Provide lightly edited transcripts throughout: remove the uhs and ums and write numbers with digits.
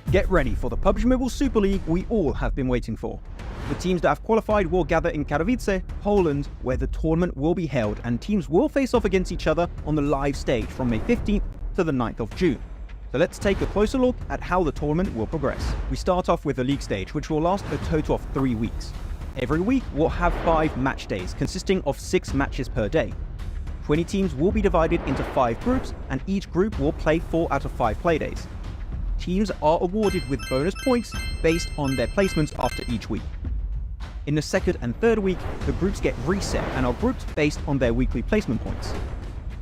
Get ready for the PUBG Mobile Super League we all have been waiting for. The teams that have qualified will gather in Katowice, Poland, where the tournament will be held, and teams will face off against each other on the live stage from May 15th to the 9th of June. So let's take a closer look at how the tournament will progress. We start off with the league stage, which will last a total of 3 weeks. Every week we'll have 5 match days, consisting of 6 matches per day. 20 teams will be divided into 5 groups, and each group will play 4 out of 5 play days. Teams are awarded with bonus points based on their placements after each week. In the second and third week, the groups get reset and are grouped based on their weekly placement points.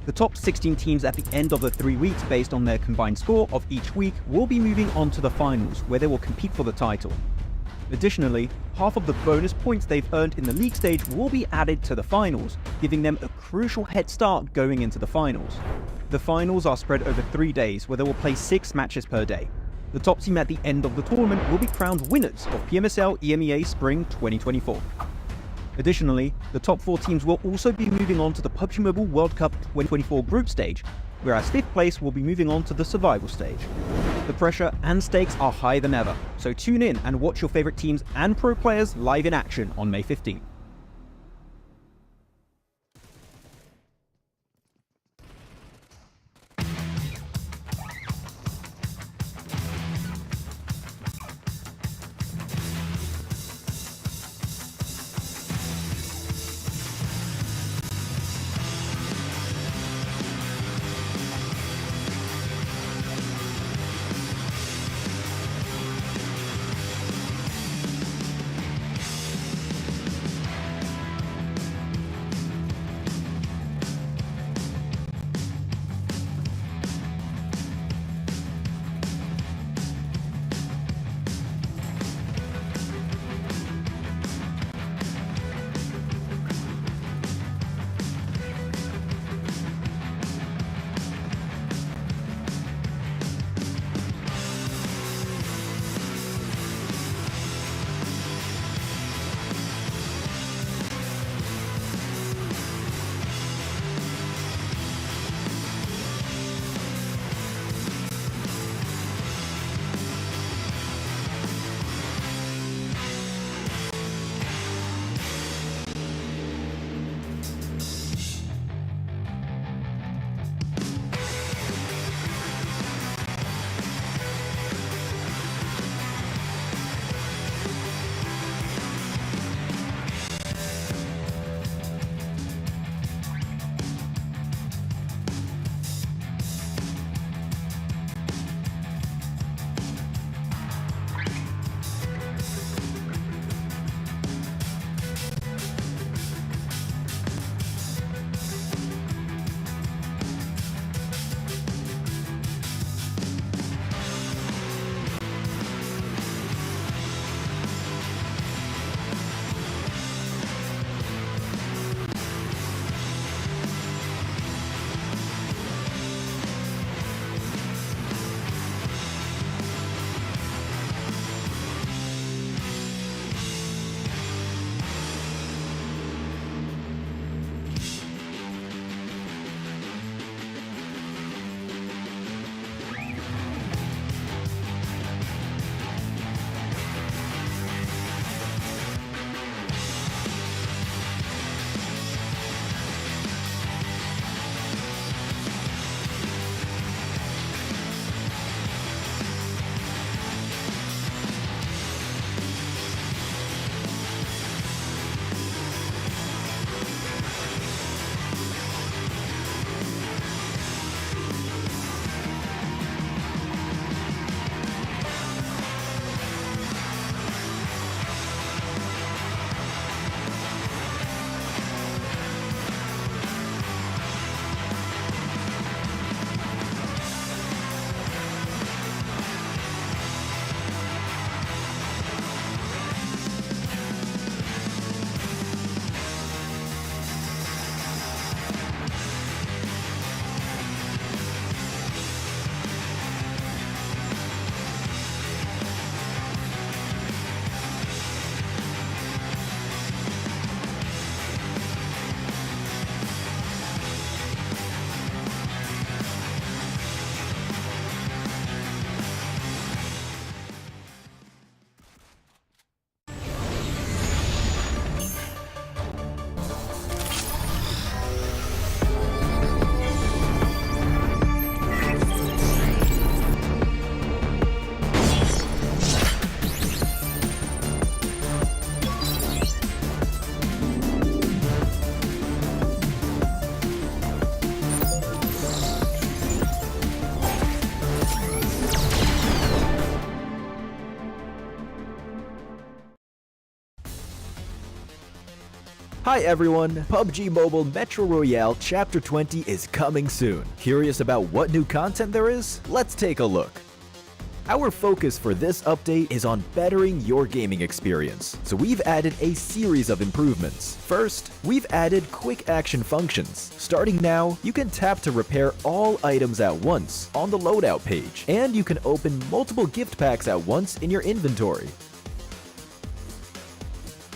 The top 16 teams at the end of the 3 weeks, based on their combined score of each week, will be moving on to the finals, where they will compete for the title. Additionally, half of the bonus points they've earned in the league stage will be added to the finals, giving them a crucial head start going into the finals. The finals are spread over 3 days, where they will play 6 matches per day. The top team at the end of the tournament will be crowned winners of PMSL EMEA Spring 2024. Additionally, the top 4 teams will also be moving on to the PUBG MOBILE World Cup 2024 group stage, whereas 5th place will be moving on to the survival stage. The pressure and stakes are higher than ever, so tune in and watch your favorite teams and pro players live in action on May 15th. Hi everyone, PUBG Mobile Metro Royale Chapter 20 is coming soon. Curious about what new content there is? Let's take a look. Our focus for this update is on bettering your gaming experience, so we've added a series of improvements. First, we've added quick action functions. Starting now, you can tap to repair all items at once on the loadout page, and you can open multiple gift packs at once in your inventory.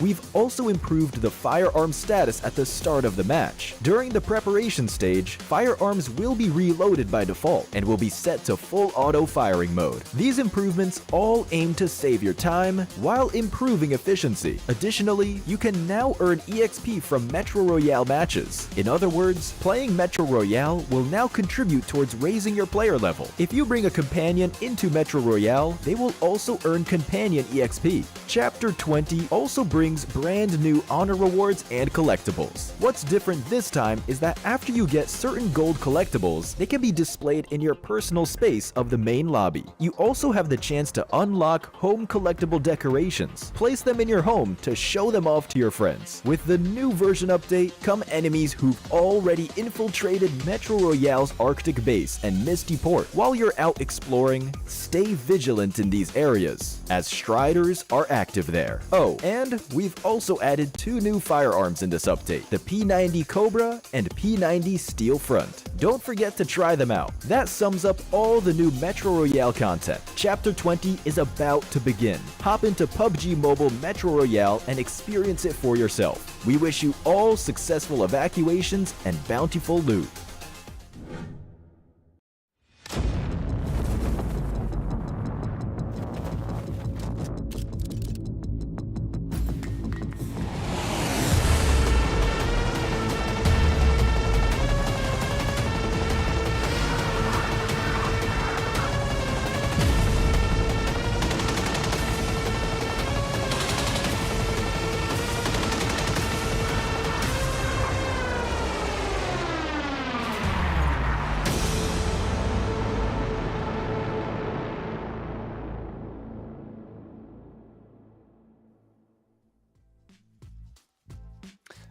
We've also improved the firearm status at the start of the match. During the preparation stage, firearms will be reloaded by default and will be set to full auto firing mode. These improvements all aim to save your time while improving efficiency. Additionally, you can now earn EXP from Metro Royale matches. In other words, playing Metro Royale will now contribute towards raising your player level. If you bring a companion into Metro Royale, they will also earn companion EXP. Chapter 20 also brings brand new honor rewards and collectibles. What's different this time is that after you get certain gold collectibles, they can be displayed in your personal space of the main lobby. You also have the chance to unlock home collectible decorations. Place them in your home to show them off to your friends. With the new version update come enemies who've already infiltrated Metro Royale's Arctic base and Misty Port. While you're out exploring, stay vigilant in these areas, as Striders are active there. Oh, and we've also added 2 new firearms in this update, the P90 Cobra and P90 Steel Front. Don't forget to try them out. That sums up all the new Metro Royale content. Chapter 20 is about to begin. Hop into PUBG Mobile Metro Royale and experience it for yourself. We wish you all successful evacuations and bountiful loot.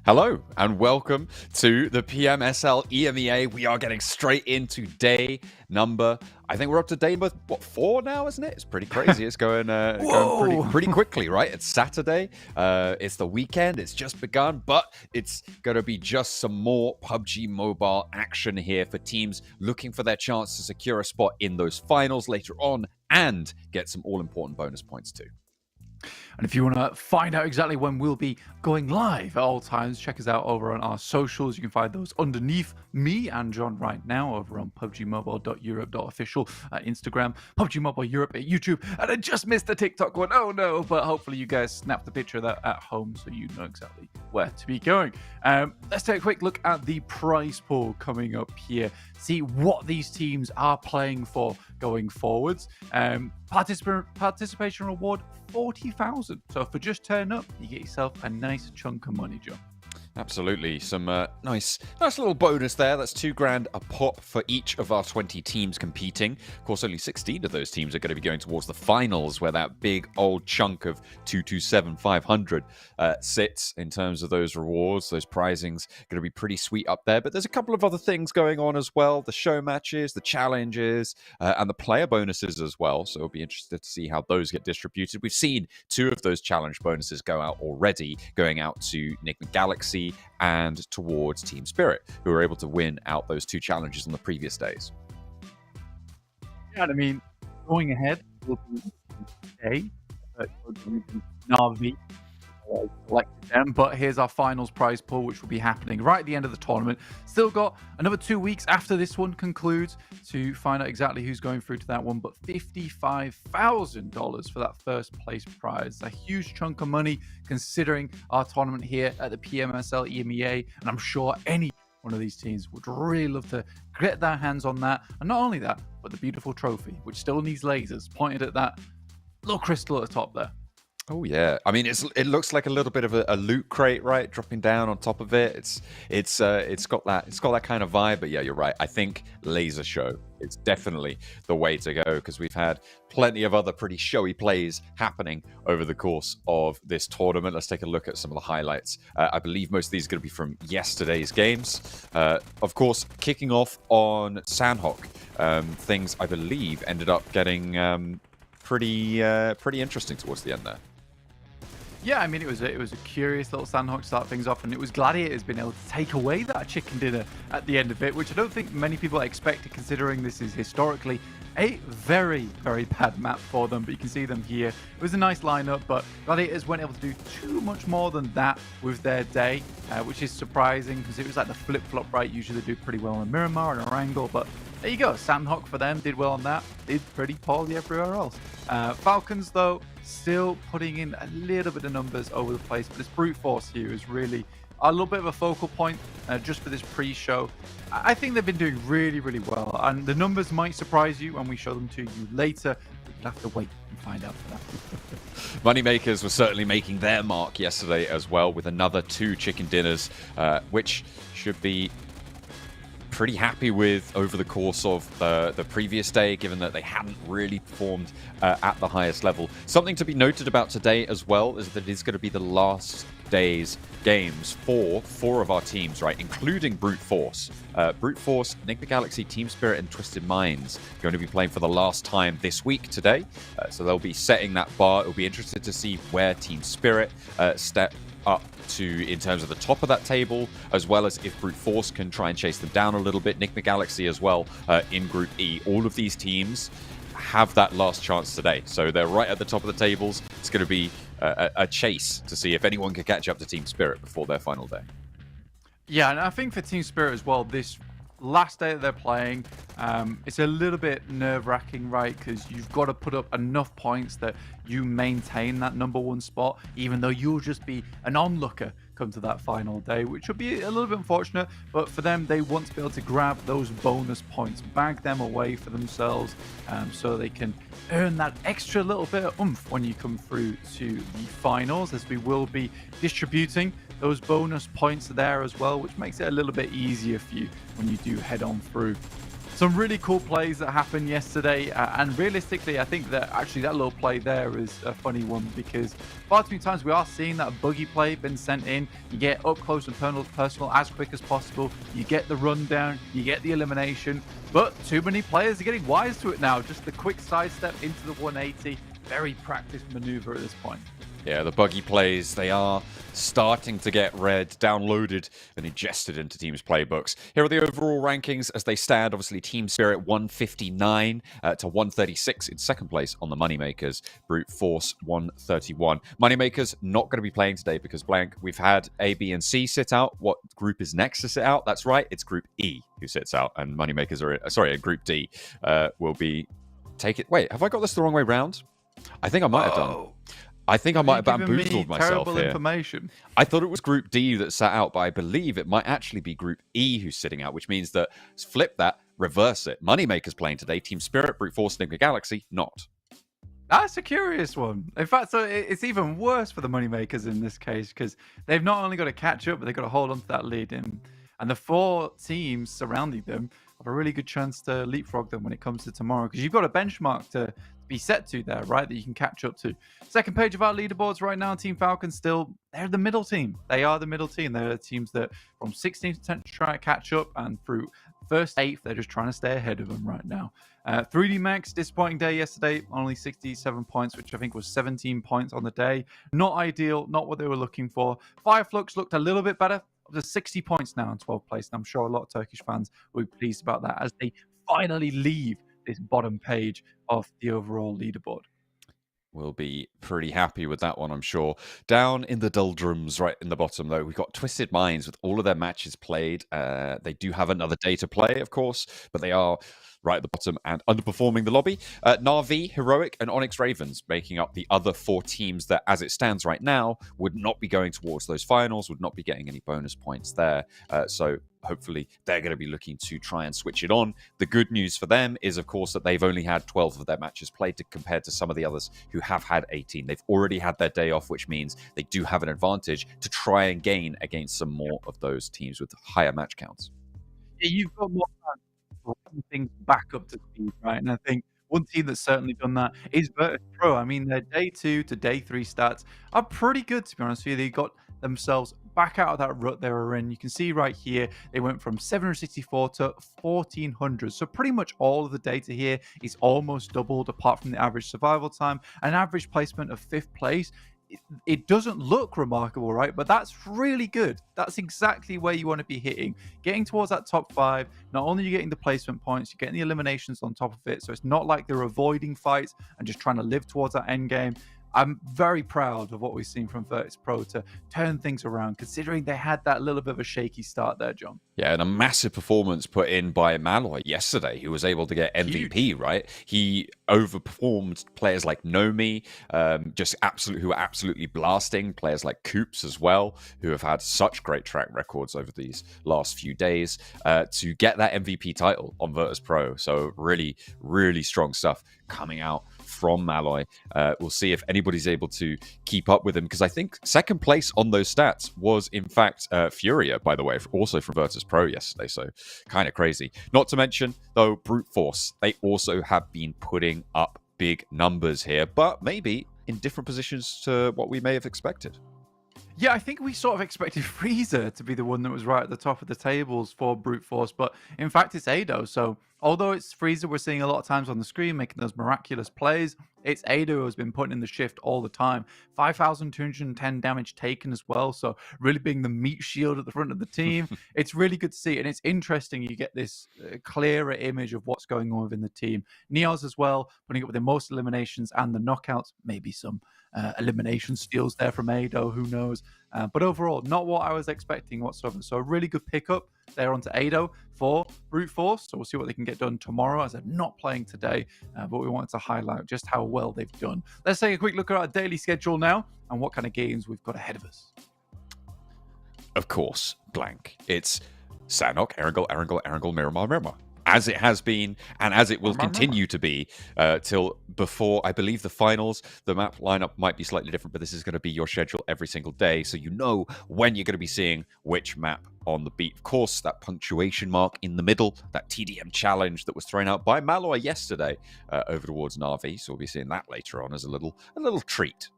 Hello and welcome to the PMSL EMEA. We are getting straight into day number, I think we're up to day number, 4 now, isn't it? It's pretty crazy. It's going pretty quickly, right? It's Saturday. It's the weekend. It's just begun, but it's going to be just some more PUBG Mobile action here for teams looking for their chance to secure a spot in those finals later on and get some all-important bonus points too. And if you want to find out exactly when we'll be going live at all times, check us out over on our socials. You can find those underneath me and John right now over on pubgmobile.europe.official at Instagram, PUBG Mobile Europe at YouTube. And I just missed the TikTok one. Oh no, but hopefully you guys snap the picture of that at home so you know exactly where to be going. Let's take a quick look at the prize pool coming up here. See what these teams are playing for going forwards. Participation reward, 40,000. So for just turn up, you get yourself a nice chunk of money, John. Absolutely. Some nice little bonus there. That's $2,000 a pop for each of our 20 teams competing. Of course, only 16 of those teams are going to be going towards the finals, where that big old chunk of 227,500 sits in terms of those rewards. Those prizings going to be pretty sweet up there. But there's a couple of other things going on as well. The show matches, the challenges, and the player bonuses as well. So we'll be interested to see how those get distributed. We've seen 2 of those challenge bonuses go out already, going out to NIGMA Galaxy and towards Team Spirit, who were able to win out those 2 challenges on the previous days. Yeah, I mean, going ahead will be today, Navi selected them, but here's our finals prize pool, which will be happening right at the end of the tournament. Still got another 2 weeks after this one concludes to find out exactly who's going through to that one, but $55,000 for that first place prize. A huge chunk of money considering our tournament here at the PMSL EMEA, and I'm sure any one of these teams would really love to get their hands on that. And not only that, but the beautiful trophy, which still needs lasers pointed at that little crystal at the top there. Oh yeah, I mean it looks like a little bit of a loot crate, right? Dropping down on top of it. It's got that kind of vibe. But yeah, you're right. I think laser show is definitely the way to go, because we've had plenty of other pretty showy plays happening over the course of this tournament. Let's take a look at some of the highlights. I believe most of these are going to be from yesterday's games. Of course, kicking off on Sandhawk, things I believe ended up getting pretty interesting towards the end there. Yeah, I mean, it was a curious little Sandhawk to start things off, and it was Gladiators being able to take away that chicken dinner at the end of it, which I don't think many people expected, considering this is historically A very, very bad map for them, but you can see them here. It was a nice lineup, but Gladiators weren't able to do too much more than that with their day, which is surprising because it was like the flip-flop, right? Usually they do pretty well in Miramar and Orangle, but there you go. Sandhawk for them did well on that. Did pretty poorly everywhere else. Falcons, though, still putting in a little bit of numbers over the place, but this brute force here is really a little bit of a focal point just for this pre-show. I think they've been doing really, really well, and the numbers might surprise you when we show them to you later. You'll have to wait and find out for that. Moneymakers were certainly making their mark yesterday as well with another 2 chicken dinners, which should be pretty happy with over the course of the previous day, given that they hadn't really performed at the highest level. Something to be noted about today as well is that it is going to be the last day's games for 4 of our teams, right, including Brute Force. Brute Force, Enigma Galaxy, Team Spirit, and Twisted Minds going to be playing for the last time this week today. So they'll be setting that bar. It'll be interesting to see where Team Spirit step up to in terms of the top of that table, as well as if Brute Force can try and chase them down a little bit. Enigma Galaxy as well in Group E. All of these teams have that last chance today, so they're right at the top of the tables. It's going to be a chase to see if anyone can catch up to Team Spirit before their final day. Yeah, and I think for Team Spirit as well, this last day that they're playing, it's a little bit nerve-wracking, right? Because you've got to put up enough points that you maintain that #1 spot, even though you'll just be an onlooker come to that final day, which would be a little bit unfortunate. But for them, they want to be able to grab those bonus points, bag them away for themselves, so they can earn that extra little bit of oomph when you come through to the finals, as we will be distributing those bonus points there as well, which makes it a little bit easier for you when you do head on through. Some really cool plays that happened yesterday, and realistically, I think that actually that little play there is a funny one, because far too many times we are seeing that buggy play been sent in. You get up close and personal as quick as possible. You get the rundown, you get the elimination, but too many players are getting wise to it now. Just the quick sidestep into the 180, very practiced maneuver at this point. Yeah, the buggy plays, they are starting to get read, downloaded, and ingested into teams' playbooks. Here are the overall rankings as they stand. Obviously, Team Spirit 159 to 136 in second place on the Moneymakers. Brute Force 131. Moneymakers not going to be playing today because blank. We've had A, B, and C sit out. What group is next to sit out? That's right, it's Group E who sits out, and Moneymakers are sorry, Group D will be take it. Wait, have I got this the wrong way round? I think I might have done. I think I might have bamboozled myself terrible here. Information. I thought it was Group D that sat out, but I believe it might actually be Group E who's sitting out, which means that flip that, reverse it. Moneymakers playing today, Team Spirit, Brute Force, Enigma Galaxy, not. That's a curious one. In fact, so it's even worse for the Moneymakers in this case, because they've not only got to catch up, but they've got to hold on to that lead. And the 4 teams surrounding them have a really good chance to leapfrog them when it comes to tomorrow, because you've got a benchmark to be set to there, right, that you can catch up to. Second page of our leaderboards right now, Team Falcons still, they're the middle team. They are the middle team. They're the teams that from 16th to 10th try to catch up, and through first 8th, they're just trying to stay ahead of them right now. 3D Max, disappointing day yesterday, only 67 points, which I think was 17 points on the day. Not ideal, not what they were looking for. FLUX looked a little bit better. Up to 60 points now in 12th place, and I'm sure a lot of Turkish fans will be pleased about that as they finally leave this bottom page of the overall leaderboard. We'll be pretty happy with that one, I'm sure. Down in the doldrums, right in the bottom, though, we've got Twisted Minds with all of their matches played. They do have another day to play, of course, but they are right at the bottom and underperforming the lobby. Na'Vi, Heroic, and Onyx Ravens making up the other 4 teams that, as it stands right now, would not be going towards those finals, would not be getting any bonus points there. So hopefully they're going to be looking to try and switch it on. The good news for them is, of course, that they've only had 12 of their matches played compared to some of the others who have had 18. They've already had their day off, which means they do have an advantage to try and gain against some more of those teams with higher match counts. Yeah, you've got more time to bring things back up to speed, right? And I think one team that's certainly done that is Virtus Pro. I mean, their day 2 to day 3 stats are pretty good, to be honest with you. They got themselves back out of that rut they were in. You can see right here, they went from 764 to 1400. So pretty much all of the data here is almost doubled, apart from the average survival time. An average placement of 5th place it doesn't look remarkable, right? But that's really good. That's exactly where you want to be hitting. Getting towards that top 5, not only are you getting the placement points, you're getting the eliminations on top of it. So it's not like they're avoiding fights and just trying to live towards that end game. I'm very proud of what we've seen from Virtus Pro to turn things around, considering they had that little bit of a shaky start there, John. Yeah, and a massive performance put in by Malloy yesterday. He was able to get MVP, right? He overperformed players like Nomi, who are absolutely blasting, players like Coops as well, who have had such great track records over these last few days to get that MVP title on Virtus Pro. So really, really strong stuff coming out from Malloy. We'll see if anybody's able to keep up with him, because I think second place on those stats was in fact Furia, by the way, also from Virtus Pro yesterday. So kind of crazy. Not to mention though, Brute Force, they also have been putting up big numbers here, but maybe in different positions to what we may have expected. Yeah, I think we sort of expected Freezer to be the one that was right at the top of the tables for Brute Force, but in fact it's Ado. So although it's Freezer we're seeing a lot of times on the screen making those miraculous plays, it's Ado who has been putting in the shift all the time. 5,210 damage taken as well, so really being the meat shield at the front of the team. It's really good to see, and it's interesting you get this clearer image of what's going on within the team. Neos as well, putting up with the most eliminations and the knockouts, maybe some elimination steals there from Ado, who knows. But overall, not what I was expecting whatsoever. So a really good pickup there onto Ado for Brute Force. So we'll see what they can get done tomorrow, as they're not playing today. But we wanted to highlight just how well they've done. Let's take a quick look at our daily schedule now and what kind of games we've got ahead of us. Of course, blank. It's Sanhok, Erangel, Miramar. As it has been, and as it will continue to be till before, I believe, the finals. The map lineup might be slightly different, but this is going to be your schedule every single day, so you know when you're going to be seeing which map on the beat. Of course, that punctuation mark in the middle, that TDM challenge that was thrown out by Malloy yesterday over towards Na'Vi, so we'll be seeing that later on as a little treat.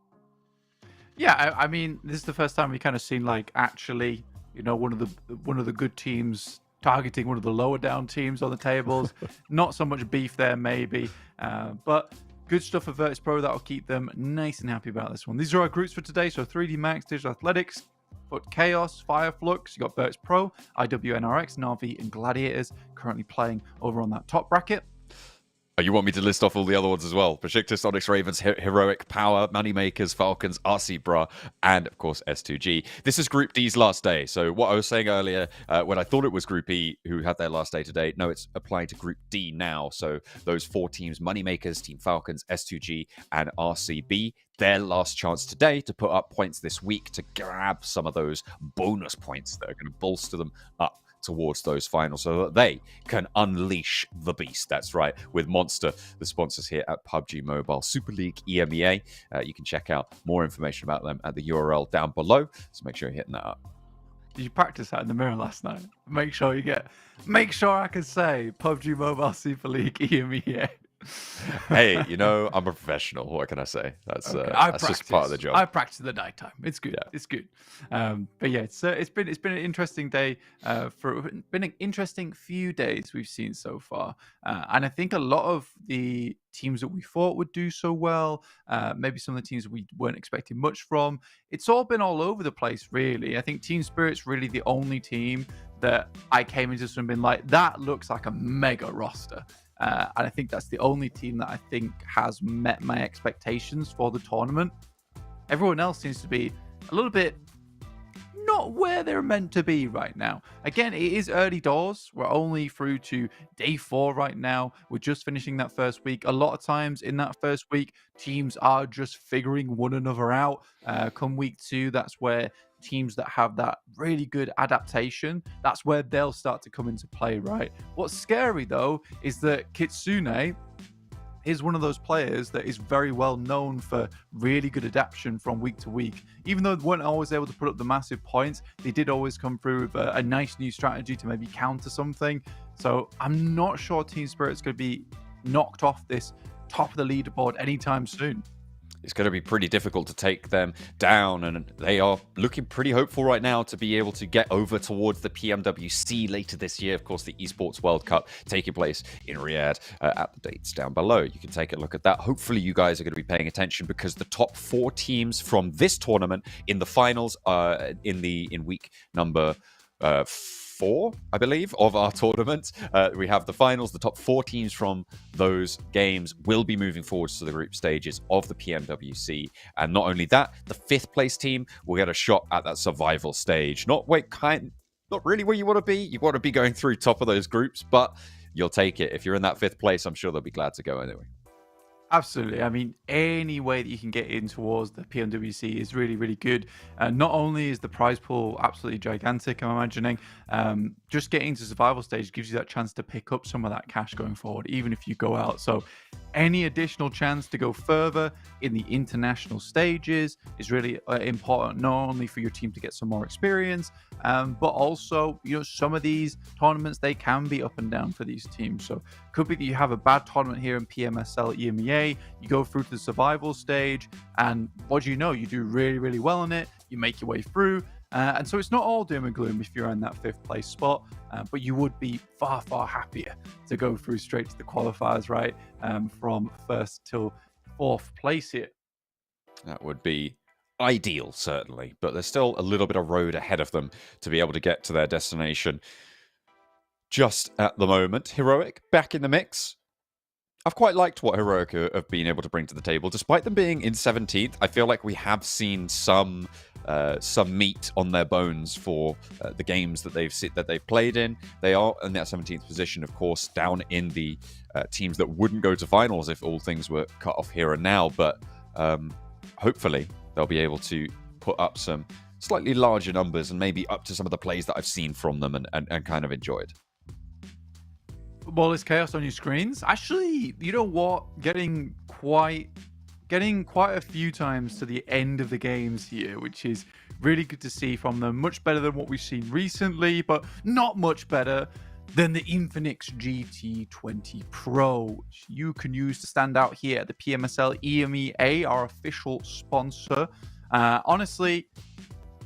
Yeah, I mean, this is the first time we've kind of seen, like, actually, you know, one of the good teams targeting one of the lower down teams on the tables. Not so much beef there, maybe. But good stuff for Virtus Pro. That'll keep them nice and happy about this one. These are our groups for today. So 3D Max, Digital Athletics, KAOS, FLUX. You got Virtus Pro, IWNRX, Na'Vi, and Gladiators currently playing over on that top bracket. You want me to list off all the other ones as well? BEŞİKTAŞ, Onyx Ravens, Heroic, Power, Moneymakers, Falcons, RC Bra, and of course S2G. This is Group D's last day. So what I was saying earlier, when I thought it was Group E who had their last day today, no, it's applying to Group D now. So those 4 teams, Moneymakers, Team Falcons, S2G, and RCB, their last chance today to put up points this week to grab some of those bonus points that are going to bolster them up towards those finals so that they can unleash the beast. That's right, with Monster, the sponsors here at PUBG Mobile Super League EMEA. You can check out more information about them at the URL down below, so make sure you're hitting that up. Did you practice that in the mirror last night? Make sure I can say PUBG Mobile Super League EMEA. Hey, you know, I'm a professional. What can I say? That's just part of the job. I practice at the night time. It's good. Yeah. It's good. But yeah, it's been an interesting day. Been an interesting few days we've seen so far, and I think a lot of the teams that we thought would do so well, maybe some of the teams we weren't expecting much from. It's all been all over the place, really. I think Team Spirit's really the only team that I came into and been like, that looks like a mega roster. And I think that's the only team that I think has met my expectations for the tournament. Everyone else seems to be a little bit not where they're meant to be right now. Again, it is early doors. We're only through to day 4 right now. We're just finishing that first week. A lot of times in that first week, teams are just figuring one another out. Come week 2, that's where teams that have that really good adaptation, that's where they'll start to come into play, right? What's scary though is that Kitsune is one of those players that is very well known for really good adaptation from week to week. Even though they weren't always able to put up the massive points, they did always come through with a nice new strategy to maybe counter something. So I'm not sure Team Spirit's going to be knocked off this top of the leaderboard anytime soon. It's going to be pretty difficult to take them down, and they are looking pretty hopeful right now to be able to get over towards the PMWC later this year. Of course, the Esports World Cup taking place in Riyadh at the dates down below. You can take a look at that. Hopefully, you guys are going to be paying attention because the top 4 teams from this tournament in the finals in week number 4, I believe, of our tournament. We have the finals. The top 4 teams from those games will be moving forwards to the group stages of the PMWC. And not only that, the 5th place team will get a shot at that survival stage. Not really where you want to be. You want to be going through top of those groups, but you'll take it. If you're in that 5th place, I'm sure they'll be glad to go anyway. Absolutely. I mean, any way that you can get in towards the PMWC is really, really good. Not only is the prize pool absolutely gigantic, I'm imagining, just getting to survival stage gives you that chance to pick up some of that cash going forward, even if you go out. So any additional chance to go further in the international stages is really important, not only for your team to get some more experience, but also, some of these tournaments, they can be up and down for these teams. So could be that you have a bad tournament here in PMSL EMEA, you go through to the survival stage, and what do you know? You do really, really well in it, you make your way through, and so it's not all doom and gloom if you're in that 5th place spot, but you would be far, far happier to go through straight to the qualifiers, right, from 1st till 4th place here. That would be ideal, certainly, but there's still a little bit of road ahead of them to be able to get to their destination. Just at the moment, Heroic back in the mix. I've quite liked what Heroic have been able to bring to the table. Despite them being in 17th, I feel like we have seen some meat on their bones for the games that they've played in. They are in that 17th position, of course, down in the teams that wouldn't go to finals if all things were cut off here and now. But hopefully they'll be able to put up some slightly larger numbers and maybe up to some of the plays that I've seen from them and kind of enjoyed. Well, it's chaos on your screens. Actually, you know what? Getting quite a few times to the end of the games here, which is really good to see from them. Much better than what we've seen recently, but not much better than the INFINIX GT20 Pro, which you can use to stand out here at the PMSL EMEA, our official sponsor. Honestly,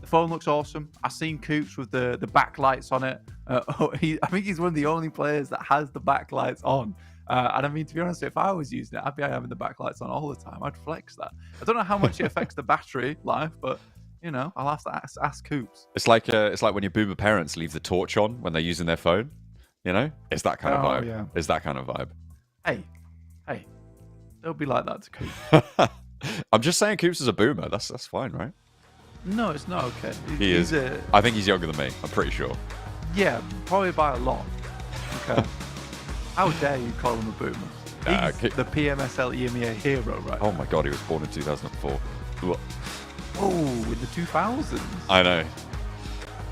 the phone looks awesome. I've seen Coops with the backlights on it. I think he's one of the only players that has the backlights on. And I mean, to be honest, if I was using it, I'd be having the backlights on all the time. I'd flex that. I don't know how much it affects the battery life, but I'll have to ask Coops. It's like when your boomer parents leave the torch on when they're using their phone. It's that kind of vibe. Yeah. It's that kind of vibe. Hey, they'll be like that to Coops. I'm just saying, Coops is a boomer. That's fine, right? No, it's not okay. He is. I think he's younger than me. I'm pretty sure. Yeah, probably by a lot. Okay. How dare you call him a boomer? He's the PMSL EMEA hero, right? Oh my god, he was born in 2004. Oh, in the 2000s. I know.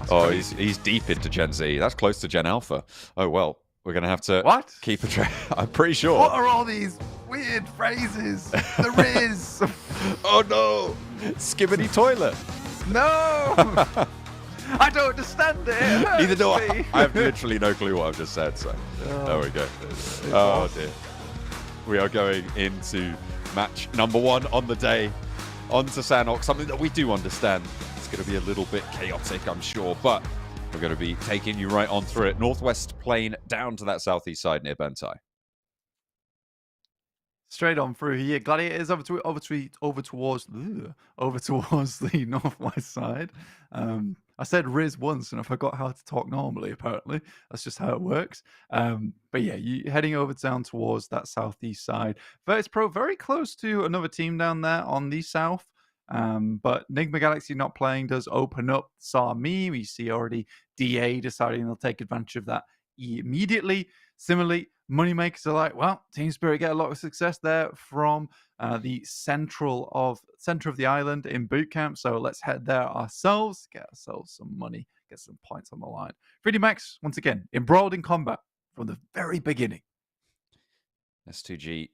That's he's deep into Gen Z. That's close to Gen Alpha. Oh well, we're gonna have to keep a track. I'm pretty sure. What are all these weird phrases? The Riz. Oh no, skibbity toilet. No. I don't understand it. Neither do I. I have literally no clue what I've just said. So there we go. Oh dear. We are going into match number 1 on the day. On to Sanok, something that we do understand. It's going to be a little bit chaotic, I'm sure, but we're going to be taking you right on through it. Northwest plane down to that southeast side near Bentai. Straight on through here. Gladiators over towards the northwest side. I said Riz once and I forgot how to talk normally, apparently. That's just how it works. But yeah, you're heading over down towards that southeast side. Virtus Pro very close to another team down there on the south. But NIGMA Galaxy not playing does open up Sami. We see already DA deciding they'll take advantage of that immediately. Similarly, Moneymakers are like, well, Team Spirit get a lot of success there from the center of the island in boot camp. So let's head there ourselves, get ourselves some money, get some points on the line. 3D Max, once again, embroiled in combat from the very beginning. S2G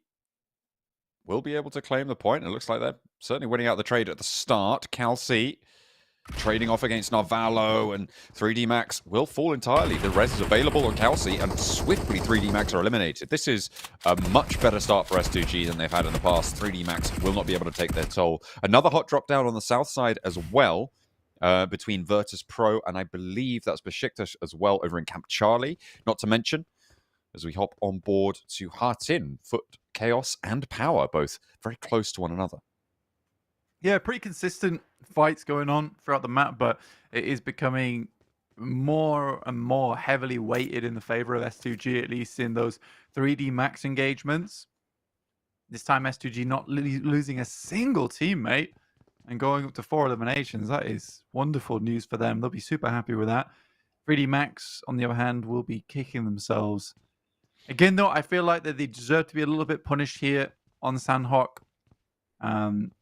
will be able to claim the point. It looks like they're certainly winning out the trade at the start. Calci trading off against Narvalo, and 3D Max will fall entirely. The res is available on Kelsey, and swiftly 3D Max are eliminated. This is a much better start for S2G than they've had in the past. 3D Max will not be able to take their toll. Another hot drop down on the south side as well, between Virtus Pro and I believe that's BEŞİKTAŞ as well over in Camp Charlie. Not to mention, as we hop on board to Hartin, Foot, KAOS, and Power, both very close to one another. Yeah, pretty consistent fights going on throughout the map, but it is becoming more and more heavily weighted in the favor of S2G, at least in those 3D Max engagements. This time S2G not losing a single teammate and going up to 4 eliminations. That is wonderful news for them. They'll be super happy with that. 3D Max, on the other hand, will be kicking themselves. Again, though, I feel like that they deserve to be a little bit punished here on Sandhawk.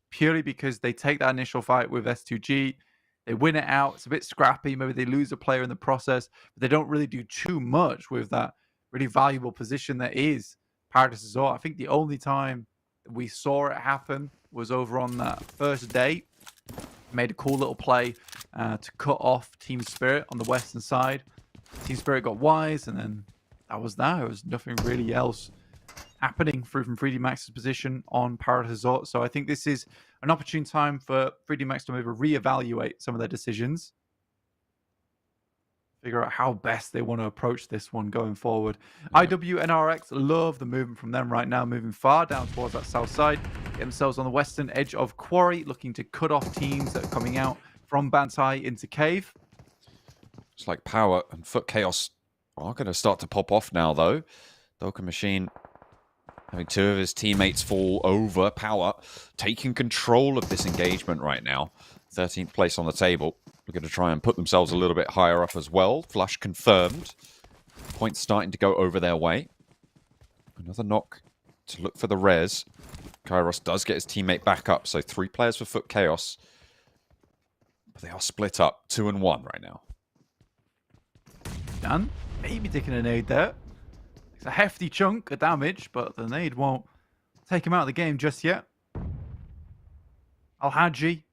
Purely because they take that initial fight with S2G. They win it out. It's a bit scrappy. Maybe they lose a player in the process. But they don't really do too much with that really valuable position that is Paradise Resort. I think the only time we saw it happen was over on that first day. Made a cool little play to cut off Team Spirit on the western side. Team Spirit got wise, and then that was that. There was nothing really else happening from 3D Max's position on Paradise Resort. So I think this is an opportune time for 3D Max to maybe reevaluate some of their decisions. Figure out how best they want to approach this one going forward. IWNRX, love the movement from them right now, moving far down towards that south side. Get themselves on the western edge of Quarry, looking to cut off teams that are coming out from Bantai into Cave. It's like Power and Foot KAOS are going to start to pop off now, though. Doka Machine having 2 of his teammates fall over. Power taking control of this engagement right now. 13th place on the table. We're going to try and put themselves a little bit higher up as well. Flush confirmed. Points starting to go over their way. Another knock to look for the res. Kairos does get his teammate back up. So 3 players for Foot KAOS. But they are split up 2 and 1 right now. Dan, maybe taking a nade there. It's a hefty chunk of damage, but the nade won't take him out of the game just yet. Al-Haji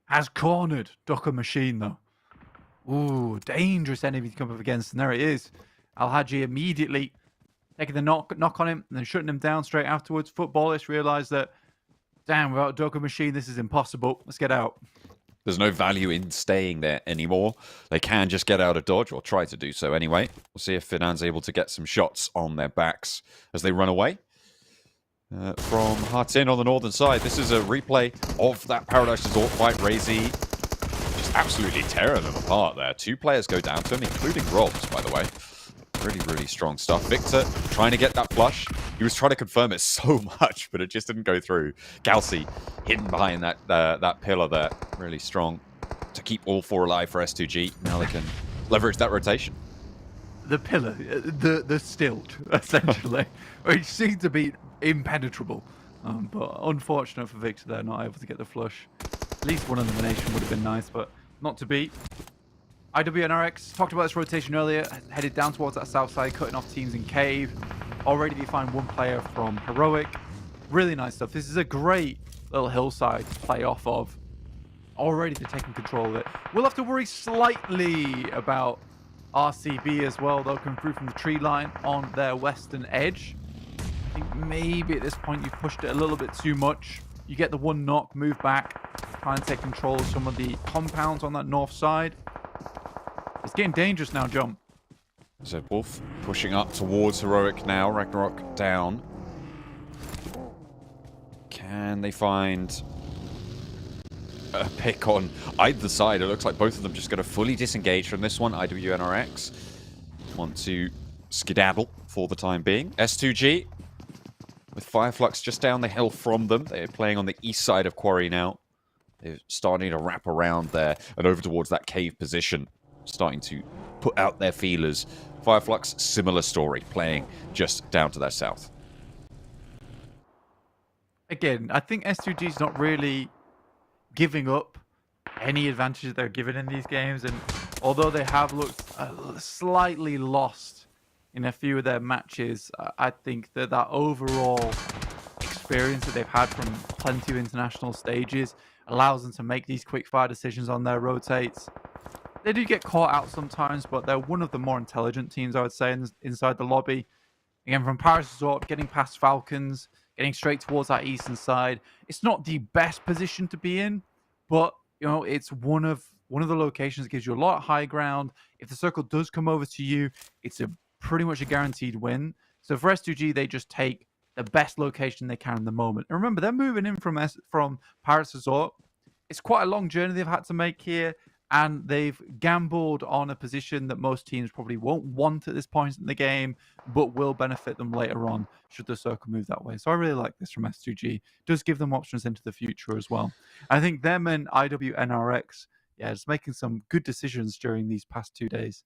has cornered Doka Machine, though. Ooh, dangerous enemy to come up against, and there it is. Al-Haji immediately taking the knock on him, and then shutting him down straight afterwards. Footballists realise that, damn, without Doka Machine, this is impossible. Let's get out. There's no value in staying there anymore. They can just get out of dodge, or try to do so anyway. We'll see if Finan's able to get some shots on their backs as they run away. From Hartin on the northern side, this is a replay of that Paradise Resort fight. Razy just absolutely tearing them apart there. 2 players go down to him, including Robs, by the way. Really, really strong stuff. Victor trying to get that flush. He was trying to confirm it so much, but it just didn't go through. Galsey hidden behind that pillar there. Really strong to keep all 4 alive for S2G. Now they can leverage that rotation. The pillar, the stilt, essentially, which seemed to be impenetrable. But unfortunate for Victor, they're not able to get the flush. At least one elimination would have been nice, but not to be. IWNRX, talked about this rotation earlier, headed down towards that south side, cutting off teams in Cave. Already they find 1 player from Heroic. Really nice stuff. This is a great little hillside to play off of. Already they're taking control of it. We'll have to worry slightly about RCB as well, though, coming through from the tree line on their western edge. I think maybe at this point you've pushed it a little bit too much. You get the 1 knock, move back, try and take control of some of the compounds on that north side. It's getting dangerous now, John. Zed Wolf pushing up towards Heroic now. Ragnarok down. Can they find a pick on either side? It looks like both of them just going to fully disengage from this one. IWNRX want to skedaddle for the time being. S2G with FLUX just down the hill from them. They're playing on the east side of Quarry now. They're starting to wrap around there and over towards that cave position. Starting to put out their feelers. FLUX, similar story, playing just down to their south. Again, I think S2G is not really giving up any advantages they're given in these games, and although they have looked slightly lost in a few of their matches, I think that overall experience that they've had from plenty of international stages allows them to make these quick fire decisions on their rotates. They do get caught out sometimes, but they're one of the more intelligent teams, I would say, inside the lobby. Again, from Paris Resort, getting past Falcons, getting straight towards that eastern side. It's not the best position to be in, but it's one of the locations that gives you a lot of high ground. If the circle does come over to you, it's pretty much a guaranteed win. So for S2G, they just take the best location they can in the moment. And remember, they're moving in from Paris Resort. It's quite a long journey they've had to make here, and they've gambled on a position that most teams probably won't want at this point in the game, but will benefit them later on should the circle move that way. So I really like this from S2G. It does give them options into the future as well. I think them and IWNRX, just making some good decisions during these past 2 days.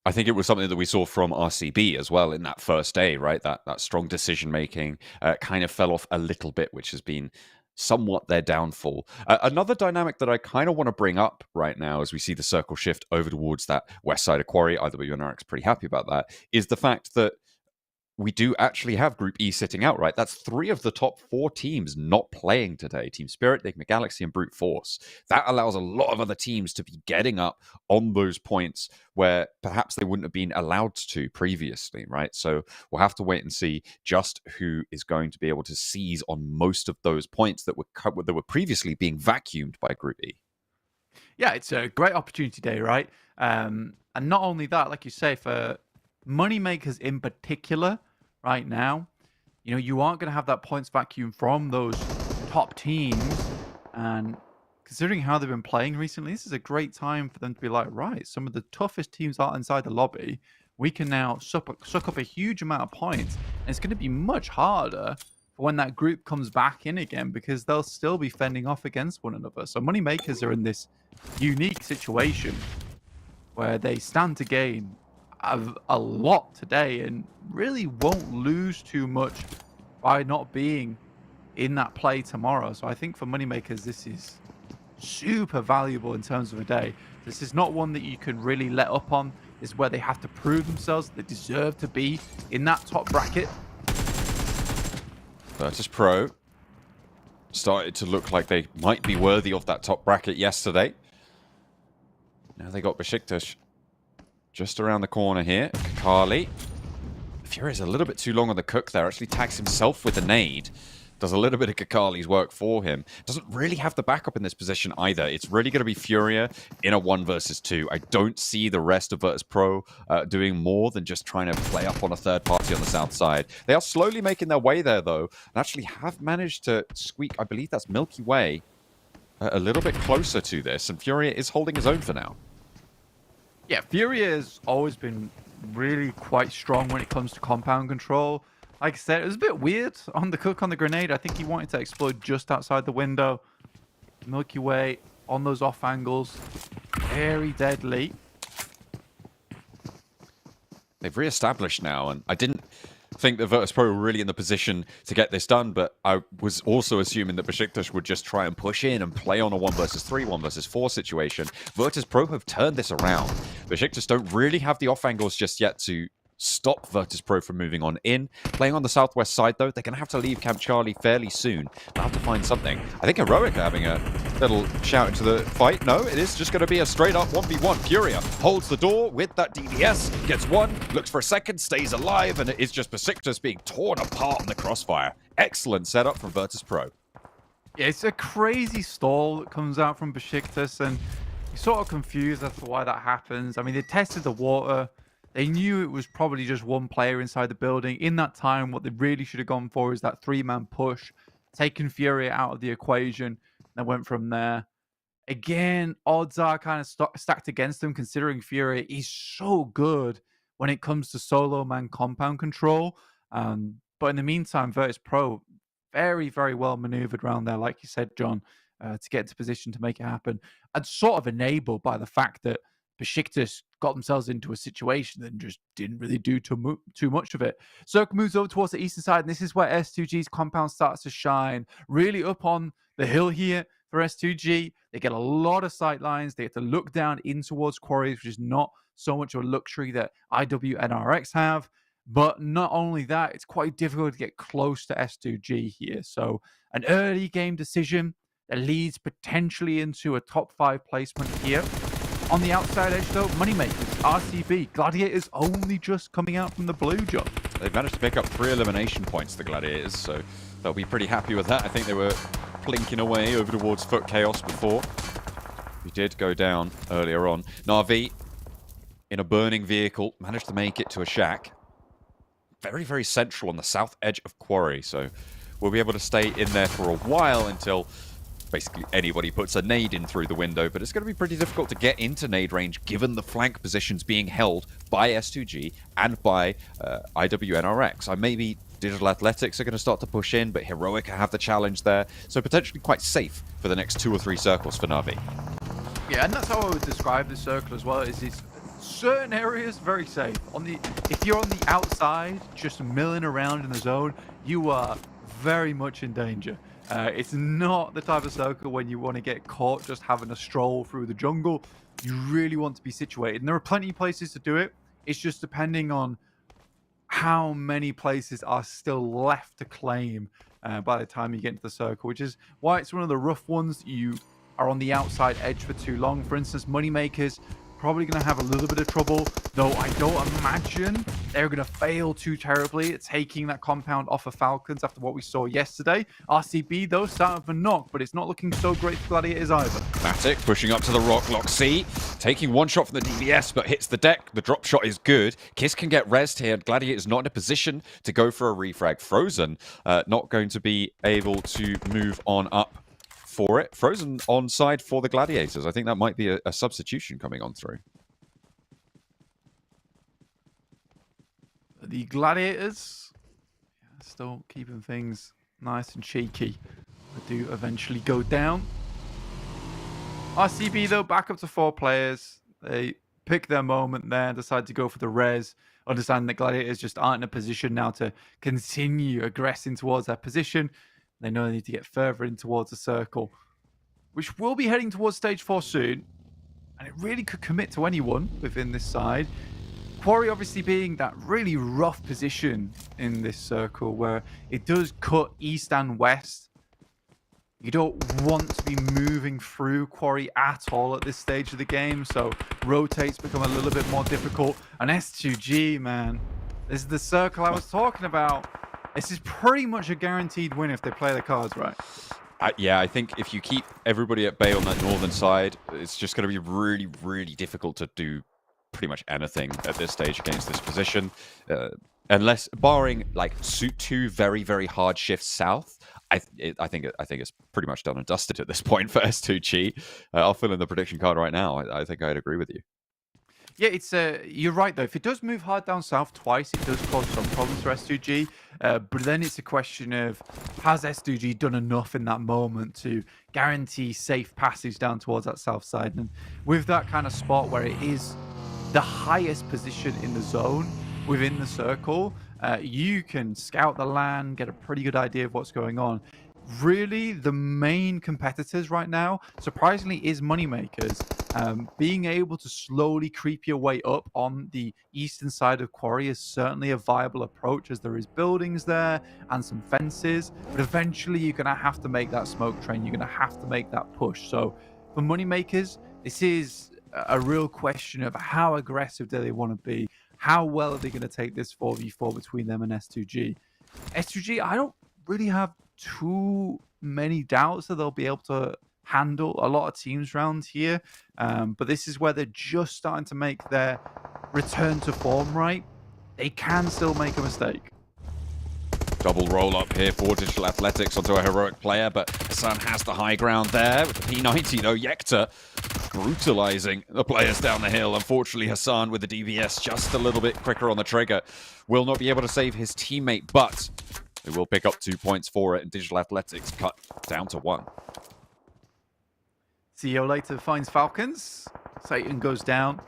I think it was something that we saw from RCB as well in that first day, right? That strong decision making kind of fell off a little bit, which has been somewhat their downfall. Another dynamic that I kind of want to bring up right now as we see the circle shift over towards that west side of Quarry, IWNRX pretty happy about that, is the fact that we do actually have Group E sitting out, right? That's 3 of the top 4 teams not playing today. Team Spirit, NIGMA Galaxy, and Brute Force. That allows a lot of other teams to be getting up on those points where perhaps they wouldn't have been allowed to previously, right? So we'll have to wait and see just who is going to be able to seize on most of those points that were previously being vacuumed by Group E. Yeah, it's a great opportunity day, right? And not only that, like you say, for moneymakers in particular, right now, you aren't going to have that points vacuum from those top teams. And considering how they've been playing recently, this is a great time for them to be like, right, some of the toughest teams are inside the lobby. We can now suck up a huge amount of points. And it's going to be much harder for when that group comes back in again, because they'll still be fending off against one another. So moneymakers are in this unique situation where they stand to gain a lot today and really won't lose too much by not being in that play tomorrow. So I think for moneymakers, this is super valuable in terms of a day. This is not one that you can really let up on. This is where they have to prove themselves. They deserve to be in that top bracket. Virtus Pro started to look like they might be worthy of that top bracket yesterday. Now they got BEŞİKTAŞ just around the corner here. Kakali. Fury's a little bit too long on the cook there. Actually tags himself with a nade. Does a little bit of Kakali's work for him. Doesn't really have the backup in this position either. It's really going to be Furia in a 1 versus 2. I don't see the rest of Virtus Pro doing more than just trying to play up on a third party on the south side. They are slowly making their way there, though, and actually have managed to squeak, I believe that's Milky Way, a little bit closer to this, and Furia is holding his own for now. Yeah, Furia has always been really quite strong when it comes to compound control. Like I said, it was a bit weird on the cook on the grenade. I think he wanted to explode just outside the window. Milky Way on those off angles. Very deadly. They've re-established now, and I didn't think that Virtus Pro were really in the position to get this done, but I was also assuming that BEŞİKTAŞ would just try and push in and play on a 1 versus 3, 1 versus 4 situation. Virtus Pro have turned this around. BEŞİKTAŞ don't really have the off angles just yet to stop Virtus Pro from moving on in. Playing on the southwest side, though, they're going to have to leave Camp Charlie fairly soon. They'll have to find something. I think Heroic are having a little shout into the fight. No, it is just going to be a straight-up 1v1. Furia holds the door with that DDS, gets one, looks for a second, stays alive, and it is just BEŞİKTAŞ being torn apart in the crossfire. Excellent setup from Virtus Pro. Yeah, it's a crazy stall that comes out from BEŞİKTAŞ, and you're sort of confused as to why that happens. I mean, they tested the water. They knew it was probably just one player inside the building. In that time, what they really should have gone for is that 3-man push, taking Furia out of the equation, and went from there. Again, odds are kind of stacked against them, considering Furia is so good when it comes to solo man compound control. But in the meantime, Virtus Pro, very, very well maneuvered around there, like you said, John, to get into position to make it happen. And sort of enabled by the fact that BEŞİKTAŞ got themselves into a situation and just didn't really do too much of it. Circle moves over towards the eastern side, and this is where S2G's compound starts to shine. Really up on the hill here for S2G. They get a lot of sight lines. They have to look down in towards quarries, which is not so much of a luxury that IWNRX have. But not only that, it's quite difficult to get close to S2G here. So an early game decision That leads potentially into a top 5 placement here. On the outside edge, though, Moneymakers, RCB, Gladiators only just coming out from the blue, John. They've managed to pick up 3 elimination points, the Gladiators, so they'll be pretty happy with that. I think they were plinking away over towards FUT KAOS before. He did go down earlier on. Na'Vi, in a burning vehicle, managed to make it to a shack. Very, very central on the south edge of Quarry, so we'll be able to stay in there for a while until basically anybody puts a nade in through the window, but it's going to be pretty difficult to get into nade range given the flank positions being held by S2G and by IWNRX. Maybe Digital Athletics are going to start to push in, but Heroic have the challenge there, so potentially quite safe for the next 2 or 3 circles for Na'Vi. Yeah, and that's how I would describe the circle as well, is it's certain areas very safe. If you're on the outside, just milling around in the zone, you are very much in danger. It's not the type of circle when you want to get caught just having a stroll through the jungle. You really want to be situated. And there are plenty of places to do it. It's just depending on how many places are still left to claim by the time you get into the circle, which is why it's one of the rough ones. You are on the outside edge for too long. For instance, Moneymakers probably going to have a little bit of trouble, though I don't imagine they're going to fail too terribly at taking that compound off of Falcons after what we saw yesterday. RCB, though, starting with a knock, but it's not looking so great for Gladiators either. Matic pushing up to the rock, Loxy, taking one shot from the DVS, but hits the deck. The drop shot is good. Kiss can get rezzed here. Gladiator's not in a position to go for a refrag. Frozen not going to be able to move on up for it. Frozen on side for the Gladiators. I think that might be a substitution coming on through. The Gladiators, still keeping things nice and cheeky. They do eventually go down. RCB, though, back up to 4 players. They pick their moment there, decide to go for the res, understanding that Gladiators just aren't in a position now to continue aggressing towards their position. They know they need to get further in towards the circle, which will be heading towards stage 4 soon. And it really could commit to anyone within this side. Quarry obviously being that really rough position in this circle where it does cut east and west. You don't want to be moving through Quarry at all at this stage of the game, so rotates become a little bit more difficult. And S2G, man, this is the circle I was talking about. This is pretty much a guaranteed win if they play the cards right. Yeah, I think if you keep everybody at bay on that northern side, it's just going to be really, really difficult to do pretty much anything at this stage against this position. Unless, barring like 2 very, very hard shifts south, I think it's pretty much done and dusted at this point for S2G. I'll fill in the prediction card right now. I think I'd agree with you. Yeah, it's you're right though. If it does move hard down south twice, it does cause some problems for S2G. But then it's a question of, has S2G done enough in that moment to guarantee safe passage down towards that south side? And with that kind of spot where it is the highest position in the zone within the circle, you can scout the land, get a pretty good idea of what's going on. Really, the main competitors right now, surprisingly, is Moneymakers. Being able to slowly creep your way up on the eastern side of Quarry is certainly a viable approach, as there is buildings there and some fences. But eventually, you're going to have to make that smoke train. You're going to have to make that push. So for Moneymakers, this is a real question of how aggressive do they want to be? How well are they going to take this 4v4 between them and S2G? S2G, I don't really have too many doubts that they'll be able to handle a lot of teams around here, but this is where they're just starting to make their return to form right. They can still make a mistake. Double roll up here for Digital Athletics onto a Heroic player, but Hassan has the high ground there with the P90, though. Yekta brutalizing the players down the hill. Unfortunately, Hassan with the DVS just a little bit quicker on the trigger will not be able to save his teammate, but they will pick up 2 points for it, and Digital Athletics cut down to 1. CEO later finds Falcons. Satan goes down.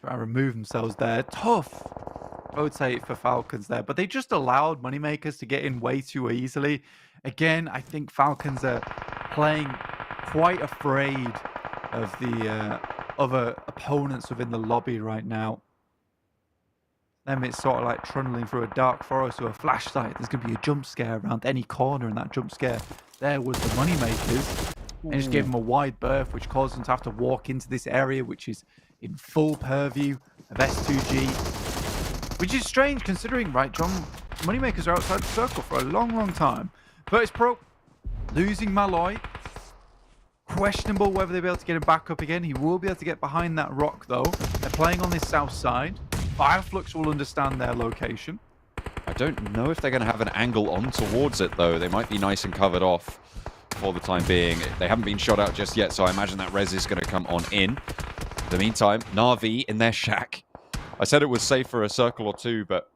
Try to remove themselves there. Tough rotate for Falcons there, but they just allowed Moneymakers to get in way too easily. Again, I think Falcons are playing quite afraid of the other opponents within the lobby right now. Then it's sort of like trundling through a dark forest with a flashlight. There's going to be a jump scare around any corner, and that jump scare there was the moneymakers. And just gave them a wide berth, which caused them to have to walk into this area, which is in full purview of S2G. Which is strange considering, right, John, moneymakers are outside the circle for a long, long time. Virtus Pro losing Malloy. Questionable whether they'll be able to get him back up again. He will be able to get behind that rock, though. They're playing on this south side. FLUX will understand their location. I don't know if they're going to have an angle on towards it, though. They might be nice and covered off for the time being. They haven't been shot out just yet, so I imagine that res is going to come on in. In the meantime, Na'Vi in their shack. I said it was safe for a circle or two, but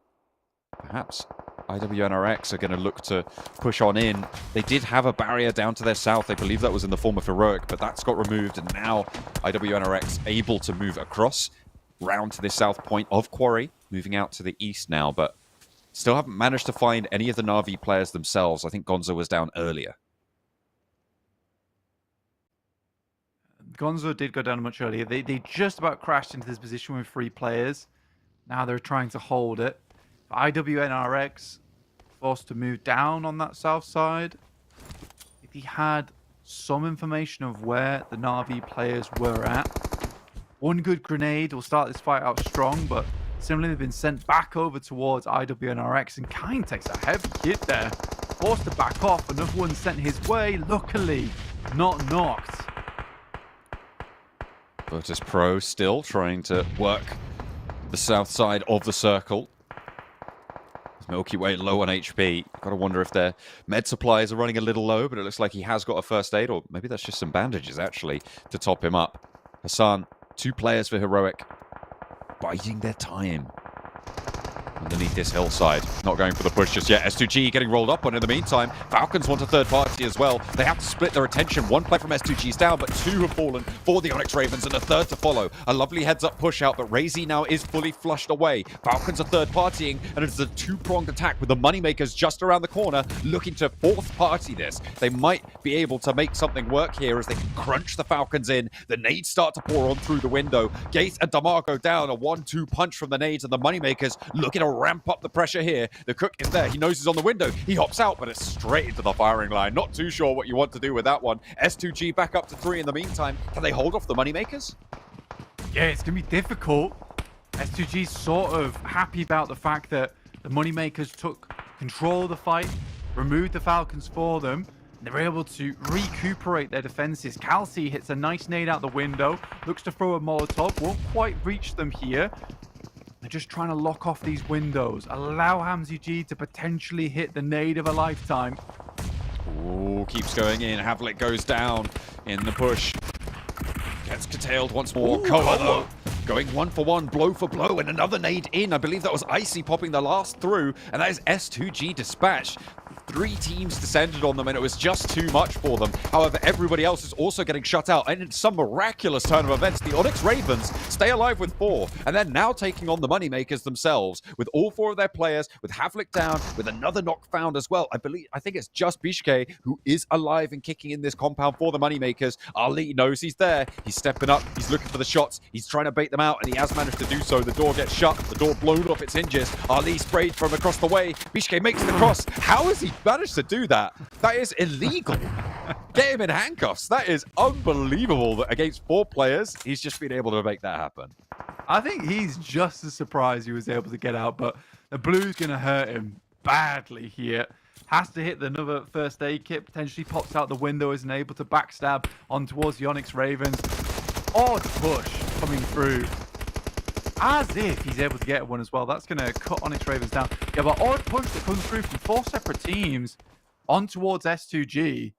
perhaps IWNRX are going to look to push on in. They did have a barrier down to their south. I believe that was in the form of Heroic, but that's got removed, and now IWNRX able to move across round to the south point of Quarry, moving out to the east now, but still haven't managed to find any of the Na'Vi players themselves. I think Gonzo was down earlier. Gonzo did go down much earlier. They just about crashed into this position with 3 players. Now they're trying to hold it. IWNRX forced to move down on that south side. If he had some information of where the Na'Vi players were at, one good grenade will start this fight out strong, but similarly they've been sent back over towards IWNRX, and Kine takes a heavy hit there. Forced to back off, another one sent his way, luckily not knocked. Virtus Pro still trying to work the south side of the circle. Milky Way low on HP. Got to wonder if their med supplies are running a little low, but it looks like he has got a first aid, or maybe that's just some bandages, actually, to top him up. Hassan, 2 players for Heroic, biding their time underneath this hillside. Not going for the push just yet. S2G getting rolled up on in the meantime. Falcons want a third party as well. They have to split their attention. 1 player from S2G is down, but 2 have fallen for the Onyx Ravens, and a third to follow. A lovely heads-up push out, but Razy now is fully flushed away. Falcons are third partying, and it's a 2-pronged attack with the Moneymakers just around the corner, looking to fourth party this. They might be able to make something work here as they can crunch the Falcons in. The nades start to pour on through the window. Gate and Damar go down. A 1-2 punch from the nades, and the Moneymakers looking to ramp up the pressure here. The Cook is there. He knows he's on the window. He hops out, but it's straight into the firing line. Not too sure what you want to do with that one. S2G back up to 3 in the meantime. Can they hold off the Moneymakers? Yeah, it's going to be difficult. S2G's sort of happy about the fact that the Moneymakers took control of the fight, removed the Falcons for them. They were able to recuperate their defenses. Kelsey hits a nice nade out the window, looks to throw a Molotov, won't quite reach them here. They're just trying to lock off these windows, allow Hamzy G to potentially hit the nade of a lifetime. Ooh, keeps going in. Havlik goes down in the push. Gets curtailed once more. Koa, though, going 1 for 1, blow for blow, and another nade in. I believe that was Icy popping the last through, and that is S2G dispatched. 3 teams descended on them, and it was just too much for them. However, everybody else is also getting shut out, and in some miraculous turn of events, the Onyx Ravens stay alive with 4, and they're now taking on the Moneymakers themselves, with all 4 of their players, with Havlik down, with another knock found as well. I think it's just BEŞİKTAŞ who is alive and kicking in this compound for the Moneymakers. Ali knows he's there. He's stepping up. He's looking for the shots. He's trying to bait them out, and he has managed to do so. The door gets shut. The door blown off its hinges. Ali sprayed from across the way. BEŞİKTAŞ makes the cross. How has he managed to do that? That is illegal. Get him in handcuffs. That is unbelievable that against 4 players, he's just been able to make that happen. I think he's just as surprised he was able to get out, but the blue's going to hurt him badly here. Has to hit another first aid kit, potentially pops out the window, isn't able to backstab on towards the Onyx Ravens. Odd push coming through. As if he's able to get one as well. That's going to cut Onyx Ravens down. Yeah, but odd push that comes through from 4 separate teams on towards S2G.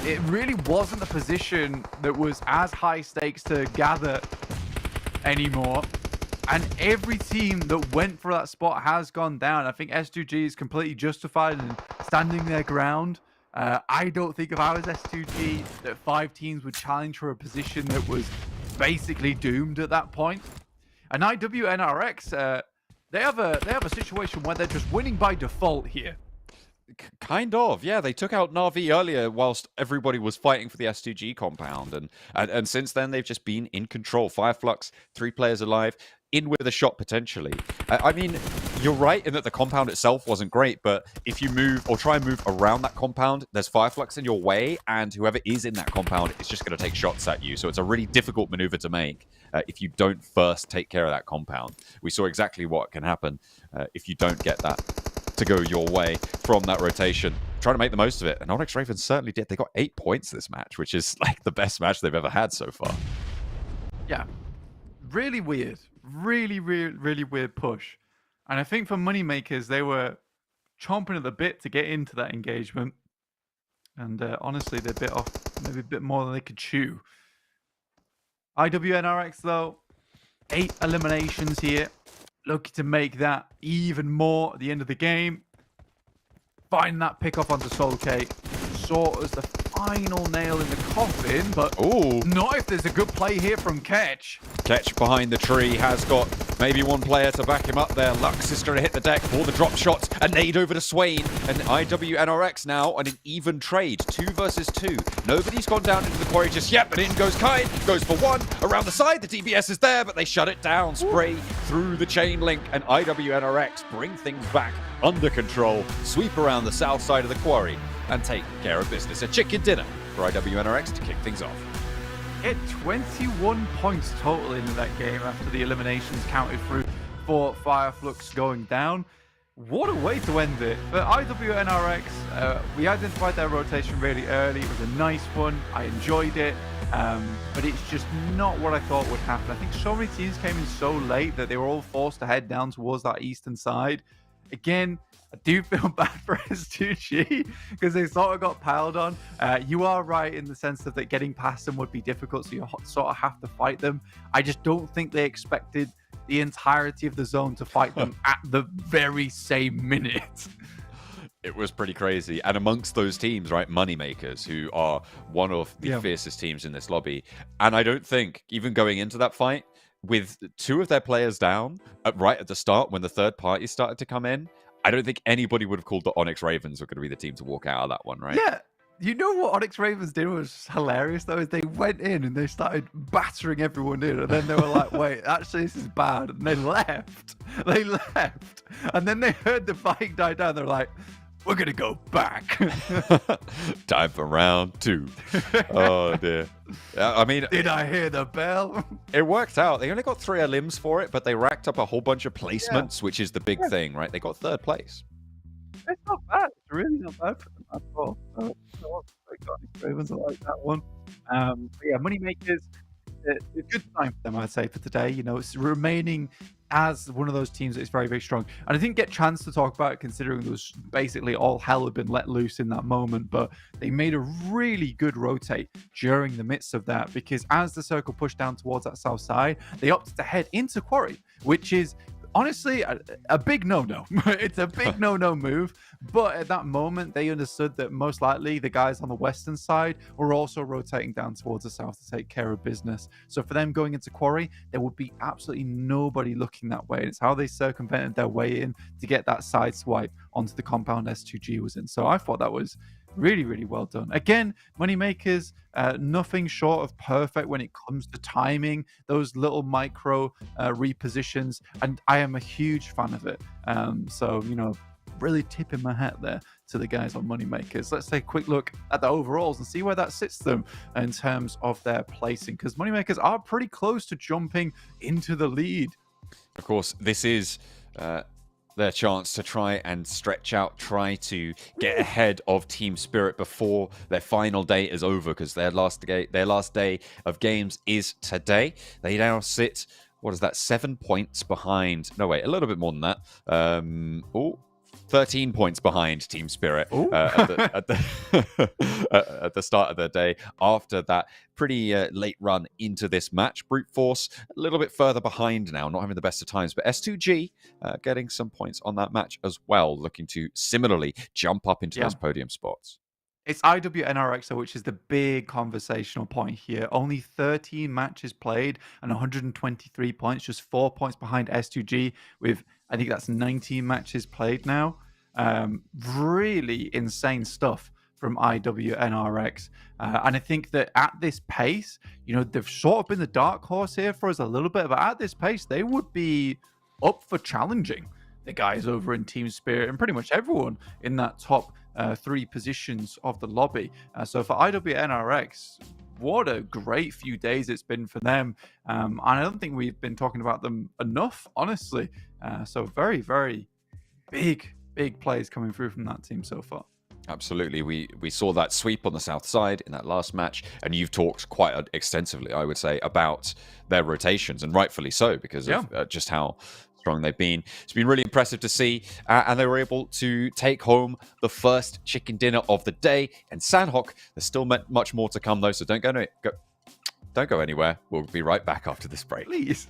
It really wasn't a position that was as high stakes to gather anymore. And every team that went for that spot has gone down. I think S2G is completely justified in standing their ground. I don't think if I was S2G that 5 teams would challenge for a position that was basically doomed at that point. And IWNRX, they have a situation where they're just winning by default here. Kind of, yeah. They took out Na'Vi earlier whilst everybody was fighting for the S2G compound. And since then, they've just been in control. FLUX, 3 players alive. in with a shot potentially. I mean, you're right in that the compound itself wasn't great, but if you move or try and move around that compound, there's FLUX in your way, and whoever is in that compound is just going to take shots at you. So it's a really difficult maneuver to make if you don't first take care of that compound. We saw exactly what can happen if you don't get that to go your way from that rotation. Trying to make the most of it, and Onyx Ravens certainly did. They got 8 points this match, which is like the best match they've ever had so far. Yeah, really weird. Really weird push. And I think for Moneymakers, they were chomping at the bit to get into that engagement. And honestly, they bit off maybe a bit more than they could chew. IWNRX, though, 8 eliminations here. Looking to make that even more at the end of the game. Find that pick off onto Solcate. Saw as the final nail in the coffin, but not if there's a good play here from Ketch. Ketch behind the tree has got maybe one player to back him up there. Lux is going to hit the deck for the drop shots. A nade over to Swain. And IWNRX now on an even trade. 2 versus 2. Nobody's gone down into the quarry just yet, but in goes Kai. Goes for 1. Around the side, the DBS is there, but they shut it down. Spray through the chain link, and IWNRX bring things back under control. Sweep around the south side of the quarry and take care of business. A chicken dinner for IWNRX to kick things off. Hit 21 points total in that game after the eliminations counted through for FLUX going down. What a way to end it. For IWNRX, we identified their rotation really early. It was a nice one. I enjoyed it. But it's just not what I thought would happen. I think so many teams came in so late that they were all forced to head down towards that eastern side. Again, I do feel bad for S2G because they sort of got piled on. You are right in the sense of that getting past them would be difficult, so you sort of have to fight them. I just don't think they expected the entirety of the zone to fight them at the very same minute. It was pretty crazy. And amongst those teams, right, Moneymakers, who are one of the fiercest teams in this lobby. And I don't think, even going into that fight, with 2 of their players down right at the start when the third party started to come in, I don't think anybody would have called the Onyx Ravens were going to be the team to walk out of that one, right? Yeah. You know what Onyx Ravens did was hilarious, though, is they went in and they started battering everyone in. And then they were like, wait, actually, this is bad. And they left. They left. And then they heard the fight die down. They're like, we're going to go back. Time for round 2. Oh, dear. I mean... Did I hear the bell? It worked out. They only got 3 limbs for it, but they racked up a whole bunch of placements, which is the big thing, right? They got 3rd place. It's not bad. It's really not bad for them at all. Ravens, I like that one. But yeah, Moneymakers, it's a good time for them, I'd say, for today. You know, it's remaining as one of those teams that is very, very strong. And I didn't get a chance to talk about it considering there was basically all hell had been let loose in that moment, but they made a really good rotate during the midst of that, because as the circle pushed down towards that south side, they opted to head into quarry, which is honestly a big no-no. It's a big no-no move, but at that moment they understood that most likely the guys on the western side were also rotating down towards the south to take care of business. So for them going into quarry, there would be absolutely nobody looking that way. It's how they circumvented their way in to get that side swipe onto the compound S2G was in. So I thought that was really, really well done. Again, Moneymakers, nothing short of perfect when it comes to timing those little micro repositions, and I am a huge fan of it. So, you know, really tipping my hat there to the guys on Moneymakers. Let's take a quick look at the overalls and see where that sits them in terms of their placing, because Moneymakers are pretty close to jumping into the lead. Of course, this is... their chance to try and stretch out, try to get ahead of Team Spirit before their final day is over, because their last day of games is today. They now sit, what is that, 7 points behind. No, wait, a little bit more than that. 13 points behind Team Spirit at the start of the day after that pretty late run into this match. Brute Force a little bit further behind now, not having the best of times, but S2G getting some points on that match as well, looking to similarly jump up into those podium spots. It's IWNRX, which is the big conversational point here. Only 13 matches played and 123 points, just 4 points behind S2G with, I think that's 19 matches played now. Really insane stuff from IWNRX. And I think that at this pace, you know, they've sort of been the dark horse here for us a little bit, but at this pace, they would be up for challenging the guys over in Team Spirit and pretty much everyone in that top 3 positions of the lobby. So for IWNRX, what a great few days it's been for them. And I don't think we've been talking about them enough, honestly. So very, very big plays coming through from that team so far. Absolutely. We saw that sweep on the south side in that last match, and you've talked quite extensively, I would say, about their rotations, and rightfully so, because of just how strong they've been. It's been really impressive to see, and they were able to take home the first chicken dinner of the day. And Sandhawk, there's still much more to come, though, so don't go anywhere. We'll be right back after this break. Please.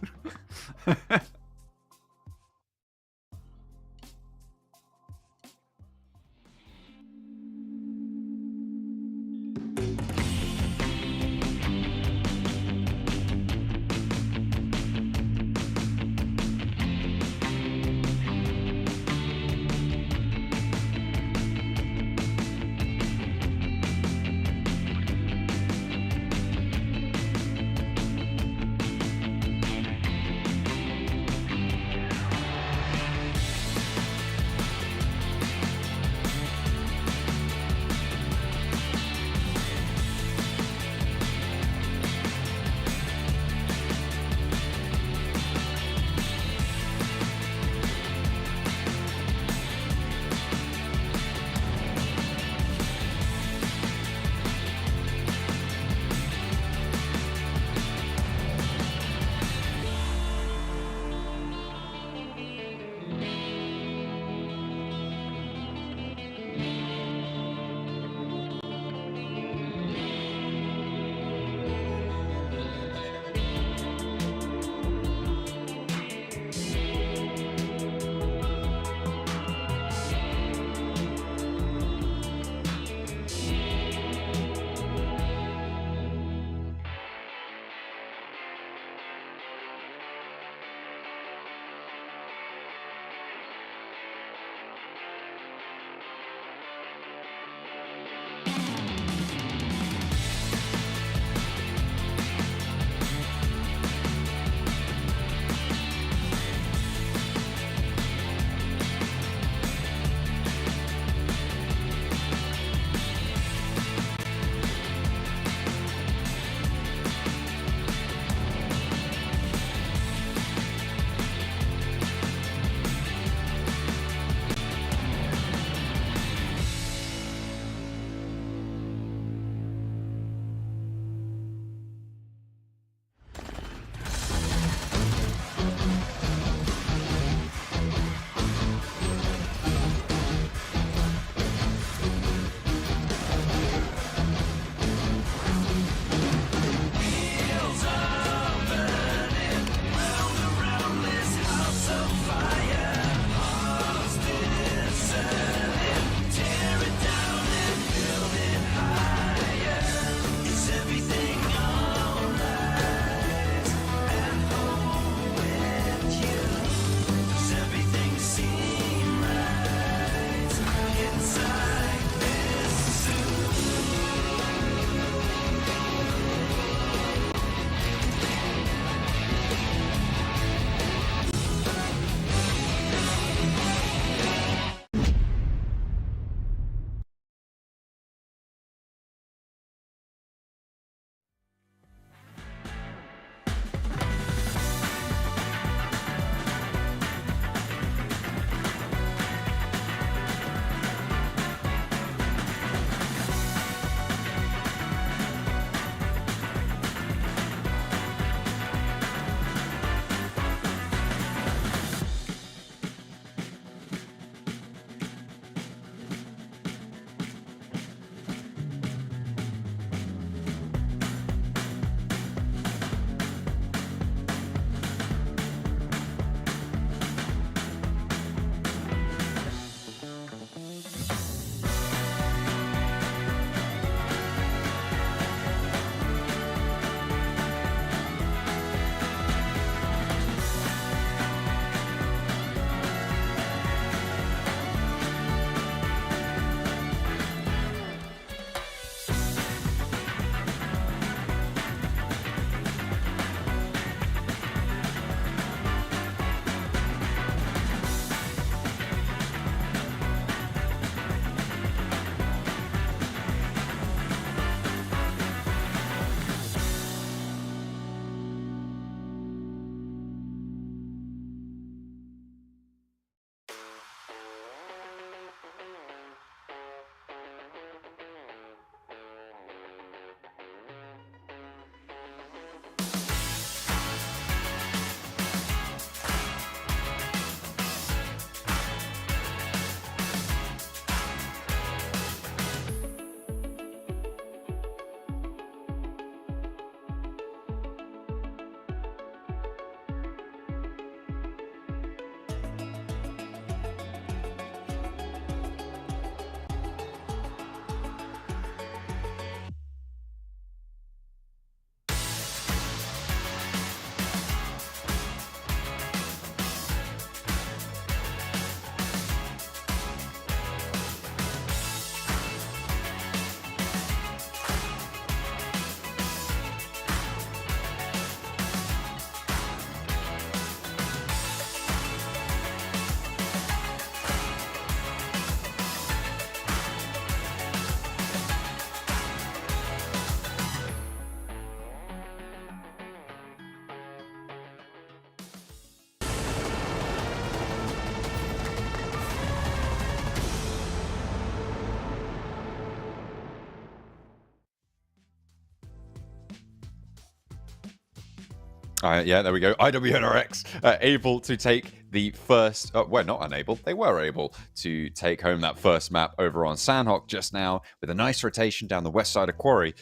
Yeah, there we go. IWNRX able to take the first... well, not unable. They were able to take home that first map over on Sandhawk just now with a nice rotation down the west side of Quarry,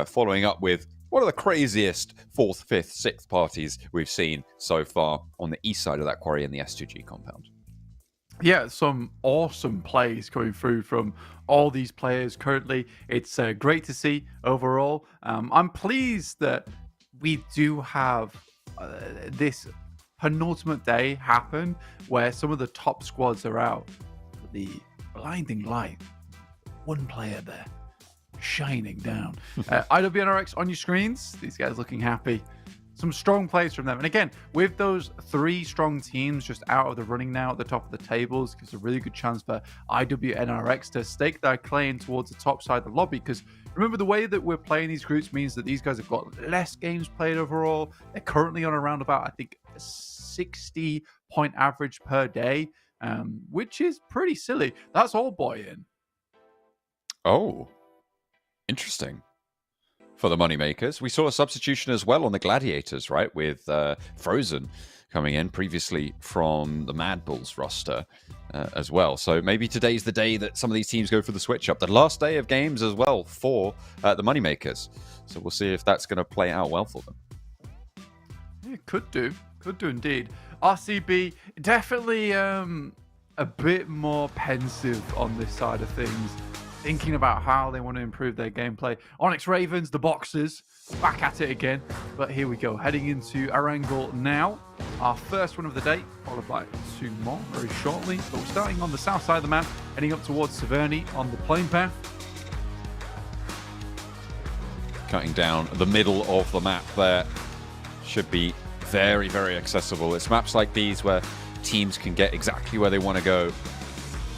following up with one of the craziest 4th, 5th, 6th parties we've seen so far on the east side of that Quarry in the S2G compound. Yeah, some awesome plays coming through from all these players currently. It's great to see overall. I'm pleased that we do have this penultimate day happen where some of the top squads are out. The blinding light, one player there shining down. IWNRX on your screens. These guys looking happy. Some strong plays from them. And again, with those 3 strong teams just out of the running now at the top of the tables, gives a really good chance for IWNRX to stake their claim towards the top side of the lobby. Because remember, the way that we're playing these groups means that these guys have got less games played overall. They're currently on around about, I think, a 60-point average per day, which is pretty silly. That's all buy-in. Oh, interesting. For the moneymakers. We saw a substitution as well on the Gladiators, right? With Frozen coming in previously from the Mad Bulls roster as well. So maybe today's the day that some of these teams go for the switch up. The last day of games as well for the moneymakers. So we'll see if that's going to play out well for them. Yeah, could do indeed. RCB definitely a bit more pensive on this side of things, thinking about how they want to improve their gameplay. Onyx Ravens, the Boxers, back at it again. But here we go, heading into our angle now. Our first one of the day, followed by 2 more very shortly. But we're starting on the south side of the map, heading up towards Severny on the plane path. Cutting down the middle of the map there. Should be very, very accessible. It's maps like these where teams can get exactly where they want to go.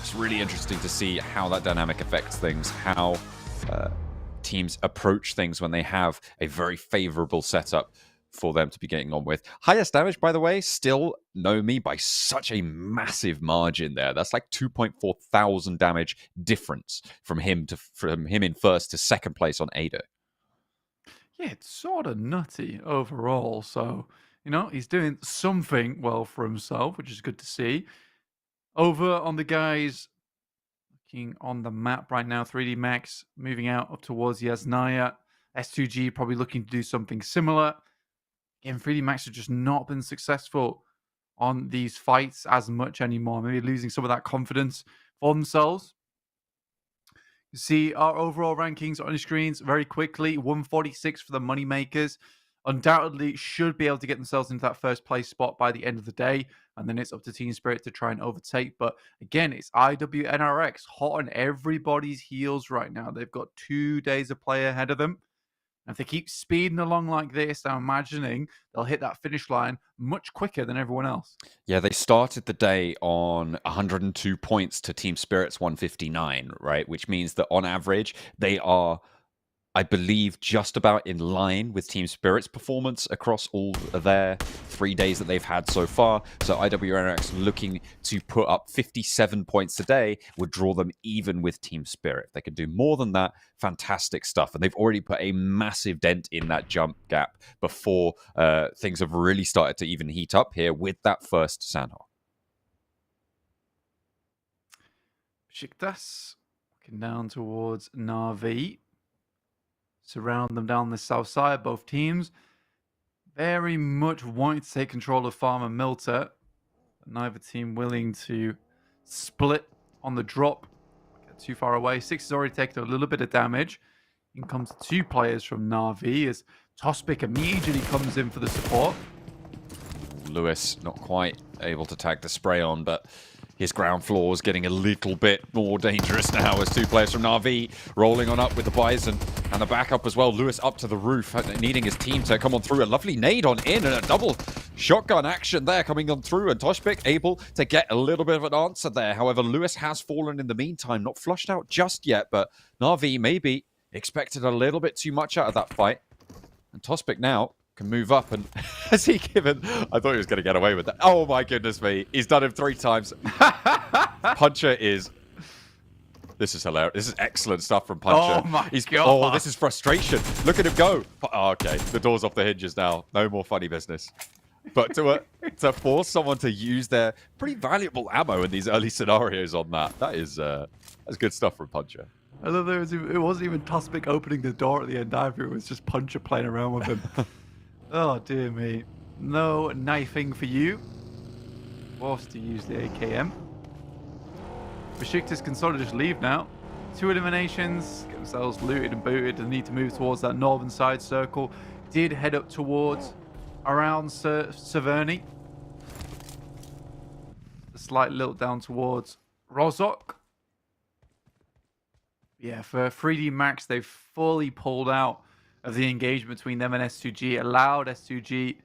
It's really interesting to see how that dynamic affects things, how teams approach things when they have a very favorable setup for them to be getting on with. Highest damage, by the way, still Nomi by such a massive margin there. That's like 2.4 thousand damage difference from him in first to second place on Ado. Yeah, it's sort of nutty overall. So, you know, he's doing something well for himself, which is good to see. Over on the guys looking on the map right now, 3D Max moving out up towards Yasnaya. S2G probably looking to do something similar. Again, 3D Max have just not been successful on these fights as much anymore. Maybe losing some of that confidence for themselves. You see our overall rankings on your screens very quickly. 146 for the Moneymakers. Undoubtedly should be able to get themselves into that first place spot by the end of the day. And then it's up to Team Spirit to try and overtake. But again, it's IWNRX hot on everybody's heels right now. They've got 2 days of play ahead of them. And if they keep speeding along like this, I'm imagining they'll hit that finish line much quicker than everyone else. Yeah, they started the day on 102 points to Team Spirit's 159, right? Which means that on average, they are, I believe, just about in line with Team Spirit's performance across all of their 3 days that they've had so far. So IWNRX looking to put up 57 points today would draw them even with Team Spirit. If they can do more than that, fantastic stuff. And they've already put a massive dent in that jump gap before things have really started to even heat up here with that first Sandhawk. BEŞİKTAŞ looking down towards Na'Vi. Surround them down the south side, both teams. Very much wanting to take control of Farm and Milter. But neither team willing to split on the drop. Get too far away. Six has already taken a little bit of damage. In comes 2 players from Na'Vi as Tospic immediately comes in for the support. Lewis not quite able to tag the spray on, but his ground floor is getting a little bit more dangerous now as 2 players from Na'Vi rolling on up with the Bison and the backup as well. Lewis up to the roof, needing his team to come on through. A lovely nade on in and a double shotgun action there coming on through, and Tospic able to get a little bit of an answer there. However, Lewis has fallen in the meantime, not flushed out just yet, but Na'Vi maybe expected a little bit too much out of that fight. And Tospic now can move up, and has he given... I thought he was going to get away with that. Oh my goodness me. He's done him 3 times. Puncher is This is hilarious. This is excellent stuff from Puncher. Oh my god. Oh, this is frustration. Look at him go. Oh, okay, the door's off the hinges now. No more funny business. But to force someone to use their pretty valuable ammo in these early scenarios on that's good stuff from Puncher. I love that it wasn't even Tospic opening the door at the end either. It was just Puncher playing around with him. Oh, dear me. No knifing for you. Forced to use the AKM. BEŞİKTAŞ can sort of just leave now. 2 eliminations. Get themselves looted and booted. They need to move towards that northern side circle. Did head up towards around Severny. A slight lilt down towards Rozhok. Yeah, for 3D Max, they've fully pulled out of the engagement between them and S2G, allowed S2G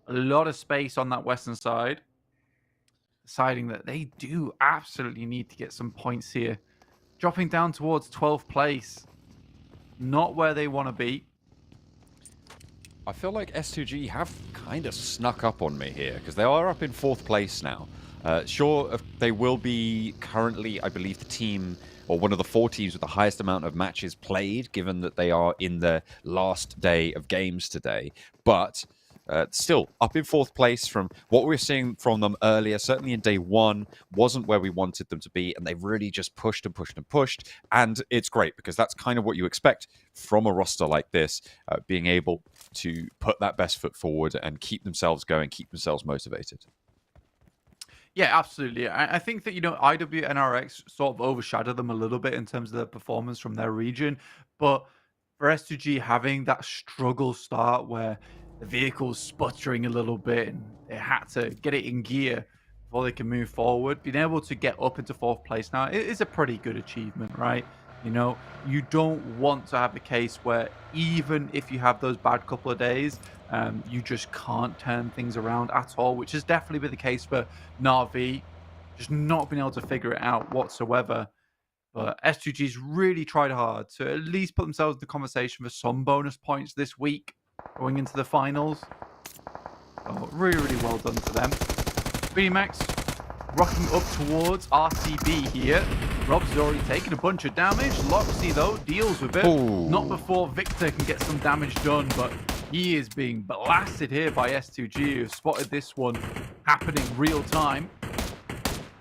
a lot of space on that western side, deciding that they do absolutely need to get some points here. Dropping down towards 12th place, not where they want to be. I feel like S2G have kind of snuck up on me here, because they are up in 4th place now. Sure, they will be currently, I believe, the team, or one of the 4 teams with the highest amount of matches played, given that they are in the last day of games today. But still, up in 4th place from what we were seeing from them earlier, certainly in day 1, wasn't where we wanted them to be, and they've really just pushed and pushed and pushed, and it's great, because that's kind of what you expect from a roster like this, being able to put that best foot forward and keep themselves going, keep themselves motivated. Yeah, absolutely. I think that, IW and RX sort of overshadowed them a little bit in terms of their performance from their region. But for S2G having that struggle start where the vehicle's sputtering a little bit and they had to get it in gear before they can move forward, being able to get up into 4th place now, it is a pretty good achievement, right? You don't want to have a case where even if you have those bad couple of days, you just can't turn things around at all, which has definitely been the case for Na'Vi, just not being able to figure it out whatsoever. But S2G's really tried hard to at least put themselves in the conversation for some bonus points this week going into the finals. Oh, really, really well done to them. BMX rocking up towards RCB here. Rob's already taken a bunch of damage. Loxy, though, deals with it. Ooh. Not before Victor can get some damage done, but he is being blasted here by S2G, who spotted this one happening real time.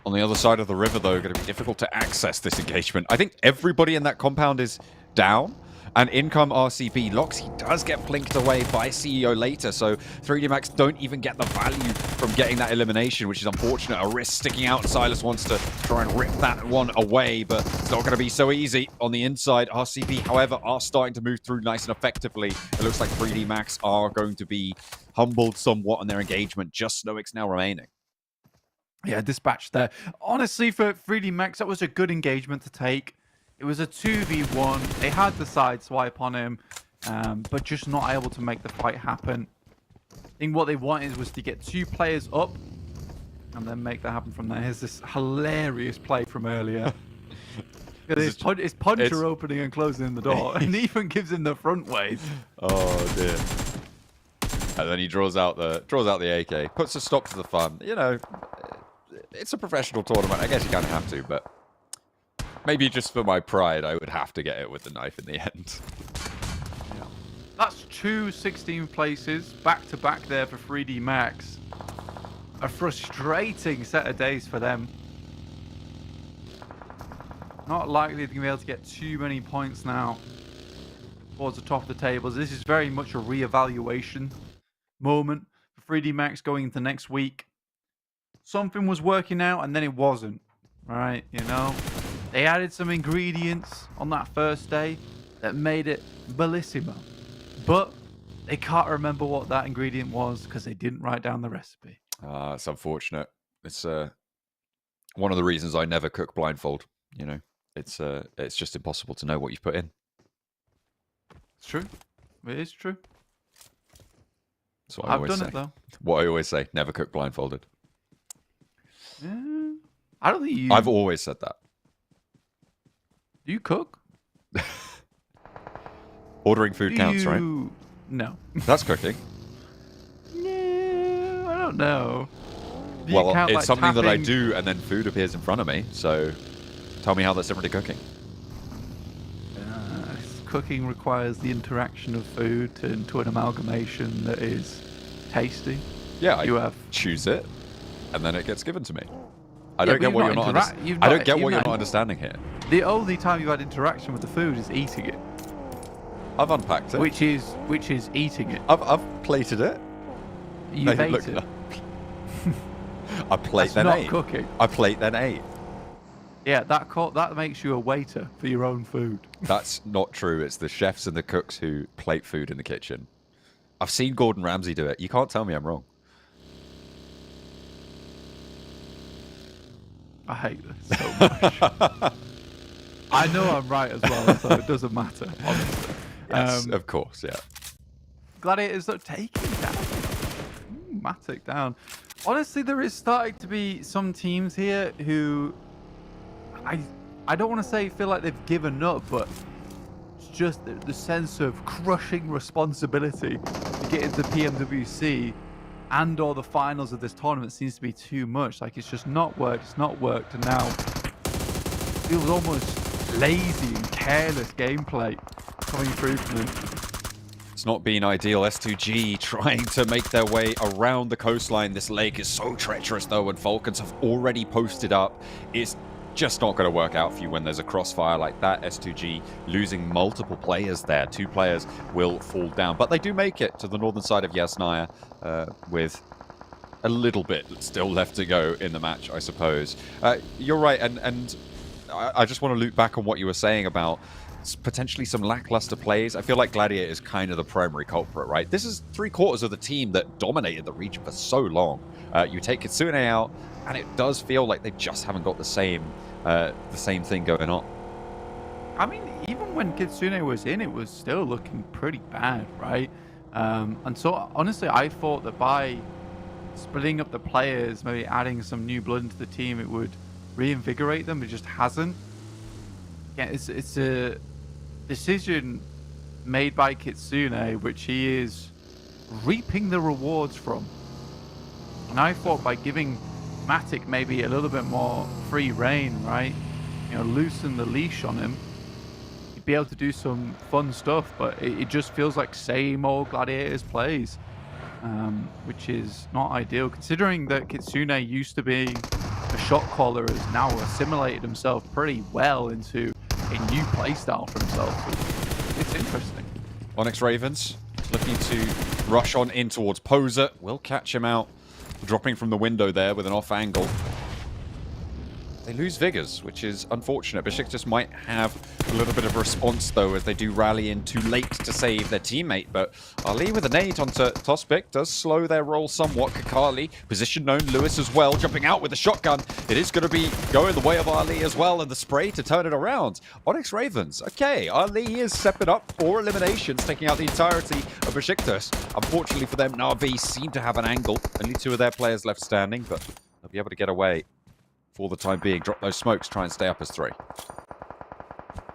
On the other side of the river, though, going to be difficult to access this engagement. I think everybody in that compound is down. And in come RCB. Loxy does get blinked away by CEO later, so 3D Max don't even get the value from getting that elimination, which is unfortunate. A wrist sticking out, and Silas wants to try and rip that one away, but it's not going to be so easy on the inside. RCB, however, are starting to move through nice and effectively. It looks like 3D Max are going to be humbled somewhat on their engagement. Just Snowick's now remaining. Yeah, dispatch there. Honestly, for 3D Max, that was a good engagement to take. It was a 2v1. They had the side swipe on him, but just not able to make the fight happen. I think what they wanted was to get 2 players up and then make that happen from there. Here's this hilarious play from earlier. It's Puncher opening and closing the door, and even gives him the front ways. Oh dear. And then he draws out the AK, puts a stop to the fun. It's a professional tournament. I guess you kind of have to, but maybe just for my pride, I would have to get it with the knife in the end. Yeah. That's 2 16th places back-to-back there for 3D Max. A frustrating set of days for them. Not likely they're going to be able to get too many points now towards the top of the tables. This is very much a re-evaluation moment for 3D Max going into next week. Something was working out and then it wasn't, right? They added some ingredients on that first day that made it bellissimo. But they can't remember what that ingredient was because they didn't write down the recipe. It's unfortunate. It's one of the reasons I never cook blindfold. It's just impossible to know what you've put in. It's true. It is true. That's what I always say. I've done it, though. What I always say, never cook blindfolded. Yeah, I don't think you... I've always said that. Do you cook? Ordering food counts, right? No. That's cooking. No, I don't know. Well, it's something that I do, and then food appears in front of me, so tell me how that's different to cooking. cooking requires the interaction of food into an amalgamation that is tasty. Yeah, You I have choose it, and then it gets given to me. I Yeah, don't but get what you've you're not not. you've I don't not- get you've what you're not- not understanding here. the only time you've had interaction with the food is eating it, I've unpacked it. which is eating it. I've plated it. You've No, ate look, it. I plate That's then not ate. cooking. I plate then ate. Yeah, that makes you a waiter for your own food. That's not true. It's the chefs and the cooks who plate food in the kitchen. I've seen Gordon Ramsay do it. You can't tell me I'm wrong. I hate this so much. I know I'm right as well, so it doesn't matter, honestly. Yes, of course, yeah. Gladiators are taking down. Matic down. Honestly, there is starting to be some teams here who I don't want to say feel like they've given up, but it's just the sense of crushing responsibility to get into PMWC and or the finals of this tournament seems to be too much. Like, it's just not worked. It's not worked, and now it feels almost lazy and careless gameplay coming through from them. It's not been ideal. S2G trying to make their way around the coastline. This lake is so treacherous, though, and Falcons have already posted up. It's just not going to work out for you when there's a crossfire like that. S2G losing multiple players there. 2 players will fall down. But they do make it to the northern side of Yasnaya with a little bit still left to go in the match, I suppose. You're right, and I just want to loop back on what you were saying about potentially some lackluster plays. I feel like Gladiator is kind of the primary culprit, right? This is 3/4 of the team that dominated the region for so long. You take Kitsune out, and it does feel like they just haven't got the same thing going on. I mean, even when Kitsune was in, it was still looking pretty bad, right? And so, honestly, I thought that by splitting up the players, maybe adding some new blood into the team, it would reinvigorate them. It just hasn't. Yeah, it's a decision made by Kitsune, which he is reaping the rewards from. And I thought by giving Matic maybe a little bit more free reign, right? You know, loosen the leash on him, he'd be able to do some fun stuff, but it just feels like same old Gladiators plays, which is not ideal, considering that Kitsune used to be a shot caller, has now assimilated himself pretty well into a new playstyle for himself. It's interesting. Onyx Ravens looking to rush on in towards Poser. Will catch him out, dropping from the window there with an off angle. They lose Vigors, which is unfortunate. Beşiktaş might have a little bit of a response, though, as they do rally in too late to save their teammate. But Ali with a nade onto Tospik does slow their roll somewhat. Kakali, position known. Lewis as well, jumping out with a shotgun. It is going to be going the way of Ali as well, and the spray to turn it around. Onyx Ravens, okay, Ali is stepping up for eliminations, taking out the entirety of Beşiktaş. Unfortunately for them, Navi seem to have an angle. Only 2 of their players left standing, but they'll be able to get away for the time being. Drop those smokes, try and stay up as 3.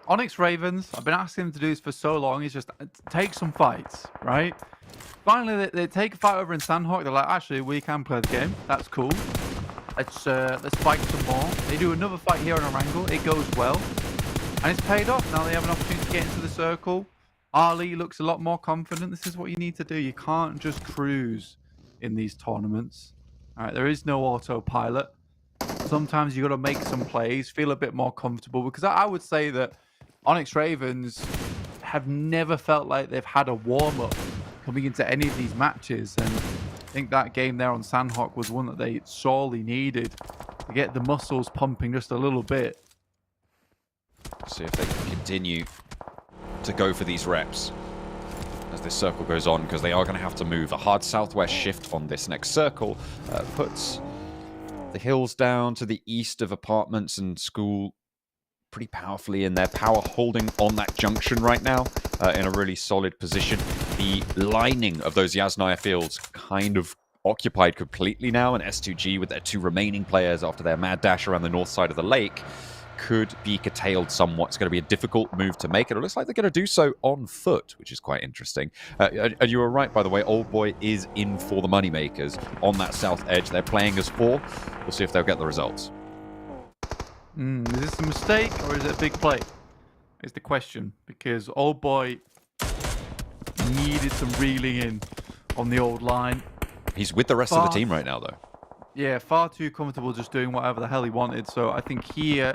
Onyx Ravens, I've been asking them to do this for so long, is just take some fights, right? Finally, they take a fight over in Sandhawk. They're like, actually, we can play the game. That's cool. Let's fight some more. They do another fight here on Orangle. It goes well. And it's paid off. Now they have an opportunity to get into the circle. Ali looks a lot more confident. This is what you need to do. You can't just cruise in these tournaments. All right, there is no autopilot. Sometimes you got to make some plays, feel a bit more comfortable, because I would say that Onyx Ravens have never felt like they've had a warm-up coming into any of these matches, and I think that game there on Sandhawk was one that they sorely needed to get the muscles pumping just a little bit. See if they can continue to go for these reps as this circle goes on, because they are going to have to move. A hard southwest shift on this next circle puts the hills down to the east of apartments and school pretty powerfully in their power holding on that junction right now in a really solid position. The lining of those Yasnaya fields kind of occupied completely now, and S2G with their 2 remaining players after their mad dash around the north side of the lake could be curtailed somewhat. It's going to be a difficult move to make. It looks like they're going to do so on foot, which is quite interesting. And you were right, by the way. Old Boy is in for the moneymakers on that south edge. They're playing as 4. We'll see if they'll get the results. Is this a mistake or is it a big play? is the question, because old boy needed some reeling in on the old line. He's with the rest of the team right now, though. Yeah, far too comfortable just doing whatever the hell he wanted. So I think here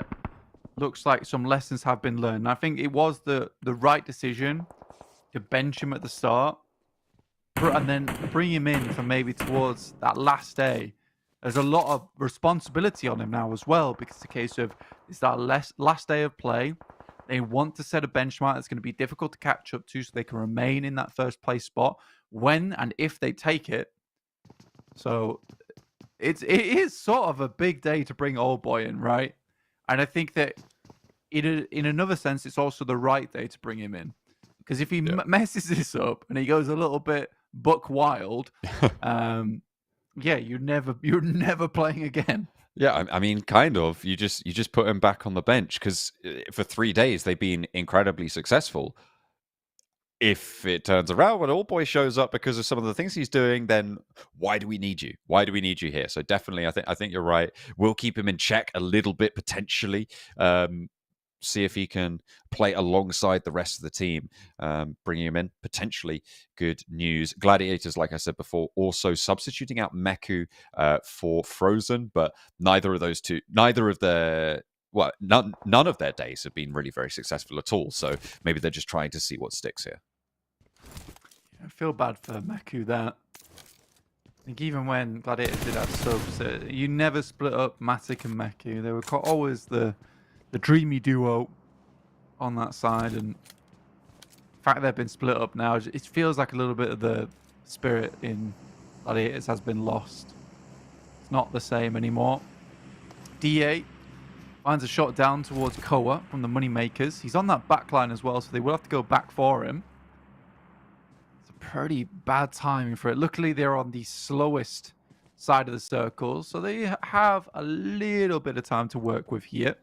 looks like some lessons have been learned. And I think it was the right decision to bench him at the start and then bring him in for maybe towards that last day. There's a lot of responsibility on him now as well, because it's a case of it's that last day of play. They want to set a benchmark that's going to be difficult to catch up to so they can remain in that first place spot when and if they take it. So it is sort of a big day to bring old boy in, right? And I think that in another sense, it's also the right day to bring him in. Because if he messes this up and he goes a little bit buck wild, yeah, you're never playing again. Yeah, I mean, kind of. You just put him back on the bench because for 3 days they've been incredibly successful. If it turns around when Old Boy shows up because of some of the things he's doing, then why do we need you? Why do we need you here? So definitely, I think you're right. We'll keep him in check a little bit potentially. See if he can play alongside the rest of the team, bringing him in. Potentially good news. Gladiators, like I said before, also substituting out Meku for Frozen, but none of their days have been really very successful at all. So maybe they're just trying to see what sticks here. I feel bad for Meku there. I think even when Gladiators did have subs, you never split up Matic and Meku. They were always the dreamy duo on that side, and the fact they've been split up now, it feels like a little bit of the spirit in Gladiators has been lost. It's not the same anymore. DA finds a shot down towards Koa from the Moneymakers. He's on that back line as well, so they will have to go back for him. It's a pretty bad timing for it. Luckily, they're on the slowest side of the circle, so they have a little bit of time to work with here.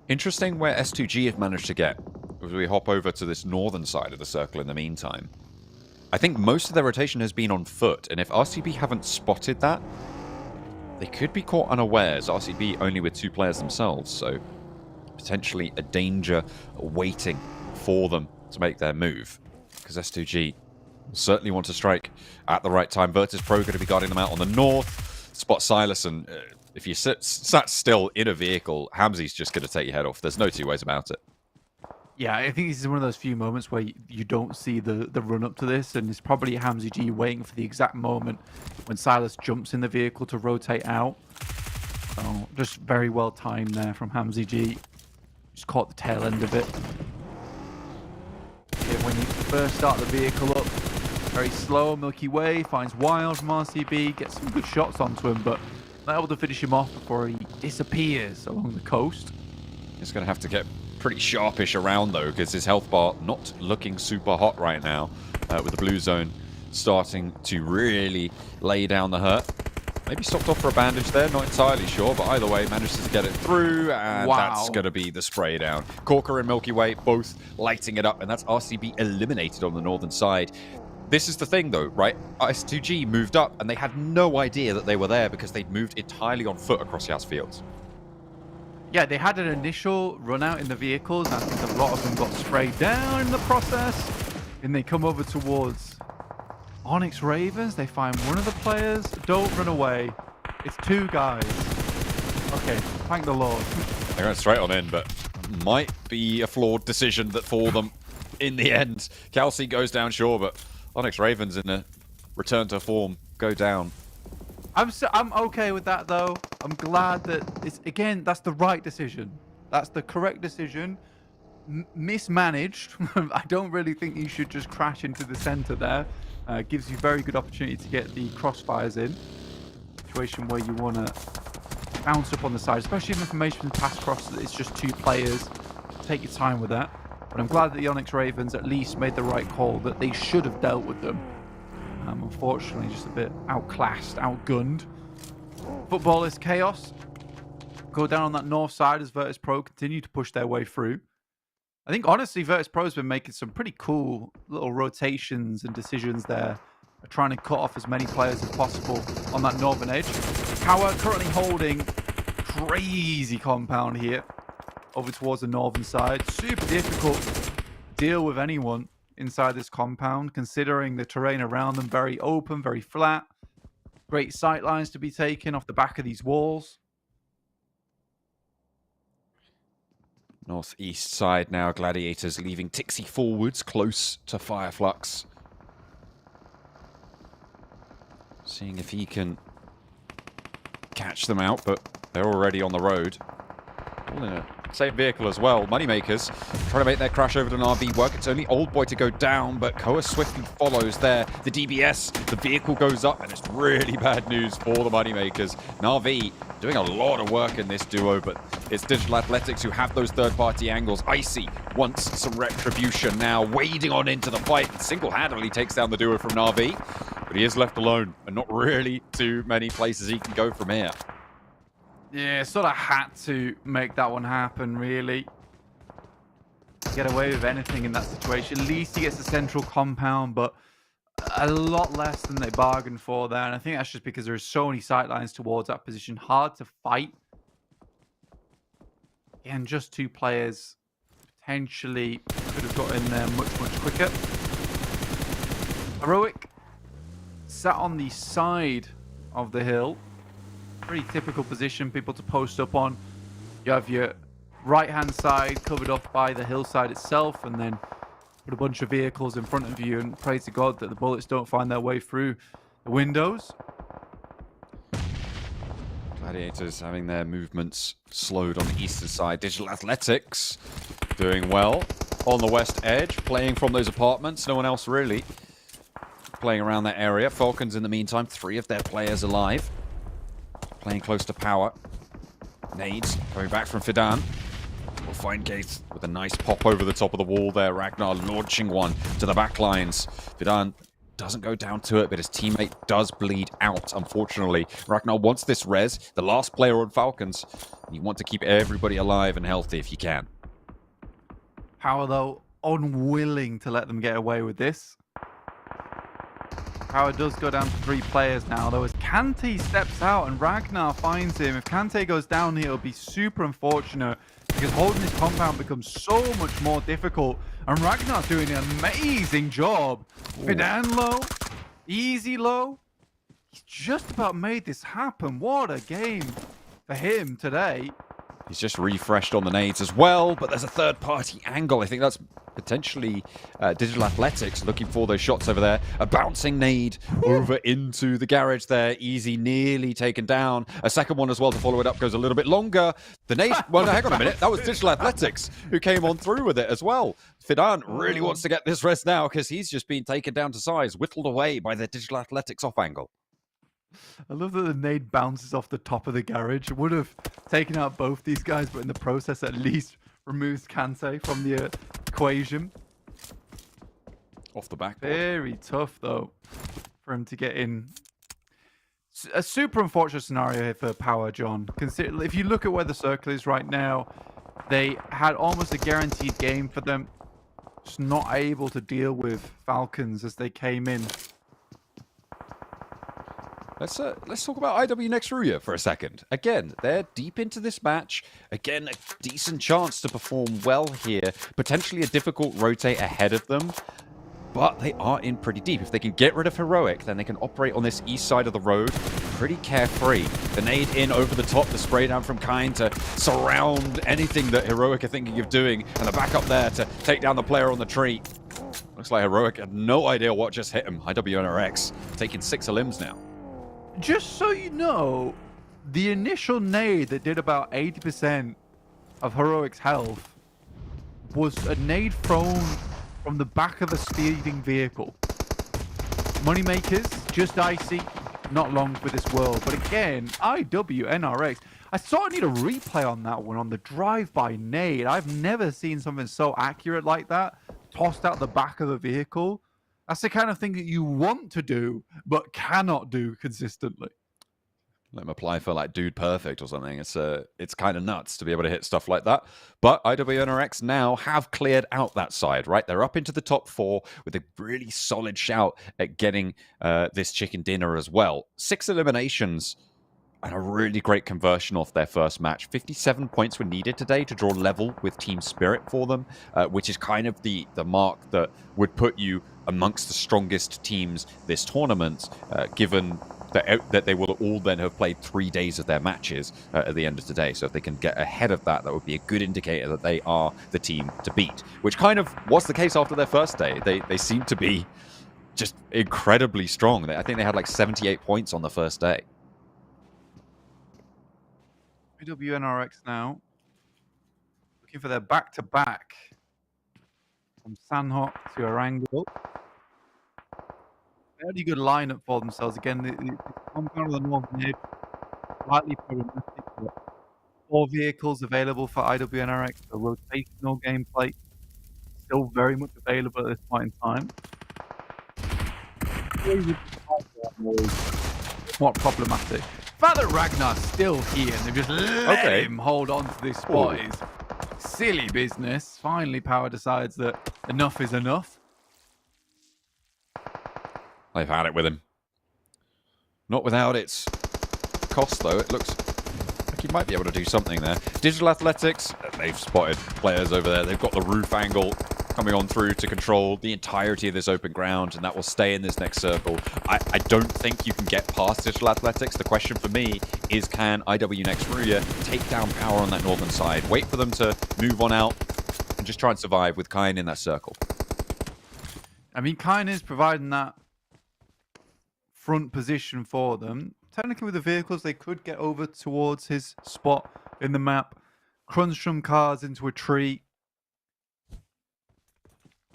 Interesting where S2G have managed to get as we hop over to this northern side of the circle in the meantime. I think most of their rotation has been on foot, and if RCB haven't spotted that, they could be caught unawares. RCB only with 2 players themselves, so potentially a danger waiting for them to make their move, because S2G will certainly want to strike at the right time. Virtus Pro going to be guarding them out on the north. Spot Silas, and if you sat still in a vehicle, Hamzi's just going to take your head off. There's no two ways about it. Yeah, I think this is one of those few moments where you don't see the run up to this, and it's probably Hamzi G waiting for the exact moment when Silas jumps in the vehicle to rotate out. So just very well timed there from Hamzi G. Just caught the tail end of it. Yeah, when you first start the vehicle up, very slow, Milky Way, finds Wild from RCB, gets some good shots onto him, but not able to finish him off before he disappears along the coast. He's going to have to get pretty sharpish around, though, because his health bar not looking super hot right now, with the blue zone starting to really lay down the hurt. Maybe stopped off for a bandage there, not entirely sure, but either way, manages to get it through, and that's going to be the spray down. Corker and Milky Way both lighting it up, and that's RCB eliminated on the northern side. This is the thing, though, right? S2G moved up, and they had no idea that they were there because they'd moved entirely on foot across Yas Fields. Yeah, they had an initial run out in the vehicles. I think a lot of them got sprayed down in the process. Then they come over towards Onyx Ravens. They find one of the players. Don't run away. It's 2 guys. Okay, thank the Lord. They're going straight on in, but might be a flawed decision that for them in the end. Kelsey goes down, sure, but Onyx Ravens in a return to form go down. I'm okay with that, though. I'm glad that it's, again, that's the right decision. That's the correct decision. Mismanaged. I don't really think you should just crash into the center there. Gives you very good opportunity to get the crossfires in. Situation where you want to bounce up on the side, especially if information pass across that it's just 2 players. Take your time with that. But I'm glad that the Onyx Ravens at least made the right call, that they should have dealt with them. Unfortunately, just a bit outclassed, outgunned. Footballist KAOS go down on that north side as Virtus Pro continue to push their way through. I think, honestly, Virtus Pro has been making some pretty cool little rotations and decisions there, trying to cut off as many players as possible on that northern edge. Kawa currently holding crazy compound here. over towards the northern side. Super difficult to deal with anyone inside this compound, considering the terrain around them very open, very flat. Great sight lines to be taken off the back of these walls. Northeast side now, Gladiators leaving Tixie forwards close to FLUX. Seeing if he can catch them out, but they're already on the road. All in a same vehicle as well. Moneymakers trying to make their crash over to an RV work. It's only Old Boy to go down, but KAOS swiftly follows there. The DBS, the vehicle goes up, and it's really bad news for the Moneymakers. Na'Vi doing a lot of work in this duo, but it's Digital Athletics who have those third-party angles. Icy wants some retribution now, wading on into the fight, and single-handedly takes down the duo from Na'Vi. But he is left alone, and not really too many places he can go from here. Yeah, sort of had to make that one happen, really. Get away with anything in that situation. At least he gets the central compound, but a lot less than they bargained for there. And I think that's just because there's so many sightlines towards that position. Hard to fight. And just two players potentially could have got in there much, much quicker. Heroic sat on the side of the hill. Pretty typical position, people to post up on. You have your right-hand side covered off by the hillside itself, and then put a bunch of vehicles in front of you and pray to God that the bullets don't find their way through the windows. Gladiators having their movements slowed on the eastern side. Digital Athletics doing well on the west edge, playing from those apartments. No one else really playing around that area. Falcons, in the meantime, 3 of their players alive. Playing close to power. Nades coming back from Fidan. Will find Gates with a nice pop over the top of the wall there. Ragnar launching one to the back lines. Fidan doesn't go down to it, but his teammate does bleed out, unfortunately. Ragnar wants this res, the last player on Falcons. You want to keep everybody alive and healthy if you can. Power, though, unwilling to let them get away with this. Power does go down to 3 players now, though, as Kante steps out and Ragnar finds him. If Kante goes down here, it'll be super unfortunate, because holding this compound becomes so much more difficult. And Ragnar's doing an amazing job. Fidan low, easy low. He's just about made this happen. What a game for him today. He's just refreshed on the nades as well, but there's a third-party angle. I think that's potentially Digital Athletics looking for those shots over there. A bouncing nade over into the garage there. Easy, nearly taken down. A second one as well to follow it up goes a little bit longer. The nade, well, no, hang on a minute. That was Digital Athletics who came on through with it as well. Fidan really wants to get this rest now because he's just been taken down to size, whittled away by the Digital Athletics off angle. I love that the nade bounces off the top of the garage. It would have taken out both these guys, but in the process at least removes Kante from the equation. Off the back. Very tough, though, for him to get in. A super unfortunate scenario here for Power, John. Consider, if you look at where the circle is right now, they had almost a guaranteed game for them. Just not able to deal with Falcons as they came in. Let's talk about IW Next Ruya for a second. Again, they're deep into this match. Again, a decent chance to perform well here. Potentially a difficult rotate ahead of them. But they are in pretty deep. If they can get rid of Heroic, then they can operate on this east side of the road pretty carefree. The nade in over the top, the spray down from Kind to surround anything that Heroic are thinking of doing. And the backup there to take down the player on the tree. Looks like Heroic had no idea what just hit him. IWNRX taking 6 limbs now. Just so you know, the initial nade that did about 80% of Heroic's health was a nade thrown from the back of a speeding vehicle. Moneymakers, just icy, not long for this world. But again, IWNRX, I sort of need a replay on that one, on the drive-by nade. I've never seen something so accurate like that, tossed out the back of a vehicle. That's the kind of thing that you want to do, but cannot do consistently. Let him apply for like Dude Perfect or something. It's kind of nuts to be able to hit stuff like that. But IWNRX now have cleared out that side, right? They're up into the top 4 with a really solid shout at getting this chicken dinner as well. 6 eliminations and a really great conversion off their first match. 57 points were needed today to draw level with Team Spirit for them, which is kind of the mark that would put you amongst the strongest teams this tournament, given that they will all then have played 3 days of their matches at the end of today. So if they can get ahead of that, that would be a good indicator that they are the team to beat, which kind of was the case after their first day. They seem to be just incredibly strong. I think they had like 78 points on the first day. WNRX now looking for their back-to-back from Sanhok to Erangel. Very good lineup for themselves. Again, the compound of the Northern Edge, slightly problematic, but 4 vehicles available for IWNRX, a rotational gameplay, still very much available at this point in time. Not problematic. The fact that Ragnar's still here and they've just let him hold on to this spot is silly business. Finally, Power decides that enough is enough. They've had it with him. Not without its cost, though. It looks like he might be able to do something there. Digital Athletics, they've spotted players over there. They've got the roof angle coming on through to control the entirety of this open ground, and that will stay in this next circle. I don't think you can get past Digital Athletics. The question for me is, can IWNX Ruya take down Power on that northern side? Wait for them to move on out and just try and survive with Kine in that circle. I mean, Kine is providing that front position for them. Technically, with the vehicles, they could get over towards his spot in the map, crunch some cars into a tree.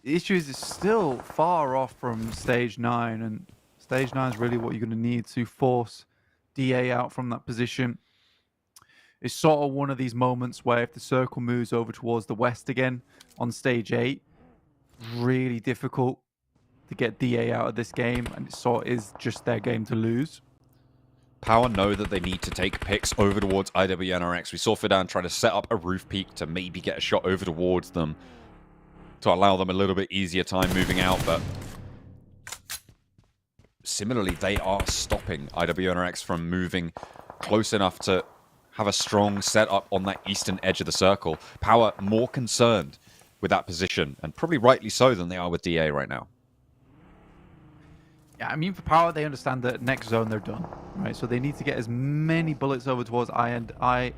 The issue is it's still far off from stage 9, and stage 9 is really what you're going to need to force DA out from that position. It's sort of one of these moments where if the circle moves over towards the west again on stage 8, really difficult to get DA out of this game, and it sort of is just their game to lose. Power know that they need to take picks over towards IWNRX. We saw Fidan trying to set up a roof peak to maybe get a shot over towards them to allow them a little bit easier time moving out, but similarly, they are stopping IWNRX from moving close enough to have a strong setup on that eastern edge of the circle. Power more concerned with that position, and probably rightly so, than they are with DA right now. Yeah, I mean, for Power, they understand that next zone they're done, right? So they need to get as many bullets over towards IWNRX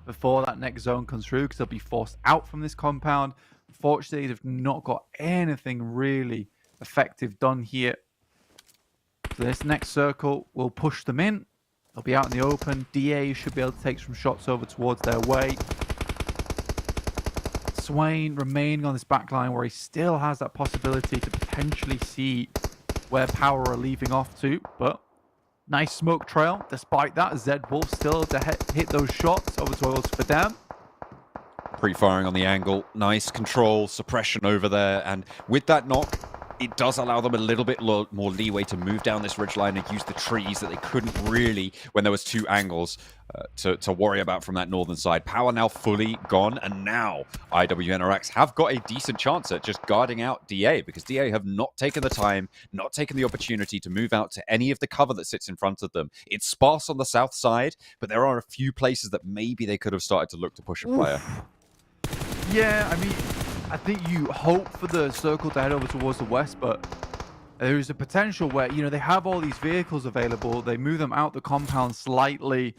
before that next zone comes through, because they'll be forced out from this compound. Unfortunately, they've not got anything really effective done here. So this next circle will push them in. They'll be out in the open. DA should be able to take some shots over towards their way. Swain remaining on this back line where he still has that possibility to potentially see where Power are leaving off to, but nice smoke trail. Despite that, Zed Wolf still to hit those shots over towards Fadam. Pre-firing on the angle, nice control, suppression over there, and with that knock, it does allow them a little bit more leeway to move down this ridgeline and use the trees that they couldn't really when there was 2 angles to worry about from that northern side. Power now fully gone, and now IWNRX have got a decent chance at just guarding out DA, because DA have not taken the time, not taken the opportunity to move out to any of the cover that sits in front of them. It's sparse on the south side, but there are a few places that maybe they could have started to look to push a player. Yeah, I mean, I think you hope for the circle to head over towards the west, but there is a potential where, you know, they have all these vehicles available, they move them out the compound slightly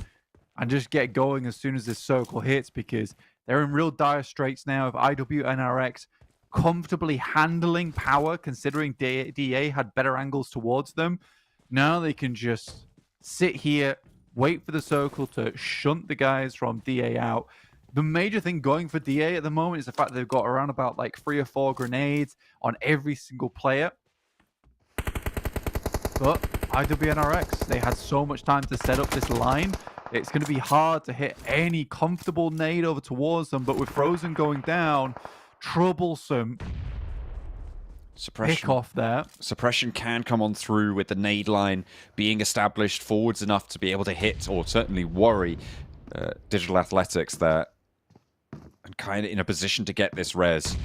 and just get going as soon as this circle hits, because they're in real dire straits now. If IWNRX comfortably handling Power, considering DA had better angles towards them, now they can just sit here, wait for the circle to shunt the guys from DA out. The major thing going for DA at the moment is the fact that they've got around about like 3 or 4 grenades on every single player. But IWNRX, they had so much time to set up this line. It's going to be hard to hit any comfortable nade over towards them, but with Frozen going down, troublesome Suppression. pick off there. Suppression can come on through with the nade line being established forwards enough to be able to hit, or certainly worry, Digital Athletics there. And kind of in a position to get this res.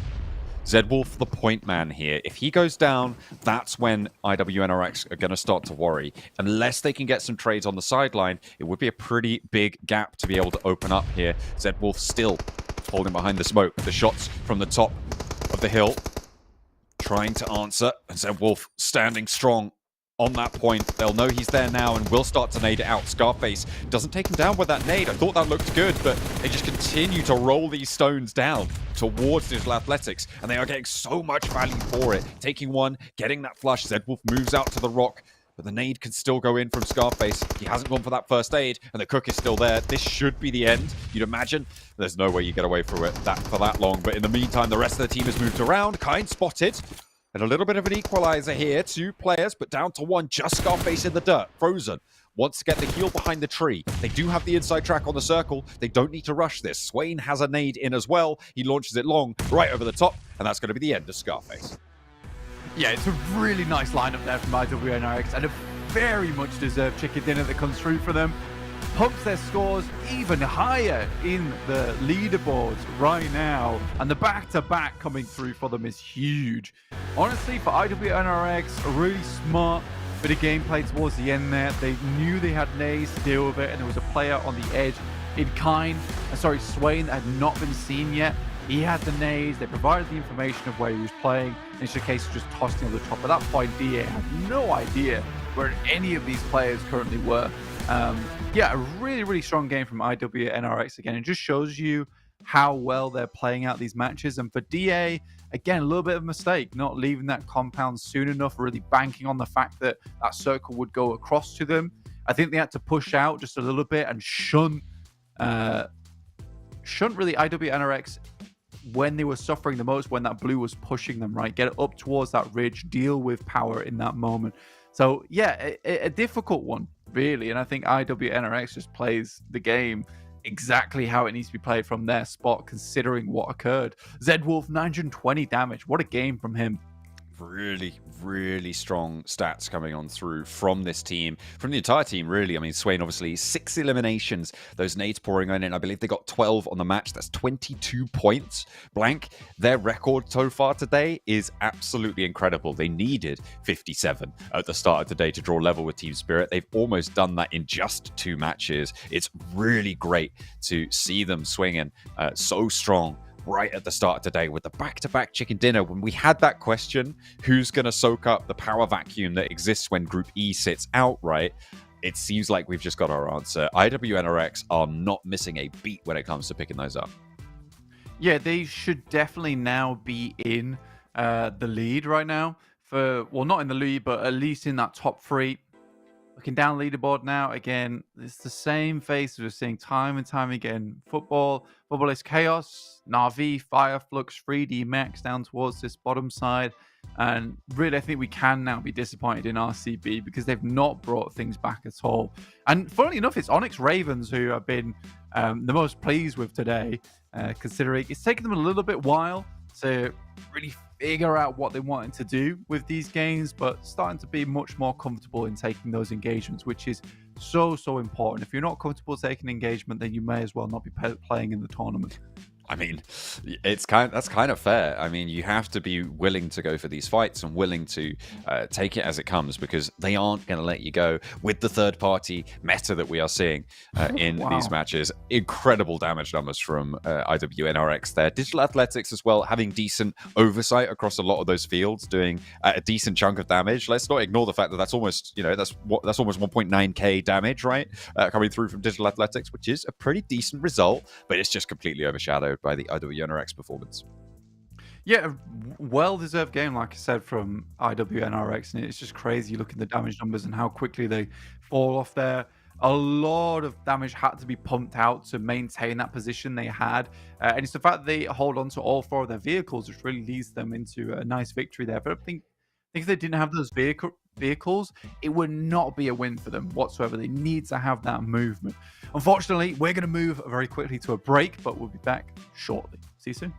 Zedwolf, the point man here. If he goes down, that's when IWNRX are going to start to worry. Unless they can get some trades on the sideline, it would be a pretty big gap to be able to open up here. Zedwolf still holding behind the smoke. The shots from the top of the hill trying to answer. And Zedwolf standing strong on that point. They'll know he's there now and will start to nade it out. Scarface doesn't take him down with that nade. I thought that looked good, but they just continue to roll these stones down towards Digital Athletics, and they are getting so much value for it. Taking one, getting that flush. Zedwolf moves out to the rock, but the nade can still go in from Scarface. He hasn't gone for that first aid, and the cook is still there. This should be the end, you'd imagine. There's no way you get away from it for that long, but in the meantime, the rest of the team has moved around. Kind spotted. And a little bit of an equalizer here. 2 players, but down to 1. Just Scarface in the dirt. Frozen wants to get the heal behind the tree. They do have the inside track on the circle. They don't need to rush this. Swain has a nade in as well. He launches it long, right over the top, and that's going to be the end of Scarface. Yeah, it's a really nice lineup there from IWNRX, and a very much deserved chicken dinner that comes through for them. Pumps their scores even higher in the leaderboards right now, and the back-to-back coming through for them is huge. Honestly, for IWNRX, a really smart bit of gameplay towards the end there. They knew they had nades to deal with it, and there was a player on the edge in Swain that had not been seen yet. He had the nades, they provided the information of where he was playing, and it's a case of just tossing over the top. At that point, DA had no idea where any of these players currently were. Yeah, a really, really strong game from IWNRX again. It just shows you how well they're playing out these matches. And for DA, again, a little bit of a mistake, not leaving that compound soon enough, really banking on the fact that that circle would go across to them. I think they had to push out just a little bit and shunt really IWNRX when they were suffering the most, when that blue was pushing them, right? Get up towards that ridge, deal with power in that moment. So yeah, a difficult one, really. And I think IWNRX just plays the game exactly how it needs to be played from their spot, considering what occurred. Zedwolf, 920 damage. What a game from him. Really, really strong stats coming on through from this team, from the entire team, really. I mean, Swain, obviously, 6 eliminations, those nades pouring on in. I believe they got 12 on the match. That's 22 points. Blank, their record so far today is absolutely incredible. They needed 57 at the start of the day to draw level with Team Spirit. They've almost done that in just 2 matches. It's really great to see them swinging so strong right at the start of today with the back-to-back chicken dinner. When we had that question, who's going to soak up the power vacuum that exists when Group E sits outright, it seems like we've just got our answer. IWNRX are not missing a beat when it comes to picking those up. Yeah, they should definitely now be in the lead right now. Well, not in the lead, but at least in that top 3. Looking down leaderboard now, again, it's the same face we're seeing time and time again. Football is KAOS, Na'Vi, Fire, Flux, 3D Max down towards this bottom side. And really, I think we can now be disappointed in RCB because they've not brought things back at all. And funnily enough, it's Onyx Ravens who have been the most pleased with today, considering it's taken them a little bit while to really figure out what they wanted to do with these games, but starting to be much more comfortable in taking those engagements, which is so important. If you're not comfortable taking engagement, then you may as well not be playing in the tournament. I mean, that's kind of fair. I mean, you have to be willing to go for these fights and willing to take it as it comes, because they aren't going to let you go with the third-party meta that we are seeing in these matches. Incredible damage numbers from IWNRX there. Digital Athletics as well, having decent oversight across a lot of those fields, doing a decent chunk of damage. Let's not ignore the fact that that's almost, that's almost 1.9k damage, right? Coming through from Digital Athletics, which is a pretty decent result, but it's just completely overshadowed by the IWNRX performance. Yeah, well-deserved game, like I said, from IWNRX, and it's just crazy looking at the damage numbers and how quickly they fall off there. A lot of damage had to be pumped out to maintain that position they had, and it's the fact that they hold on to all 4 of their vehicles which really leads them into a nice victory there. But I think if they didn't have those vehicles, it would not be a win for them whatsoever. They need to have that movement. Unfortunately, we're going to move very quickly to a break, but we'll be back shortly. See you soon.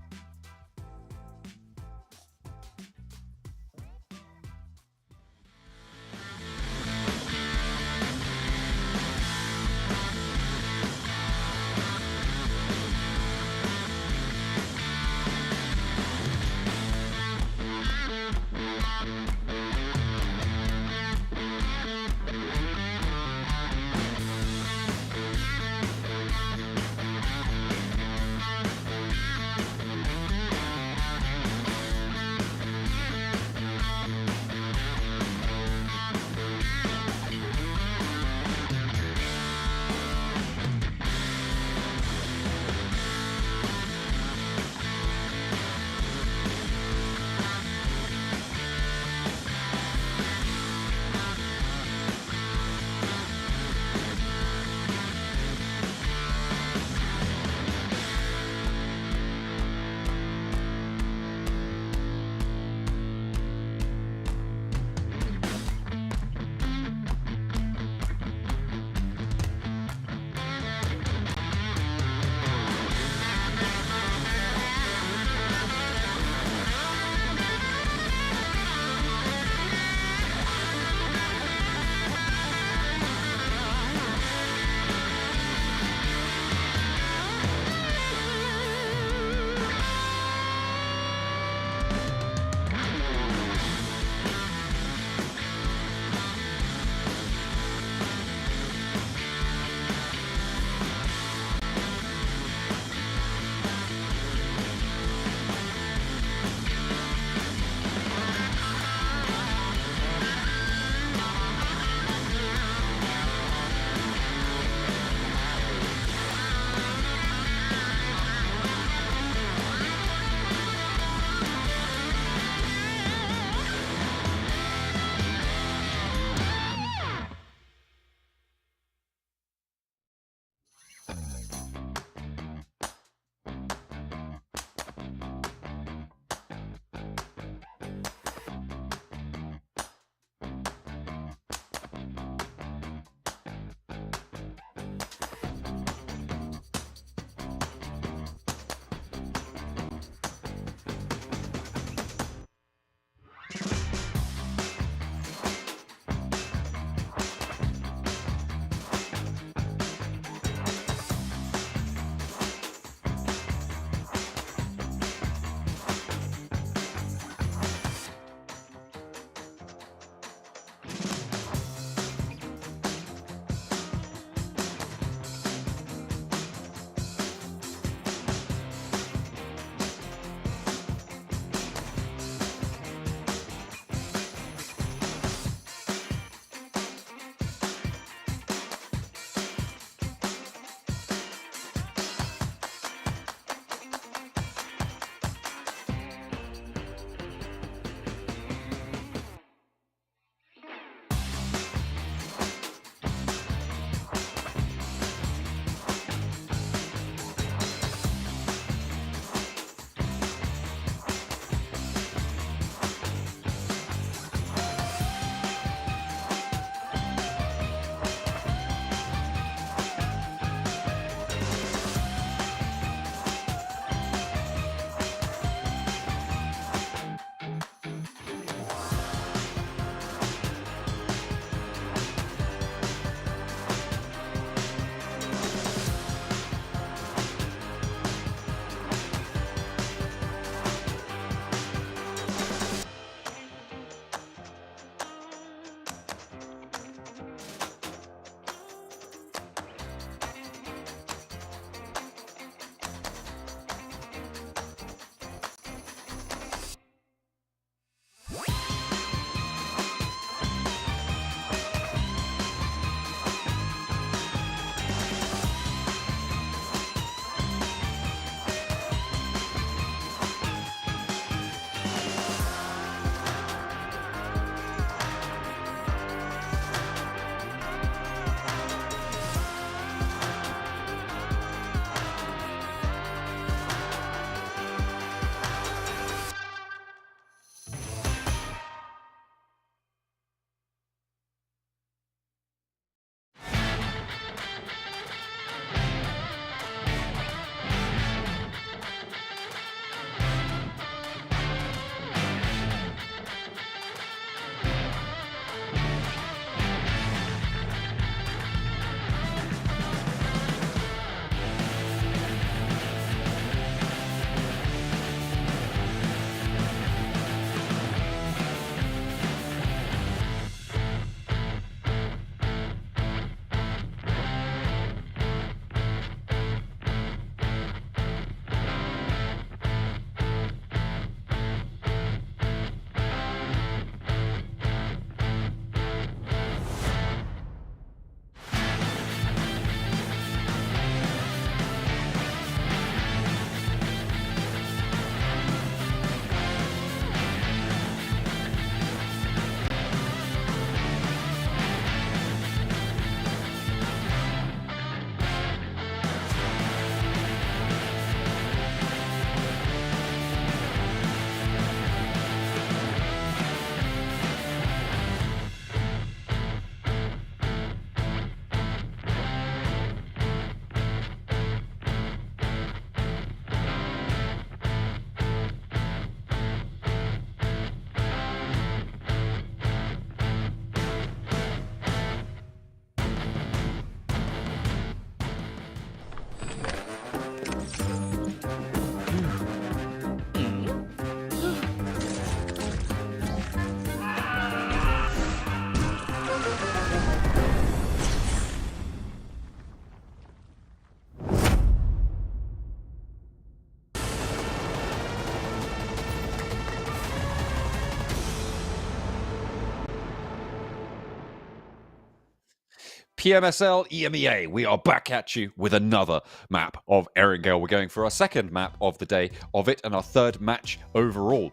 PMSL EMEA, we are back at you with another map of Erangel. We're going for our second map of the day of it and our third match overall.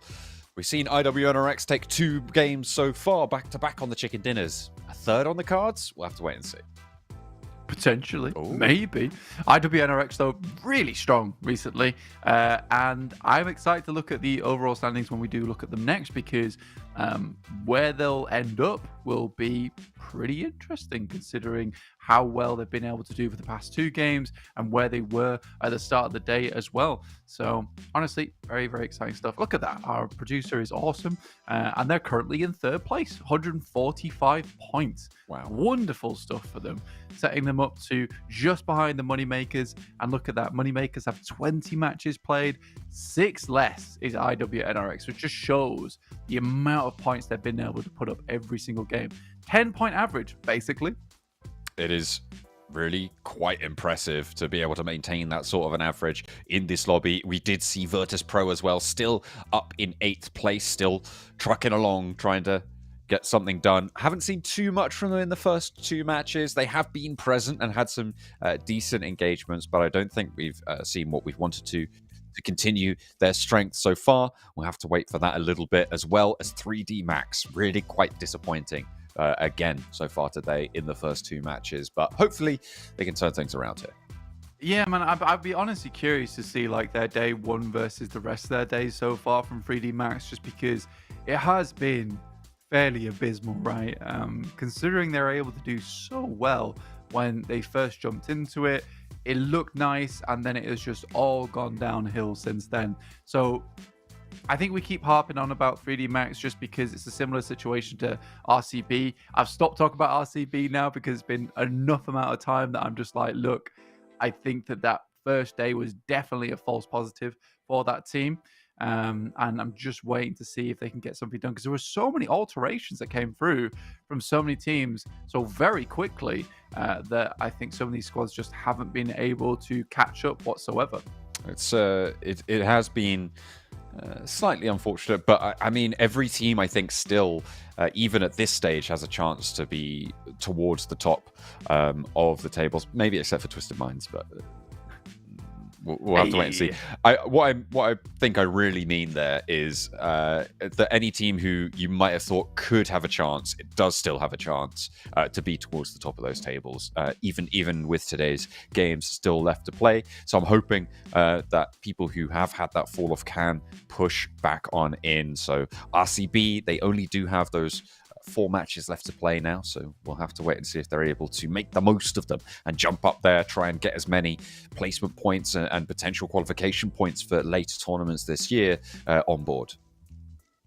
We've seen IWNRX take 2 games so far, back-to-back on the chicken dinners. A third on the cards? We'll have to wait and see. Potentially, Ooh. maybe. IWNRX, though, really strong recently. And I'm excited to look at the overall standings when we do look at them next, because where they'll end up will be pretty interesting, considering how well they've been able to do for the past 2 games and where they were at the start of the day as well. So, honestly, very, very exciting stuff. Look at that. Our producer is awesome. And they're currently in 3rd place, 145 points. Wow. Wonderful stuff for them. Setting them up to just behind the Moneymakers. And look at that. Moneymakers have 20 matches played. 6 less is IWNRX, which just shows the amount of points they've been able to put up every single game. 10-point average, basically. It is really quite impressive to be able to maintain that sort of an average in this lobby. We did see Virtus Pro as well, still up in 8th place, still trucking along, trying to get something done. Haven't seen too much from them in the first 2 matches. They have been present and had some decent engagements, but I don't think we've seen what we've wanted to continue their strength so far. We'll have to wait for that a little bit, as well as 3D Max. Really quite disappointing again so far today in the first 2 matches, but hopefully they can turn things around here. Yeah, man, I'd be honestly curious to see like their day 1 versus the rest of their days so far from 3D Max, just because it has been fairly abysmal, right? Considering they're able to do so well when they first jumped into it. It looked nice, and then it has just all gone downhill since then. So I think we keep harping on about 3D Max just because it's a similar situation to RCB. I've stopped talking about RCB now because it's been enough amount of time that I'm just like, look, I think that first day was definitely a false positive for that team. And I'm just waiting to see if they can get something done, because there were so many alterations that came through from so many teams so very quickly that I think some of these squads just haven't been able to catch up whatsoever. It has been slightly unfortunate, but I mean, every team I think still, even at this stage, has a chance to be towards the top of the tables, maybe except for Twisted Minds, but we'll have to wait and see. What I think I really mean there is that any team who you might have thought could have a chance, it does still have a chance to be towards the top of those tables, even with today's games still left to play. So I'm hoping that people who have had that fall off can push back on in. So RCB, they only do have those 4 matches left to play now, so we'll have to wait and see if they're able to make the most of them and jump up there, try and get as many placement points and potential qualification points for later tournaments this year on board.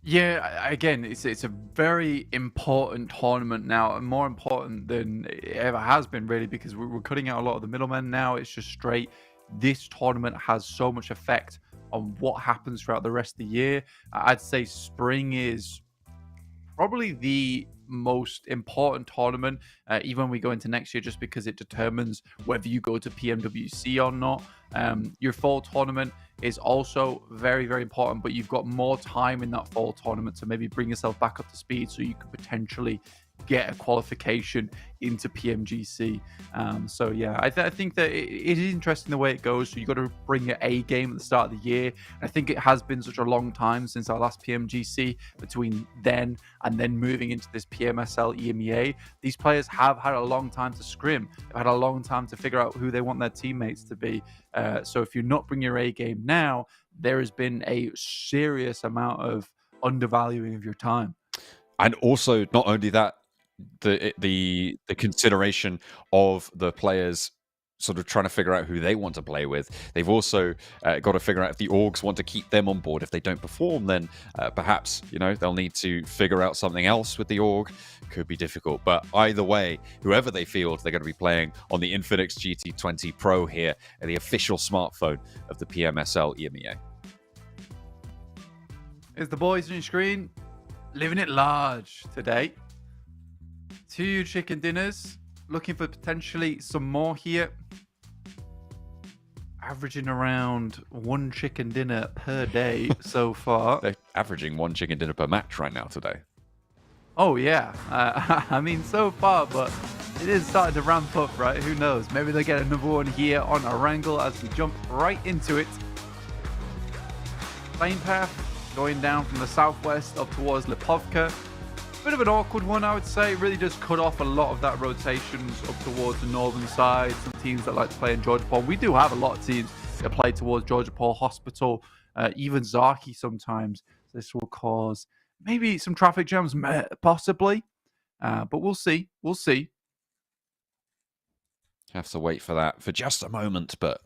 Yeah, again, it's a very important tournament now, and more important than it ever has been, really, because we're cutting out a lot of the middlemen now. It's just straight. This tournament has so much effect on what happens throughout the rest of the year. I'd say spring is probably the most important tournament, even when we go into next year, just because it determines whether you go to PMWC or not. Your fall tournament is also very, very important, but you've got more time in that fall tournament to maybe bring yourself back up to speed so you could potentially get a qualification into PMGC. So yeah, I think that it is interesting the way it goes. So you got to bring your A game at the start of the year. I think it has been such a long time since our last PMGC, between then and then moving into this PMSL EMEA. These players have had a long time to scrim. They've had a long time to figure out who they want their teammates to be. So if you're not bringing your A game now, there has been a serious amount of undervaluing of your time. And also, not only that, the consideration of the players sort of trying to figure out who they want to play with. They've also got to figure out if the orgs want to keep them on board. If they don't perform, then perhaps, they'll need to figure out something else with the org. Could be difficult. But either way, whoever they field, they're going to be playing on the INFINIX GT20 Pro here, the official smartphone of the PMSL EMEA. Here's the boys on your screen, living it large today. 2 chicken dinners, looking for potentially some more here. Averaging around 1 chicken dinner per day so far. They're averaging 1 chicken dinner per match right now today. Oh yeah, I mean so far, but it is starting to ramp up, right? Who knows? Maybe they get another one here on Erangel as we jump right into it. Plane path going down from the southwest up towards Lipovka. Bit of an awkward one, I would say. Really just cut off a lot of that rotations up towards the northern side. Some teams that like to play in Georgopol. We do have a lot of teams that play towards Georgopol, Hospital, even Zaki sometimes. This will cause maybe some traffic jams, possibly. But we'll see. We'll see. Have to wait for that for just a moment, but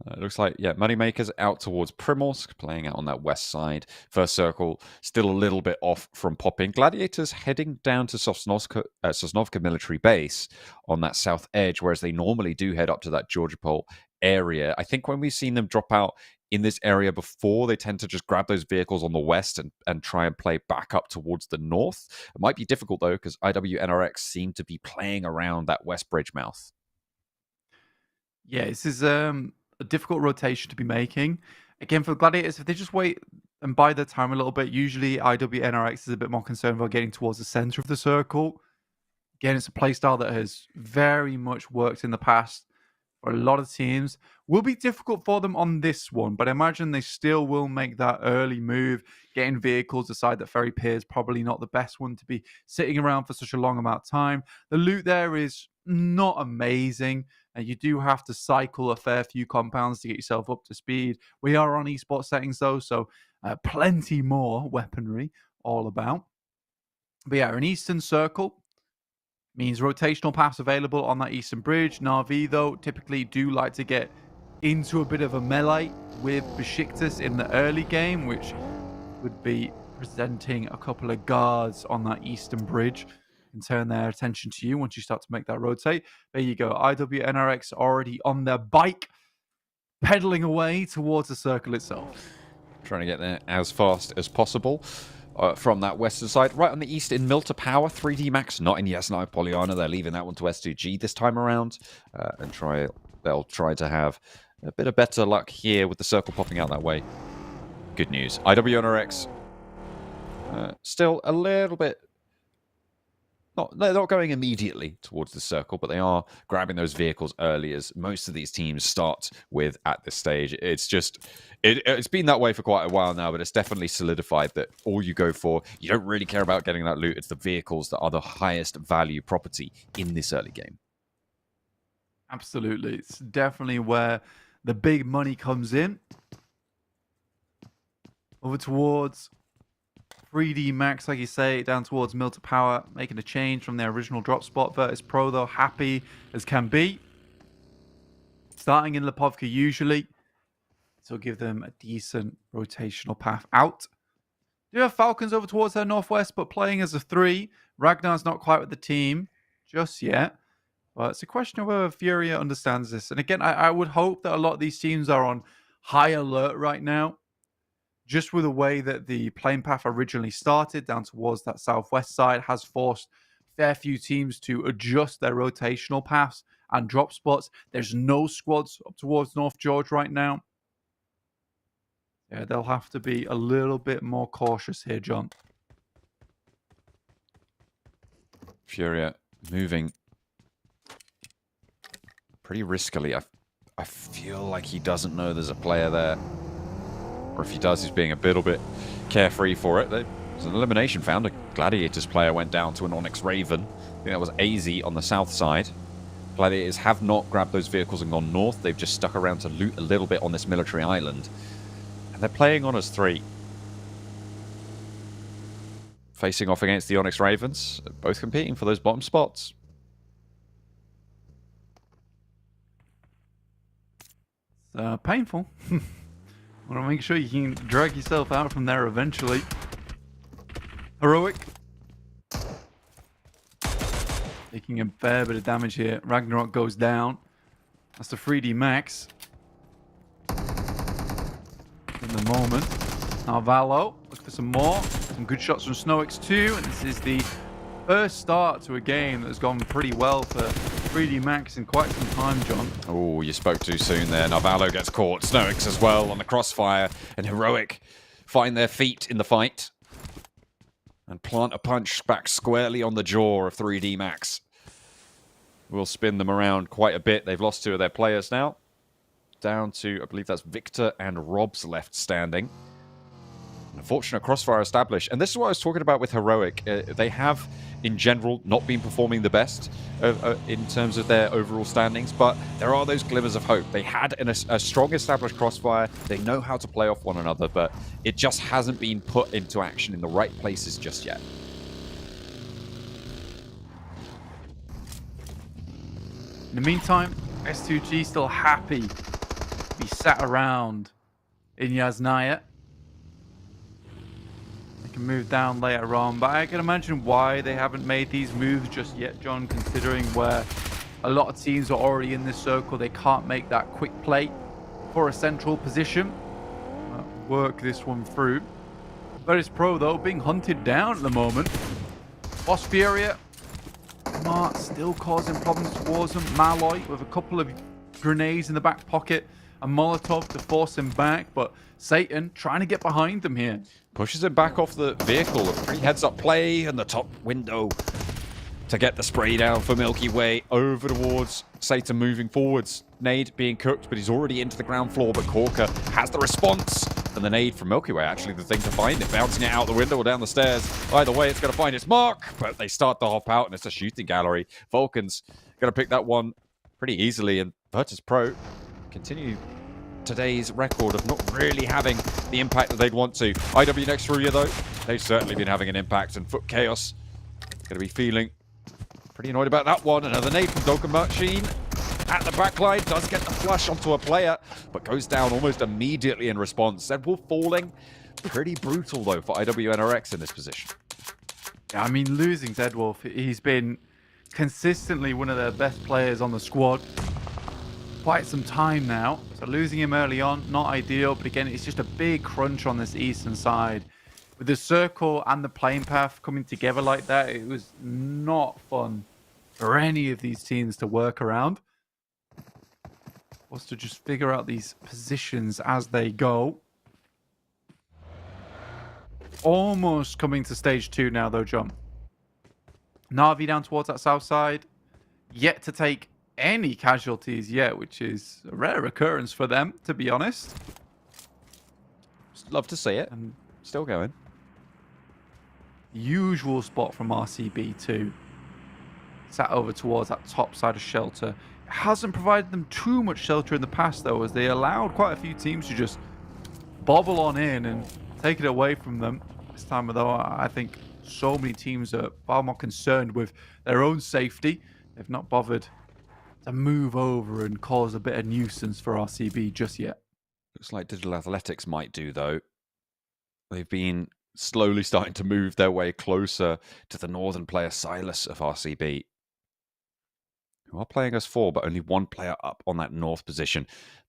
it looks like, yeah, Moneymakers out towards Primorsk, playing out on that west side. First circle, still a little bit off from popping. Gladiators heading down to Sosnovka military base on that south edge, whereas they normally do head up to that Georgopol area. I think when we've seen them drop out in this area before, they tend to just grab those vehicles on the west and try and play back up towards the north. It might be difficult, though, because IWNRX seem to be playing around that west bridge mouth. Yeah, this is a difficult rotation to be making. Again, for the Gladiators, if they just wait and buy their time a little bit, usually IWNRX is a bit more concerned about getting towards the center of the circle. Again, it's a playstyle that has very much worked in the past for a lot of teams. Will be difficult for them on this one, but I imagine they still will make that early move, getting vehicles, decide that Ferry Pier is probably not the best one to be sitting around for such a long amount of time. The loot there is not amazing, and you do have to cycle a fair few compounds to get yourself up to speed. We are on esports settings though, so plenty more weaponry all about. But yeah, an eastern circle means rotational paths available on that eastern bridge. Na'Vi, though, typically do like to get into a bit of a melee with BEŞİKTAŞ in the early game, which would be presenting a couple of guards on that eastern bridge and turn their attention to you once you start to make that rotate. There you go. IWNRX already on their bike, pedaling away towards the circle itself. Trying to get there as fast as possible. From that western side, right on the east in Milta Power, 3D Max, not in Yasnaya Polyana. They're leaving that one to S2G this time around, and they'll try to have a bit of better luck here with the circle popping out that way. Good news. IWNRX still a little bit. They're not going immediately towards the circle, but they are grabbing those vehicles early, as most of these teams start with at this stage. It's just, it's been that way for quite a while now, but it's definitely solidified that all you go for, you don't really care about getting that loot. It's the vehicles that are the highest value property in this early game. Absolutely. It's definitely where the big money comes in. Over towards 3D Max, like you say, down towards Milta Power, making a change from their original drop spot. Virtus Pro, though, happy as can be. Starting in Lipovka usually, so give them a decent rotational path out. Do have Falcons over towards their northwest, but playing as a 3. Ragnar's not quite with the team just yet. But it's a question of whether Furia understands this. And again, I would hope that a lot of these teams are on high alert right now, just with the way that the plane path originally started down towards that southwest side has forced a fair few teams to adjust their rotational paths and drop spots. There's no squads up towards North George right now. Yeah, they'll have to be a little bit more cautious here, John. Furia moving pretty riskily. I feel like he doesn't know there's a player there. Or if he does, he's being a little bit carefree for it. There's an elimination found. A Gladiators player went down to an Onyx Raven. I think that was AZ on the south side. Gladiators have not grabbed those vehicles and gone north. They've just stuck around to loot a little bit on this military island. And they're playing on as 3. Facing off against the Onyx Ravens. Both competing for those bottom spots. It's painful. Want to make sure you can drag yourself out from there eventually. Heroic. Taking a fair bit of damage here. Ragnarok goes down. That's the 3D Max. In the moment. Now Valo, look for some more. Some good shots from Snowix too. And this is the first start to a game that has gone pretty well for 3D Max in quite some time, John. Oh, you spoke too soon there. Narvalo gets caught. Snowix as well on the crossfire. And Heroic find their feet in the fight. And plant a punch back squarely on the jaw of 3D Max. will spin them around quite a bit. They've lost 2 of their players now. Down to, I believe that's Victor and Rob's left standing. Unfortunate crossfire established. And this is what I was talking about with Heroic. They have, in general, not been performing the best in terms of their overall standings, but there are those glimmers of hope. They had a strong established crossfire. They know how to play off one another, but it just hasn't been put into action in the right places just yet. In the meantime, S2G still happy to be sat around in Yasnaya. They can move down later on, but I can imagine why they haven't made these moves just yet, John, considering where a lot of teams are already in this circle. They can't make that quick play for a central position. Work this one through. Virtus Pro, though, being hunted down at the moment. Boss Furia. Smart still causing problems towards him. Malloy with a couple of grenades in the back pocket. A Molotov to force him back, but Satan trying to get behind them here. Pushes him back off the vehicle. A pretty heads-up play in the top window to get the spray down for Milky Way. Over towards Satan moving forwards. Nade being cooked, but he's already into the ground floor, but Corker has the response. And the nade from Milky Way, actually the thing to find it. Bouncing it out the window or down the stairs. Either way, it's going to find its mark, but they start to hop out, and it's a shooting gallery. Vulcan's going to pick that one pretty easily, and Virtus Pro continue today's record of not really having the impact that they'd want to. IW next through you, though, they've certainly been having an impact, and Foot Chaos going to be feeling pretty annoyed about that one. Another nade from Dokkan Machine at the backline, does get the flush onto a player, but goes down almost immediately in response. Zedwolf falling. Pretty brutal, though, for IWNRX in this position. Yeah, I mean, losing Zedwolf, he's been consistently one of their best players on the squad quite some time now. So losing him early on, not ideal, but again, it's just a big crunch on this eastern side. With the circle and the playing path coming together like that, it was not fun for any of these teams to work around. Was to just figure out these positions as they go. Almost coming to stage 2 now, though, John. Na'Vi down towards that south side. Yet to take any casualties yet, which is a rare occurrence for them, to be honest. Just love to see it. And still going. Usual spot from RCB too. Sat over towards that top side of shelter. Hasn't provided them too much shelter in the past, though, as they allowed quite a few teams to just bobble on in and take it away from them. This time, though, I think so many teams are far more concerned with their own safety. They've not bothered to move over and cause a bit of nuisance for RCB just yet. Looks like Digital Athletics might do, though. They've been slowly starting to move their way closer to the northern player Silas of RCB, who are playing us 4, but only 1 player up on that north position.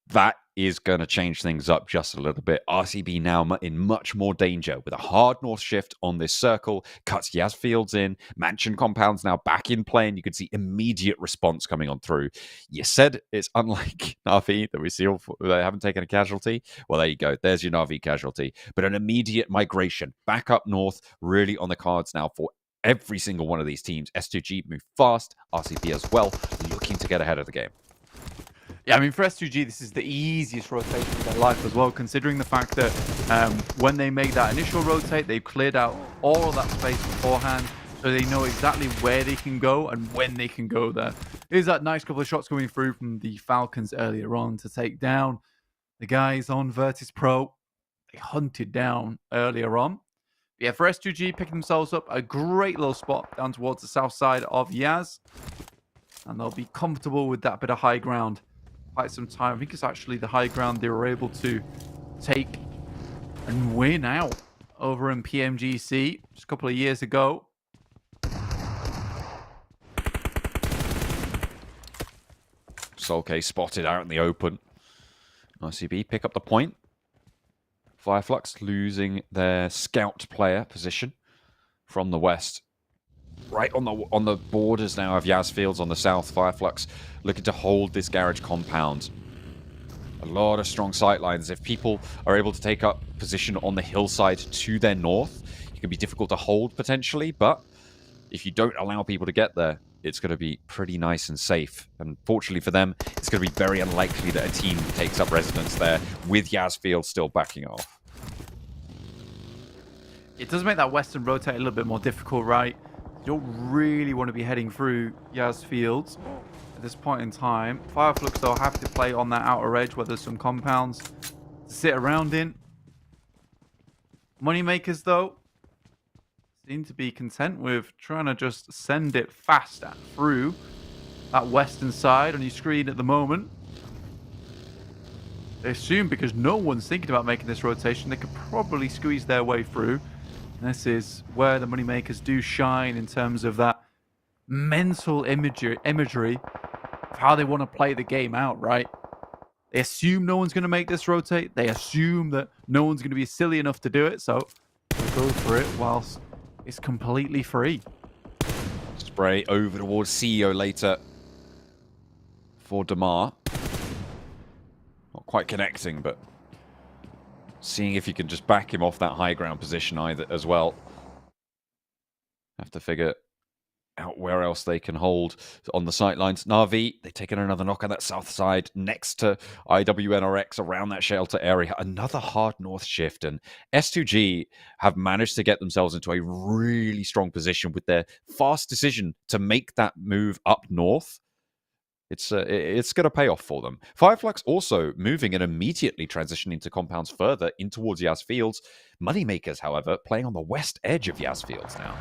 That is going to change things up just a little bit. RCB now in much more danger with a hard north shift on this circle. Cuts Yazfields in. Mansion compounds now back in play, and you can see immediate response coming on through. You said it's unlike Na'Vi that we see they haven't taken a casualty. Well, there you go. There's your Na'Vi casualty. But an immediate migration back up north, really on the cards now for every single one of these teams. S2G move fast. RCB as well, looking to get ahead of the game. Yeah, I mean, for S2G, this is the easiest rotation of their life as well, considering the fact that when they make that initial rotate, they've cleared out all of that space beforehand, so they know exactly where they can go and when they can go there. Here's that nice couple of shots coming through from the Falcons earlier on to take down the guys on Virtus Pro. They hunted down earlier on. But yeah, for S2G, picking themselves up a great little spot down towards the south side of Yaz. And they'll be comfortable with that bit of high ground quite some time. I think it's actually the high ground they were able to take and win out over in PMGC just a couple of years ago. Solcase spotted out in the open. RCB pick up the point. FLUX losing their scout player position from the west. Right on the borders now of Yazfields on the south. FLUX looking to hold this garage compound. A lot of strong sight lines. If people are able to take up position on the hillside to their north, it can be difficult to hold potentially, but if you don't allow people to get there, it's going to be pretty nice and safe. And fortunately for them, it's going to be very unlikely that a team takes up residence there with Yazfield still backing off. It does make that western rotate a little bit more difficult, right? You don't really want to be heading through Yaz Fields at this point in time. FLUX, though, have to play on that outer edge where there's some compounds to sit around in. Moneymakers, though, seem to be content with trying to just send it fast through that western side on your screen at the moment. They assume because no one's thinking about making this rotation, they could probably squeeze their way through. And this is where the Moneymakers do shine in terms of that mental imagery of how they want to play the game out, right? They assume no one's going to make this rotate. They assume that no one's going to be silly enough to do it, so they'll go for it whilst it's completely free. Spray over towards CEO later for Damar. Not quite connecting, but seeing if you can just back him off that high ground position either as well. Have to figure out where else they can hold on the sightlines. Na'Vi, they've taken another knock on that south side next to IWNRX around that shelter area. Another hard north shift, and S2G have managed to get themselves into a really strong position with their fast decision to make that move up north. It's going to pay off for them. FLUX also moving and immediately transitioning to compounds further in towards Yaz Fields. Moneymakers, however, playing on the west edge of Yaz Fields now.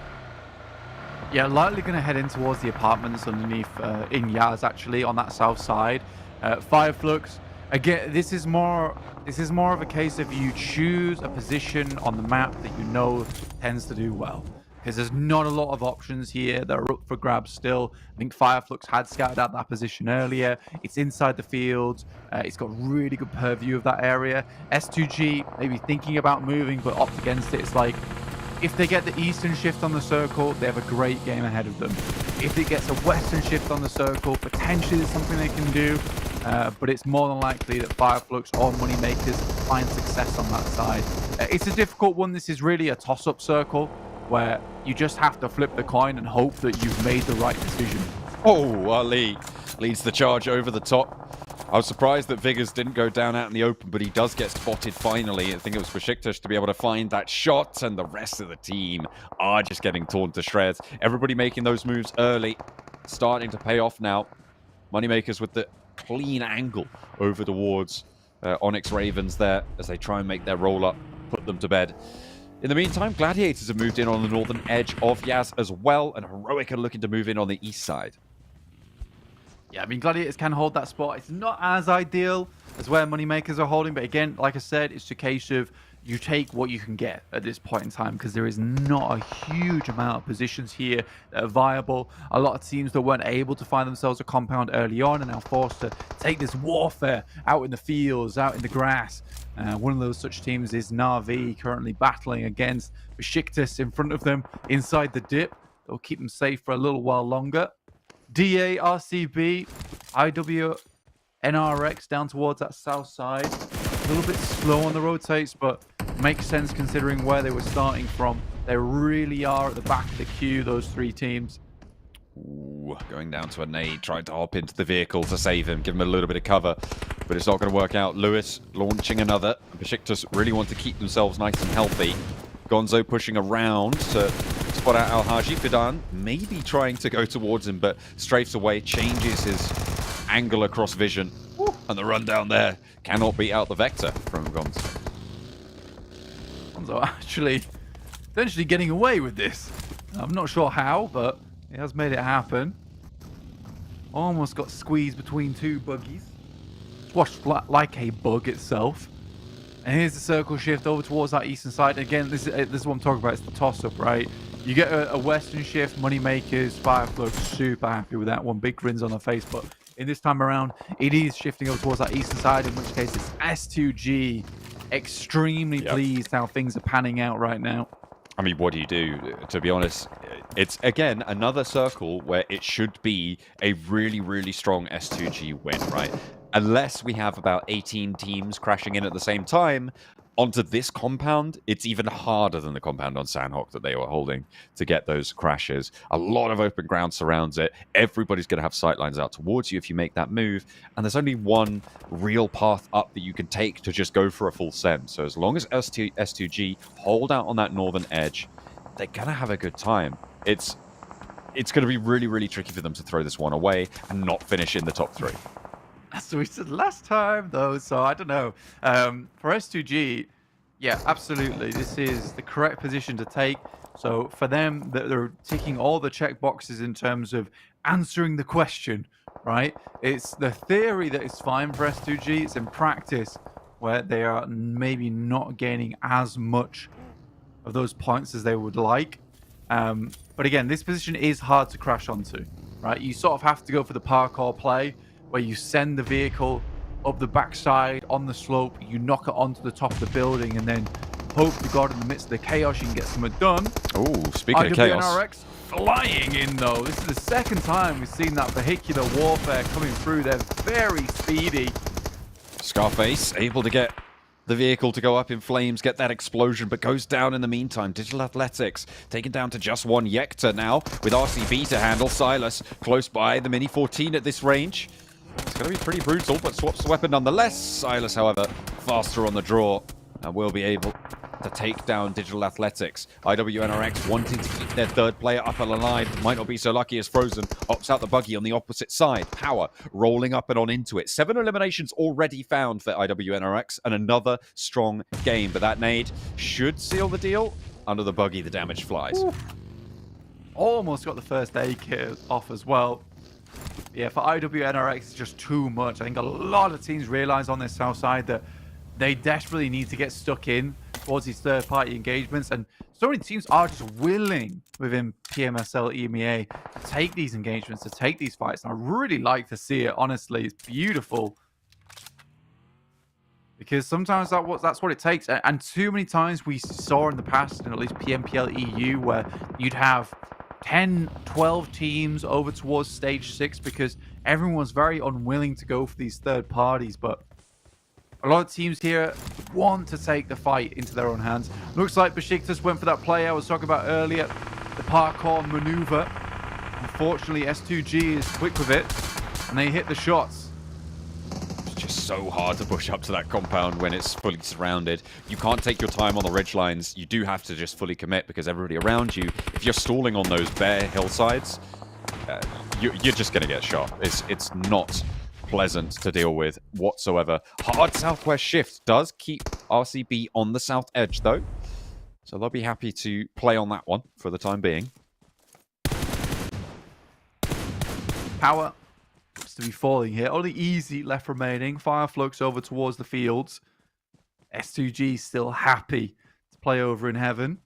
Yeah, likely going to head in towards the apartments underneath in Yaz, actually, on that south side. FLUX, again, this is more of a case of you choose a position on the map that you know tends to do well. Because there's not a lot of options here that are up for grabs still. I think FLUX had scouted out that position earlier. It's inside the field. It's got really good purview of that area. S2G maybe thinking about moving, but opt against it. It's like, if they get the eastern shift on the circle, they have a great game ahead of them. If it gets a western shift on the circle, potentially there's something they can do. But it's more than likely that FLUX or Moneymakers find success on that side. It's a difficult one. This is really a toss-up circle, where you just have to flip the coin and hope that you've made the right decision. Oh, Ali leads the charge over the top. I was surprised that Vigors didn't go down out in the open, but he does get spotted finally. I think it was BEŞİKTAŞ to be able to find that shot, and the rest of the team are just getting torn to shreds. Everybody making those moves early, starting to pay off now. Moneymakers with the clean angle over towards Onyx Ravens there as they try and make their roll up, put them to bed. In the meantime, Gladiators have moved in on the northern edge of Yaz as well, and Heroic are looking to move in on the east side. Yeah, I mean, Gladiators can hold that spot. It's not as ideal as where Moneymakers are holding, but again, like I said, it's a case of you take what you can get at this point in time, because there is not a huge amount of positions here that are viable. A lot of teams that weren't able to find themselves a compound early on are now forced to take this warfare out in the fields, out in the grass. One of those such teams is Na'Vi, currently battling against BEŞİKTAŞ in front of them inside the dip. It'll keep them safe for a little while longer. DA, RCB, IWNRX down towards that south side. A little bit slow on the rotates, but makes sense considering where they were starting from. They really are at the back of the queue, those three teams. Ooh, going down to a nade, trying to hop into the vehicle to save him, give him a little bit of cover, but it's not going to work out. Lewis launching another. BEŞİKTAŞ really want to keep themselves nice and healthy. Gonzo pushing around to spot out Al-Haji. Fidan maybe trying to go towards him, but strafes away, changes his angle across vision. Woo, and the run down there cannot beat out the Vector from Gonzo. Gonzo actually potentially getting away with this. I'm not sure how, but he has made it happen. Almost got squeezed between two buggies. Squashed flat like a bug itself. And here's the circle shift over towards that eastern side. Again, this is what I'm talking about. It's the toss-up, right? You get a western shift, Moneymakers, FLUX, super happy with that one. Big grins on their face. But in this time around, it is shifting over towards that eastern side, in which case it's S2G. Extremely pleased how things are panning out right now. I mean, what do you do? To be honest, it's, again, another circle where it should be a really, really strong S2G win, right? Unless we have about 18 teams crashing in at the same time, onto this compound, it's even harder than the compound on Sandhawk that they were holding to get those crashes. A lot of open ground surrounds it. Everybody's going to have sightlines out towards you if you make that move. And there's only one real path up that you can take to just go for a full send. So as long as S2G hold out on that northern edge, they're going to have a good time. It's going to be really, really tricky for them to throw this one away and not finish in the top 3. That's what we said last time, though, so I don't know. For S2G, yeah, absolutely. This is the correct position to take. So for them, they're ticking all the check boxes in terms of answering the question, right? It's the theory that is fine for S2G. It's in practice where they are maybe not gaining as much of those points as they would like. But again, this position is hard to crash onto, right? You sort of have to go for the parkour play, where you send the vehicle up the backside on the slope, you knock it onto the top of the building, and then hope to God in the midst of the chaos you can get something done. Oh, speaking of chaos. IWNRX flying in, though. This is the second time we've seen that vehicular warfare coming through. They're very speedy. Scarface able to get the vehicle to go up in flames, get that explosion, but goes down in the meantime. Digital Athletics taken down to just one. Yekta now with RCB to handle. Silas close by, the Mini 14 at this range. It's going to be pretty brutal, but swaps the weapon nonetheless. Silas, however, faster on the draw and will be able to take down Digital Athletics. IWNRX wanting to keep their third player up and alive. Might not be so lucky as Frozen opts out the buggy on the opposite side. Power rolling up and on into it. 7 eliminations already found for IWNRX and another strong game. But that nade should seal the deal. Under the buggy, the damage flies. Oof. Almost got the first aid kit off as well. Yeah, for IWNRX, it's just too much. I think a lot of teams realize on this south side that they desperately need to get stuck in towards these third-party engagements, and so many teams are just willing within PMSL EMEA to take these engagements, to take these fights, and I really like to see it. Honestly, it's beautiful because sometimes that's what it takes, and too many times we saw in the past, in at least PMPL EU, where you'd have 10, 12 teams over towards stage 6 because everyone was very unwilling to go for these third parties. But a lot of teams here want to take the fight into their own hands. Looks like BEŞİKTAŞ went for that play I was talking about earlier, the parkour maneuver. Unfortunately, S2G is quick with it, and they hit the shots. It's just so hard to push up to that compound when it's fully surrounded. You can't take your time on the ridge lines. You do have to just fully commit because everybody around you, if you're stalling on those bare hillsides, you're just going to get shot. It's not pleasant to deal with whatsoever. Hard southwest shift does keep RCB on the south edge, though. So they'll be happy to play on that one for the time being. Power looks to be falling here. Only easy left remaining. FLUX over towards the fields. S2G still happy to play over in heaven.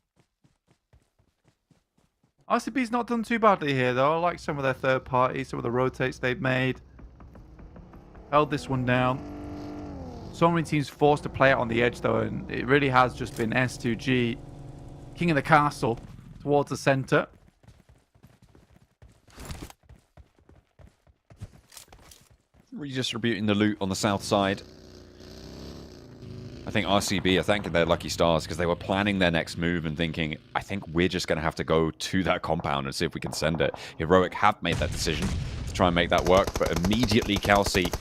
RCB's not done too badly here, though. I like some of their third parties, some of the rotates they've made. Held this one down. So many teams forced to play out on the edge, though, and it really has just been S2G, king of the castle, towards the center. Redistributing the loot on the south side. I think RCB are thanking their lucky stars because they were planning their next move and thinking, I think we're just going to have to go to that compound and see if we can send it. Heroic have made that decision to try and make that work, but immediately Kelsey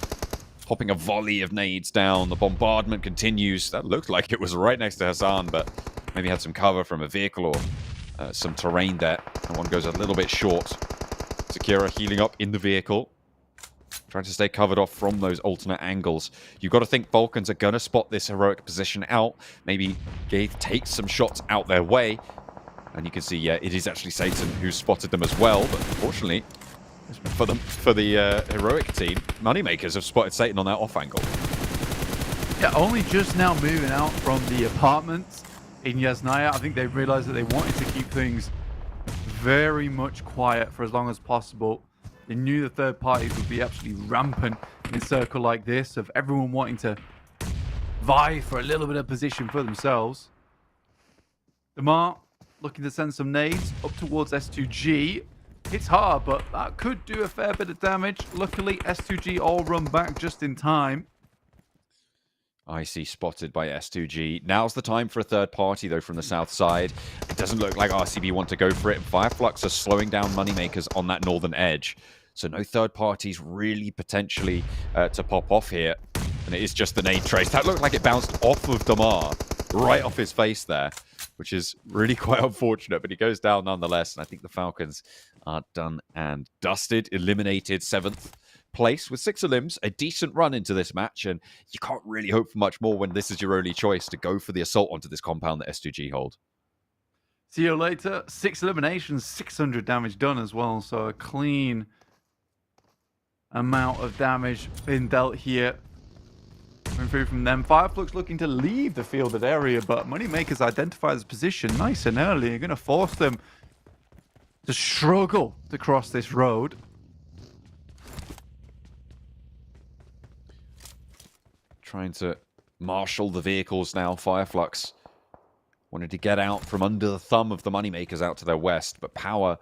popping a volley of nades down. The bombardment continues. That looked like it was right next to Hassan, but maybe had some cover from a vehicle or some terrain there. And one goes a little bit short. Sakura healing up in the vehicle, trying to stay covered off from those alternate angles. You've got to think Vulcans are going to spot this heroic position out. Maybe Gaith takes some shots out their way. And you can see, yeah, it is actually Satan who spotted them as well. But unfortunately, for the heroic team, Moneymakers have spotted Satan on that off angle. Yeah, only just now moving out from the apartments in Yasnaya. I think they realized that they wanted to keep things very much quiet for as long as possible. They knew the third parties would be absolutely rampant in a circle like this, of everyone wanting to vie for a little bit of position for themselves. Demar looking to send some nades up towards S2G. It's hard, but that could do a fair bit of damage. Luckily, S2G all run back just in time. Icy spotted by S2G. Now's the time for a third party, though, from the south side. It doesn't look like RCB want to go for it. FLUX are slowing down Moneymakers on that northern edge. So no third parties really potentially to pop off here. And it is just the nade trace. That looked like it bounced off of Damar, right off his face there, which is really quite unfortunate. But he goes down nonetheless. And I think the Falcons are done and dusted. Eliminated 7th place with 6 elims, a decent run into this match, and you can't really hope for much more when this is your only choice to go for the assault onto this compound that S2G hold. See you later. 6 eliminations, 600 damage done as well, so a clean amount of damage been dealt here. Coming through from them. FLUX looking to leave the fielded area, but Moneymakers identifies his position nice and early. You're going to force them to struggle to cross this road. Trying to marshal the vehicles now. FLUX wanted to get out from under the thumb of the Moneymakers out to their west, but Power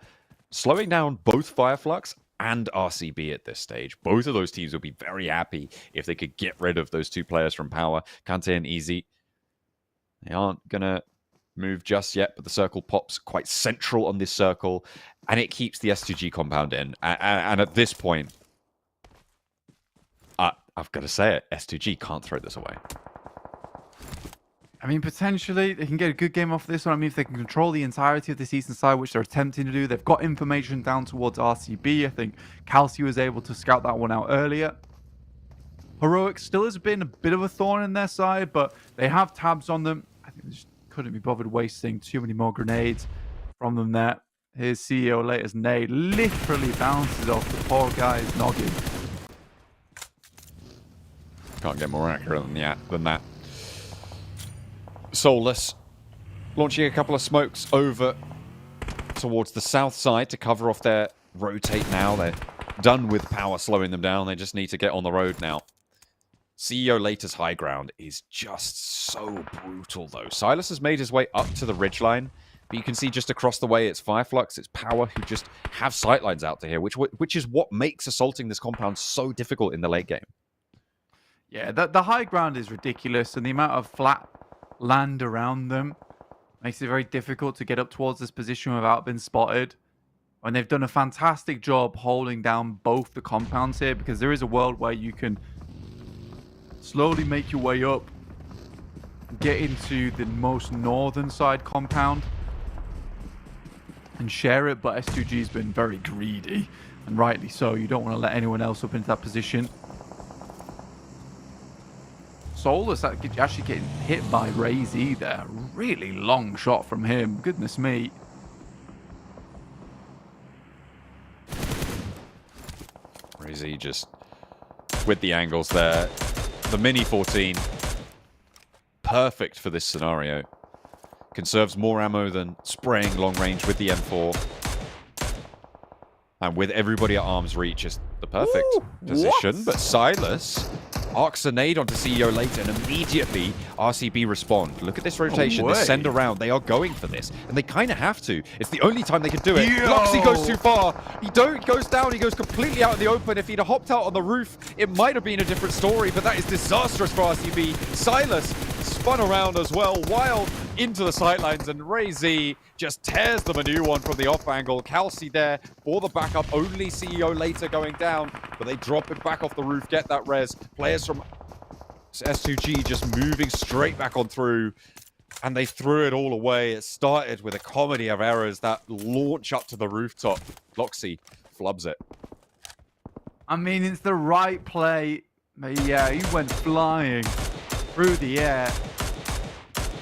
slowing down both FLUX and RCB at this stage. Both of those teams would be very happy if they could get rid of those 2 players from Power. Kante and Easy. They aren't going to move just yet, but the circle pops quite central on this circle, and it keeps the S2G compound in. And at this point, I've got to say it, S2G can't throw this away. I mean, potentially, they can get a good game off this one. I mean, if they can control the entirety of this eastern side, which they're attempting to do, they've got information down towards RCB. I think Calci was able to scout that one out earlier. Heroic still has been a bit of a thorn in their side, but they have tabs on them. I think they just couldn't be bothered wasting too many more grenades from them there. Here's CEO Later's nade. Literally bounces off the poor guy's noggin. Can't get more accurate than that. Soulless launching a couple of smokes over towards the south side to cover off their rotate now. They're done with Power slowing them down. They just need to get on the road now. CEO Later's high ground is just so brutal, though. Silas has made his way up to the ridgeline, but you can see just across the way it's FLUX, it's Power who just have sightlines out to here, which is what makes assaulting this compound so difficult in the late game. Yeah, the high ground is ridiculous, and the amount of flat land around them makes it very difficult to get up towards this position without being spotted. And they've done a fantastic job holding down both the compounds here, because there is a world where you can slowly make your way up, get into the most northern side compound, and share it. But S2G's been very greedy, and rightly so. You don't want to let anyone else up into that position. Soulless actually getting hit by Razy there. Really long shot from him. Goodness me. Razy just with the angles there. The Mini 14. Perfect for this scenario. Conserves more ammo than spraying long range with the M4. And with everybody at arm's reach is the perfect position. What? But Silas arcs a nade onto CEO Later, and immediately RCB respond. Look at this rotation. They send around. They are going for this, and they kind of have to. It's the only time they can do it. Loxy goes too far. He goes down. He goes completely out in the open. If he'd have hopped out on the roof, it might have been a different story, but that is disastrous for RCB. Silas spun around as well, wild into the sidelines, and Ray Z just tears them a new one from the off angle. Calci there for the backup. Only CEO Later going down, but they drop it back off the roof, get that res. Players from S2G just moving straight back on through, and they threw it all away. It started with a comedy of errors that launch up to the rooftop. Loxy flubs it. I mean, it's the right play. But yeah, he went flying through the air.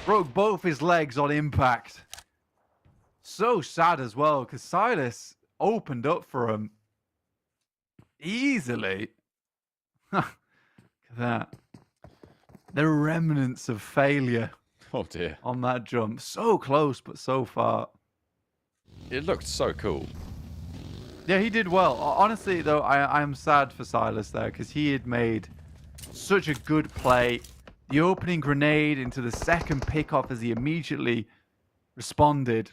Broke both his legs on impact. So sad as well, because Silas opened up for him easily. Look at that. The remnants of failure. Oh dear. On that jump. So close, but so far. It looked so cool. Yeah, he did well. Honestly, though, I am sad for Silas there, because he had made such a good play. The opening grenade into the second pickoff as he immediately responded.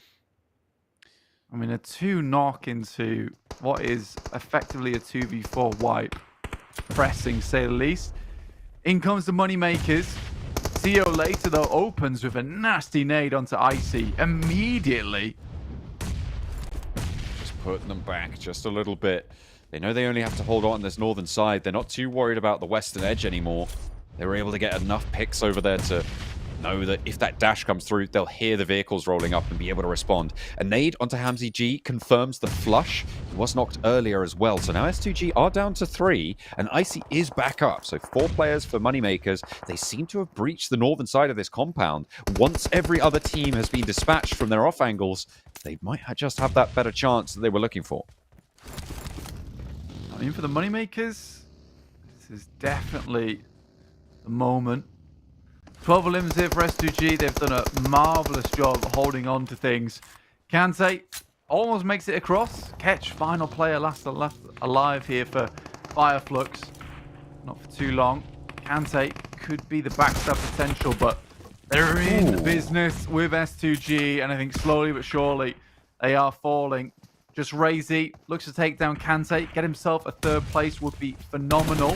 I mean, a 2 knock into what is effectively a 2v4 wipe. Pressing, say the least. In comes the Moneymakers. See you later, though, opens with a nasty nade onto Icy immediately. Just putting them back just a little bit. They know they only have to hold on this northern side. They're not too worried about the western edge anymore. They were able to get enough picks over there to know that if that dash comes through, they'll hear the vehicles rolling up and be able to respond. A nade onto Hamzy G confirms the flush. He was knocked earlier as well. So now S2G are down to 3, and Icy is back up. So 4 players for Moneymakers. They seem to have breached the northern side of this compound. Once every other team has been dispatched from their off angles, they might just have that better chance that they were looking for. I mean, for the Moneymakers, this is definitely the moment. 12 elims here for S2G. They've done a marvelous job holding on to things. Kante almost makes it across. Ketch, final player left alive here for FLUX. Not for too long. Kante could be the backstab potential, but they're in business with S2G, and I think slowly but surely they are falling. Just Razy looks to take down Kante. Get himself a 3rd place would be phenomenal.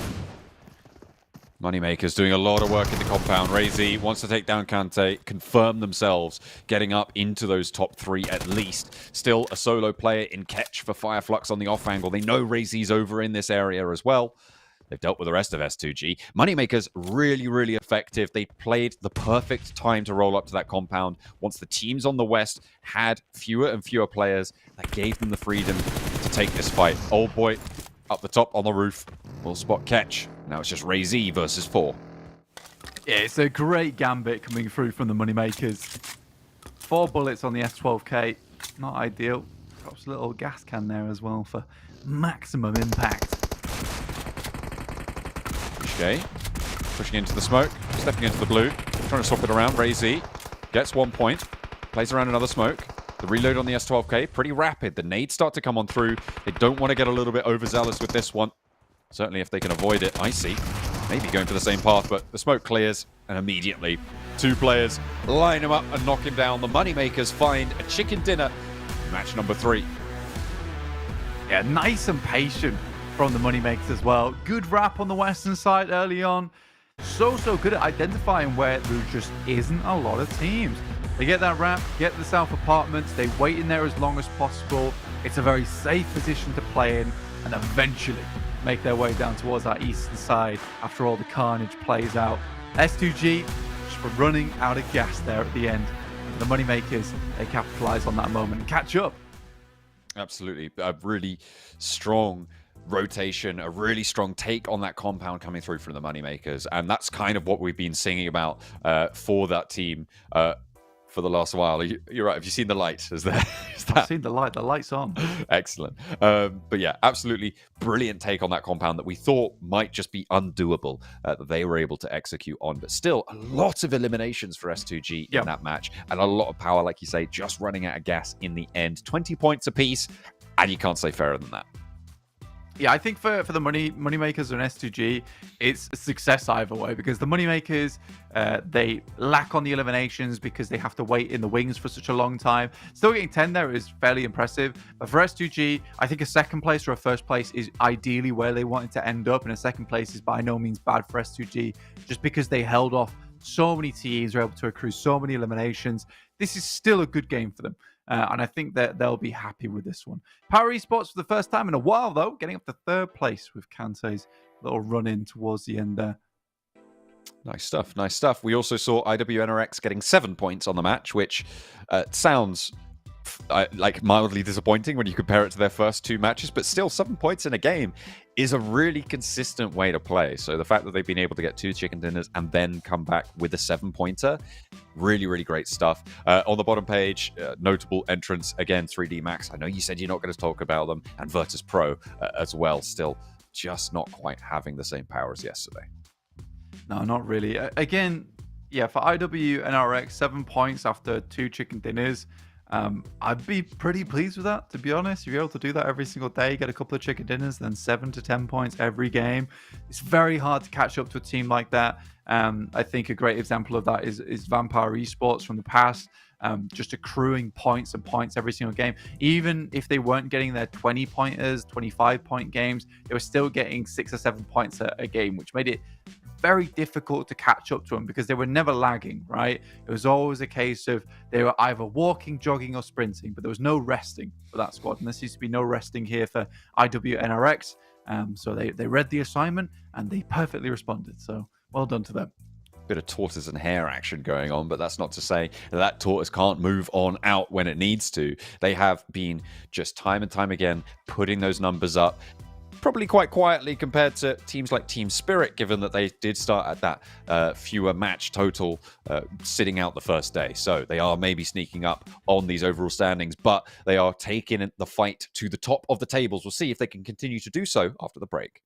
Moneymakers doing a lot of work in the compound. Razy wants to take down Kante, confirm themselves, getting up into those top 3 at least. Still a solo player in Ketch for FLUX on the off angle. They know Razy's over in this area as well. They've dealt with the rest of S2G. Moneymakers really, really effective. They played the perfect time to roll up to that compound. Once the teams on the west had fewer and fewer players, that gave them the freedom to take this fight. Old boy up the top on the roof will spot Ketch. Now it's just Razy versus 4. Yeah, it's a great gambit coming through from the Moneymakers. 4 bullets on the S12K. Not ideal. Drops a little gas can there as well for maximum impact. Okay, pushing into the smoke, stepping into the blue, trying to swap it around. Razy gets 1 point, plays around another smoke. The reload on the S12K, pretty rapid. The nades start to come on through. They don't want to get a little bit overzealous with this one. Certainly if they can avoid it. Icy maybe going for the same path, but the smoke clears, and immediately 2 players line him up and knock him down. The Moneymakers find a chicken dinner. Match number 3. Yeah, nice and patient from the Moneymakers as well. Good wrap on the western side early on. So good at identifying where there just isn't a lot of teams. They get that wrap, get the south apartments, they wait in there as long as possible. It's a very safe position to play in, and eventually make their way down towards our eastern side after all the carnage plays out. S2G just running out of gas there at the end. The Moneymakers, they capitalize on that moment and catch up. Absolutely. A really strong rotation, a really strong take on that compound coming through from the Moneymakers. And that's kind of what we've been singing about for that team for the last while. You're right. Have you seen the light? I've seen the light. The light's on. Excellent. But yeah, absolutely brilliant take on that compound that we thought might just be undoable that they were able to execute on. But still, a lot of eliminations for S2G in that match, and a lot of power, like you say, just running out of gas in the end. 20 points apiece, and you can't say fairer than that. Yeah, I think for the Moneymakers and S2G, it's a success either way, because the Moneymakers, they lack on the eliminations because they have to wait in the wings for such a long time. Still getting 10 there is fairly impressive. But for S2G, I think a 2nd place or a 1st place is ideally where they wanted to end up, and a 2nd place is by no means bad for S2G, just because they held off so many teams, were able to accrue so many eliminations. This is still a good game for them. And I think that they'll be happy with this one. Power Esports for the first time in a while, though, getting up to 3rd place with Kante's little run in towards the end there. Nice stuff, nice stuff. We also saw IWNRX getting 7 points on the match, which sounds like mildly disappointing when you compare it to their first 2 matches, but still 7 points in a game is a really consistent way to play. So the fact that they've been able to get 2 chicken dinners and then come back with a 7-pointer, really, really great stuff. On the bottom page, notable entrance, again, 3D Max. I know you said you're not going to talk about them, and Virtus Pro as well, still just not quite having the same power as yesterday. No, not really. Again, yeah, for IWNRX, 7 points after 2 chicken dinners. I'd be pretty pleased with that, to be honest. If you're able to do that every single day, get a couple of chicken dinners, then 7 to 10 points every game. It's very hard to catch up to a team like that. I think a great example of that is Vampire Esports from the past. Just accruing points and points every single game. Even if they weren't getting their 20-pointers, 25-point games, they were still getting 6 or 7 points a game, which made it very difficult to catch up to them because they were never lagging, right? It was always a case of they were either walking, jogging, or sprinting, but there was no resting for that squad. And there seems to be no resting here for IWNRX. So they read the assignment and they perfectly responded. So well done to them. Bit of tortoise and hare action going on, but that's not to say that tortoise can't move on out when it needs to. They have been just time and time again putting those numbers up, probably quite quietly compared to teams like Team Spirit, given that they did start at that fewer match total sitting out the first day. So they are maybe sneaking up on these overall standings, but they are taking the fight to the top of the tables. We'll see if they can continue to do so after the break.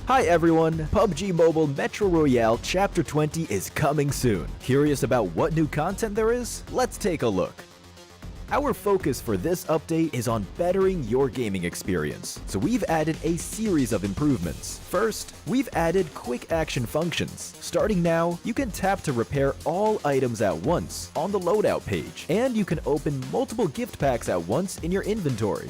Hi everyone, PUBG Mobile Metro Royale Chapter 20 is coming soon. Curious about what new content there is? Let's take a look. Our focus for this update is on bettering your gaming experience, so we've added a series of improvements. First, we've added quick action functions. Starting now, you can tap to repair all items at once on the loadout page, and you can open multiple gift packs at once in your inventory.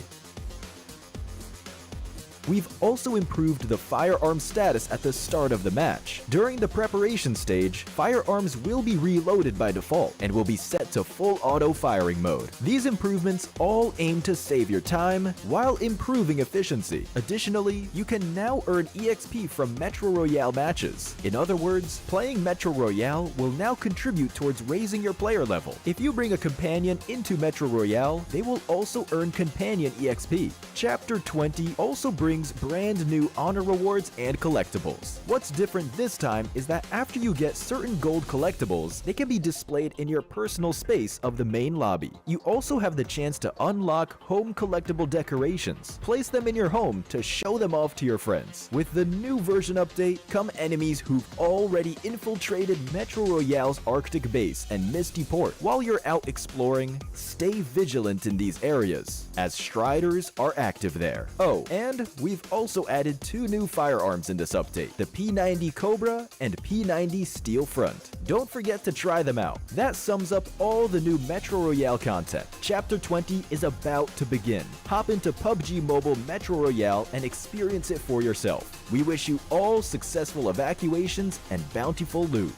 We've also improved the firearm status at the start of the match. During the preparation stage, firearms will be reloaded by default and will be set to full auto firing mode. These improvements all aim to save your time while improving efficiency. Additionally, you can now earn EXP from Metro Royale matches. In other words, playing Metro Royale will now contribute towards raising your player level. If you bring a companion into Metro Royale, they will also earn companion EXP. Chapter 20 also brings brand new honor rewards and collectibles. What's different this time is that after you get certain gold collectibles, they can be displayed in your personal space of the main lobby. You also have the chance to unlock home collectible decorations. Place them in your home to show them off to your friends. With the new version update come enemies who've already infiltrated Metro Royale's Arctic base and Misty Port. While you're out exploring, stay vigilant in these areas, as Striders are active there. Oh, and we've also added two new firearms in this update, the P90 Cobra and P90 Steel Front. Don't forget to try them out. That sums up all the new Metro Royale content. Chapter 20 is about to begin. Hop into PUBG Mobile Metro Royale and experience it for yourself. We wish you all successful evacuations and bountiful loot.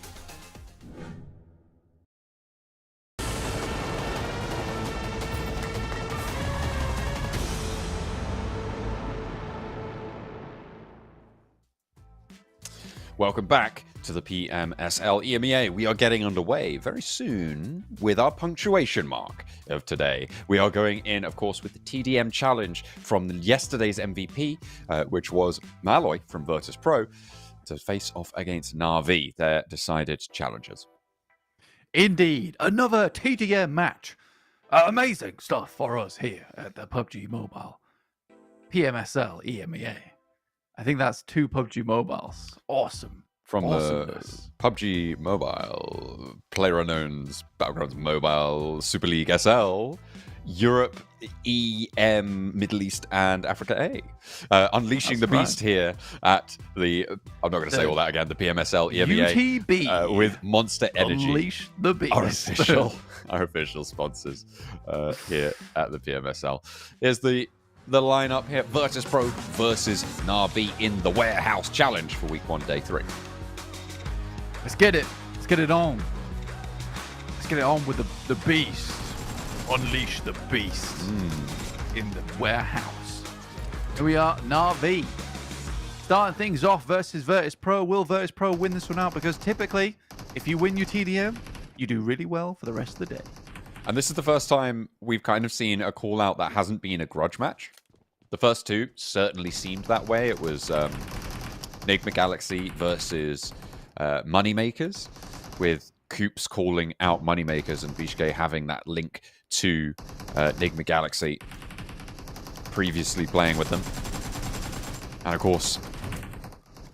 Welcome back to the PMSL EMEA. We are getting underway very soon with our punctuation mark of today. We are going in, of course, with the TDM challenge from yesterday's MVP, which was Malloy from Virtus Pro, to face off against Na'Vi, their decided challengers. Indeed, another TDM match. Amazing stuff for us here at the PUBG Mobile PMSL EMEA. I think that's 2 PUBG Mobiles. Awesome. From Awesomeness. the PUBG Mobile, PlayerUnknown's Battlegrounds Mobile Super League SL, Europe, EM, Middle East, and Africa A. Unleashing the beast here at the, I'm not going to say all that again, the PMSL EMEA. UTB. With Monster Energy. Unleash the beast. Our official sponsors here at the PMSL. Here's the lineup here. Virtus Pro versus Na'Vi in the Warehouse Challenge for Week 1, Day 3. Let's get it. Let's get it on. Let's get it on with the beast. Unleash the beast in the warehouse. Here we are, Na'Vi. Starting things off versus Virtus Pro. Will Virtus Pro win this one out? Because typically, if you win your TDM, you do really well for the rest of the day. And this is the first time we've kind of seen a call out that hasn't been a grudge match. The first 2 certainly seemed that way. It was NIGMA Galaxy versus Moneymakers, with Coops calling out Moneymakers and BEŞİKTAŞ having that link to NIGMA Galaxy, previously playing with them. And of course,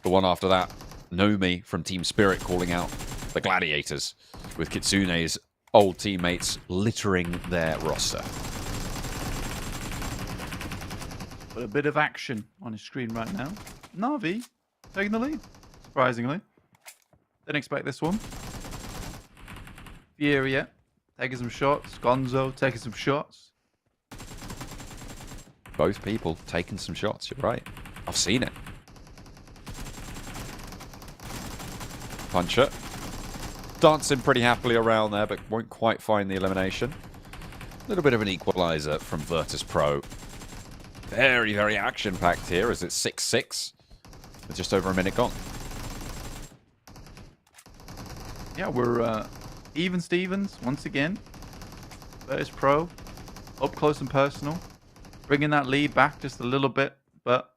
the one after that, Nomi from Team Spirit calling out the Gladiators, with Kitsune's old teammates littering their roster. But a bit of action on his screen right now. Na'Vi taking the lead, surprisingly. Didn't expect this one. Furia taking some shots. Gonzo taking some shots. Both people taking some shots, you're right. I've seen it. Puncher. Dancing pretty happily around there, but won't quite find the elimination. A little bit of an equalizer from Virtus Pro. Very, very action-packed here as it's 6-6 with just over a minute gone. Yeah, we're even Stevens once again. Virtus Pro, up close and personal. Bringing that lead back just a little bit, but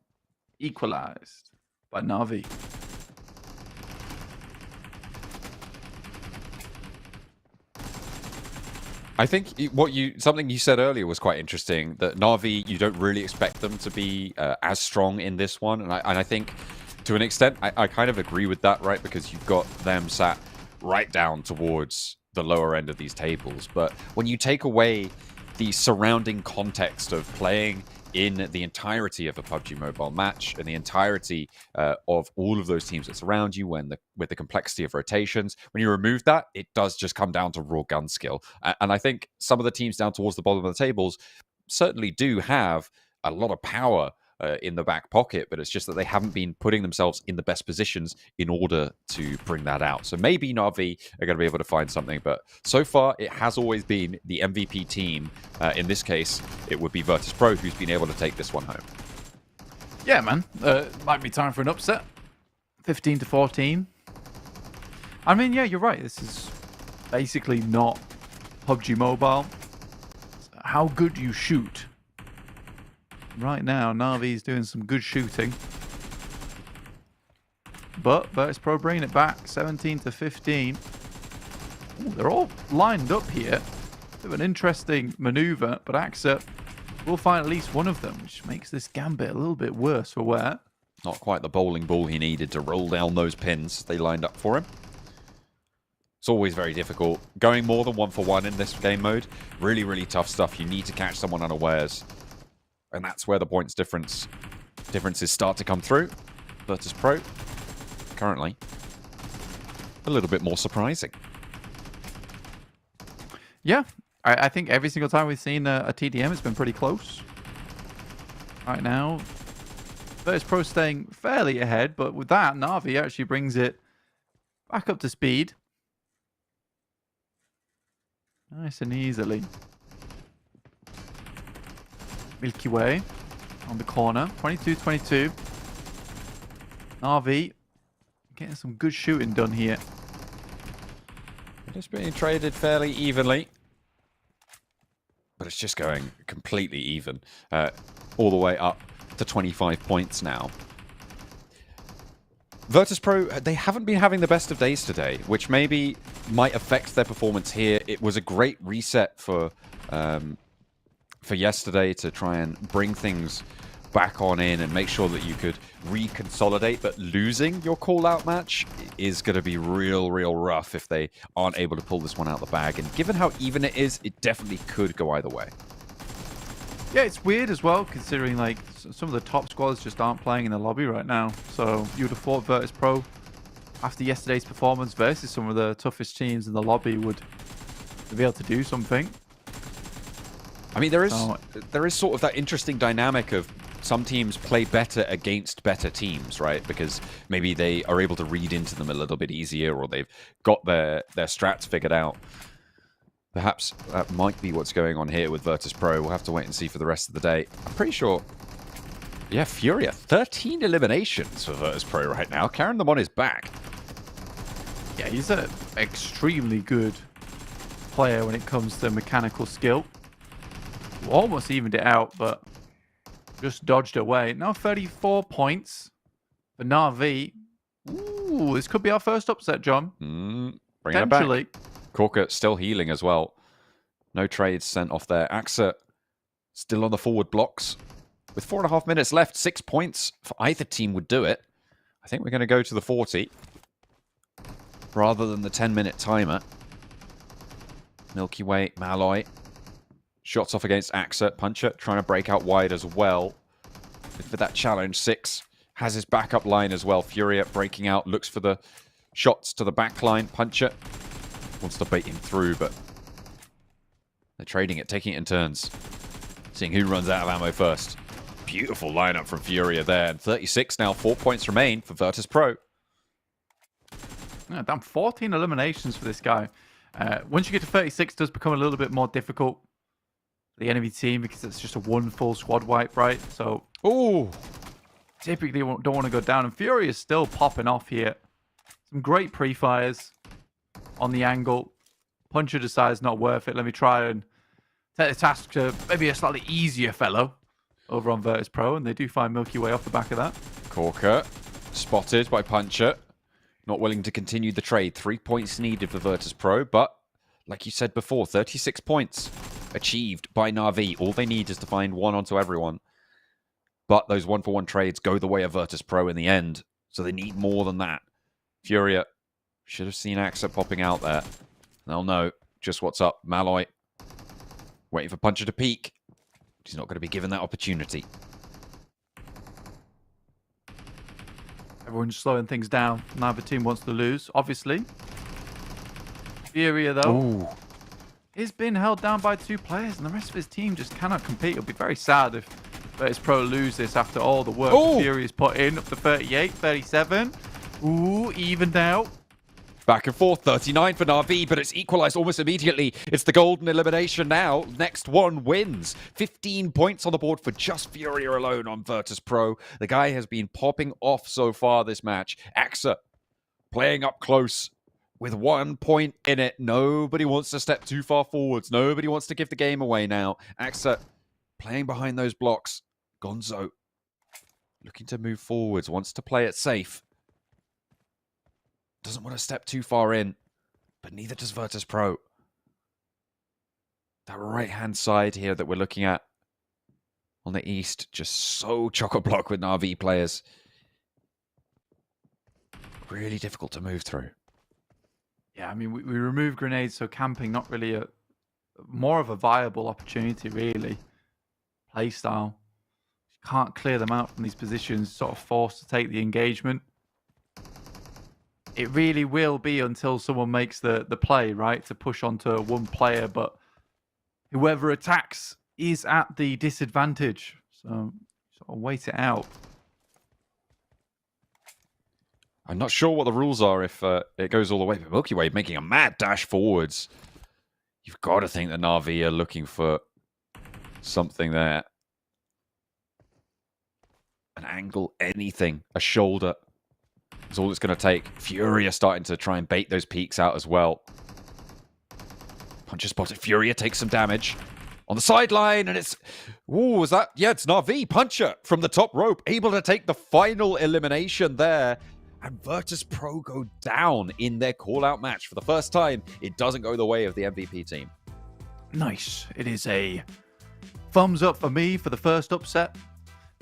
equalized by Na'Vi. I think something you said earlier was quite interesting, that Na'Vi, you don't really expect them to be as strong in this one. And I think to an extent, I kind of agree with that, right? Because you've got them sat right down towards the lower end of these tables. But when you take away the surrounding context of playing in the entirety of a PUBG Mobile match and the entirety of all of those teams that surround you, with the complexity of rotations, when you remove that, it does just come down to raw gun skill. And I think some of the teams down towards the bottom of the tables certainly do have a lot of power in the back pocket, but it's just that they haven't been putting themselves in the best positions in order to bring that out. So maybe Na'Vi are going to be able to find something, but so far it has always been the MVP team. In this case, it would be Virtus Pro who's been able to take this one home. Yeah, man. Might be time for an upset. 15-14. I mean, yeah, you're right. This is basically not PUBG Mobile. How good you shoot. Right now, Na'Vi's doing some good shooting. But Virtus Pro bringing it back, 17-15. Ooh, they're all lined up here. Bit of an interesting maneuver, but AXA will find at least one of them, which makes this gambit a little bit worse for wear. Not quite the bowling ball he needed to roll down those pins they lined up for him. It's always very difficult. Going more than 1-for-1 in this game mode, really, really tough stuff. You need to catch someone unawares. And that's where the points differences start to come through. Virtus Pro, currently, a little bit more surprising. Yeah, I think every single time we've seen a TDM, it's been pretty close. Right now, Virtus Pro staying fairly ahead, but with that, Na'Vi actually brings it back up to speed. Nice and easily. Milky Way on the corner. 22-22. Na'Vi Getting some good shooting done here. It is being traded fairly evenly. But it's just going completely even. All the way up to 25 points now. Virtus.pro, they haven't been having the best of days today, which maybe might affect their performance here. It was a great reset for yesterday to try and bring things back on in and make sure that you could reconsolidate, but losing your call-out match is going to be real rough if they aren't able to pull this one out the bag. And given how even it is, it definitely could go either way. Yeah, it's weird as well, considering like some of the top squads just aren't playing in the lobby right now. So you would have thought Virtus.pro, after yesterday's performance versus some of the toughest teams in the lobby, would be able to do something. I mean, there is sort of that interesting dynamic of some teams play better against better teams, right? Because maybe they are able to read into them a little bit easier, or they've got their strats figured out. Perhaps that might be what's going on here with Virtus.pro. We'll have to wait and see for the rest of the day. I'm pretty sure... Yeah, Furia, 13 eliminations for Virtus.pro right now, carrying them on his back. Yeah, he's an extremely good player when it comes to mechanical skill. Almost evened it out, but just dodged away. Now 34 points for Na'Vi. Ooh, this could be our first upset, John. Bringing it back. Corker still healing as well. No trades sent off there. AXA still on the forward blocks. With 4.5 minutes left, 6 points for either team would do it. I think we're going to go to the 40 rather than the 10-minute timer. Milky Way, Malloy. Shots off against AXA. Puncher trying to break out wide as well. For that challenge, 6 has his backup line as well. Furia breaking out, looks for the shots to the back line. Puncher wants to bait him through, but they're trading it, taking it in turns. Seeing who runs out of ammo first. Beautiful lineup from Furia there. And 36 now, 4 points remain for Virtus.pro. Yeah, damn, 14 eliminations for this guy. Once you get to 36, it does become a little bit more difficult for the enemy team because it's just a one full squad wipe, right? So, typically don't want to go down. And Furia is still popping off here. Some great pre-fires on the angle. Puncher decides not worth it. Let me try and take the task to maybe a slightly easier fellow over on Virtus.pro, and they do find Milky Way off the back of that. Corker spotted by Puncher. Not willing to continue the trade. 3 points needed for Virtus.pro, but like you said before, 36 points achieved by Na'Vi. All they need is to find one onto everyone. But those one-for-one trades go the way of Virtus.pro in the end, so they need more than that. Furia should have seen AXA popping out there. They'll know just what's up. Malloy waiting for Puncher to peek. He's not going to be given that opportunity. Everyone's slowing things down. Neither team wants to lose, obviously. Furia, though, is being held down by 2 players, and the rest of his team just cannot compete. It'll be very sad if Virtus.pro lose this after all the work Furia's put in. Up to 38, 37. Ooh, evened out. Back and forth, 39 for Na'Vi, but it's equalized almost immediately. It's the golden elimination now. Next one wins. 15 points on the board for just Furia alone on Virtus.pro. The guy has been popping off so far this match. AXA playing up close with 1 point in it. Nobody wants to step too far forwards. Nobody wants to give the game away now. AXA playing behind those blocks. Gonzo looking to move forwards, wants to play it safe. Doesn't want to step too far in, but neither does Virtus.pro. That right-hand side here that we're looking at on the east, just so chock-a-block with Na'Vi players. Really difficult to move through. Yeah, I mean, we remove grenades, so camping not really more of a viable opportunity, really. Playstyle. You can't clear them out from these positions, sort of forced to take the engagement. It really will be until someone makes the play, right, to push onto one player, but whoever attacks is at the disadvantage. So sort of wait it out. I'm not sure what the rules are if it goes all the way, but Milky Way making a mad dash forwards. You've got to think that Na'Vi are looking for something there. An angle, anything, a shoulder. That's all it's going to take. Furia starting to try and bait those peaks out as well. Puncher spotted. Furia takes some damage on the sideline, and it's... Ooh, is that... Yeah, it's Na'Vi. Puncher from the top rope, able to take the final elimination there. And Virtus.pro go down in their call-out match. For the first time, it doesn't go the way of the MVP team. Nice. It is a thumbs up for me for the first upset.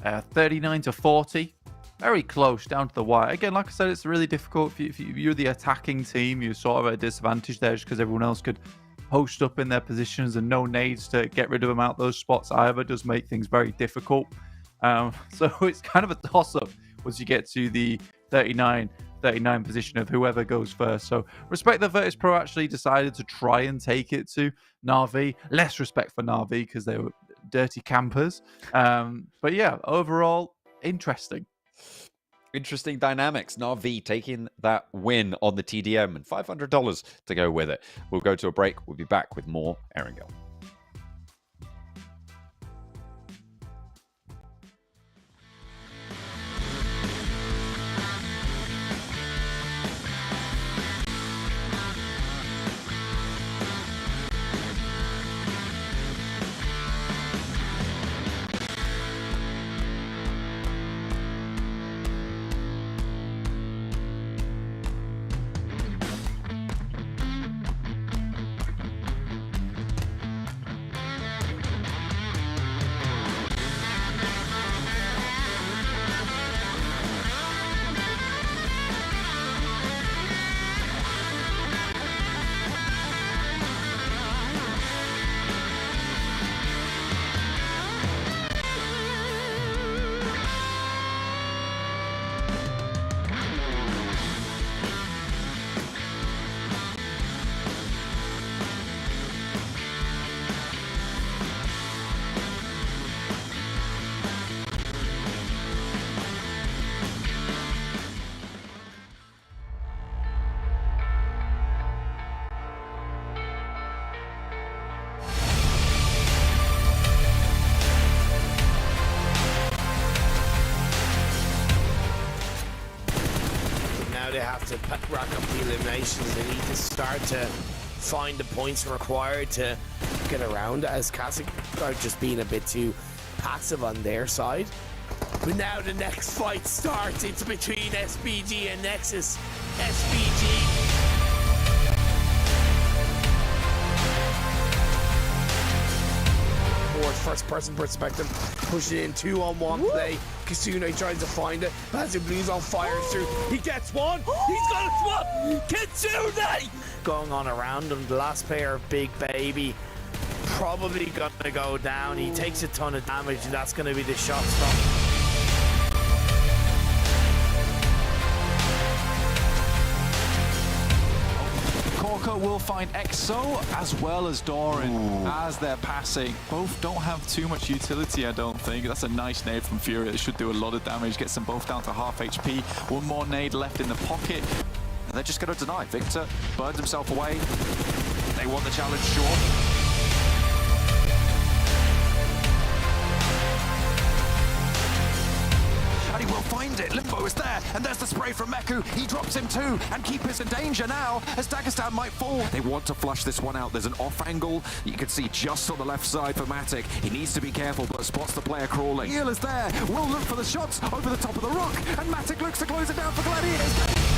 39-40. Very close, down to the wire. Again, like I said, it's really difficult. If you're the attacking team, you're sort of at a disadvantage there just because everyone else could post up in their positions and no nades to get rid of them out those spots either. Does make things very difficult. So it's kind of a toss-up once you get to the 39 position of whoever goes first. So respect that Virtus.pro actually decided to try and take it to Na'Vi. Less respect for Na'Vi because they were dirty campers. But yeah, overall, interesting. Interesting dynamics. Na'Vi taking that win on the TDM and $500 to go with it. We'll go to a break. We'll be back with more Erangel. They have to rack up the eliminations. They need to start to find the points required to get around, as Classic are just being a bit too passive on their side. But now the next fight starts. It's between SBG and Nexus. SBG first person perspective, pushing in 2-on-1 play. Kasune tries to find it. Massive Blues on fire through. He gets one. He's got a swap. Kitsune going on around him. The last player, Big Baby, probably gonna go down. He takes a ton of damage, and that's gonna be the shot stop. Corco will find EXO as well as Doran as they're passing. Both don't have too much utility, I don't think. That's a nice nade from Fury. It should do a lot of damage. Gets them both down to half HP. One more nade left in the pocket. And they're just going to deny. Victor burns himself away. They want the challenge short. And he will find it. Limbo is there, and there's the spray from Meku. He drops him too, and Keep is in danger now as Dagestan might fall. They want to flush this one out. There's an off angle. You can see just on the left side for Matic. He needs to be careful, but spots the player crawling. Eel is there. Will look for the shots over the top of the rock, and Matic looks to close it down for Gladiators.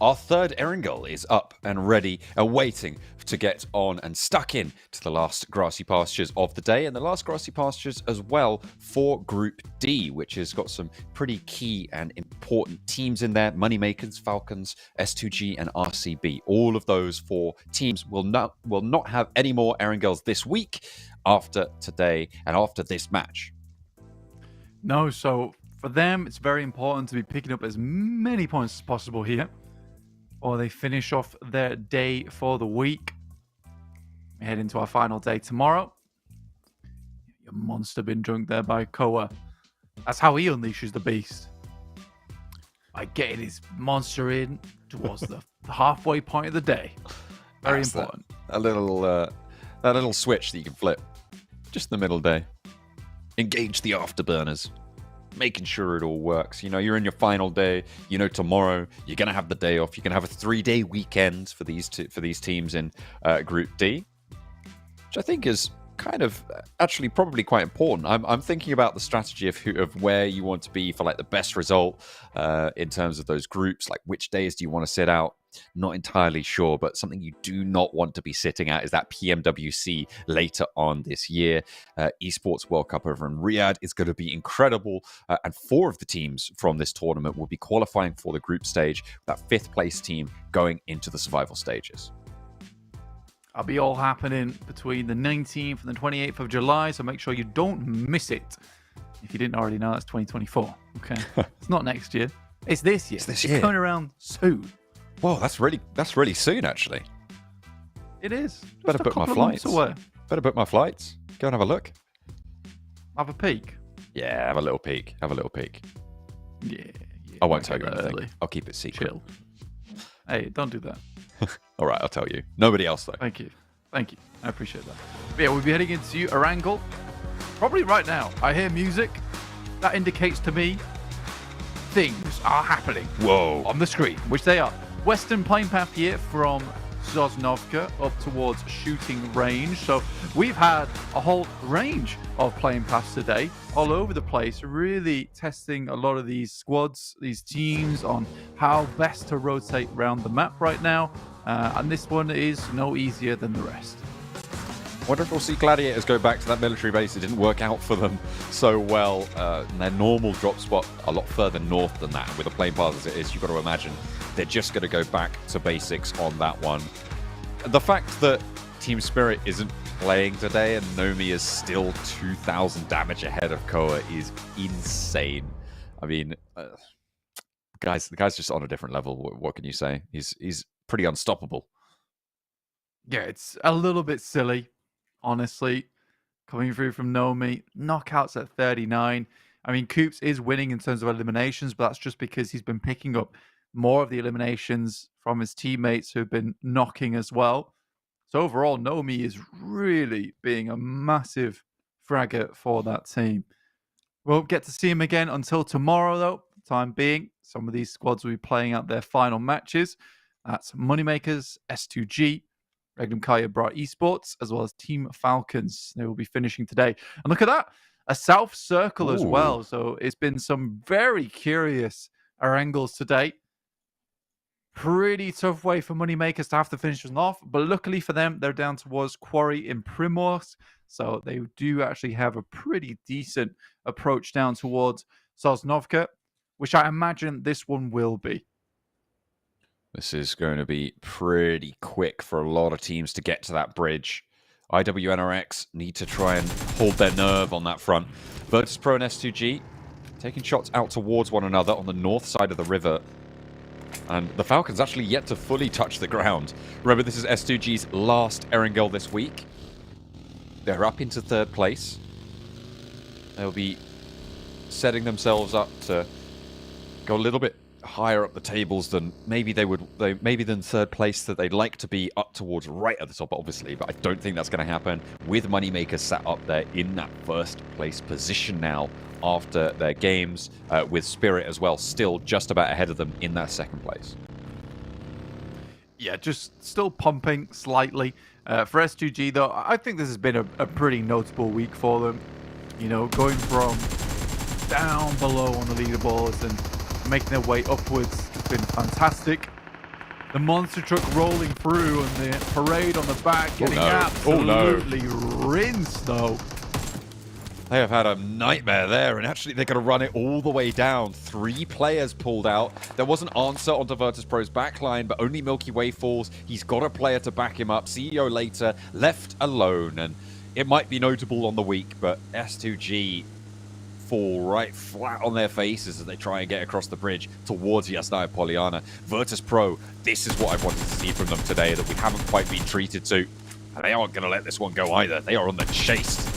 our third Erangel is up and ready and waiting to get on and stuck in to the last grassy pastures of the day, and the last grassy pastures as well for Group D, which has got some pretty key and important teams in there. Moneymakers, Falcons, S2G and RCB. All of those 4 teams will not have any more Erangels this week after today and after this match. No, so for them, it's very important to be picking up as many points as possible here, or they finish off their day for the week. We head into our final day tomorrow. Your monster been drunk there by Koa. That's how he unleashes the beast. By getting his monster in towards the halfway point of the day. Very That's important. That little switch that you can flip just in the middle day. Engage the afterburners. Making sure it all works. You know, you're in your final day. You know, tomorrow you're going to have the day off. You're going to have a 3-day weekend for these teams in Group D, which I think is kind of actually probably quite important. I'm thinking about the strategy of where you want to be for like the best result in terms of those groups. Like which days do you want to sit out? Not entirely sure, but something you do not want to be sitting at is that PMWC later on this year. Esports World Cup over in Riyadh is going to be incredible, and 4 of the teams from this tournament will be qualifying for the group stage, that 5th place team going into the survival stages. I'll be all happening between the 19th and the 28th of July, so make sure you don't miss it. If you didn't already know, that's 2024. Okay, it's not next year; it's this year. It's this It's year. coming around soon. Whoa, that's really soon actually. It is. Just Better a book my couple of months flights. away. Better book my flights. Go and have a look. Have a peek. Yeah, have a little peek. Yeah. I won't tell you that anything. early. I'll keep it secret. Chill. Hey, don't do that. All right, I'll tell you. Nobody else though. Thank you. I appreciate that. But yeah, we'll be heading into Erangel. Probably right now. I hear music. That indicates to me things are happening Whoa. on the screen, which they are. Western plane path here from Sosnovka up towards shooting range. So we've had a whole range of plane paths today, all over the place, really testing a lot of these squads, these teams on how best to rotate around the map right now. And this one is no easier than the rest. Wonder if we'll see Gladiators go back to that military base. It didn't work out for them so well. And their normal drop spot a lot further north than that. And with a plane path as it is, you've got to imagine they're just going to go back to basics on that one. The fact that Team Spirit isn't playing today and Nomi is still 2,000 damage ahead of Koa is insane. I mean, the guy's just on a different level. What can you say? He's pretty unstoppable. Yeah, it's a little bit silly, honestly, coming through from Nomi. Knockouts at 39. I mean, Coops is winning in terms of eliminations, but that's just because he's been picking up more of the eliminations from his teammates who've been knocking as well. So overall, Nomi is really being a massive fragger for that team. Won't get to see him again until tomorrow, though. For the time being, some of these squads will be playing out their final matches. That's Moneymakers, S2G, Regnum Kaya brought Esports, as well as Team Falcons. They will be finishing today. And look at that, a South Circle as well. So it's been some very curious angles today. Pretty tough way for Moneymakers to have to finish them off. But luckily for them, they're down towards Quarry in Primorsk. So they do actually have a pretty decent approach down towards Sosnovka, which I imagine this one will be. This is going to be pretty quick for a lot of teams to get to that bridge. IWNRX need to try and hold their nerve on that front. Virtus Pro and S2G taking shots out towards one another on the north side of the river. And the Falcons actually yet to fully touch the ground. Remember, this is S2G's last Erangel this week. They're up into 3rd place. They'll be setting themselves up to go a little bit higher up the tables than maybe than 3rd place that they'd like to be, up towards right at the top, obviously, but I don't think that's going to happen with Moneymakers sat up there in that 1st place position now after their games, with Spirit as well still just about ahead of them in that 2nd place. Yeah, just still pumping slightly. For S2G, though, I think this has been a pretty notable week for them. You know, going from down below on the leaderboards and making their way upwards has been fantastic. The monster truck rolling through and the parade on the back getting absolutely rinsed, though. They have had a nightmare there, and actually they're going to run it all the way down. 3 players pulled out. There was an answer onto Virtus.pro's backline, but only Milky Way falls. He's got a player to back him up. CEO later left alone, and it might be notable on the week, but S2G fall right flat on their faces as they try and get across the bridge towards Yasnaya Poliana. Virtus.pro, this is what I wanted to see from them today that we haven't quite been treated to. And they aren't going to let this one go either. They are on the chase.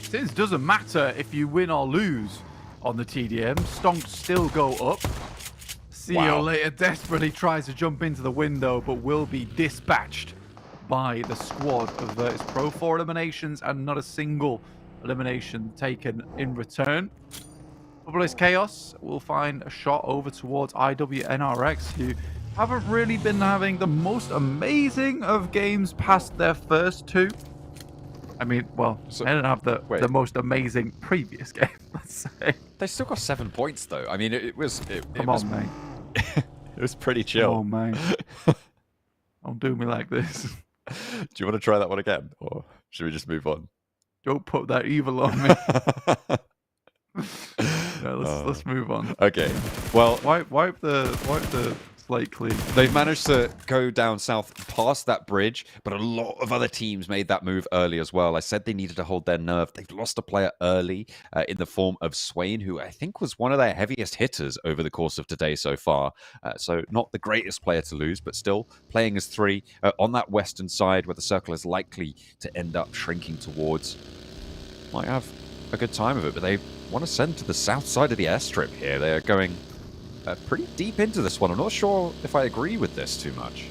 Since it doesn't matter if you win or lose on the TDM, stonks still go up. CEO later desperately tries to jump into the window, but will be dispatched by the squad of Virtus.pro. 4 eliminations and not a single elimination taken in return. Published KAOS will find a shot over towards IWNRX, who haven't really been having the most amazing of games past their first 2. I mean, well, they didn't have the most amazing previous game, let's say. They still got 7 points, though. I mean, it was mate. It was pretty chill. Oh, mate. Don't do me like this. Do you want to try that one again, or should we just move on? Don't put that evil on me. No, let's move on. Okay. Well, wipe the slate clean. They've managed to go down south past that bridge, but a lot of other teams made that move early as well. I said they needed to hold their nerve. They've lost a player early in the form of Swain, who I think was one of their heaviest hitters over the course of today so far. So not the greatest player to lose, but still playing as 3 on that western side where the circle is likely to end up shrinking towards. Might have a good time of it, but they want to send to the south side of the airstrip here. They're going pretty deep into this one. I'm not sure if I agree with this too much.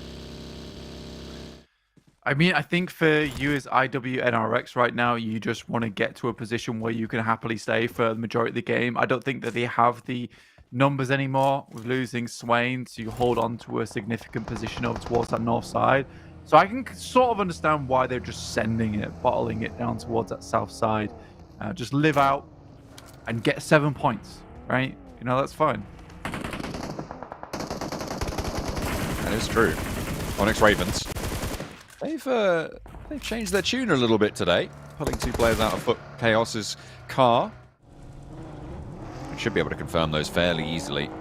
I mean, I think for you as IWNRX right now, you just want to get to a position where you can happily stay for the majority of the game. I don't think that they have the numbers anymore with losing Swain to hold on to a significant position over towards that north side. So I can sort of understand why they're just sending it, bottling it down towards that south side. Just live out and get 7 points, right? You know, that's fine. That is true. Onyx Ravens. They've changed their tune a little bit today, pulling 2 players out of FLUX KAOS's car. Should be able to confirm those fairly easily.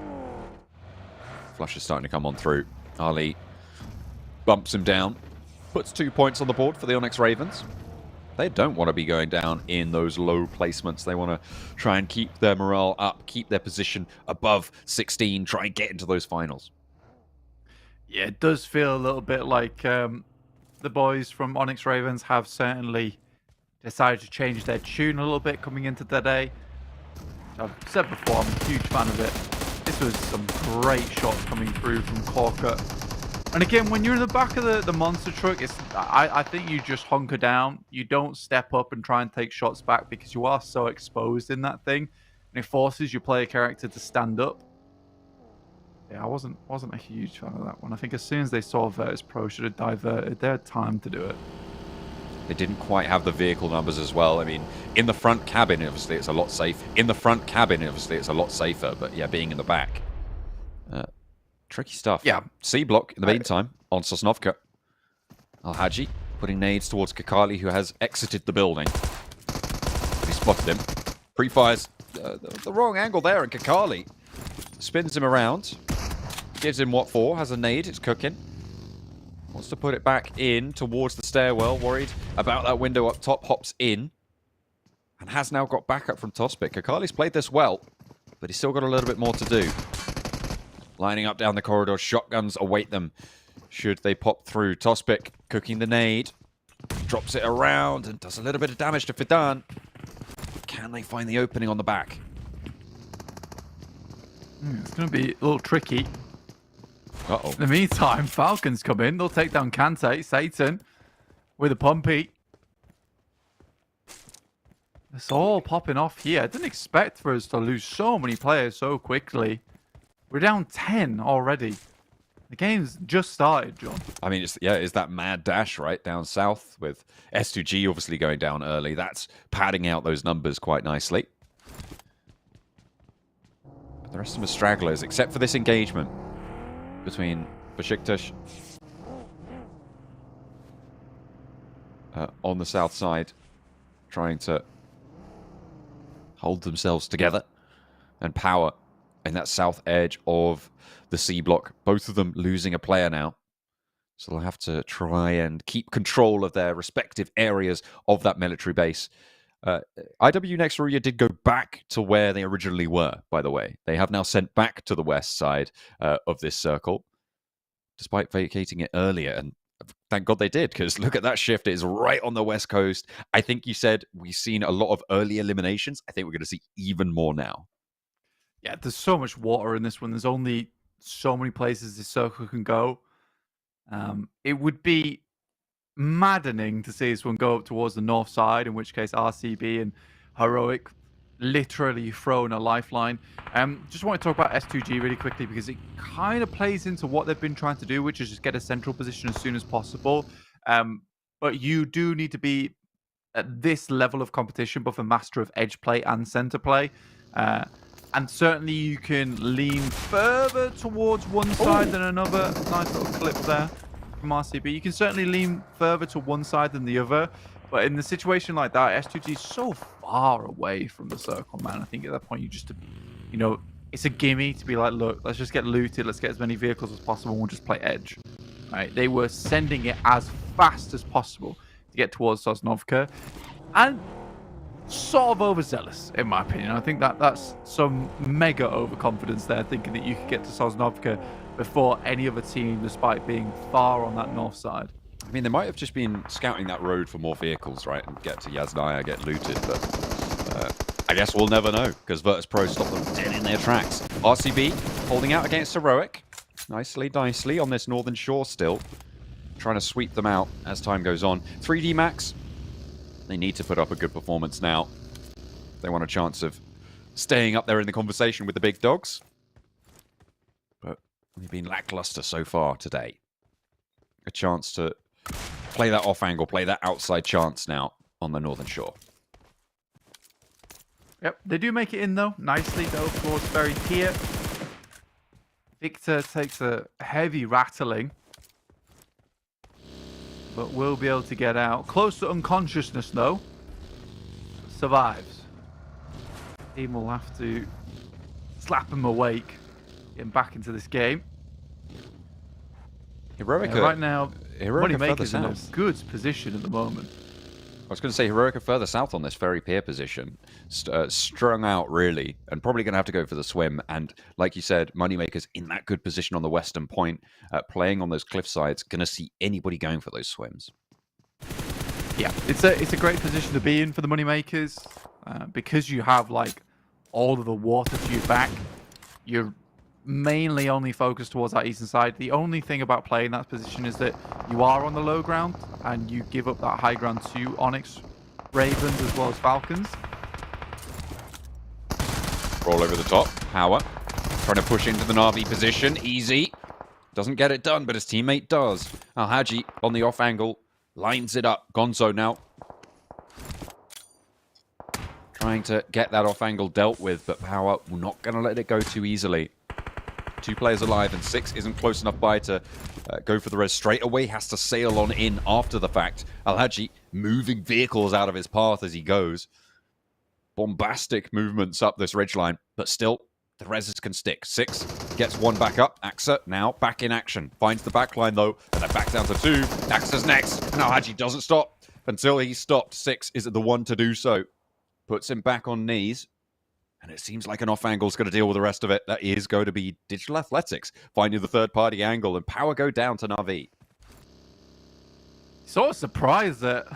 Flush is starting to come on through. Ali bumps him down, puts 2 points on the board for the Onyx Ravens. They don't want to be going down in those low placements. They want to try and keep their morale up, keep their position above 16, try and get into those finals. Yeah, it does feel a little bit like the boys from Onyx Ravens have certainly decided to change their tune a little bit coming into today. I've said before, I'm a huge fan of it. This was some great shots coming through from Corker. And again, when you're in the back of the monster truck, I think you just hunker down. You don't step up and try and take shots back because you are so exposed in that thing. And it forces your player character to stand up. Yeah, I wasn't a huge fan of that one. I think as soon as they saw Virtus.pro should have diverted, they had time to do it. They didn't quite have the vehicle numbers as well. I mean, in the front cabin, obviously, it's a lot safer. But yeah, being in the back. Tricky stuff. Yeah. C block in the meantime on Sosnovka. Al-Haji putting nades towards Kakali, who has exited the building. He spotted him. Pre-fires the wrong angle there, and Kakali spins him around. Gives him what for. Has a nade. It's cooking. Wants to put it back in towards the stairwell. Worried about that window up top. Hops in. And has now got backup from Tospik. Kakali's played this well, but he's still got a little bit more to do. Lining up down the corridor. Shotguns await them should they pop through. Tospik cooking the nade. Drops it around and does a little bit of damage to Fidan. Can they find the opening on the back? It's going to be a little tricky. Uh-oh. In the meantime, Falcons come in. They'll take down Kante, Satan, with a pumpy. It's all popping off here. I didn't expect for us to lose so many players so quickly. We're down 10 already. The game's just started, John. I mean, it's that mad dash, right, down south with S2G obviously going down early. That's padding out those numbers quite nicely. But the rest of them are stragglers, except for this engagement. between BEŞİKTAŞ on the south side, trying to hold themselves together, and Power in that south edge of the C block. Both of them losing a player now. So they'll have to try and keep control of their respective areas of that military base. IW did go back to where they originally were, by the way. They have now sent back to the west side of this circle, despite vacating it earlier. And thank God they did, because look at that shift. It is right on the west coast. I think you said we've seen a lot of early eliminations. I think we're going to see even more now. Yeah, there's so much water in this one. There's only so many places this circle can go. It would be maddening to see this one go up towards the north side, in which case RCB and Heroic literally thrown a lifeline. Just want to talk about S2G really quickly, because it kind of plays into what they've been trying to do, which is just get a central position as soon as possible. But you do need to be at this level of competition, both a master of edge play and center play. And certainly you can lean further towards one side than another. Nice little clip there from RCB. You can certainly lean further to one side than the other. But in the situation like that, S2G is so far away from the circle, man. I think at that point you just, you know, it's a gimme to be like, look, let's just get looted. Let's get as many vehicles as possible. And we'll just play edge. Right? They were sending it as fast as possible to get towards Sosnovka. And sort of overzealous, in my opinion. I think that's some mega overconfidence there, thinking that you could get to Sosnovka before any other team, despite being far on that north side. I mean, they might have just been scouting that road for more vehicles, right? And get to Yasnaya, get looted, but I guess we'll never know, because Virtus Pro stopped them dead in their tracks. RCB holding out against Heroic. Nicely on this northern shore still. Trying to sweep them out as time goes on. 3D Max, they need to put up a good performance now. They want a chance of staying up there in the conversation with the big dogs. But they've been lackluster so far today. A chance to play that off angle, play that outside chance now on the northern shore. Yep, they do make it in though, nicely though, towards Ferry Pier. Victor takes a heavy rattling, but will be able to get out. Close to unconsciousness though. Survives. Team will have to slap him awake, get him back into this game. Heroic right now, Moneymaker's in a south. good position at the moment. I was going to say Heroic are further south on this Ferry Pier position. Strung out, really, and probably going to have to go for the swim. And like you said, Moneymaker's in that good position on the western point, playing on those cliff sides, going to see anybody going for those swims. Yeah, it's a great position to be in for the Moneymakers, because you have like all of the water to your back. You're mainly only focused towards that eastern side. The only thing about playing that position is that you are on the low ground and you give up that high ground to Onyx Ravens as well as Falcons. Roll over the top. Power trying to push into the Na'Vi position. Easy. Doesn't get it done, but his teammate does. Al-Haji on the off angle lines it up. Gonzo now trying to get that off angle dealt with, but Power not going to let it go too easily. 2 players alive, and 6 isn't close enough by to go for the res straight away. Has to sail on in after the fact. Al-Haji moving vehicles out of his path as he goes. Bombastic movements up this ridgeline, but still, the reses can stick. 6 gets 1 back up. Axa now back in action. Finds the backline though, and then back down to 2. Axa's next, and Al-Haji doesn't stop until he's stopped. 6 is the one to do so. Puts him back on knees. And it seems like an off angle is going to deal with the rest of it. That is going to be Digital Athletics finding the third-party angle, and Power go down to Na'Vi. Sort of surprised that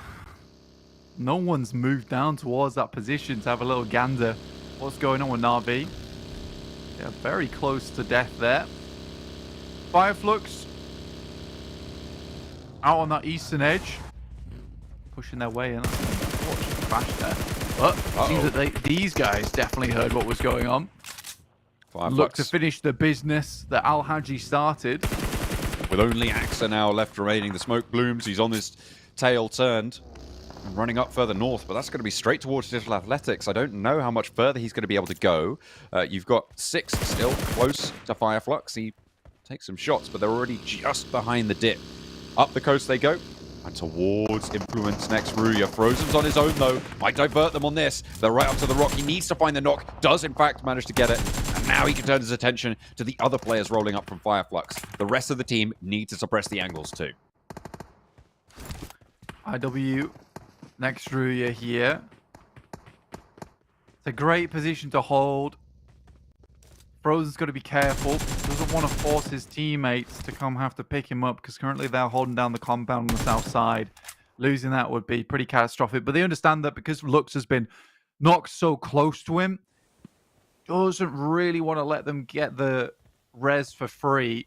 no one's moved down towards that position to have a little gander what's going on with Na'Vi. Yeah, very close to death there. FLUX out on that eastern edge, pushing their way in. That's an unfortunate crash there. But it seems that these guys definitely heard what was going on. Look to finish the business that Al-Haji started. With only Axa now left remaining, the smoke blooms. He's on his tail turned and running up further north, but that's going to be straight towards Digital Athletics. I don't know how much further he's going to be able to go. You've got 6 still close to FLUX. He take some shots, but they're already just behind the dip. Up the coast they go, and towards Influence next. Ruya. Frozen's on his own, though. Might divert them on this. They're right up to the rock. He needs to find the knock. Does, in fact, manage to get it. And now he can turn his attention to the other players rolling up from FLUX. The rest of the team need to suppress the angles, too. IW next Ruya here. It's a great position to hold. Frozen's got to be careful. Doesn't want to force his teammates to come have to pick him up because currently they're holding down the compound on the south side. Losing that would be pretty catastrophic. But they understand that because Lux has been knocked so close to him, doesn't really want to let them get the res for free.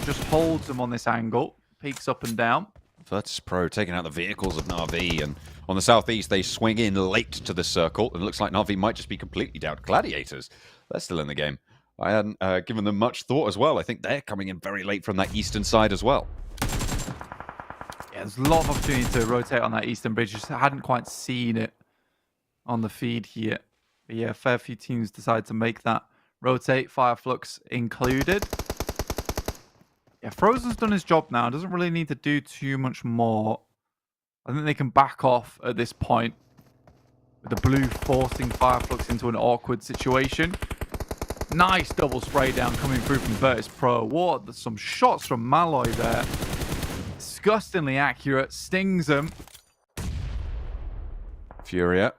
Just holds them on this angle. Peeks up and down. Virtus Pro taking out the vehicles of Na'Vi, and on the southeast they swing in late to the circle, and it looks like Na'Vi might just be completely down. Gladiators, they're still in the game. I hadn't given them much thought as well. I think they're coming in very late from that eastern side as well. Yeah, there's a lot of opportunity to rotate on that eastern bridge. Just hadn't quite seen it on the feed here. But yeah, a fair few teams decide to make that rotate, FLUX included. Yeah, Frozen's done his job now. Doesn't really need to do too much more. I think they can back off at this point. With the blue forcing FLUX into an awkward situation. Nice double spray down coming through from Virtus Pro. What? Some shots from Malloy there. Disgustingly accurate. Stings him. Furia.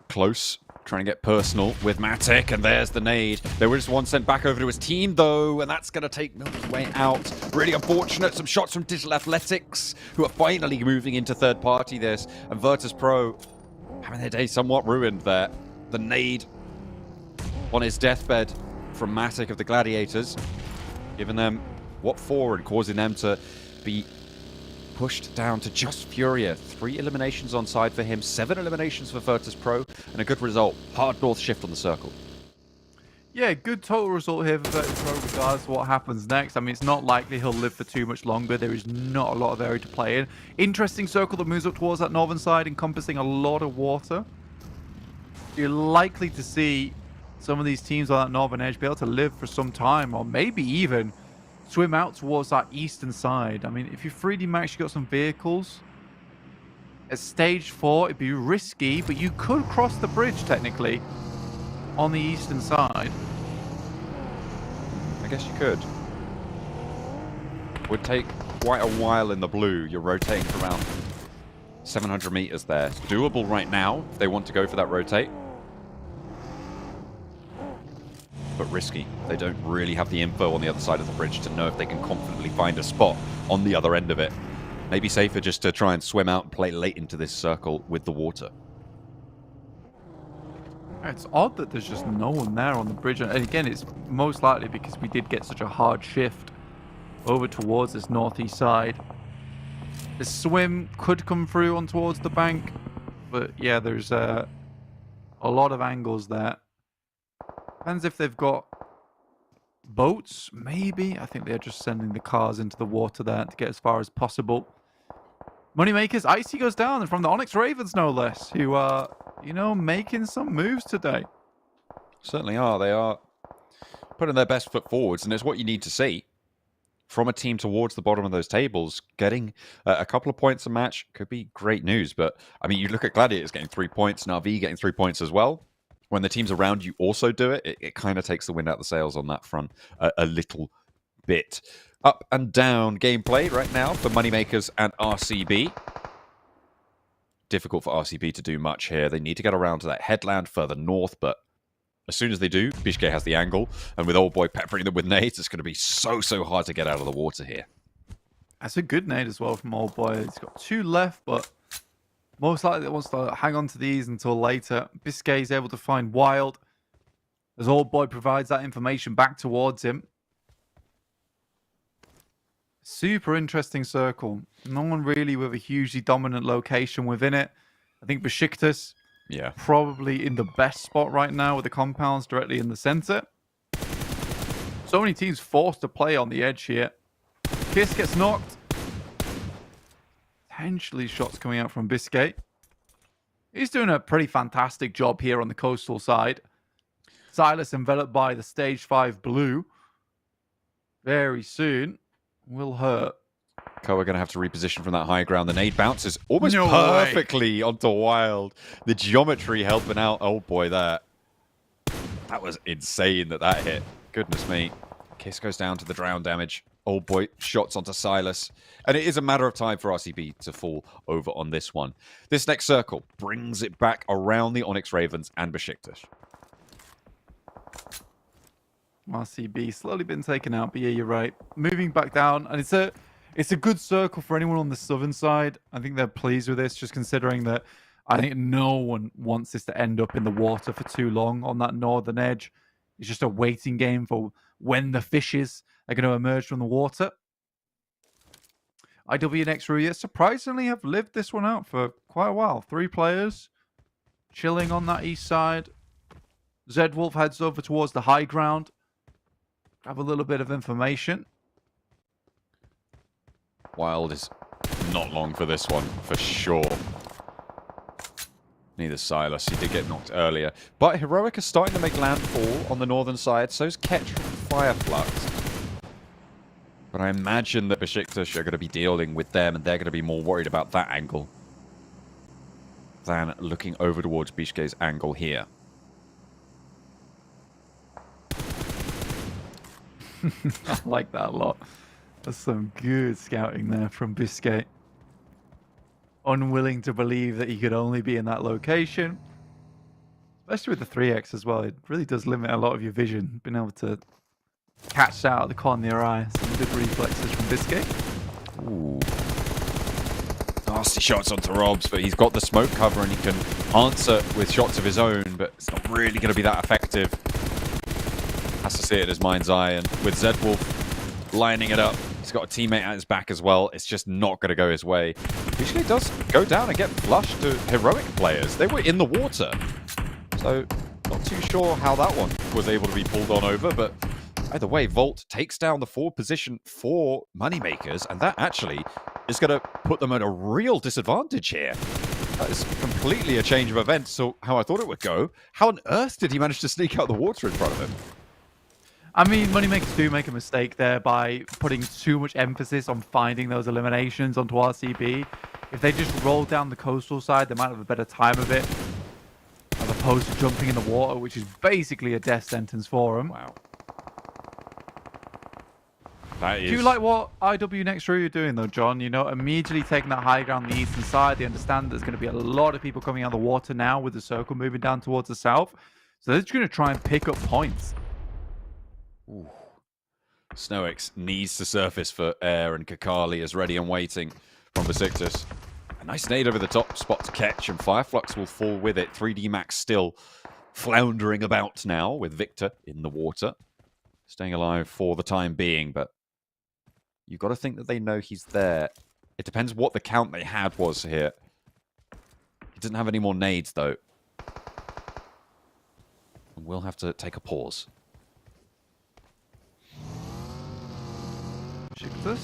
Close. Trying to get personal with Matic, and there's the nade. There was one sent back over to his team, though, and that's going to take Milky Way out. Really unfortunate. Some shots from Digital Athletics, who are finally moving into third party this. And Virtus Pro having their day somewhat ruined there. The nade on his deathbed from Matic of the Gladiators, giving them what for and causing them to be pushed down to just Furia. 3 eliminations on side for him, 7 eliminations for Virtus Pro, and a good result. Hard north shift on the circle. Yeah, good total result here for Virtus Pro regardless of what happens next. I mean, it's not likely he'll live for too much longer. There is not a lot of area to play in. Interesting circle that moves up towards that northern side, encompassing a lot of water. You're likely to see some of these teams on that northern edge be able to live for some time, or maybe even swim out towards that eastern side. I mean, if you 3D max, you got some vehicles. At stage 4, it'd be risky, but you could cross the bridge technically on the eastern side. I guess you could. Would take quite a while in the blue. You're rotating for around 700 meters there. It's doable right now if they want to go for that rotate. But risky. They don't really have the info on the other side of the bridge to know if they can confidently find a spot on the other end of it. Maybe safer just to try and swim out and play late into this circle with the water. It's odd that there's just no one there on the bridge. And again, it's most likely because we did get such a hard shift over towards this northeast side. The swim could come through on towards the bank. But yeah, there's a lot of angles there. Depends if they've got boats, maybe. I think they're just sending the cars into the water there to get as far as possible. Moneymakers, Icy goes down, and from the Onyx Ravens, no less, who are, you know, making some moves today. Certainly are. They are putting their best foot forwards, and it's what you need to see from a team towards the bottom of those tables. Getting a couple of points a match could be great news, but, I mean, you look at Gladiators getting 3 points, Na'Vi getting 3 points as well. When the teams around you also do it, it kind of takes the wind out the sails on that front a little bit. Up and down gameplay right now for Moneymakers and RCB. Difficult for RCB to do much here. They need to get around to that headland further north, but as soon as they do, BEŞİKTAŞ has the angle, and with Old Boy peppering them with nades, it's going to be so hard to get out of the water here. That's a good nade as well from Old Boy. He's got 2 left, but most likely it wants to hang on to these until later. BEŞİKTAŞ is able to find Wild as Old Boy provides that information back towards him. Super interesting circle. No one really with a hugely dominant location within it. I think BEŞİKTAŞ probably in the best spot right now with the compounds directly in the center. So many teams forced to play on the edge here. Kiss gets knocked. Potentially shots coming out from BEŞİKTAŞ. He's doing a pretty fantastic job here on the coastal side. Silas enveloped by the stage 5 blue. very soon will hurt. Koa going to have to reposition from that high ground. The nade bounces almost No perfectly onto Wild. The geometry helping out. Oh boy, that was insane that hit. Goodness me. Kiss goes down to the drown damage. Oh boy, shots onto Silas. And it is a matter of time for RCB to fall over on this one. This next circle brings it back around the Onyx Ravens and BEŞİKTAŞ. RCB slowly been taken out, but yeah, you're right. Moving back down, and it's a good circle for anyone on the southern side. I think they're pleased with this, just considering that I think no one wants this to end up in the water for too long on that northern edge. It's just a waiting game for when the fishes are going to emerge from the water. INFINIX Ruya surprisingly have lived this one out for quite a while. 3 players chilling on that east side. Zedwolf heads over towards the high ground. Have a little bit of information. Wild is not long for this one, for sure. Neither Silas. He did get knocked earlier. But Heroic is starting to make landfall on the northern side. So's Ketch from FLUX. But I imagine that BEŞİKTAŞ are going to be dealing with them, and they're going to be more worried about that angle than looking over towards Bishke's angle here. I like that a lot. That's some good scouting there from Biscay. Unwilling to believe that he could only be in that location. Especially with the 3x as well. It really does limit a lot of your vision. Being able to catch that out of the corner of your eye. Some good reflexes from Biscay. Ooh. Nasty shots onto Robs, but he's got the smoke cover and he can answer with shots of his own, but it's not really going to be that effective. Has to see it in his mind's eye, and with Zedwolf lining it up, he's got a teammate at his back as well. It's just not going to go his way. Usually does go down and get flushed to Heroic players. They were in the water, so not too sure how that one was able to be pulled on over, but either way, Volt takes down the forward position for Moneymakers, and that actually is going to put them at a real disadvantage here. That is completely a change of events to how I thought it would go. How on earth did he manage to sneak out the water in front of him? I mean, Moneymakers do make a mistake there by putting too much emphasis on finding those eliminations onto RCB. If they just roll down the coastal side, they might have a better time of it, as opposed to jumping in the water, which is basically a death sentence for them. Wow. That is... Do you like what INFINIX Ruya are doing, though, John? You know, immediately taking that high ground on the eastern side. They understand there's going to be a lot of people coming out of the water now with the circle moving down towards the south. So they're just going to try and pick up points. Ooh. Snowix needs to surface for Air, and Kakali is ready and waiting from BEŞİKTAŞ. A nice nade over the top spot to catch, and FLUX will fall with it. 3D Max still floundering about now with Victor in the water. Staying alive for the time being, but you've got to think that they know he's there. It depends what the count they had was here. He doesn't have any more nades, though. And we'll have to take a pause. BEŞİKTAŞ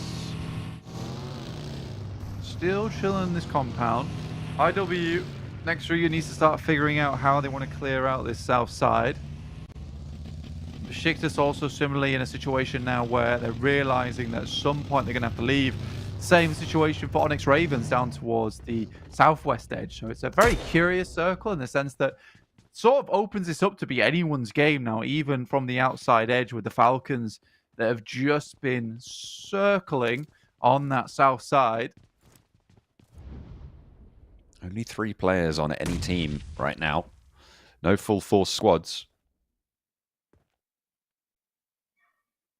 still chilling in this compound. INFINIX Ruya needs to start figuring out how they want to clear out this south side. BEŞİKTAŞ also similarly in a situation now where they're realizing that at some point they're going to have to leave. Same situation for Onyx Ravens down towards the southwest edge. So it's a very curious circle in the sense that sort of opens this up to be anyone's game now, even from the outside edge with the Falcons that have just been circling on that south side. Only 3 players on any team right now. No full force squads.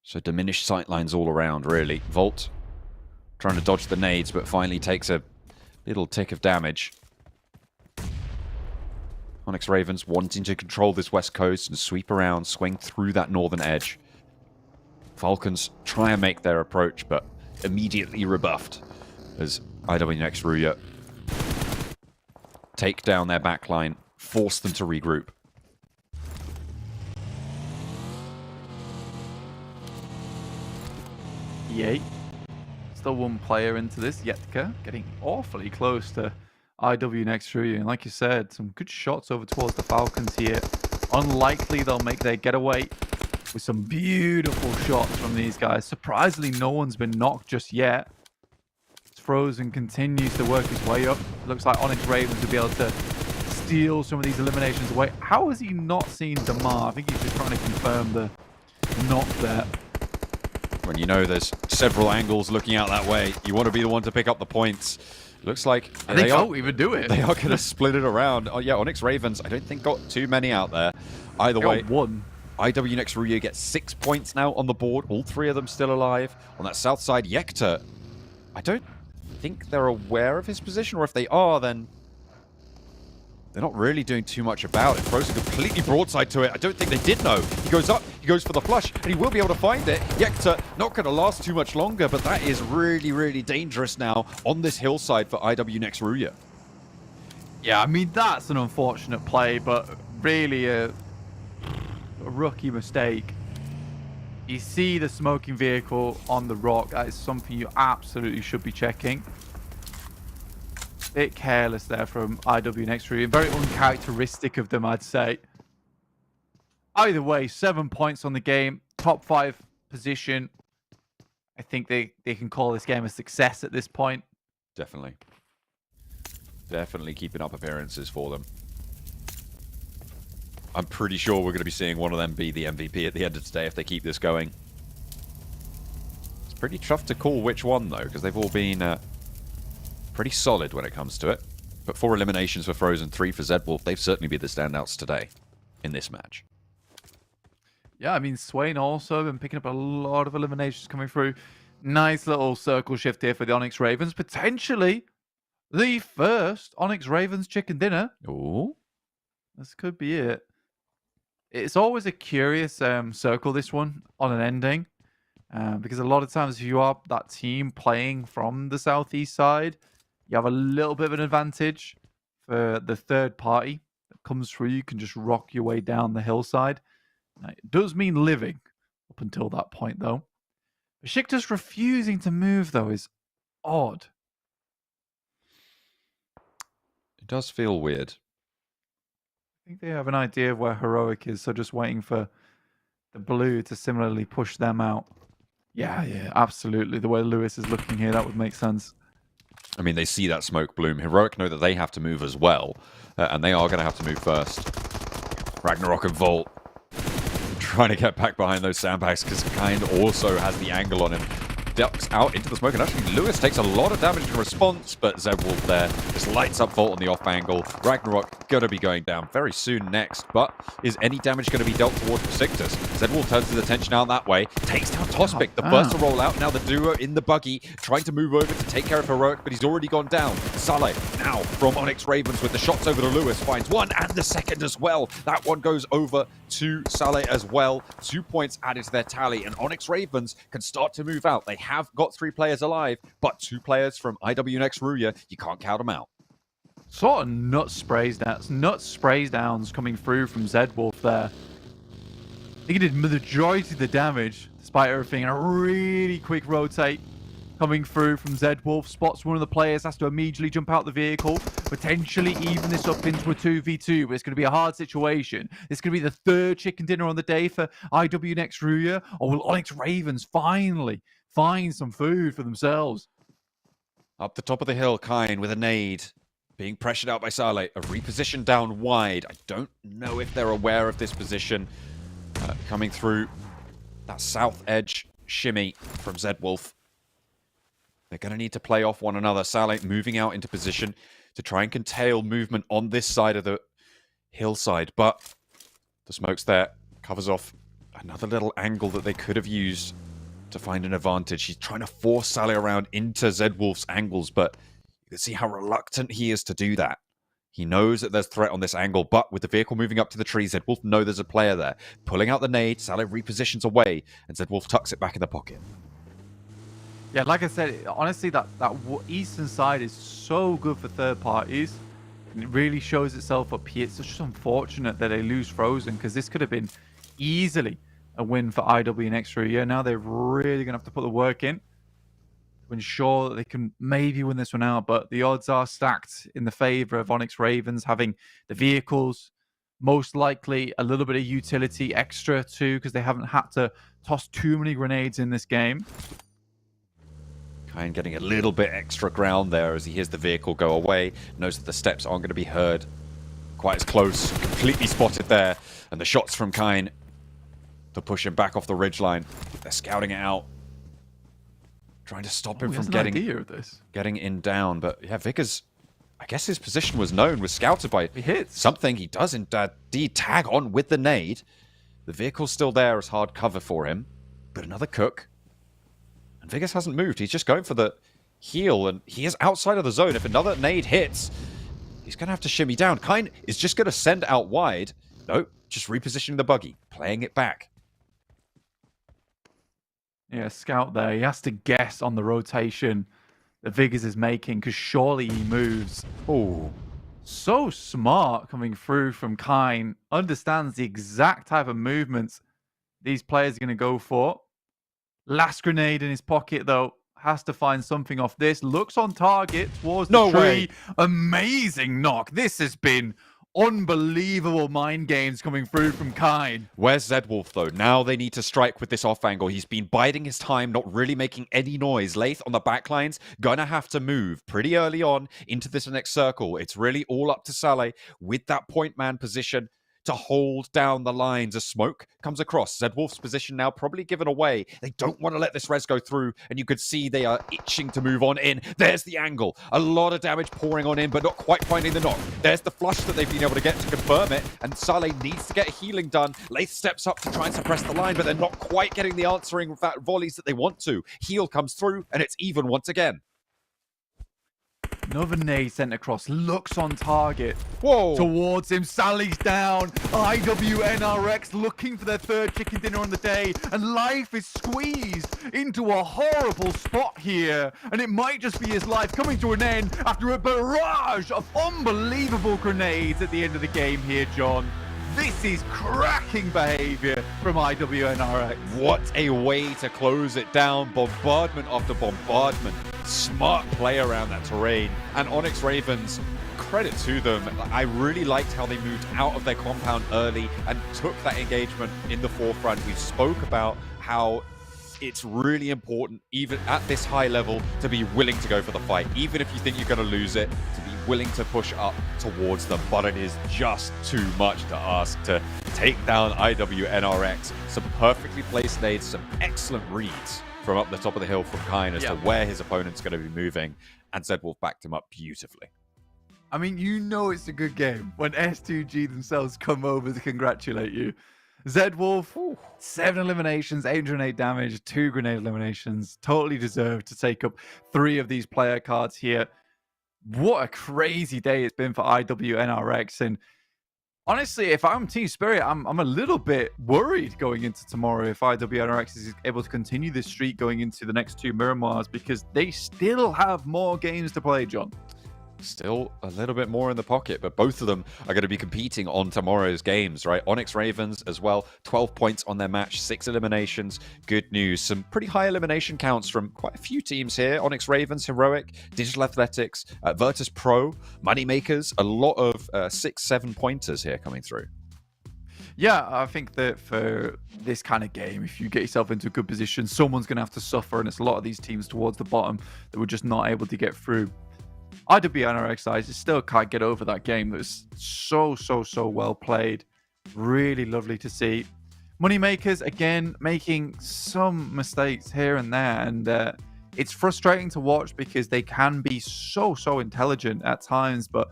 So diminished sightlines all around, really. Volt trying to dodge the nades, but finally takes a little tick of damage. Onyx Ravens wanting to control this west coast and sweep around, swing through that northern edge. Falcons try and make their approach, but immediately rebuffed as INFINIX Ruya take down their backline, force them to regroup. Yay. Still one player into this, Yetka, getting awfully close to INFINIX Ruya. And like you said, some good shots over towards the Falcons here. Unlikely they'll make their getaway. with some beautiful shots from these guys. Surprisingly, no one's been knocked just yet. Frozen continues to work his way up. Looks like Onyx Ravens will be able to steal some of these eliminations away. How has he not seen Damar? I think he's just trying to confirm the knock there. When you know there's several angles looking out that way, you want to be the one to pick up the points. Looks like they don't even do it. They are going to split it around. Oh yeah, Onyx Ravens, I don't think got too many out there. Either way, one. IWNX Ruya gets 6 points now on the board. All 3 of them still alive. On that south side, Yekta, I don't think they're aware of his position, or if they are, then they're not really doing too much about it. Frozen completely broadside to it. I don't think they did know. He goes up, he goes for the flush, and he will be able to find it. Yekta not going to last too much longer, but that is really, really dangerous now on this hillside for IWNX Ruya. Yeah, I mean, that's an unfortunate play, but really a rookie mistake. You see the smoking vehicle on the rock. That is something you absolutely should be checking. Bit careless there from IWNX Ruya. Very uncharacteristic of them, I'd say. Either way, 7 points on the game. Top 5 position. I think they can call this game a success at this point. Definitely. Definitely keeping up appearances for them. I'm pretty sure we're going to be seeing one of them be the MVP at the end of today if they keep this going. It's pretty tough to call which one, though, because they've all been pretty solid when it comes to it. But 4 eliminations for Frozen, 3 for Zedwolf. They've certainly been the standouts today in this match. Yeah, I mean, Swain also been picking up a lot of eliminations coming through. Nice little circle shift here for the Onyx Ravens. Potentially the first Onyx Ravens chicken dinner. Ooh. This could be it. It's always a curious circle, this one, on an ending. Because a lot of times if you are that team playing from the southeast side, you have a little bit of an advantage for the third party that comes through. You can just rock your way down the hillside. Now, it does mean living up until that point, though. BEŞİKTAŞ refusing to move, though, is odd. It does feel weird. I think they have an idea of where Heroic is, so just waiting for the blue to similarly push them out. Yeah, absolutely. The way Lewis is looking here, that would make sense. I mean, they see that smoke bloom. Heroic know that they have to move as well, and they are going to have to move first. Ragnarok and Volt trying to get back behind those sandbags because Kind also has the angle on him. Ducks out into the smoke, and actually Lewis takes a lot of damage in response, but Zedwolf there just lights up Volt on the off angle. Ragnarok going to be going down very soon next, but is any damage going to be dealt towards BEŞİKTAŞ? Zedwolf turns his attention out that way, takes down Tospic, the first to roll out. Now the duo in the buggy, trying to move over to take care of Heroic, but he's already gone down. Saleh now from Onyx Ravens with the shots over to Lewis, finds one and the second as well. That one goes over to Saleh as well. 2 points added to their tally, and Onyx Ravens can start to move out. They have got 3 players alive, but 2 players from IWNX Ruya, you can't count them out. Sort of nut sprays downs coming through from Zedwolf there. He did the majority of the damage despite everything, and a really quick rotate coming through from Zedwolf. Spots one of the players, has to immediately jump out the vehicle, potentially even this up into a 2v2, but it's going to be a hard situation. It's going to be the 3rd chicken dinner on the day for IWNX Ruya, or will Onyx Ravens finally find some food for themselves? Up the top of the hill, Kine with a nade, being pressured out by Saleh. A reposition down wide. I don't know if they're aware of this position. Coming through that south edge shimmy from Zedwolf. They're going to need to play off one another. Saleh moving out into position to try and curtail movement on this side of the hillside. But the smoke's there. Covers off another little angle that they could have used to find an advantage. He's trying to force Saleh around into Zedwolf's angles, but you can see how reluctant he is to do that. He knows that there's threat on this angle, but with the vehicle moving up to the tree, Zedwolf know there's a player there. Pulling out the nade, Saleh repositions away, and Zedwolf tucks it back in the pocket. Yeah, like I said, honestly, that eastern side is so good for third parties. And it really shows itself up here. It's just unfortunate that they lose Frozen, because this could have been easily a win for IWNX Ruya. Now they're really going to have to put the work in to ensure that they can maybe win this one out. But the odds are stacked in the favor of Onyx Ravens having the vehicles, Most likely a little bit of utility extra too, because they haven't had to toss too many grenades in this game. Kine getting a little bit extra ground there as he hears the vehicle go away, knows that the steps aren't going to be heard quite as close, completely spotted there, and the shots from Kine to push him back off the ridgeline. They're scouting it out, trying to stop him from getting in down. But yeah, Vickers, I guess his position was known, was scouted by something. He does indeed tag on with the nade. The vehicle's still there as hard cover for him, but another cook. And Vickers hasn't moved. He's just going for the heal, and he is outside of the zone. If another nade hits, he's going to have to shimmy down. Kine is just going to send out wide. No, just repositioning the buggy, playing it back. Yeah, scout there. He has to guess on the rotation that Vickers is making, because surely he moves. Oh, so smart coming through from Kine. Understands the exact type of movements these players are going to go for. Last grenade in his pocket, though. Has to find something off this. Looks on target towards the tree. Amazing knock. This has been unbelievable mind games coming through from Kine. Where's Zedwolf, though? Now they need to strike with this off angle. He's been biding his time, not really making any noise. Lathe on the backlines, gonna have to move pretty early on into this next circle. It's really all up to Saleh with that point man position to hold down the lines. A smoke comes across. Zedwolf's position now probably given away. They don't want to let this res go through, and you could see they are itching to move on in. There's the angle. A lot of damage pouring on in, but not quite finding the knock. There's the flush that they've been able to get to confirm it, and Saleh needs to get healing done. Lathe steps up to try and suppress the line, but they're not quite getting the answering volleys that they want to. Heal comes through, and it's even once again. Another nade sent across. Looks on target. Whoa. Towards him. Sally's down. IWNRX looking for their third chicken dinner on the day. And life is squeezed into a horrible spot here. And it might just be his life coming to an end after a barrage of unbelievable grenades at the end of the game here, John. This is cracking behavior from IWNRX. What a way to close it down. Bombardment after bombardment. Smart play around that terrain. And Onyx Ravens, credit to them. I really liked how they moved out of their compound early and took that engagement in the forefront. We spoke about how it's really important, even at this high level, to be willing to go for the fight. Even if you think you're going to lose it, to be willing to push up towards them. But it is just too much to ask to take down IWNRX. Some perfectly placed nades, some excellent reads from up the top of the hill from Kine as to where his opponent's going to be moving. And Zedwolf backed him up beautifully. I mean, you know it's a good game when S2G themselves come over to congratulate you. Zedwolf, 7 eliminations, 808 damage, 2 grenade eliminations. Totally deserved to take up 3 of these player cards here. What a crazy day it's been for IWNRX. And honestly, if I'm Team Spirit, I'm a little bit worried going into tomorrow if IWNRX is able to continue this streak going into the next 2 Miramars, because they still have more games to play, John. Still a little bit more in the pocket, but both of them are going to be competing on tomorrow's games, right? Onyx Ravens as well, 12 points on their match, 6 eliminations. Good news. Some pretty high elimination counts from quite a few teams here. Onyx Ravens, Heroic, Digital Athletics, Virtus Pro, Moneymakers, a lot of 6-7 pointers here coming through. Yeah, I think that for this kind of game, if you get yourself into a good position, someone's going to have to suffer, and it's a lot of these teams towards the bottom that were just not able to get through. IWNRX guys still can't get over that game. That was so well played. Really lovely to see. Moneymakers, again, making some mistakes here and there. And it's frustrating to watch because they can be so intelligent at times, but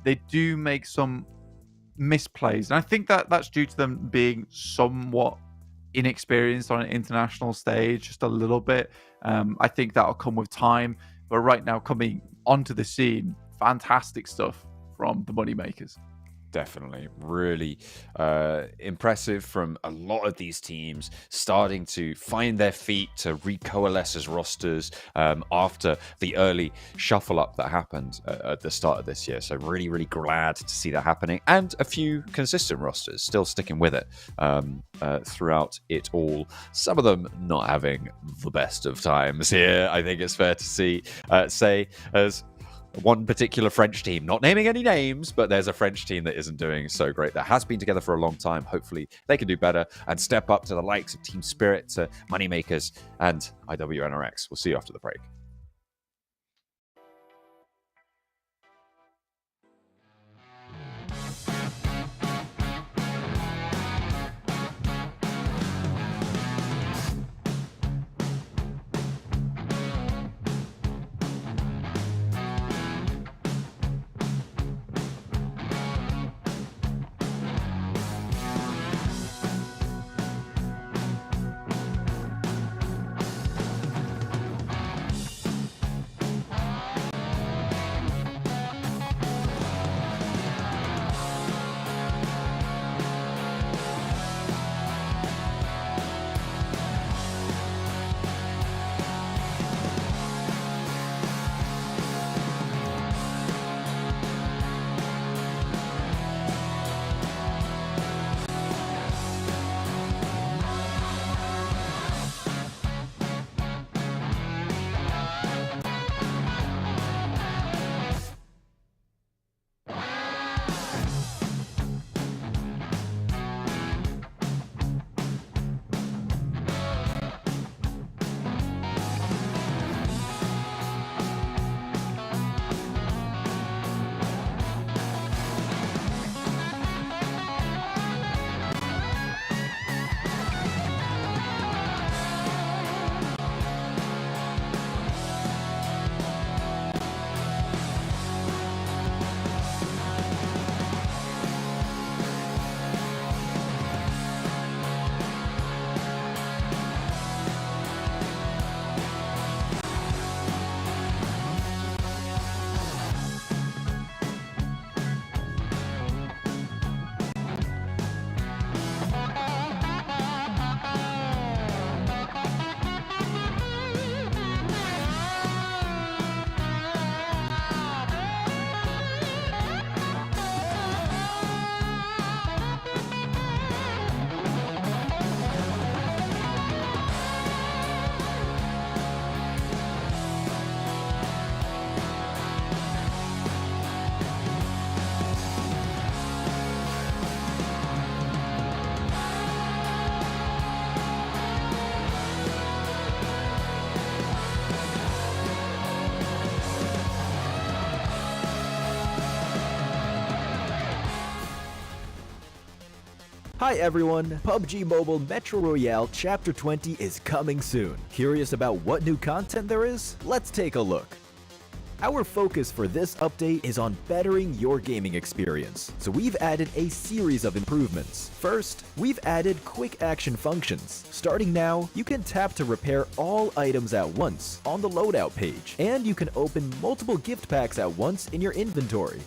they do make some misplays. And I think that that's due to them being somewhat inexperienced on an international stage, just a little bit. I think that'll come with time. But right now, coming onto the scene, fantastic stuff from the Moneymakers. Definitely. Really impressive from a lot of these teams starting to find their feet, to recoalesce as rosters after the early shuffle up that happened at the start of this year. So really glad to see that happening, and a few consistent rosters still sticking with it throughout it all. Some of them not having the best of times here, I think it's fair to say, as one particular French team. Not naming any names, but there's a French team that isn't doing so great. That has been together for a long time. Hopefully they can do better and step up to the likes of Team Spirit, to Moneymakers, and IWNRX. We'll see you after the break. Hi everyone, PUBG Mobile Metro Royale Chapter 20 is coming soon. Curious about what new content there is? Let's take a look. Our focus for this update is on bettering your gaming experience, so we've added a series of improvements. First, we've added quick action functions. Starting now, you can tap to repair all items at once on the loadout page, and you can open multiple gift packs at once in your inventory.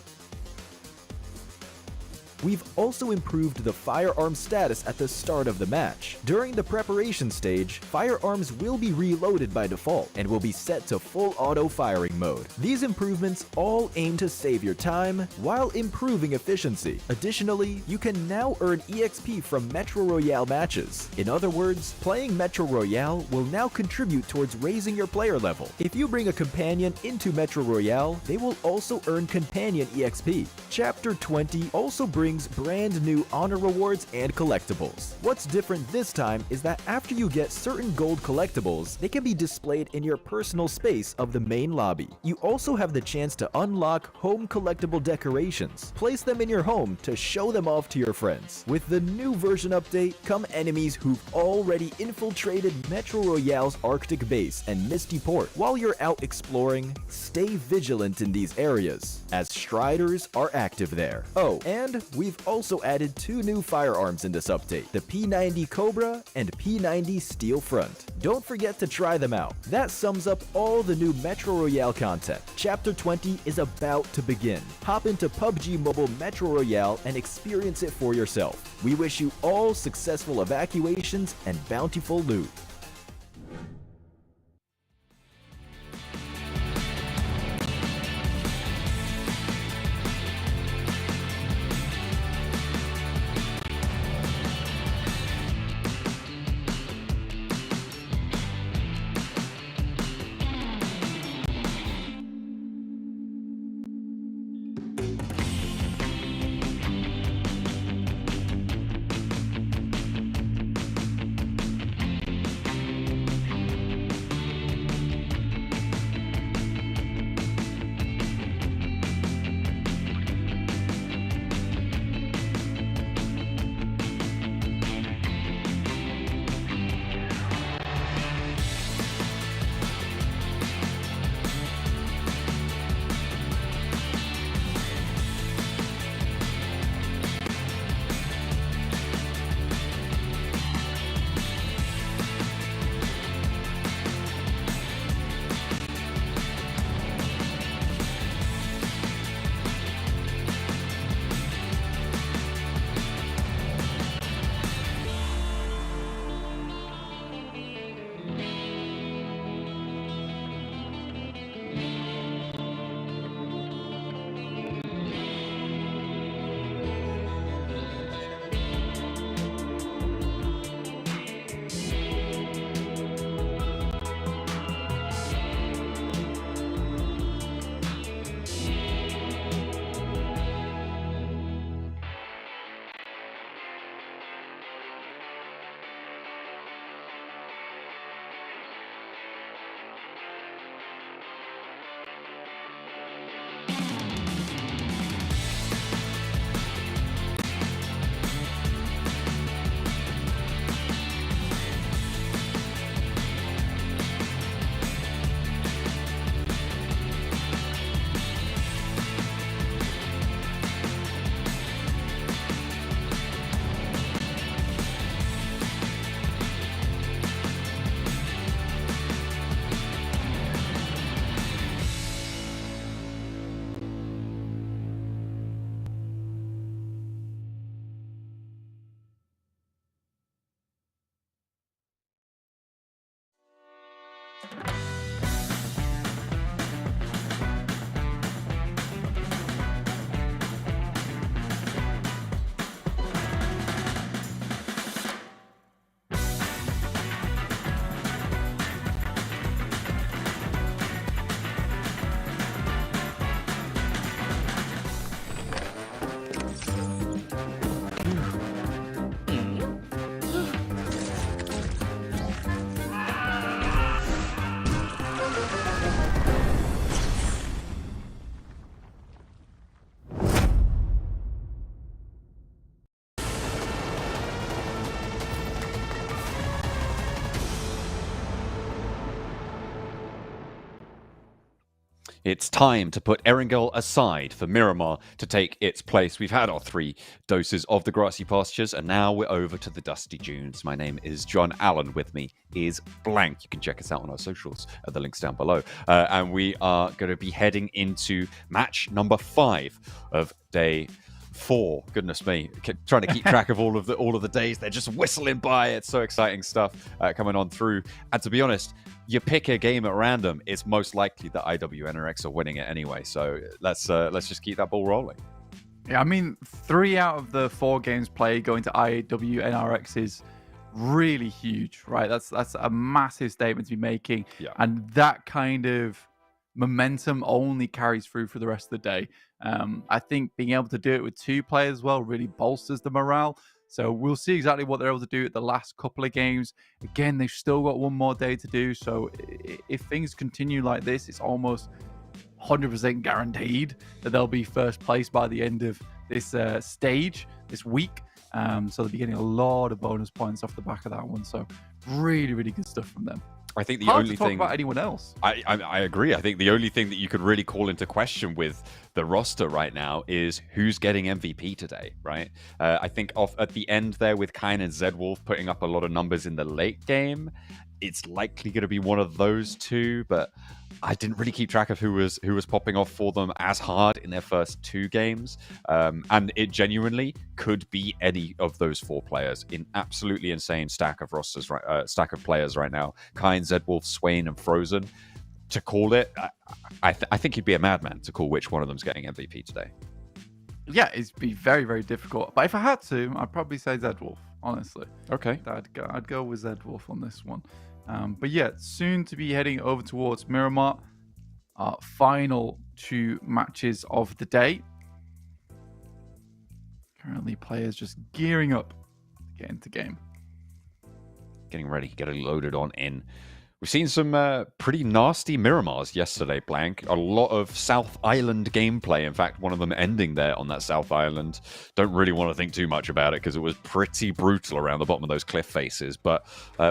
We've also improved the firearm status at the start of the match. During the preparation stage, firearms will be reloaded by default and will be set to full auto firing mode. These improvements all aim to save your time while improving efficiency. Additionally, you can now earn EXP from Metro Royale matches. In other words, playing Metro Royale will now contribute towards raising your player level. If you bring a companion into Metro Royale, they will also earn companion EXP. Chapter 20 also brings brand new honor rewards and collectibles. What's different this time is that after you get certain gold collectibles, they can be displayed in your personal space of the main lobby. You also have the chance to unlock home collectible decorations. Place them in your home to show them off to your friends. With the new version update come enemies who've already infiltrated Metro Royale's Arctic base and Misty Port. While you're out exploring, stay vigilant in these areas, as Striders are active there. Oh, and we've also added two new firearms in this update, the P90 Cobra and P90 Steel Front. Don't forget to try them out. That sums up all the new Metro Royale content. Chapter 20 is about to begin. Hop into PUBG Mobile Metro Royale and experience it for yourself. We wish you all successful evacuations and bountiful loot. It's time to put Erangel aside for Miramar to take its place. We've had our 3 doses of the grassy pastures, and now we're over to the dusty dunes. My name is John Allen. With me is Blank. You can check us out on our socials at the links down below. And we are going to be heading into match number 5 of day 4. Goodness me, trying to keep track of all of the days. They're just whistling by. It's so exciting stuff coming on through. And to be honest, you pick a game at random, it's most likely that IWNRX are winning it anyway. So let's just keep that ball rolling. Yeah, I mean, 3 out of the 4 games played going to IWNRX is really huge, right? That's a massive statement to be making. Yeah. And that kind of momentum only carries through for the rest of the day. I think being able to do it with 2 players as well really bolsters the morale. So we'll see exactly what they're able to do at the last couple of games. Again, they've still got 1 more day to do. So if things continue like this, it's almost 100% guaranteed that they'll be first place by the end of this stage, this week. So they'll be getting a lot of bonus points off the back of that one. So really, really good stuff from them. I think the Hard only to talk thing about anyone else. I agree. I think the only thing that you could really call into question with the roster right now is who's getting MVP today, right? I think off at the end there with Kine and Zedwolf putting up a lot of numbers in the late game, it's likely going to be one of those 2, but I didn't really keep track of who was popping off for them as hard in their first 2 games. And it genuinely could be any of those 4 players. In absolutely insane stack of rosters, stack of players right now. Kine, Zedwolf, Swain, and Frozen. To call it, I think you'd be a madman to call which one of them's getting MVP today. Yeah, it'd be very, very difficult. But if I had to, I'd probably say Zedwolf, honestly. Okay. I'd go with Zedwolf on this one. But yeah, soon to be heading over towards Miramar. Our final 2 matches of the day. Currently, players just gearing up to get into game. Getting ready, getting loaded on in. We've seen some pretty nasty Miramars yesterday, Blank. A lot of South Island gameplay. In fact, one of them ending there on that South Island. Don't really want to think too much about it because it was pretty brutal around the bottom of those cliff faces. But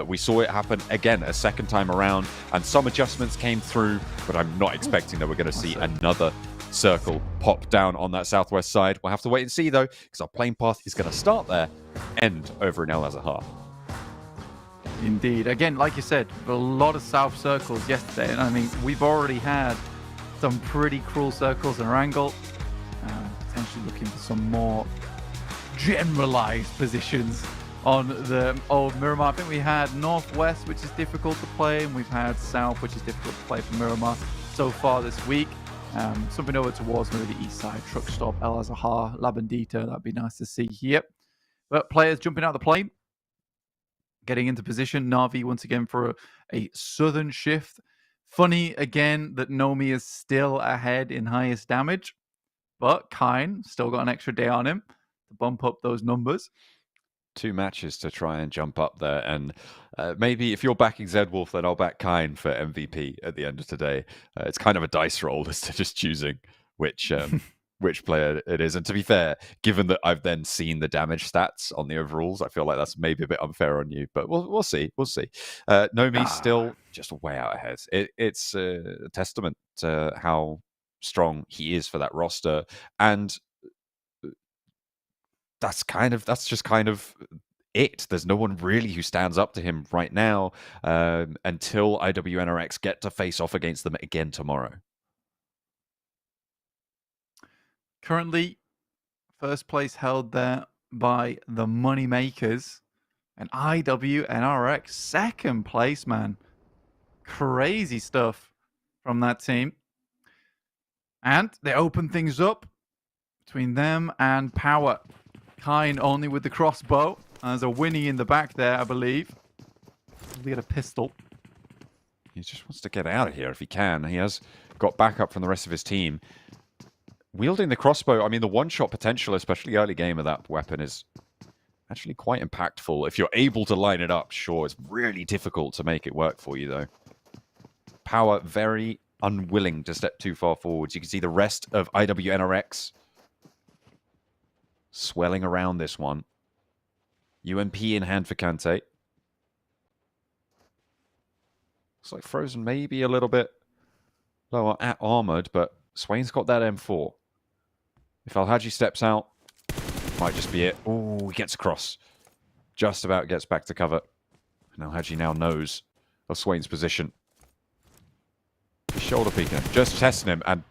we saw it happen again a second time around, and some adjustments came through, but I'm not expecting that we're going to see another circle pop down on that southwest side. We'll have to wait and see, though, because our plane path is going to start there, end over in El Azahar. Indeed. Again, like you said, a lot of south circles yesterday. And I mean, we've already had some pretty cruel circles in Erangel. Potentially looking for some more generalized positions on the old Miramar. I think we had northwest, which is difficult to play, and we've had south, which is difficult to play for Miramar so far this week. Something over towards maybe the east side, Truck Stop, El Azahar, La Bendita. That'd be nice to see here. But players jumping out of the plane. Getting into position, Na'Vi once again for a southern shift. Funny again that Nomi is still ahead in highest damage, but Kine still got an extra day on him to bump up those numbers. 2 matches to try and jump up there, and maybe if you're backing Zedwolf, then I'll back Kine for MVP at the end of today. It's kind of a dice roll as to just choosing which player it is. And to be fair, given that I've then seen the damage stats on the overalls, I feel like that's maybe a bit unfair on you, but we'll see. Nomi's still just way out ahead. It's a testament to how strong he is for that roster, and that's just kind of it. There's no one really who stands up to him right now until IWNRX get to face off against them again tomorrow. Currently, first place held there by the Moneymakers, and IWNRX second place, man. Crazy stuff from that team. And they open things up between them and Power. Kine only with the crossbow. There's a Winnie in the back there, I believe. We get a pistol. He just wants to get out of here if he can. He has got backup from the rest of his team. Wielding the crossbow, I mean, the one-shot potential, especially early game of that weapon, is actually quite impactful. If you're able to line it up, sure, it's really difficult to make it work for you, though. Power very unwilling to step too far forwards. You can see the rest of IWNRX swelling around this one. UMP in hand for Kante. Looks like Frozen maybe a little bit lower at armored, but Swain's got that M4. If Al-Haji steps out, might just be it. Oh, he gets across. Just about gets back to cover. And Al-Haji now knows of Swain's position. He's shoulder peeking him, just testing him. And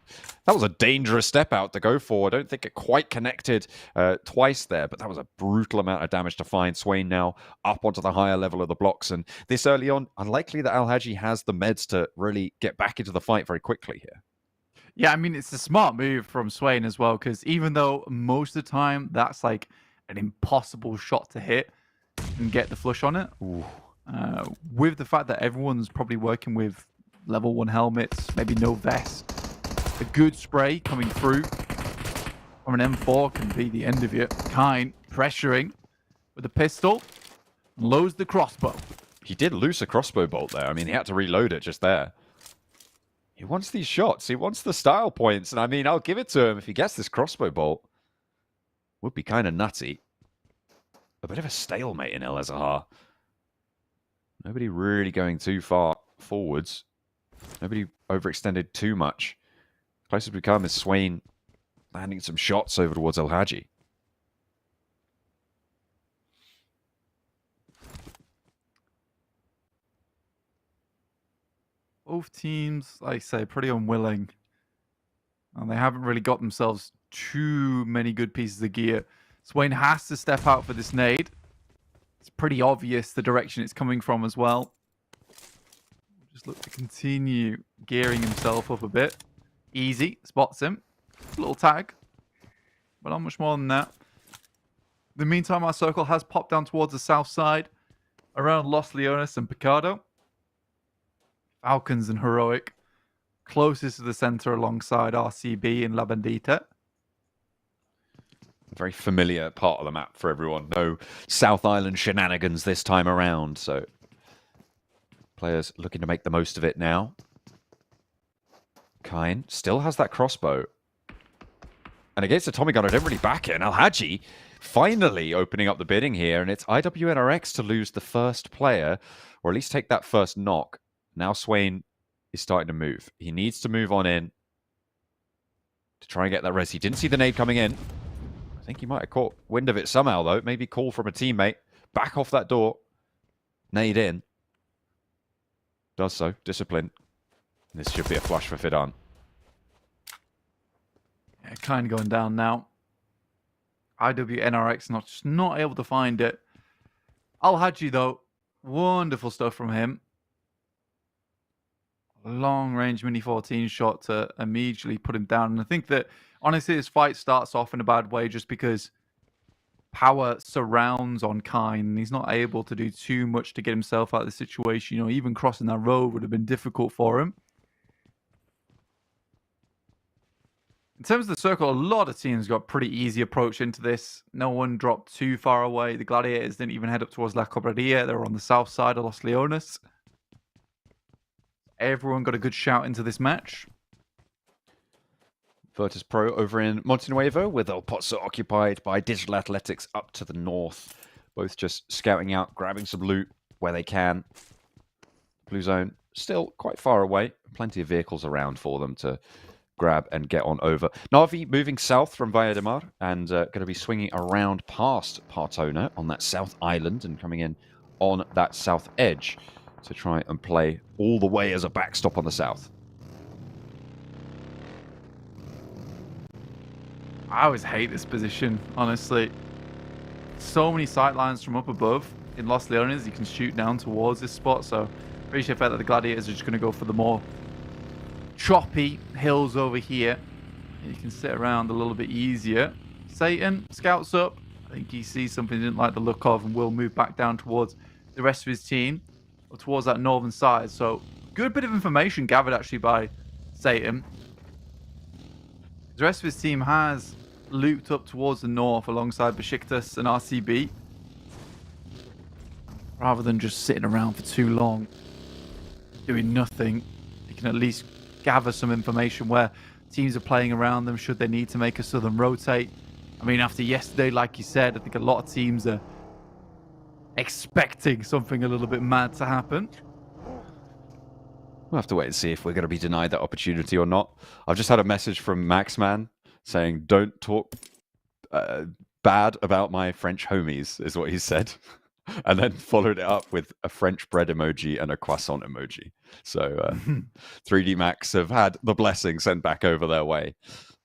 that was a dangerous step out to go for. I don't think it quite connected twice there, but that was a brutal amount of damage to find. Swain now up onto the higher level of the blocks. And this early on, unlikely that Al-Haji has the meds to really get back into the fight very quickly here. Yeah, I mean, it's a smart move from Swain as well, because even though most of the time that's like an impossible shot to hit and get the flush on it, with the fact that everyone's probably working with level 1 helmets, maybe no vest, a good spray coming through from an M4 can be the end of you. Kine pressuring with a pistol, loads the crossbow. He did lose a crossbow bolt there. I mean, he had to reload it just there. He wants these shots. He wants the style points. And I mean, I'll give it to him if he gets this crossbow bolt. Would be kind of nutty. A bit of a stalemate in El Azahar. Nobody really going too far forwards. Nobody overextended too much. Closest we come is Swain landing some shots over towards Al-Haji. Both teams, like I say, pretty unwilling. And they haven't really got themselves too many good pieces of gear. Swain has to step out for this nade. It's pretty obvious the direction it's coming from as well. Just look to continue gearing himself up a bit. Easy, spots him. Little tag. But not much more than that. In the meantime, our circle has popped down towards the south side. Around Los Leones and Picardo. Falcons and Heroic. Closest to the center alongside RCB and La Bandita. A very familiar part of the map for everyone. No South Island shenanigans this time around. So players looking to make the most of it now. Kine still has that crossbow. And against the Tommy gun, I don't really back it. And Al-Haji finally opening up the bidding here. And it's IWNRX to lose the first player, or at least take that first knock. Now Swain is starting to move. He needs to move on in to try and get that res. He didn't see the nade coming in. I think he might have caught wind of it somehow, though. Maybe call from a teammate. Back off that door. Nade in. Does so. Discipline. This should be a flush for Fidan. Yeah, kind of going down now. IWNRX not able to find it. Al-Haji, though. Wonderful stuff from him. Long-range Mini-14 shot to immediately put him down. And I think that, honestly, this fight starts off in a bad way just because Power surrounds on Kine. And he's not able to do too much to get himself out of the situation. You know, even crossing that road would have been difficult for him. In terms of the circle, a lot of teams got pretty easy approach into this. No one dropped too far away. The Gladiators didn't even head up towards La Cobreria. They were on the south side of Los Leones. Everyone got a good shout into this match. Virtus Pro over in Montenuevo with El Pozo occupied by Digital Athletics up to the north. Both just scouting out, grabbing some loot where they can. Blue Zone still quite far away. Plenty of vehicles around for them to grab and get on over. Navi moving south from Valle de Mar and going to be swinging around past Partona on that south island and coming in on that south edge to try and play all the way as a backstop on the south. I always hate this position, honestly. So many sightlines from up above. In Los Leones, you can shoot down towards this spot, so Appreciate the fact that the Gladiators are just going to go for the more choppy hills over here. You can sit around a little bit easier. Satan scouts up. I think he sees something he didn't like the look of and will move back down towards the rest of his team, or towards that northern side. So, good bit of information gathered actually by Satan. The rest of his team has looped up towards the north alongside BEŞİKTAŞ and RCB. Rather than just sitting around for too long, doing nothing, you can at least gather some information where teams are playing around them should they need to make a southern rotate. I mean, after yesterday, like you said, I think a lot of teams are expecting something a little bit mad to happen. We'll have to wait and see if we're going to be denied that opportunity or not. I've just had a message from Maxman saying, don't talk bad about my French homies, is what he said. And then followed it up with a French bread emoji and a croissant emoji. So 3D Max have had the blessing sent back over their way.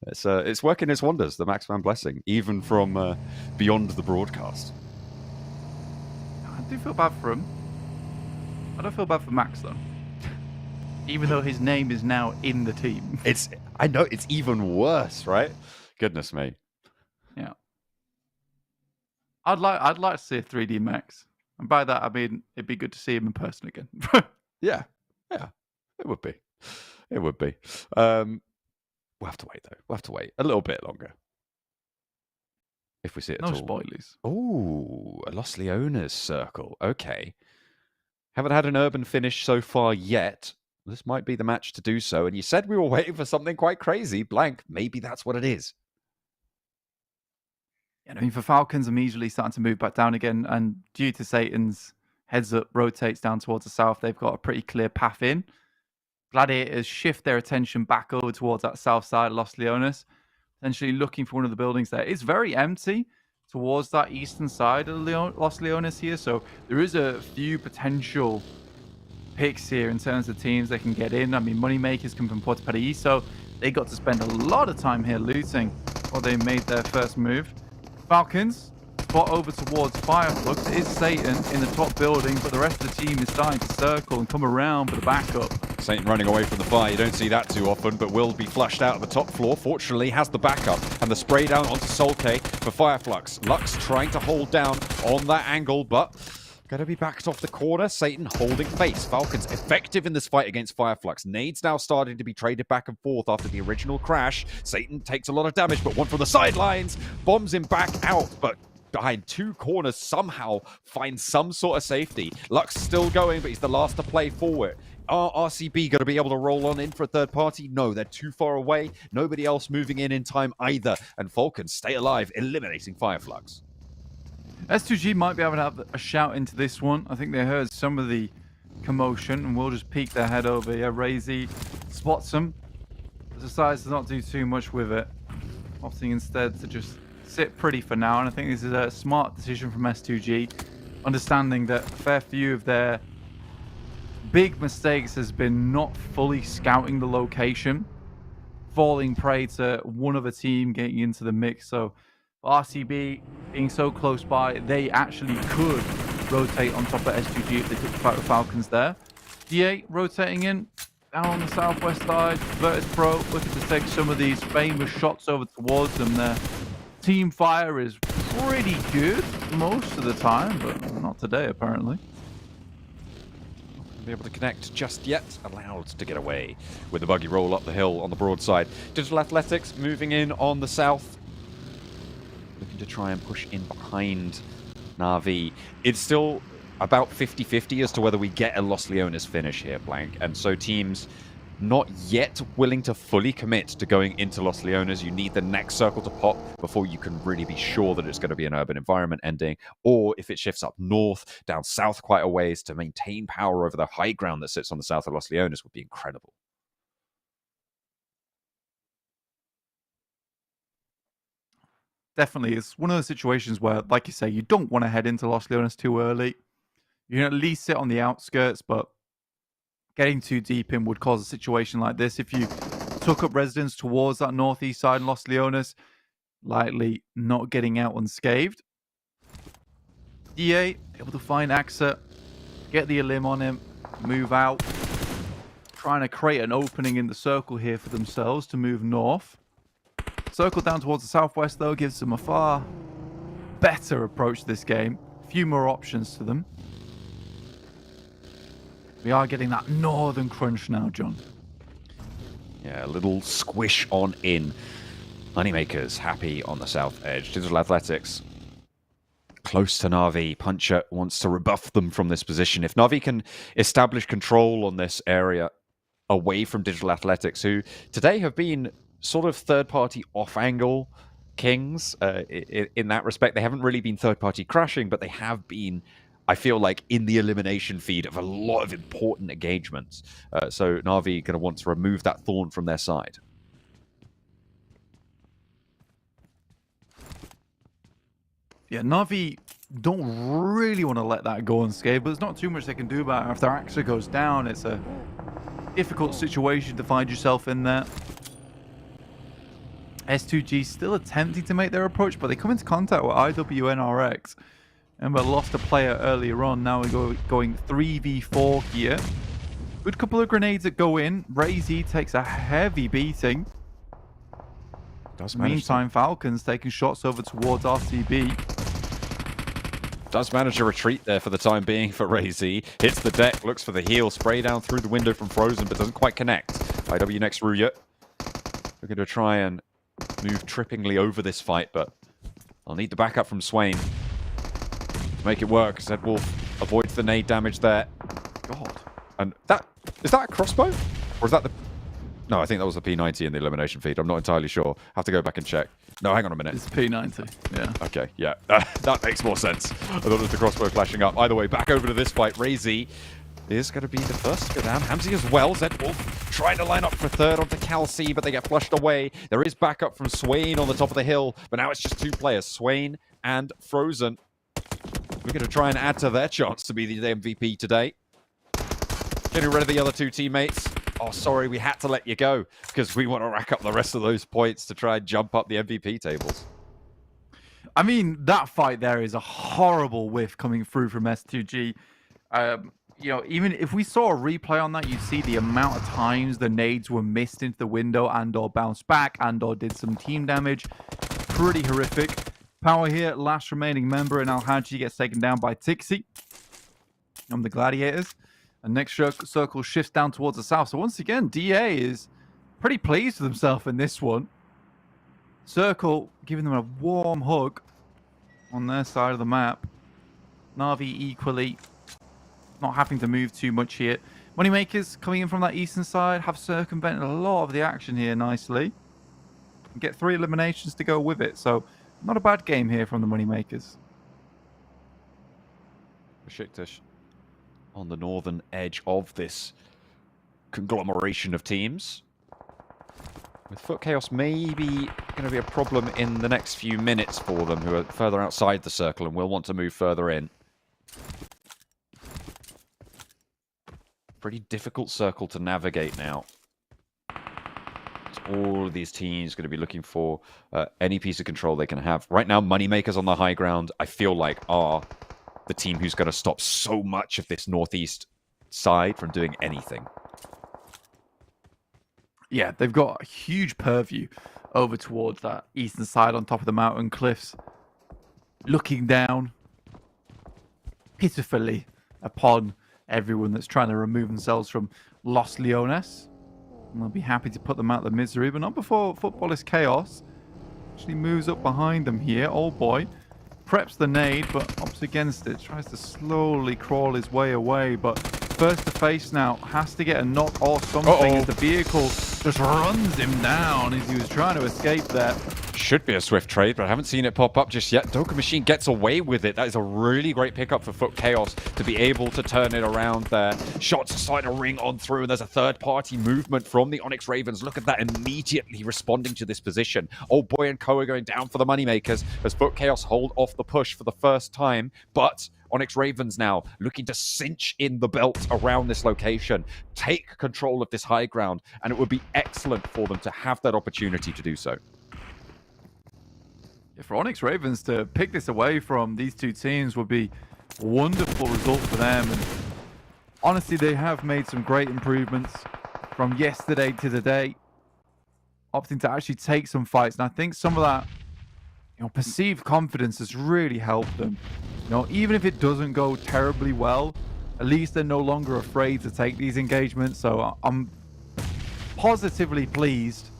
It's working its wonders, the Maxman blessing, even from beyond the broadcast. I do feel bad for him. I don't feel bad for Max, though. Even though his name is now in the team. I know, it's even worse, right? Goodness me. Yeah. I'd like to see a 3D Max. And by that, I mean, it'd be good to see him in person again. Yeah, it would be. It would be. We'll have to wait, though. We'll have to wait a little bit longer. If we see it at all. No spoilers. Ooh, a Los Leones circle. Okay. Haven't had an urban finish so far yet. This might be the match to do so. And you said we were waiting for something quite crazy. Blank. Maybe that's what it is. I mean, for Falcons, I'm easily starting to move back down again. And due to Satan's heads up rotates down towards the south, they've got a pretty clear path in. Gladiators shift their attention back over towards that south side of Los Leones, essentially looking for one of the buildings there. It's very empty towards that eastern side of Los Leones here, so there is a few potential picks here in terms of teams they can get in. I mean, Moneymakers come from Puerto Paraíso. They got to spend a lot of time here looting before they made their first move. Falcons spot over towards FLUX. It is Satan in the top building, but the rest of the team is starting to circle and come around for the backup. Satan running away from the fire. You don't see that too often, but will be flushed out of the top floor. Fortunately, has the backup and the spray down onto Solke for FLUX. Lux trying to hold down on that angle, but going to be backed off the corner. Satan holding face. Falcons effective in this fight against FLUX. Nades now starting to be traded back and forth after the original crash. Satan takes a lot of damage, but one from the sidelines bombs him back out, but behind two corners somehow finds some sort of safety. Lux still going, but he's the last to play forward. Are RCB going to be able to roll on in for a third party? No, they're too far away. Nobody else moving in time either. And Falcons stay alive, eliminating FLUX. S2G might be able to have a shout into this one. I think they heard some of the commotion and will just peek their head over here. Razy spots them, decides to not do too much with it, opting instead to just sit pretty for now. And I think this is a smart decision from S2G, understanding that a fair few of their big mistakes has been not fully scouting the location, falling prey to one other team getting into the mix. So RCB being so close by, they actually could rotate on top of S2G if they took the fight with Falcons there. DA rotating in down on the southwest side. Virtus Pro looking to take some of these famous shots over towards them. Their team fire is pretty good most of the time, but not today apparently. Be able to connect just yet, allowed to get away with the buggy roll up the hill on the broadside. Digital Athletics moving in on the south, looking to try and push in behind Na'Vi. It's still about 50-50 as to whether we get a Los Leones finish here, Blank, and so teams not yet willing to fully commit to going into Los Leones. You need the next circle to pop before you can really be sure that it's going to be an urban environment ending, or if it shifts up north, down south quite a ways to maintain power over the high ground that sits on the south of Los Leones would be incredible. Definitely, it's one of those situations where, like you say, you don't want to head into Los Leones too early. You can at least sit on the outskirts, but getting too deep in would cause a situation like this. If you took up residence towards that northeast side in Los Leones, likely not getting out unscathed. DA able to find AXA, get the elim on him, move out. Trying to create an opening in the circle here for themselves to move north. Circle down towards the southwest, though, gives them a far better approach to this game. A few more options to them. We are getting that northern crunch now, John. Yeah, a little squish on in. Moneymakers happy on the south edge. Digital Athletics close to Na'Vi. Puncher wants to rebuff them from this position. If Na'Vi can establish control on this area away from Digital Athletics, who today have been sort of third-party off-angle kings in that respect. They haven't really been third-party crashing, but they have been, I feel like, in the elimination feed of a lot of important engagements. So Na'Vi going to want to remove that thorn from their side. Yeah, Na'Vi don't really want to let that go unscathed, but there's not too much they can do about it. If their AXA goes down, it's a difficult situation to find yourself in there. S2G still attempting to make their approach, but they come into contact with IWNRX. And we lost a player earlier on. Now we're going 3v4 here. Good couple of grenades that go in. Razy takes a heavy beating. Meantime, Falcons taking shots over towards RCB. Does manage a retreat there for the time being for Razy. Hits the deck, looks for the heal. Spray down through the window from Frozen, but doesn't quite connect. IW next Ruya. We're going to try and move trippingly over this fight, but I'll need the backup from Swain to make it work. Zed Wolf avoids the nade damage there. God. And is that a crossbow? Or is that the... No, I think that was the P90 in the elimination feed. I'm not entirely sure. Have to go back and check. No, hang on a minute. It's P90, yeah. Okay, yeah. That makes more sense. I thought it was the crossbow flashing up. Either way, back over to this fight. Razy is going to be the first to go down. Hamzy as well. Zed Wolf trying to line up for third onto Calci, but they get flushed away. There is backup from Swain on the top of the hill, but now it's just two players, Swain and Frozen. We're going to try and add to their chance to be the MVP today. Getting rid of the other two teammates. Oh, sorry, we had to let you go because we want to rack up the rest of those points to try and jump up the MVP tables. I mean, that fight there is a horrible whiff coming through from S2G. You know, even if we saw a replay on that, you'd see the amount of times the nades were missed into the window and or bounced back and or did some team damage. Pretty horrific. Power here, last remaining member, and Al-Haji gets taken down by Tixi from the Gladiators. And next circle shifts down towards the south. So once again, DA is pretty pleased with himself in this one. Circle giving them a warm hug on their side of the map. Na'Vi equally not having to move too much here. Moneymakers coming in from that eastern side have circumvented a lot of the action here nicely. And get 3 eliminations to go with it. So not a bad game here from the Moneymakers. BEŞİKTAŞ on the northern edge of this conglomeration of teams. With Foot Chaos maybe going to be a problem in the next few minutes for them, who are further outside the circle and will want to move further in. Pretty difficult circle to navigate now. All of these teams going to be looking for any piece of control they can have. Right now, Moneymakers on the high ground, I feel like, are the team who's going to stop so much of this northeast side from doing anything. Yeah, they've got a huge purview over towards that eastern side on top of the mountain cliffs, looking down pitifully upon everyone that's trying to remove themselves from Los Leones. And they'll be happy to put them out of the misery, but not before Footballist KAOS actually moves up behind them here. Old boy preps the nade, but opts against it. Tries to slowly crawl his way away, but first to face now. Has to get a knock or something as the vehicle just runs him down as he was trying to escape there. Should be a swift trade, but I haven't seen it pop up just yet. Doka Machine gets away with it. That is a really great pickup for Foot Chaos to be able to turn it around there. Shots are starting to ring on through, and there's a third-party movement from the Onyx Ravens. Look at that, immediately responding to this position. Old Boy and Co are going down for the Moneymakers as Foot Chaos hold off the push for the first time, but Onyx Ravens now looking to cinch in the belt around this location, take control of this high ground, and it would be excellent for them to have that opportunity to do so. For Onyx Ravens to pick this away from these two teams would be a wonderful result for them. And honestly, they have made some great improvements from yesterday to today, opting to actually take some fights. And I think some of that, perceived confidence has really helped them. Even if it doesn't go terribly well, at least they're no longer afraid to take these engagements. So I'm positively pleased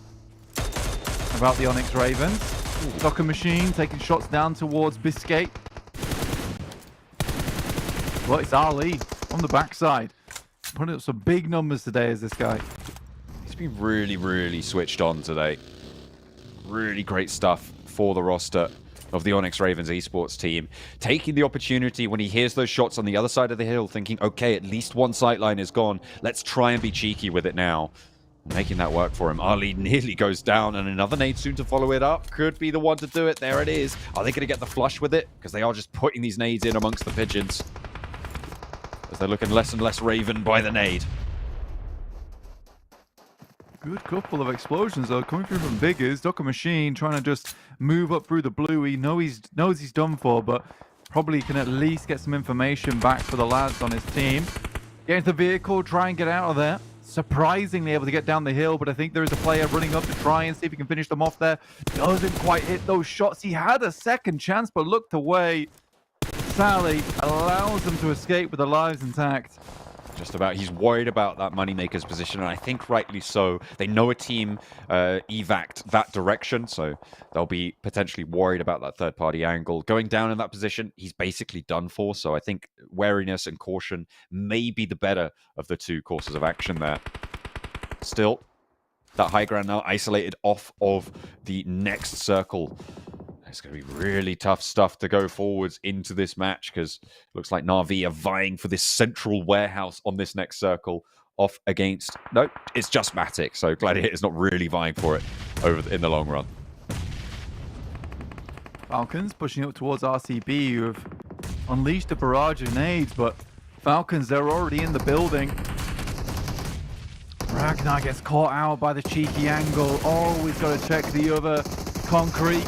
about the Onyx Ravens. Soccer Machine taking shots down towards Biscay. Well, it's Ali on the backside. Putting up some big numbers today as this guy. He's been really, really switched on today. Really great stuff for the roster of the Onyx Ravens esports team. Taking the opportunity when he hears those shots on the other side of the hill, thinking, okay, at least one sightline is gone. Let's try and be cheeky with it now. Making that work for him. Ali nearly goes down, and another nade soon to follow it up. Could be the one to do it. There it is. Are they going to get the flush with it? Because they are just putting these nades in amongst the pigeons. As they're looking less and less Raven by the nade. Good couple of explosions, though, coming through from Vigors. Soccer Machine trying to just move up through the blue. He knows he's done for, but probably can at least get some information back for the lads on his team. Get into the vehicle, try and get out of there. Surprisingly able to get down the hill, but I think there is a player running up to try and see if he can finish them off there. Doesn't quite hit those shots. He had a second chance, but looked away. Sally allows them to escape with their lives intact. Just about. He's worried about that Moneymaker's position, and I think rightly so. They know a team evac'd that direction, so they'll be potentially worried about that third-party angle. Going down in that position, he's basically done for, so I think wariness and caution may be the better of the two courses of action there. Still, that high ground now isolated off of the next circle. It's going to be really tough stuff to go forwards into this match, because it looks like Na'Vi are vying for this central warehouse on this next circle off against... No, it's just Matic, so Gladiator's not really vying for it in the long run. Falcons pushing up towards RCB, who have unleashed a barrage of nades, but Falcons, they're already in the building. Ragnar gets caught out by the cheeky angle. Always got to check the other concrete.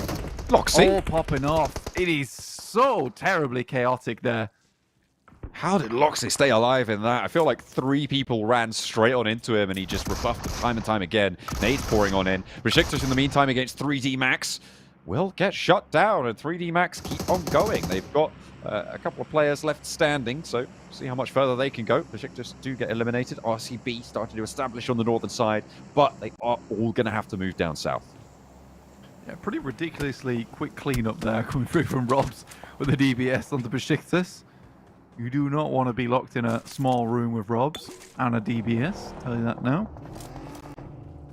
Loxy. All popping off. It is so terribly chaotic there. How did Loxy stay alive in that? I feel like 3 people ran straight on into him, and he just rebuffed them time and time again. Nades pouring on in. BEŞİKTAŞ in the meantime against 3D Max will get shut down, and 3D Max keep on going. They've got a couple of players left standing, so see how much further they can go. BEŞİKTAŞ do get eliminated. RCB starting to establish on the northern side, but they are all going to have to move down south. Yeah, pretty ridiculously quick cleanup there coming through from Robs with the DBS onto BEŞİKTAŞ. You do not want to be locked in a small room with Robs and a DBS, tell you that now.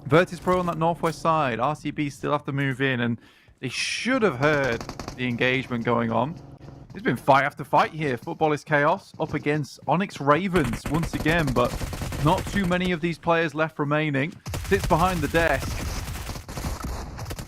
Virtus Pro on that northwest side. RCB still have to move in, and they should have heard the engagement going on. There's been fight after fight here. Football is Chaos up against Onyx Ravens once again, but not too many of these players left remaining. Sits behind the desk.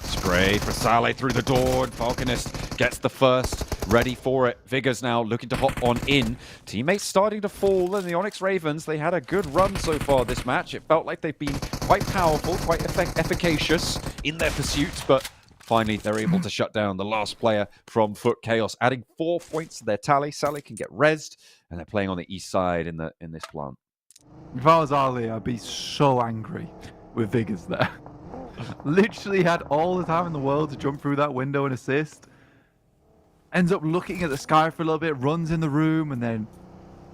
Spray for Saleh through the door, and Falconist gets the first, ready for it. Vigors now looking to hop on in. Teammates starting to fall, and the Onyx Ravens, they had a good run so far this match. It felt like they've been quite powerful, quite efficacious in their pursuit, but finally they're able to shut down the last player from Foot Chaos, adding 4 points to their tally. Saleh can get rezzed, and they're playing on the east side in this plant. If I was Ali, I'd be so angry with Vigors there. Literally had all the time in the world to jump through that window and assist. Ends up looking at the sky for a little bit, runs in the room, and then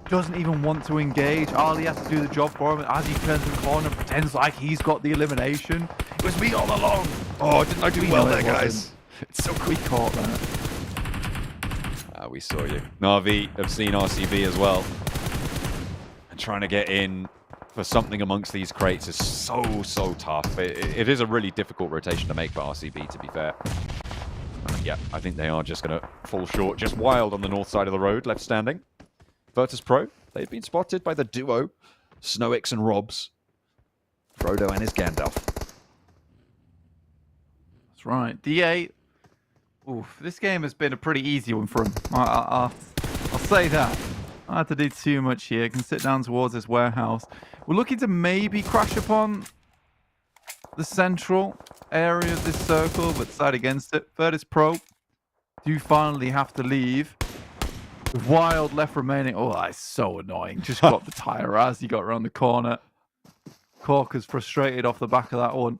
doesn't even want to engage. Ali has to do the job for him, and as he turns the corner, pretends like he's got the elimination. It was me all along. Oh, didn't I do well there, guys? It's so quick caught that. We saw you. Na'Vi have seen RCB as well. And trying to get in for something amongst these crates is so tough. It is a really difficult rotation to make for RCB, to be fair. Yeah, I think they are just going to fall short. Just Wild on the north side of the road, left standing. Virtus Pro, they've been spotted by the duo, Snowix and Robs. Frodo and his Gandalf. That's right. DA, oof, this game has been a pretty easy one for him. I'll say that. I don't have to do too much here. Can sit down towards this warehouse. We're looking to maybe crash upon the central area of this circle, but decide against it. Virtus Pro do finally have to leave. Wild left remaining. Oh, that's so annoying. Just got the tire as he got around the corner. Corker's frustrated off the back of that one.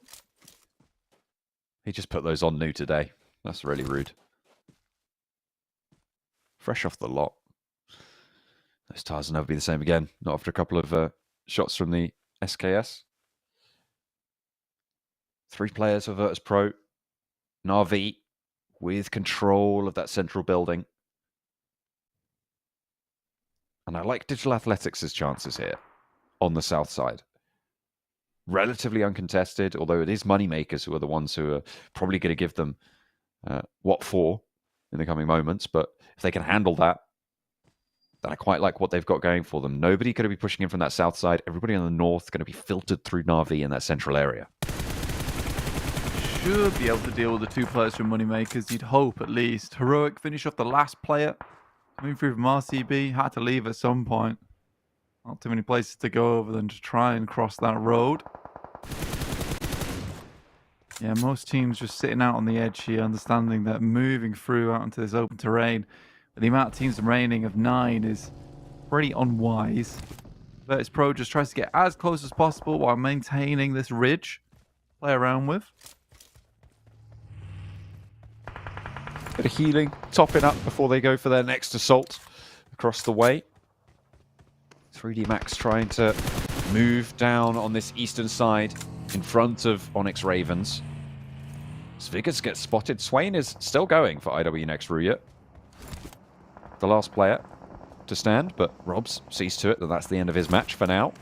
He just put those on new today. That's really rude. Fresh off the lot. Those tires will never be the same again. Not after a couple of shots from the SKS. 3 players for Virtus Pro. Na'Vi with control of that central building. And I like Digital Athletics' chances here on the south side. Relatively uncontested, although it is moneymakers who are the ones who are probably going to give them what for in the coming moments. But if they can handle that, then I quite like what they've got going for them. Nobody going to be pushing in from that south side. Everybody on the north going to be filtered through Na'Vi in that central area. Should be able to deal with the 2 players from moneymakers. You'd hope, at least. Heroic finish off the last player. Coming through from RCB, had to leave at some point. Not too many places to go over than to try and cross that road. Yeah, most teams just sitting out on the edge here, understanding that moving through out into this open terrain, with the amount of teams remaining of 9 is pretty unwise. Virtus Pro just tries to get as close as possible while maintaining this ridge to play around with. Bit of healing, topping up before they go for their next assault across the way. 3D Max trying to move down on this eastern side in front of Onyx Ravens. Sviggers gets spotted. Swain is still going for IW next Ruya. The last player to stand, but Robs sees to it that that's the end of his match for now.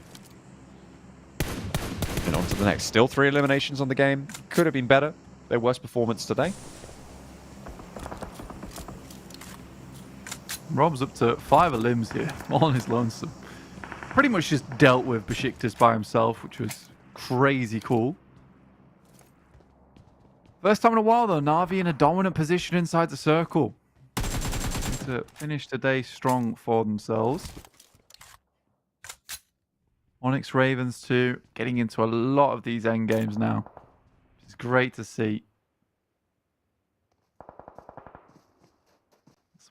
And on to the next. Still 3 eliminations on the game. Could have been better. Their worst performance today. Rob's up to 5 limbs here, all on his lonesome. Pretty much just dealt with BEŞİKTAŞ by himself, which was crazy cool. First time in a while, though, Na'Vi in a dominant position inside the circle. To finish the day strong for themselves. Onyx Ravens, too, getting into a lot of these end games now. It's great to see.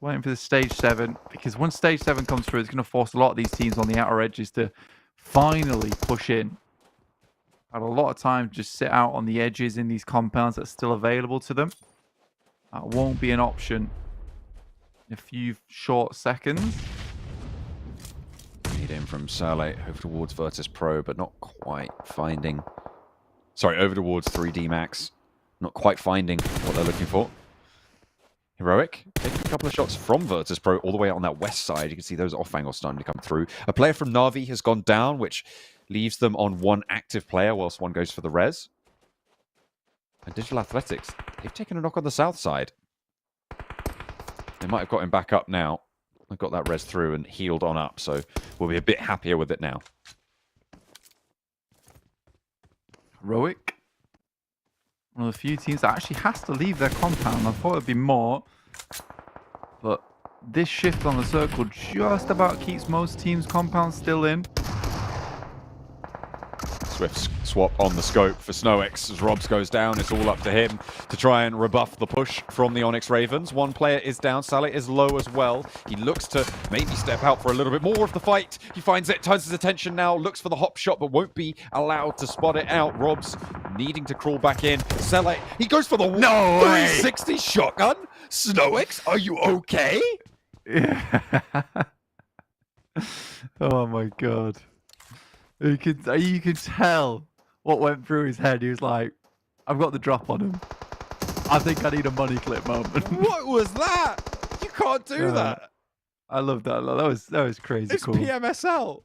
Waiting for the stage 7, because once stage 7 comes through, it's going to force a lot of these teams on the outer edges to finally push in. Had a lot of time to just sit out on the edges in these compounds that's still available to them. That won't be an option in a few short seconds. Lead in from Saleh over towards Virtus Pro, but not quite finding... Sorry, over towards 3D Max. Not quite finding what they're looking for. Heroic, taking a couple of shots from Virtus Pro all the way on that west side. You can see those off angles starting to come through. A player from Na'Vi has gone down, which leaves them on 1 active player whilst one goes for the res. And Digital Athletics, they've taken a knock on the south side. They might have got him back up now. They've got that res through and healed on up, so we'll be a bit happier with it now. Heroic. One of the few teams that actually has to leave their compound. I thought it'd be more. But this shift on the circle just about keeps most teams' compounds still in. Swift swap on the scope for SnowX as Robs goes down. It's all up to him to try and rebuff the push from the Onyx Ravens. 1 player is down. Saleh is low as well. He looks to maybe step out for a little bit more of the fight. He finds it, turns his attention now, looks for the hop shot, but won't be allowed to spot it out. Robs needing to crawl back in. Saleh, he goes for the 360 shotgun. SnowX, are you okay? Yeah. Oh my god. You could tell what went through his head. He was like, I've got the drop on him. I think I need a money clip moment. What was that? You can't do that. I love that. That was crazy It's cool. PMSL.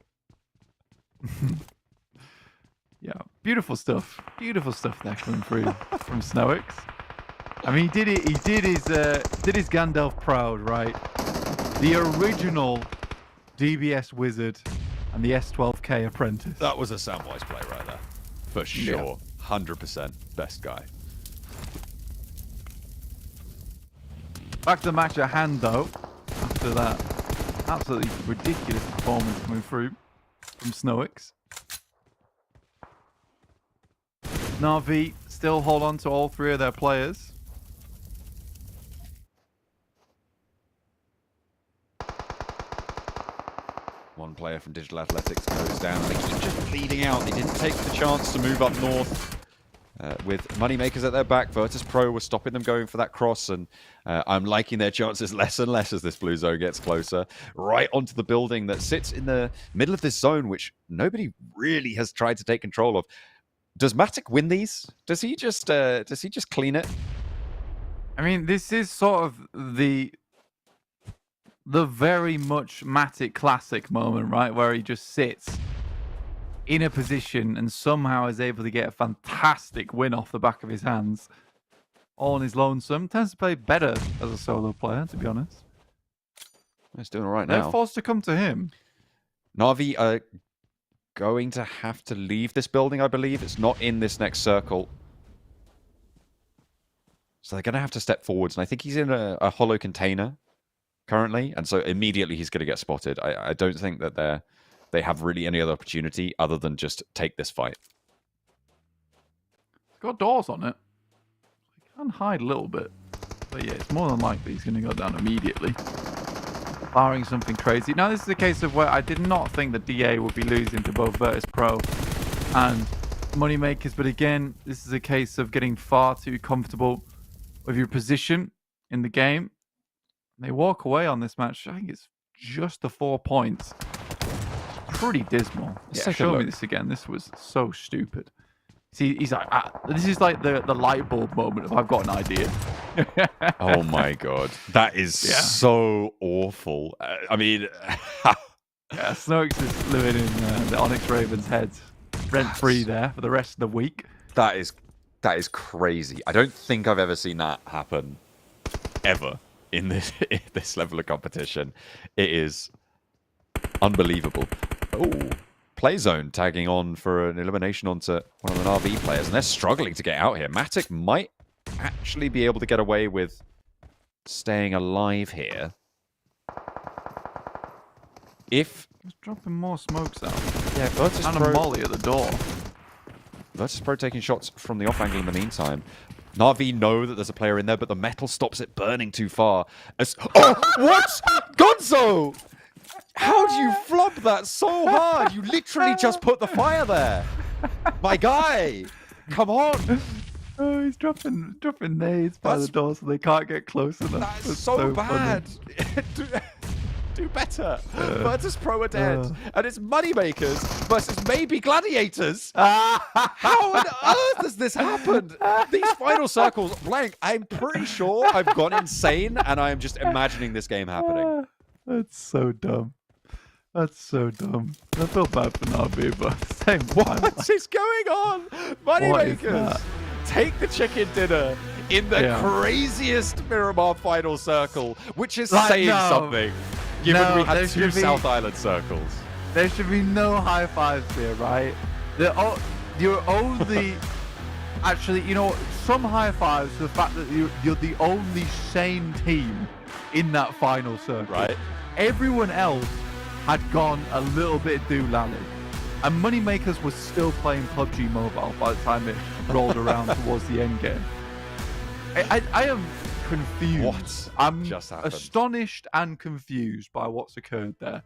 Yeah, beautiful stuff. Beautiful stuff there coming through from SnowX. I mean, he did his Gandalf proud, right? The original DBS wizard and the S12K apprentice. That was a Samwise play right there. For sure. 100% best guy. Back to the match at hand, though. After that absolutely ridiculous performance coming through from SnowX. Na'Vi still hold on to all 3 of their players. One player from Digital Athletics goes down. They keep just bleeding out. They didn't take the chance to move up north. With Moneymakers at their back, Virtus Pro was stopping them going for that cross, and I'm liking their chances less and less as this blue zone gets closer. Right onto the building that sits in the middle of this zone, which nobody really has tried to take control of. Does Matic win these? Does he just clean it? I mean, this is sort of the very much Matic classic moment, right? Where he just sits in a position and somehow is able to get a fantastic win off the back of his hands all on his lonesome. Tends to play better as a solo player, to be honest. He's doing all right now. They're forced to come to him. Na'Vi are going to have to leave this building, I believe. It's not in this next circle. So they're going to have to step forwards. And I think he's in a hollow container currently. And so immediately he's going to get spotted. I don't think that they have really any other opportunity other than just take this fight. It's got doors on it. It can hide a little bit. But yeah, it's more than likely he's going to go down immediately. Barring something crazy. Now, this is a case of where I did not think that DA would be losing to both Virtus Pro and Moneymakers. But again, this is a case of getting far too comfortable with your position in the game. They walk away on this match. I think it's just the 4 points. Pretty dismal. Yeah, show me this again. This was so stupid. See, he's like, this is like the light bulb moment of I've got an idea. Oh my god, that is so awful. I mean, yeah, Snokes is living in the Onyx Ravens' head, rent free there for the rest of the week. That is crazy. I don't think I've ever seen that happen ever in this level of competition. It is unbelievable. Oh, Playzone tagging on for an elimination onto one of the RV players, and they're struggling to get out here. Matic might actually be able to get away with staying alive here. If he's dropping more smokes out. Yeah, Virtus and Pro, a molly at the door. Virtus Pro taking shots from the off angle in the meantime. Na'Vi know that there's a player in there, but the metal stops it burning too far. Oh, what? Gonzo! How do you flub that so hard? You literally just put the fire there. My guy, come on. Oh, he's dropping nades by the door so they can't get close enough. That's so bad. Do better. Virtus Pro are dead. And it's Moneymakers versus maybe Gladiators. How on earth has this happened? These final circles, blank. I'm pretty sure I've gone insane and I am just imagining this game happening. That's so dumb. That's so dumb. I feel bad for Na'Vi, but at the same time, what is going on? Moneymakers take the chicken dinner in the craziest Miramar final circle, which is saying something, given we had two South Island circles. There should be no high fives here, right? You're only... Actually, you know, some high fives for the fact that you're the only sane team in that final circle. Right. Everyone else had gone a little bit doolally. And Moneymakers was still playing PUBG Mobile by the time it rolled around towards the end game. I am confused. What I'm just happened? Astonished and confused by what's occurred there.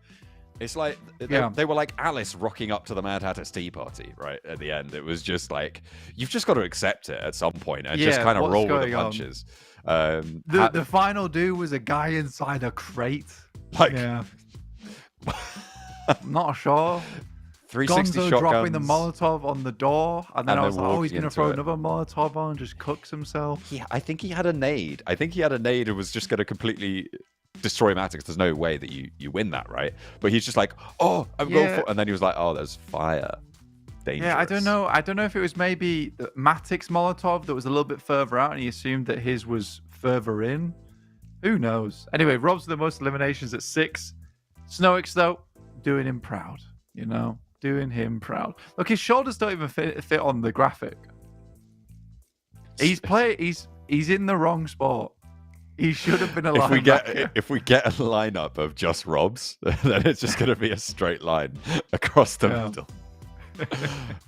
It's like they were like Alice rocking up to the Mad Hatter's tea party, right? At the end, it was just like, you've just got to accept it at some point and just kind of roll with the punches. The final do was a guy inside a crate. Like, not sure. 360 Gonzo shotguns. dropping the Molotov on the door, and then I was like, oh, he's going to throw it. another Molotov on and just cooks himself. I think he had a nade. I think he had a nade and was just going to completely destroy Matix. There's no way that you win that, right? But he's just like, oh, I'm going for, and then he was like, oh, there's fire. Dangerous. Yeah, I don't know. I don't know if it was maybe Matic's Molotov that was a little bit further out, and he assumed that his was further in. Who knows? Anyway, Rob's the most eliminations at 6. Snowix, though, doing him proud. You know, doing him proud. Look, his shoulders don't even fit on the graphic. He's in the wrong spot. He should have been a linebacker. If we get a lineup of just Robs, then it's just going to be a straight line across the middle.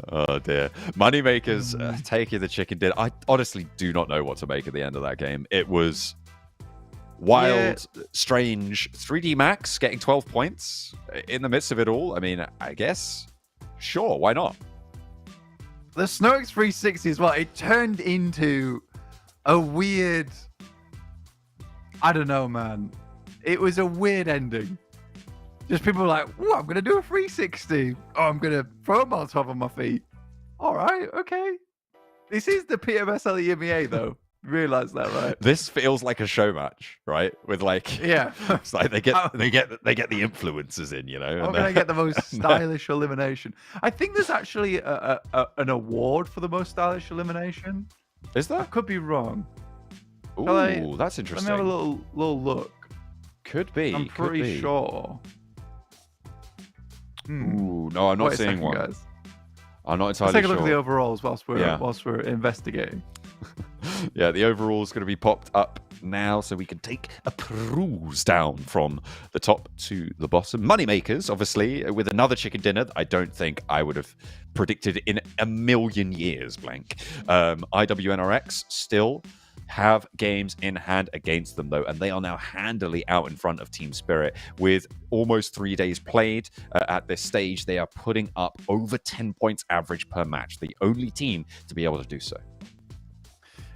Oh dear. Moneymakers taking the chicken dinner. I honestly do not know what to make at the end of that game. It was wild, strange 3D Max getting 12 points in the midst of it all. I mean, I guess, sure, why not? The Snox 360 as well, it turned into a weird... I don't know, man. It was a weird ending. Just people were like, "Ooh, I'm going to do a 360. Oh, I'm going to throw a Molotov on my feet." All right, okay. This is the PMSL EMEA, though. Realize that, right? This feels like a show match, right? With like, Yeah. it's like they get the influencers in, you know. I'm going to get the most stylish elimination. I think there's actually an award for the most stylish elimination. Is there? I could be wrong. Ooh, that's Let interesting. me have a little look. Could be. I'm could pretty be. sure. Ooh, no, I'm not Wait a seeing second, one. guys. I'm not Let's entirely take a sure. look at the overalls whilst we're Yeah. investigating. Yeah, the overall is going to be popped up now, so we can take a peruse down from the top to the bottom. Moneymakers, obviously, with another chicken dinner that I don't think I would have predicted in a million years, blank. IWNRX still have games in hand against them, though, and they are now handily out in front of Team Spirit. With almost 3 days played at this stage, they are putting up over 10 points average per match, the only team to be able to do so.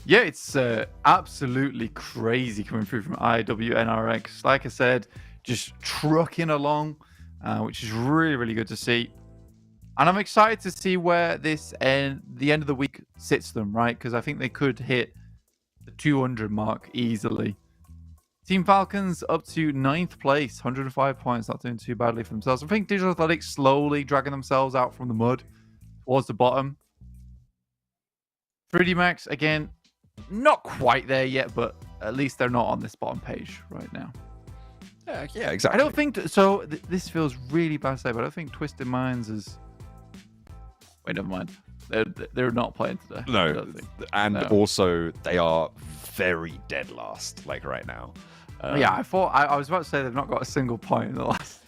Yeah, it's absolutely crazy coming through from IWNRX. Like I said, just trucking along, which is really, really good to see. And I'm excited to see where the end of the week sits them, right? Because I think they could hit the 200 mark easily. Team Falcons up to 9th place, 105 points, not doing too badly for themselves. I think Digital Athletics slowly dragging themselves out from the mud towards the bottom. 3D Max, again, not quite there yet, but at least they're not on this bottom page right now. Yeah, exactly. I don't think so. This feels really bad to say, but I don't think Twisted Minds is. Wait, never mind. They're not playing today. I No, don't think. and No. also they are very dead last, like right now. Yeah, I thought I was about to say they've not got a single point in the last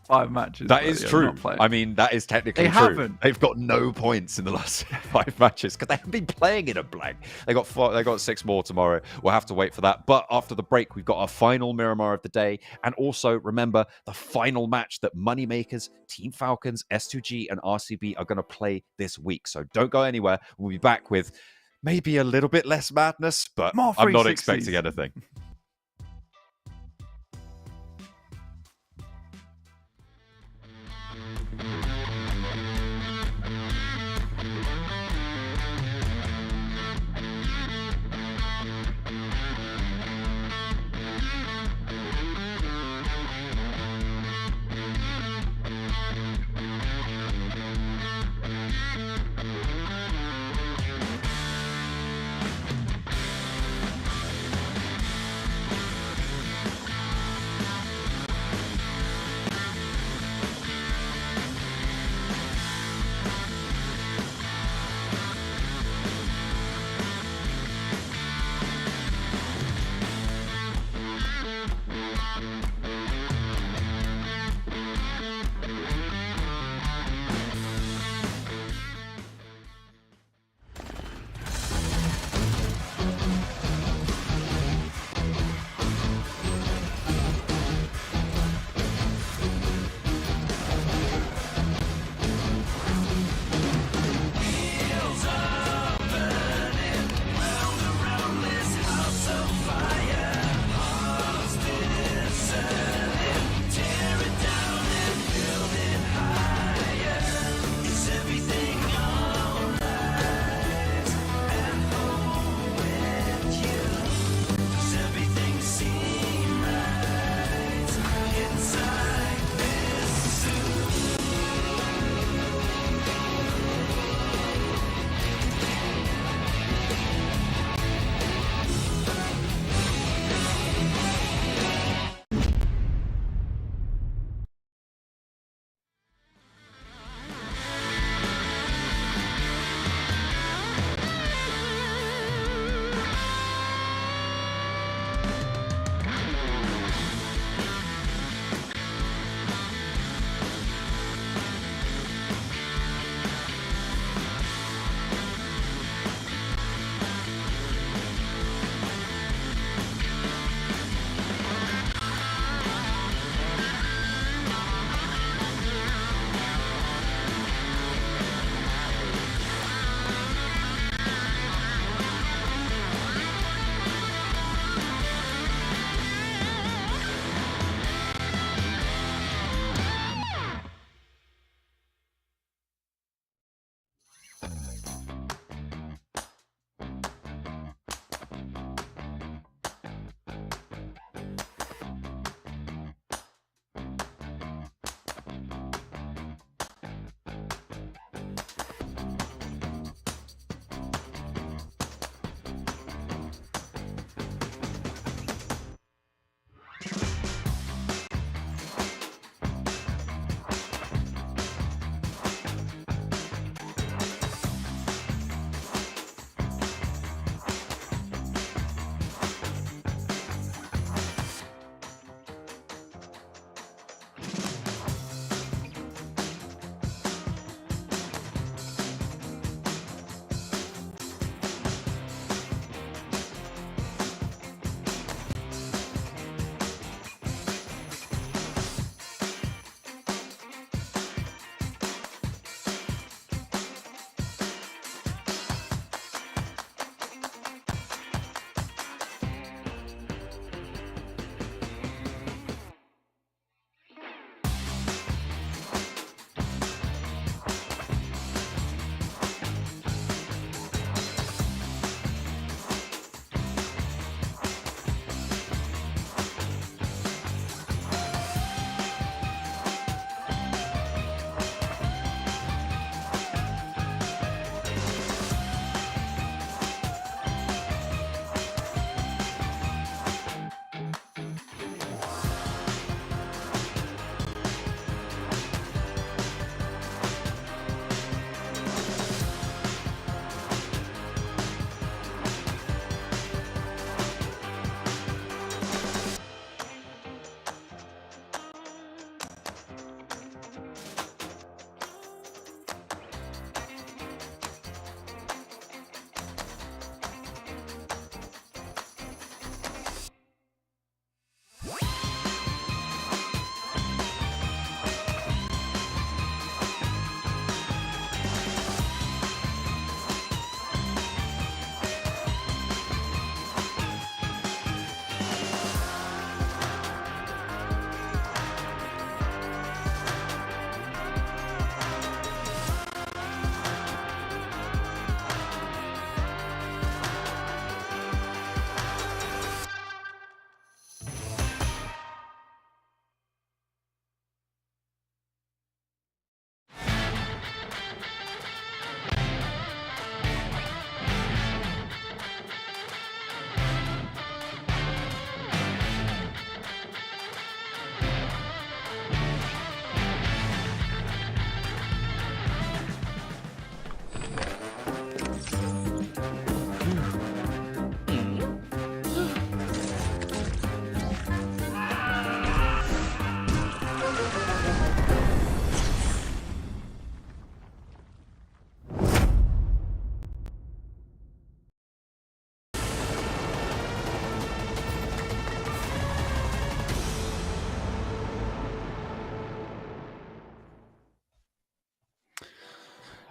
5 matches. That but is yeah, true. not playing. I mean, that is technically They true. haven't. They've got no points in the last 5 matches because they haven't been playing in a blank. They got 6 more tomorrow. We'll have to wait for that. But after the break, we've got our final Miramar of the day, and also remember the final match that Moneymakers, Team Falcons, S2G, and RCB are going to play this week. So don't go anywhere. We'll be back with maybe a little bit less madness, but More I'm not 360s. expecting anything.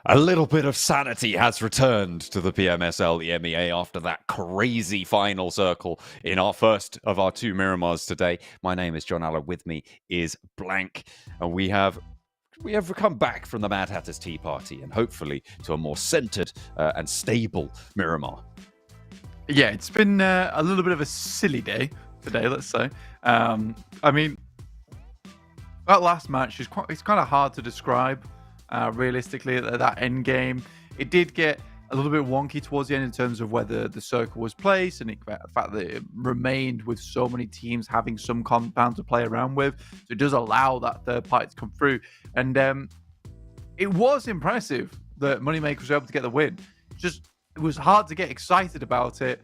A little bit of sanity has returned to the PMSL EMEA after that crazy final circle in our first of our 2 Miramars today. My name is John Allen. With me is Blank, and we have come back from the Mad Hatter's Tea Party and hopefully to a more centered and stable Miramar. Yeah, it's been a little bit of a silly day today, let's say. I mean, that last match it's kind of hard to describe. Realistically, at that end game, it did get a little bit wonky towards the end in terms of whether the circle was placed and the fact that it remained with so many teams having some compound to play around with. So it does allow that third party to come through. And it was impressive that Moneymaker was able to get the win. Just, it was hard to get excited about it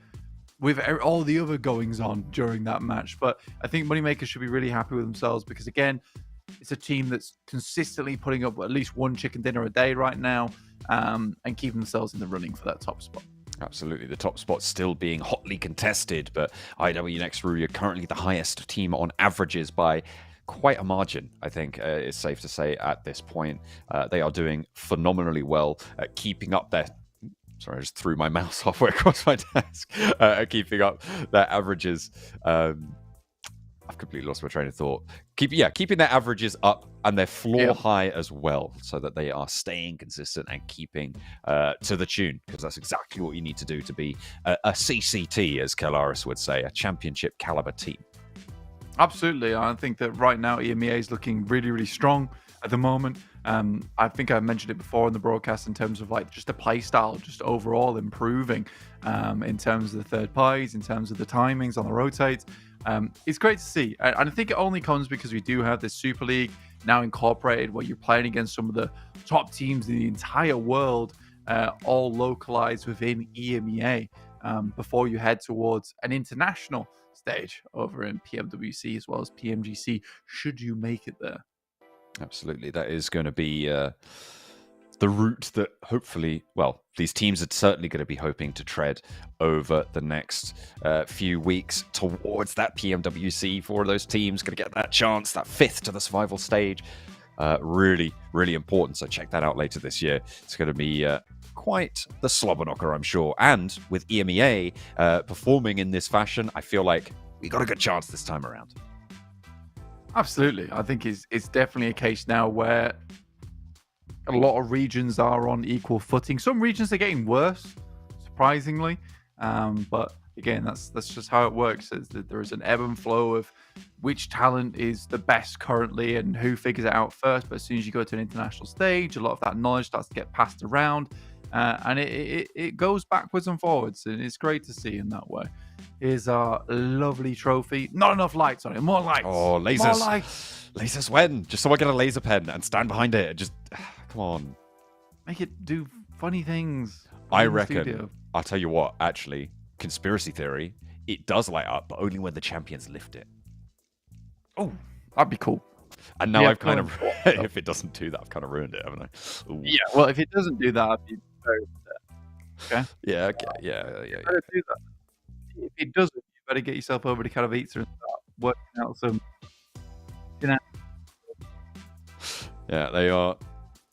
with all the other goings on during that match. But I think Moneymaker should be really happy with themselves because, again, it's a team that's consistently putting up at least one chicken dinner a day right now, and keeping themselves in the running for that top spot. Absolutely. The top spot still being hotly contested, but IWNX Rui are currently the highest team on averages by quite a margin, I think it's safe to say at this point. They are doing phenomenally well at keeping up their... Sorry, I just threw my mouse halfway across my desk. Keeping up their averages. I've completely lost my train of thought. Keeping their averages up and their floor high as well, so that they are staying consistent and keeping to the tune, because that's exactly what you need to do to be a CCT, as Kelaris would say, a championship caliber team. Absolutely. I think that right now EMEA is looking really, really strong at the moment. I think I mentioned it before in the broadcast in terms of like just the play style, just overall improving in terms of the third parties, in terms of the timings on the rotates. It's great to see. And I think it only comes because we do have this Super League now incorporated where you're playing against some of the top teams in the entire world, all localized within EMEA before you head towards an international stage over in PMWC as well as PMGC, should you make it there. Absolutely. That is going to be the route that hopefully, well, these teams are certainly going to be hoping to tread over the next few weeks towards that PMWC. For those teams going to get that chance, that 5th to the survival stage. Really, really important. So check that out later this year. It's going to be quite the slobber knocker, I'm sure. And with EMEA performing in this fashion, I feel like we got a good chance this time around. Absolutely. I think it's definitely a case now where a lot of regions are on equal footing. Some regions are getting worse, surprisingly. But again, that's just how it works. Is that there is an ebb and flow of which talent is the best currently and who figures it out first. But as soon as you go to an international stage, a lot of that knowledge starts to get passed around. And it goes backwards and forwards. And it's great to see in that way. Here's our lovely trophy. Not enough lights on it. More lights. Oh, lasers. More lights. Lasers when? Just so I get a laser pen and stand behind it. Just, come on. Make it do funny things. I reckon, I'll tell you what, actually, conspiracy theory, it does light up, but only when the champions lift it. Oh, that'd be cool. And now I've kind of, if it doesn't do that, I've kind of ruined it, haven't I? Ooh. Yeah, well, if it doesn't do that, I'd be very upset. Okay? Yeah, okay. Yeah. Better do that. If it doesn't, you better get yourself over to Katowice and start working out some. Yeah, they are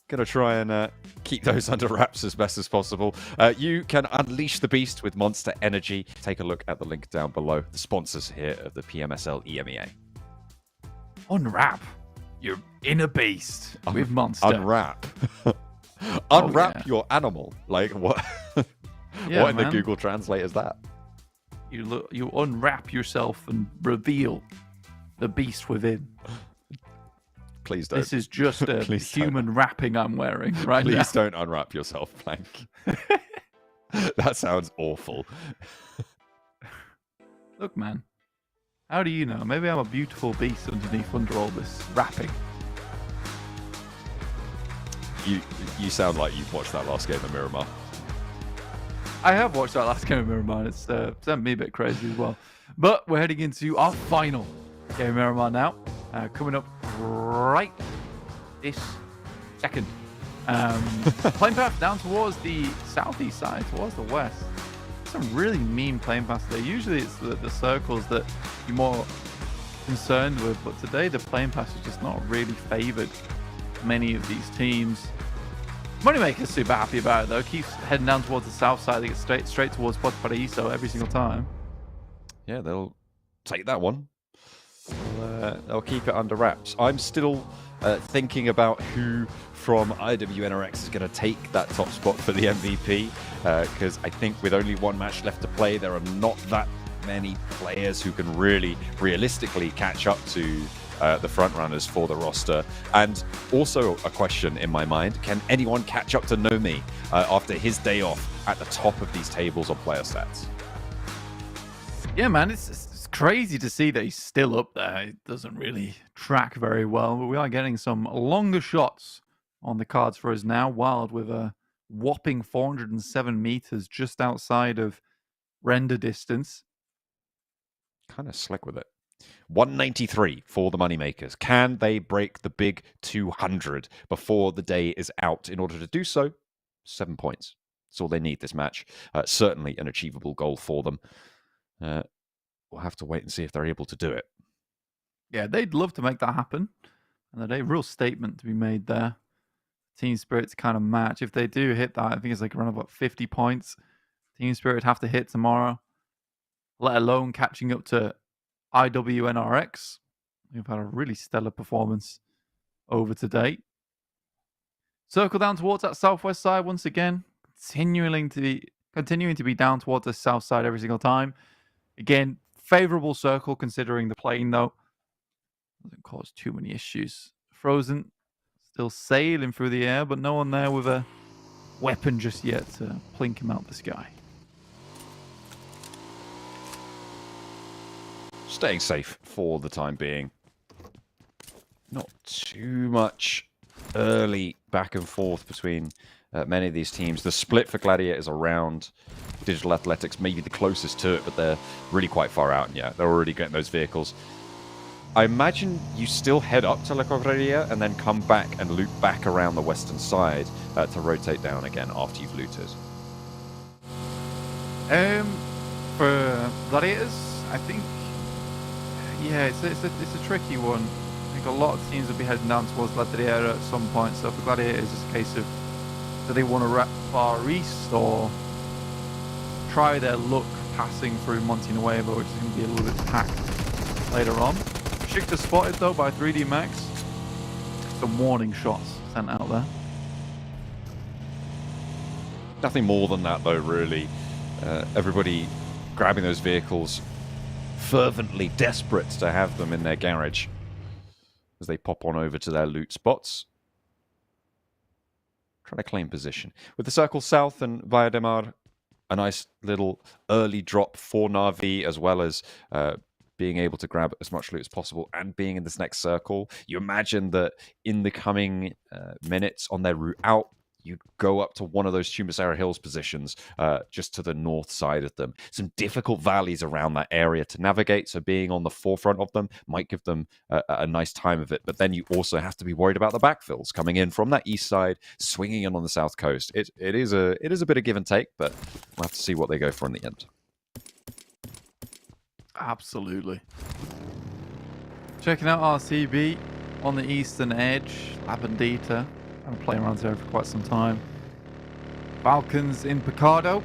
going to try and keep those under wraps as best as possible. You can unleash the beast with Monster Energy. Take a look at the link down below. The sponsors here of the PMSL EMEA. Unwrap your inner beast with Monster. Unwrap. Unwrap your animal. Like what? Yeah, what in the Google Translate is that? You unwrap yourself and reveal the beast within. Please don't. This is just a human wrapping I'm wearing right now. Please don't unwrap yourself, Blank. That sounds awful. Look, man. How do you know? Maybe I'm a beautiful beast underneath under all this wrapping. You sound like you've watched that last game of Miramar. I have watched that last game of Miramar. It's sent me a bit crazy as well. But we're heading into our final game of Miramar now. Coming up right this second. Plane path down towards the southeast side, towards the west. Some really mean plane paths there. Usually it's the circles that you're more concerned with, but today the plane path is just not really favoured many of these teams. Moneymaker's super happy about it though. Keeps heading down towards the south side. They get straight towards Puerto Paraíso every single time. Yeah, they'll take that one. They'll keep it under wraps. I'm still thinking about who from IWNRX is going to take that top spot for the MVP, because I think with only one match left to play, there are not that many players who can really realistically catch up to the front runners for the roster. And also a question in my mind, can anyone catch up to Nomi after his day off at the top of these tables on player stats? Yeah, man, it's crazy to see that he's still up there. It doesn't really track very well, but we are getting some longer shots on the cards for us now. Wild with a whopping 407 meters just outside of render distance. Kind of slick with it. 193 for the Moneymakers. Can they break the big 200 before the day is out? In order to do so, 7 points. That's all they need this match. Certainly an achievable goal for them. We'll have to wait and see if they're able to do it. Yeah, they'd love to make that happen. And there's a real statement to be made there. Team Spirit's kind of match. If they do hit that, I think it's like around about 50 points. Team Spirit would have to hit tomorrow, let alone catching up to IWNRX. We've had a really stellar performance over to date. Circle down towards that southwest side once again, continuing to be down towards the south side every single time. Again, favorable circle considering the plane though. Doesn't cause too many issues. Frozen still sailing through the air, but no one there with a weapon just yet to plink him out the sky. Staying safe for the time being. Not too much early back and forth between many of these teams. The split for Gladiator is around Digital Athletics, maybe the closest to it, but they're really quite far out. And yeah, they're already getting those vehicles. I imagine you still head up to La Correria and then come back and loop back around the western side to rotate down again after you've looted. For Gladiators, I think, yeah, it's a tricky one. I think a lot of teams will be heading down towards La Correria at some point. So for Gladiators, it's a case of, do they want to wrap far east or try their luck passing through Monte Nuevo, which is going to be a little bit packed later on. BEŞİKTAŞ spotted though by 3D Max. Some warning shots sent out there. Nothing more than that though, really. Everybody grabbing those vehicles, fervently desperate to have them in their garage as they pop on over to their loot spots. Trying to claim position. With the circle south and Viademar, a nice little early drop for Na'Vi, as well as being able to grab as much loot as possible and being in this next circle. You imagine that in the coming minutes on their route out, you'd go up to one of those Tumbesera Hills positions just to the north side of them. Some difficult valleys around that area to navigate, so being on the forefront of them might give them a nice time of it, but then you also have to be worried about the backfills coming in from that east side, swinging in on the south coast. It is a bit of give and take, but we'll have to see what they go for in the end. Absolutely. Checking out RCB on the eastern edge. Labandita. I'm playing around there for quite some time. Falcons in Picado.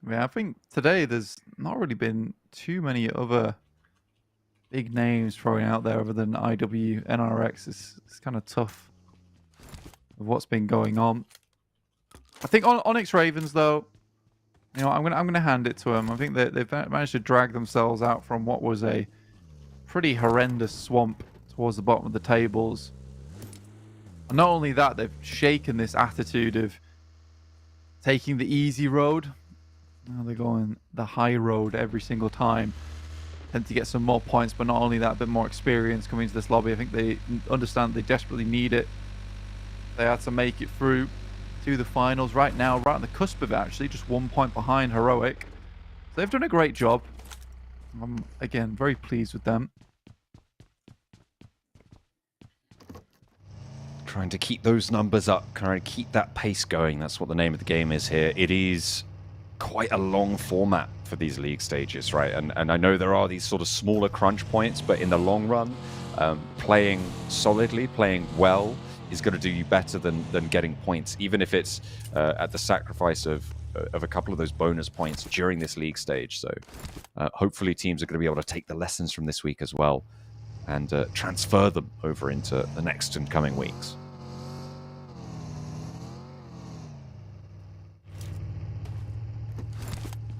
Yeah, I think today there's not really been too many other big names throwing out there other than IWNRX. It's kind of tough with what's been going on. I think on Onyx Ravens though, you know, I'm gonna hand it to them. I think they've managed to drag themselves out from what was a pretty horrendous swamp towards the bottom of the tables. And not only that, they've shaken this attitude of taking the easy road. Now they're going the high road every single time. Tend to get some more points, but not only that, a bit more experience coming into this lobby. I think they understand they desperately need it. They had to make it through to the finals right now, right on the cusp of it actually, just 1 point behind Heroic. So they've done a great job. I'm, again, very pleased with them. Trying to keep those numbers up, trying to keep that pace going. That's what the name of the game is here. It is quite a long format for these league stages, right? And I know there are these sort of smaller crunch points, but in the long run, playing solidly, playing well, is going to do you better than getting points, even if it's at the sacrifice of a couple of those bonus points during this league stage. So hopefully teams are going to be able to take the lessons from this week as well and transfer them over into the next and coming weeks.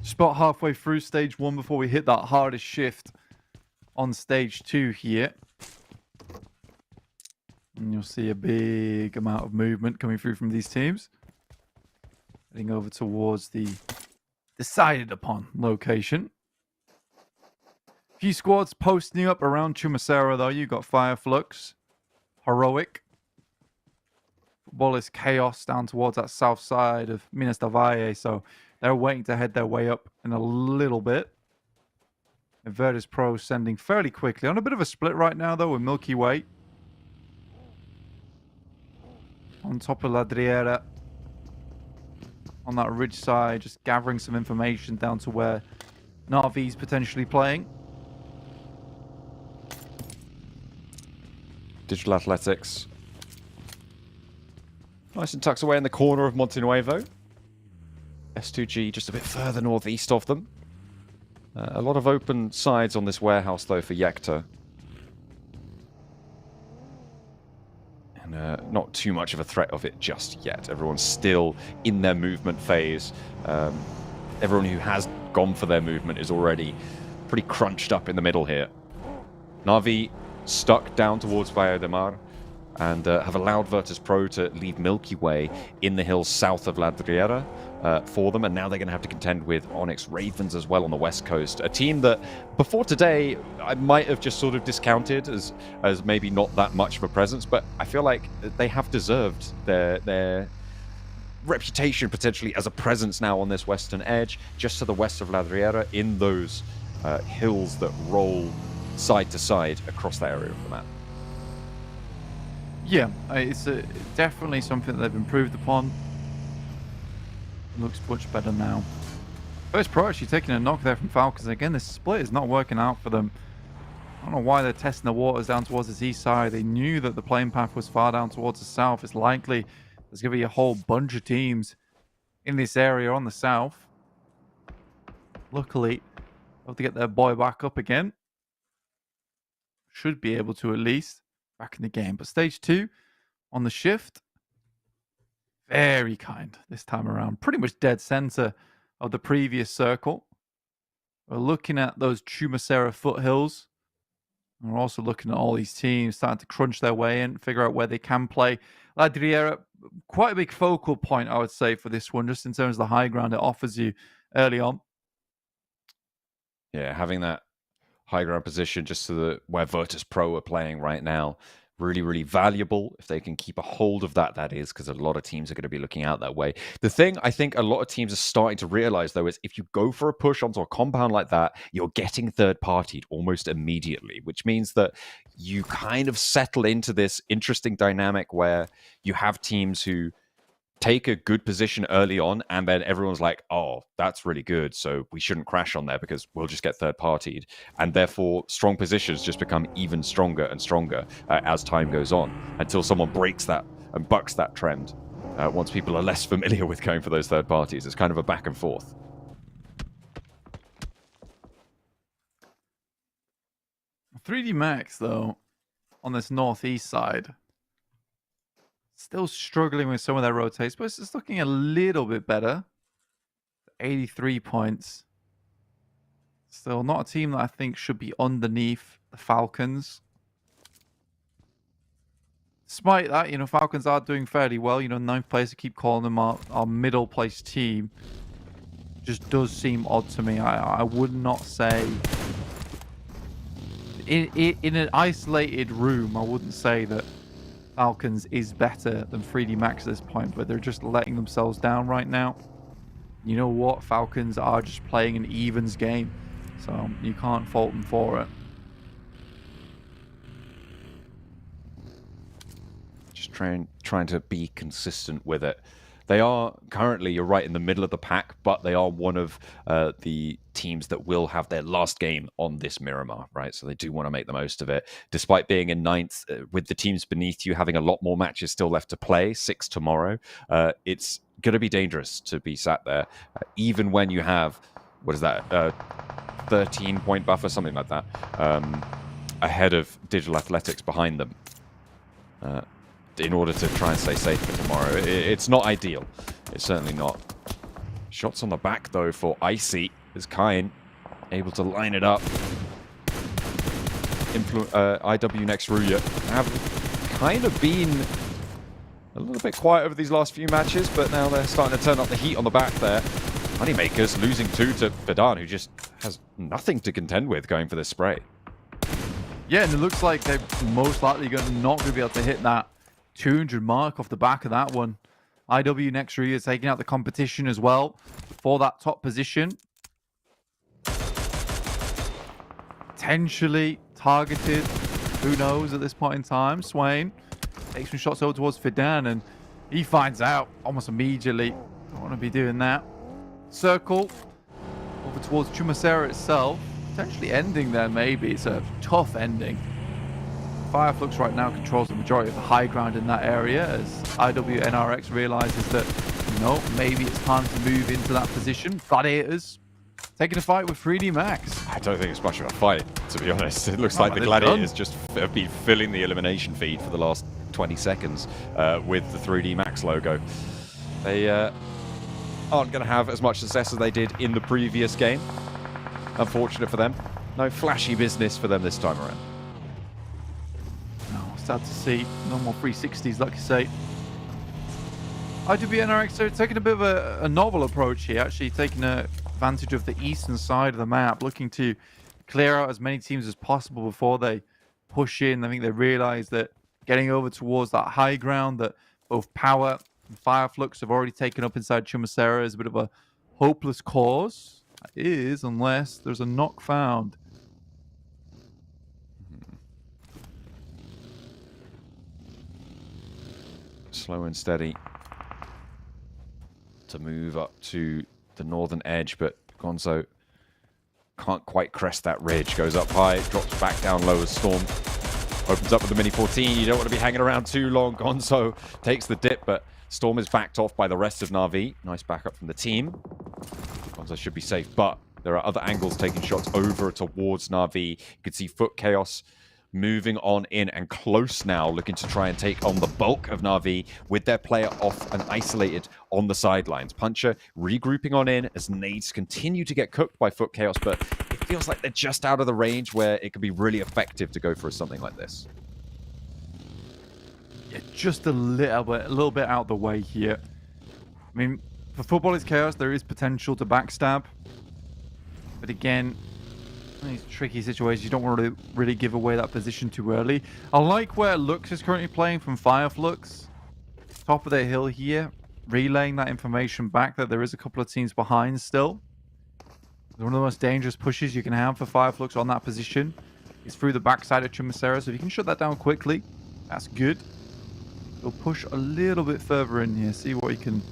Spot halfway through stage 1 before we hit that hardest shift on stage 2 here. And you'll see a big amount of movement coming through from these teams. Heading over towards the decided upon location. A few squads posting up around Chumacera though. You've got FLUX, Heroic, Footballist KAOS down towards that south side of Minas del Valle. So they're waiting to head their way up in a little bit. Virtus Pro sending fairly quickly. On a bit of a split right now though with Milky Way. On top of Ladriera. On that ridge side, just gathering some information down to where Navi's potentially playing. Digital Athletics. Nice and tucked away in the corner of Monte Nuevo. S2G just a bit further northeast of them. A lot of open sides on this warehouse, though, for Yekta. And not too much of a threat of it just yet. Everyone's still in their movement phase. Everyone who has gone for their movement is already pretty crunched up in the middle here. Navi stuck down towards Valle de Mar and have allowed Virtus Pro to leave Milky Way in the hills south of Ladriera for them, and now they're going to have to contend with Onyx Ravens as well on the west coast. A team that, before today, I might have just sort of discounted as maybe not that much of a presence, but I feel like they have deserved their reputation potentially as a presence now on this western edge, just to the west of Ladriera, in those hills that roll side to side across that area of the map. Yeah, it's definitely something that they've improved upon. Looks much better now. First Pro actually taking a knock there from Falcons. Again, this split is not working out for them. I don't know why they're testing the waters down towards this east side. They knew that the playing path was far down towards the south. It's likely there's going to be a whole bunch of teams in this area on the south. Luckily, they'll have to get their boy back up again. Should be able to at least. Back in the game. But stage 2 on the shift, very kind this time around. Pretty much dead center of the previous circle. We're looking at those Chumacera foothills. And we're also looking at all these teams starting to crunch their way in, figure out where they can play. Ladriera, quite a big focal point, I would say, for this one, just in terms of the high ground it offers you early on. Yeah, having that high ground position just to where Virtus Pro are playing right now, really, really valuable if they can keep a hold of that, that is, because a lot of teams are going to be looking out that way. The thing I think a lot of teams are starting to realize, though, is if you go for a push onto a compound like that, you're getting third-partied almost immediately, which means that you kind of settle into this interesting dynamic where you have teams who take a good position early on, and then everyone's like, oh, that's really good, so we shouldn't crash on there because we'll just get third-partied. And therefore, strong positions just become even stronger and stronger as time goes on, until someone breaks that and bucks that trend. Once people are less familiar with going for those third parties, it's kind of a back and forth. .3D Max, though, on this northeast side, still struggling with some of their rotates, but it's looking a little bit better. 83 points. Still not a team that I think should be underneath the Falcons. Despite that, you know, Falcons are doing fairly well. You know, 9th place, I keep calling them our middle place team. Just does seem odd to me. I would not say... In an isolated room, I wouldn't say that Falcons is better than 3D Max at this point, but they're just letting themselves down right now. You know what? Falcons are just playing an evens game, so you can't fault them for it. Just trying to be consistent with it. They are currently, you're right, in the middle of the pack, but they are one of the teams that will have their last game on this Miramar, right? So they do want to make the most of it. Despite being in ninth, with the teams beneath you having a lot more matches still left to play, 6 tomorrow, it's going to be dangerous to be sat there, even when you have, what is that, 13-point buffer, something like that, ahead of Digital Athletics behind them. In order to try and stay safe for tomorrow. It's not ideal. It's certainly not. Shots on the back, though, for Icy, as Kain able to line it up. IW next Ruya have kind of been a little bit quiet over these last few matches, but now they're starting to turn up the heat on the back there. Moneymakers losing 2 to Fidan, who just has nothing to contend with going for this spray. Yeah, and it looks like they're most likely not going to be able to hit that 200 mark off the back of that one. IW next year is taking out the competition as well for that top position. Potentially targeted. Who knows at this point in time? Swain takes some shots over towards Fidan and he finds out almost immediately. Don't want to be doing that. Circle over towards Chumacera itself. Potentially ending there, maybe. It's a tough ending. FLUX right now controls the majority of the high ground in that area as IWNRX realizes that, maybe it's time to move into that position. Gladiators taking a fight with 3D Max. I don't think it's much of a fight, to be honest. It looks like the Gladiators just have been filling the elimination feed for the last 20 seconds with the 3D Max logo. They aren't going to have as much success as they did in the previous game. Unfortunate for them. No flashy business for them this time around. Sad to see. No more 360s, like you say. IWNRX are taking a bit of a novel approach here, actually taking advantage of the eastern side of the map, looking to clear out as many teams as possible before they push in. I think they realize that getting over towards that high ground that both Power and FLUX have already taken up inside Chumacera is a bit of a hopeless cause. That is, unless there's a knock found. Slow and steady to move up to the northern edge, but Gonzo can't quite crest that ridge. Goes up high, drops back down low as Storm opens up with the Mini 14. You don't want to be hanging around too long. Gonzo takes the dip, but Storm is backed off by the rest of Na'Vi. Nice backup from the team. Gonzo should be safe, but there are other angles taking shots over towards Na'Vi. You can see Foot Chaos moving on in and close now, looking to try and take on the bulk of Na'Vi with their player off and isolated on the sidelines. Puncher regrouping on in as nades continue to get cooked by Foot Chaos, but it feels like they're just out of the range where it could be really effective to go for something like this. Yeah, just a little bit out the way here. I mean, for Football is Chaos, there is potential to backstab. But again, in these tricky situations, you don't want to really give away that position too early. I like where Lux is currently playing from FLUX. Top of their hill here, relaying that information back that there is a couple of teams behind still. One of the most dangerous pushes you can have for FLUX on that position is through the backside of Chumacera. So if you can shut that down quickly, that's good. We'll push a little bit further in here, see what you can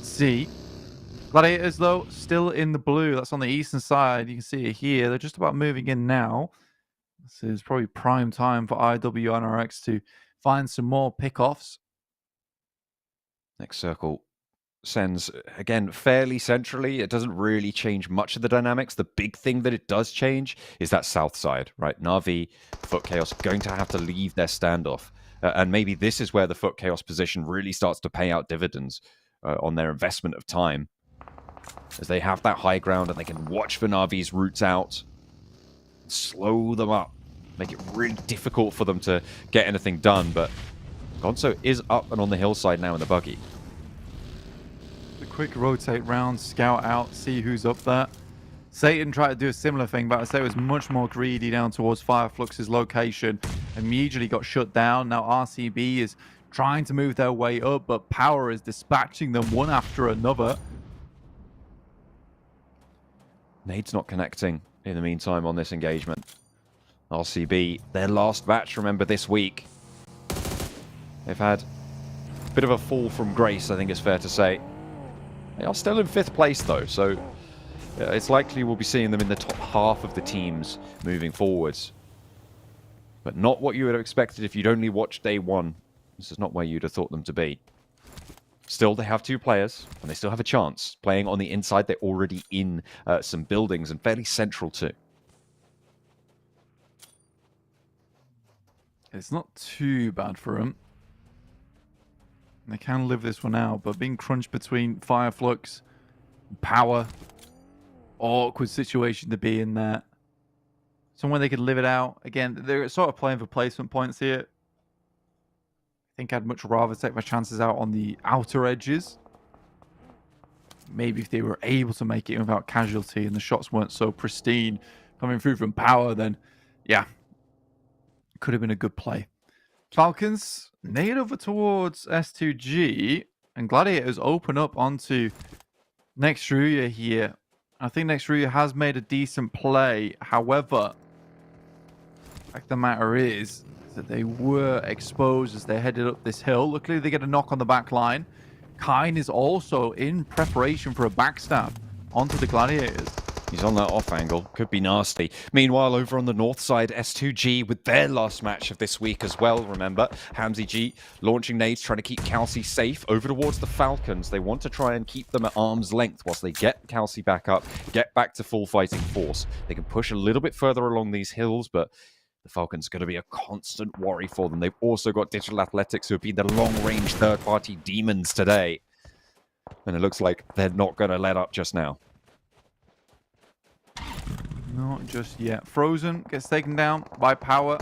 see. Gladiators, though, still in the blue. That's on the eastern side. You can see it here. They're just about moving in now. This is probably prime time for IWNRX to find some more pickoffs. Next circle sends, again, fairly centrally. It doesn't really change much of the dynamics. The big thing that it does change is that south side, right? Na'Vi, Foot Chaos going to have to leave their standoff. And maybe this is where the Foot Chaos position really starts to pay out dividends on their investment of time. As they have that high ground and they can watch for Na'Vi's routes out, slow them up, make it really difficult for them to get anything done. But Gonzo is up and on the hillside now in the buggy. The quick rotate round, scout out, see who's up there. Satan tried to do a similar thing, but I say it was much more greedy down towards FLUX's location. Immediately got shut down. Now RCB is trying to move their way up, but Power is dispatching them one after another. Nade's not connecting in the meantime on this engagement. RCB, their last match, remember, this week. They've had Bit of a fall from grace, I think it's fair to say. They are still in 5th place, though, so it's likely we'll be seeing them in the top half of the teams moving forwards. But not what you would have expected if you'd only watched day 1. This is not where you'd have thought them to be. Still, they have 2 players, and they still have a chance. Playing on the inside, they're already in some buildings, and fairly central too. It's not too bad for them. They can live this one out, but being crunched between FLUX, Power, awkward situation to be in there. Somewhere they could live it out. Again, they're sort of playing for placement points here. I think I'd much rather take my chances out on the outer edges. Maybe if they were able to make it without casualty and the shots weren't so pristine coming through from Power, then yeah, it could have been a good play. Falcons nade over towards S2G, and Gladiators open up onto Nextruya here. I think Nextruya has made a decent play. However, the fact of the matter is that they were exposed as they headed up this hill. Luckily, they get a knock on the back line. Kine is also in preparation for a backstab onto the Gladiators. He's on that off angle. Could be nasty. Meanwhile, over on the north side, S2G with their last match of this week as well, remember. Hamzy G launching nades, trying to keep Kelsey safe. Over towards the Falcons. They want to try and keep them at arm's length whilst they get Kelsey back up, get back to full fighting force. They can push a little bit further along these hills, but the Falcons are going to be a constant worry for them. They've also got Digital Athletics, who have been the long-range third-party demons today. And it looks like they're not going to let up just now. Not just yet. Frozen gets taken down by Power.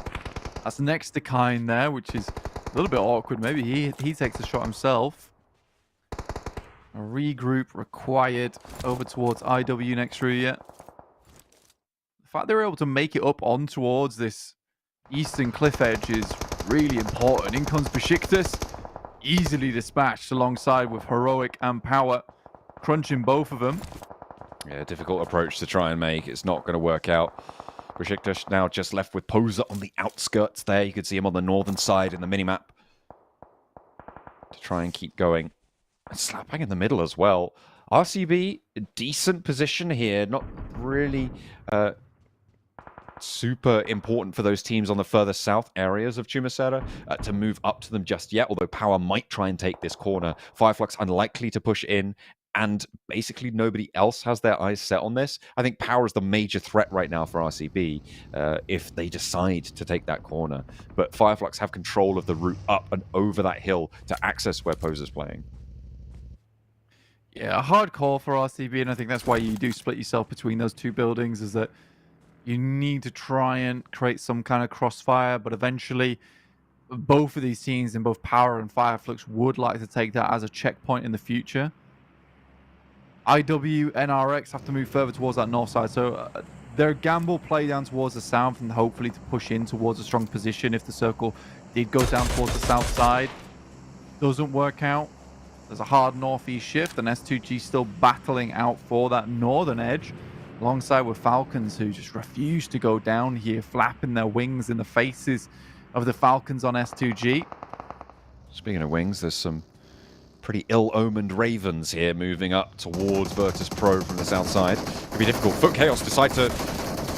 That's next to Kine there, which is a little bit awkward. Maybe he takes a shot himself. A regroup required over towards IW Nextruya. The fact they were able to make it up on towards this eastern cliff edge is really important. In comes BEŞİKTAŞ, easily dispatched alongside with Heroic and Power, crunching both of them. Yeah, difficult approach to try and make. It's not going to work out. BEŞİKTAŞ now just left with Poser on the outskirts there. You can see him on the northern side in the minimap to try and keep going. And slapping in the middle as well. RCB, a decent position here. Not really super important for those teams on the further south areas of Chumacera to move up to them just yet, although Power might try and take this corner. FLUX unlikely to push in, and basically nobody else has their eyes set on this. I think Power is the major threat right now for RCB if they decide to take that corner. But FLUX have control of the route up and over that hill to access where Poser's playing. Yeah, a hard call for RCB, and I think that's why you do split yourself between those two buildings, is that you need to try and create some kind of crossfire, but eventually both of these teams in both Power and FLUX would like to take that as a checkpoint in the future. IW and RX have to move further towards that north side, so their gamble play down towards the south and hopefully to push in towards a strong position if the circle did go down towards the south side. Doesn't work out. There's a hard northeast shift, and S2G still battling out for that northern edge, alongside with Falcons, who just refuse to go down here, flapping their wings in the faces of the Falcons on S2G. Speaking of wings, there's some pretty ill-omened Ravens here moving up towards Virtus Pro from the south side. Could be difficult. FUTKAOS decide to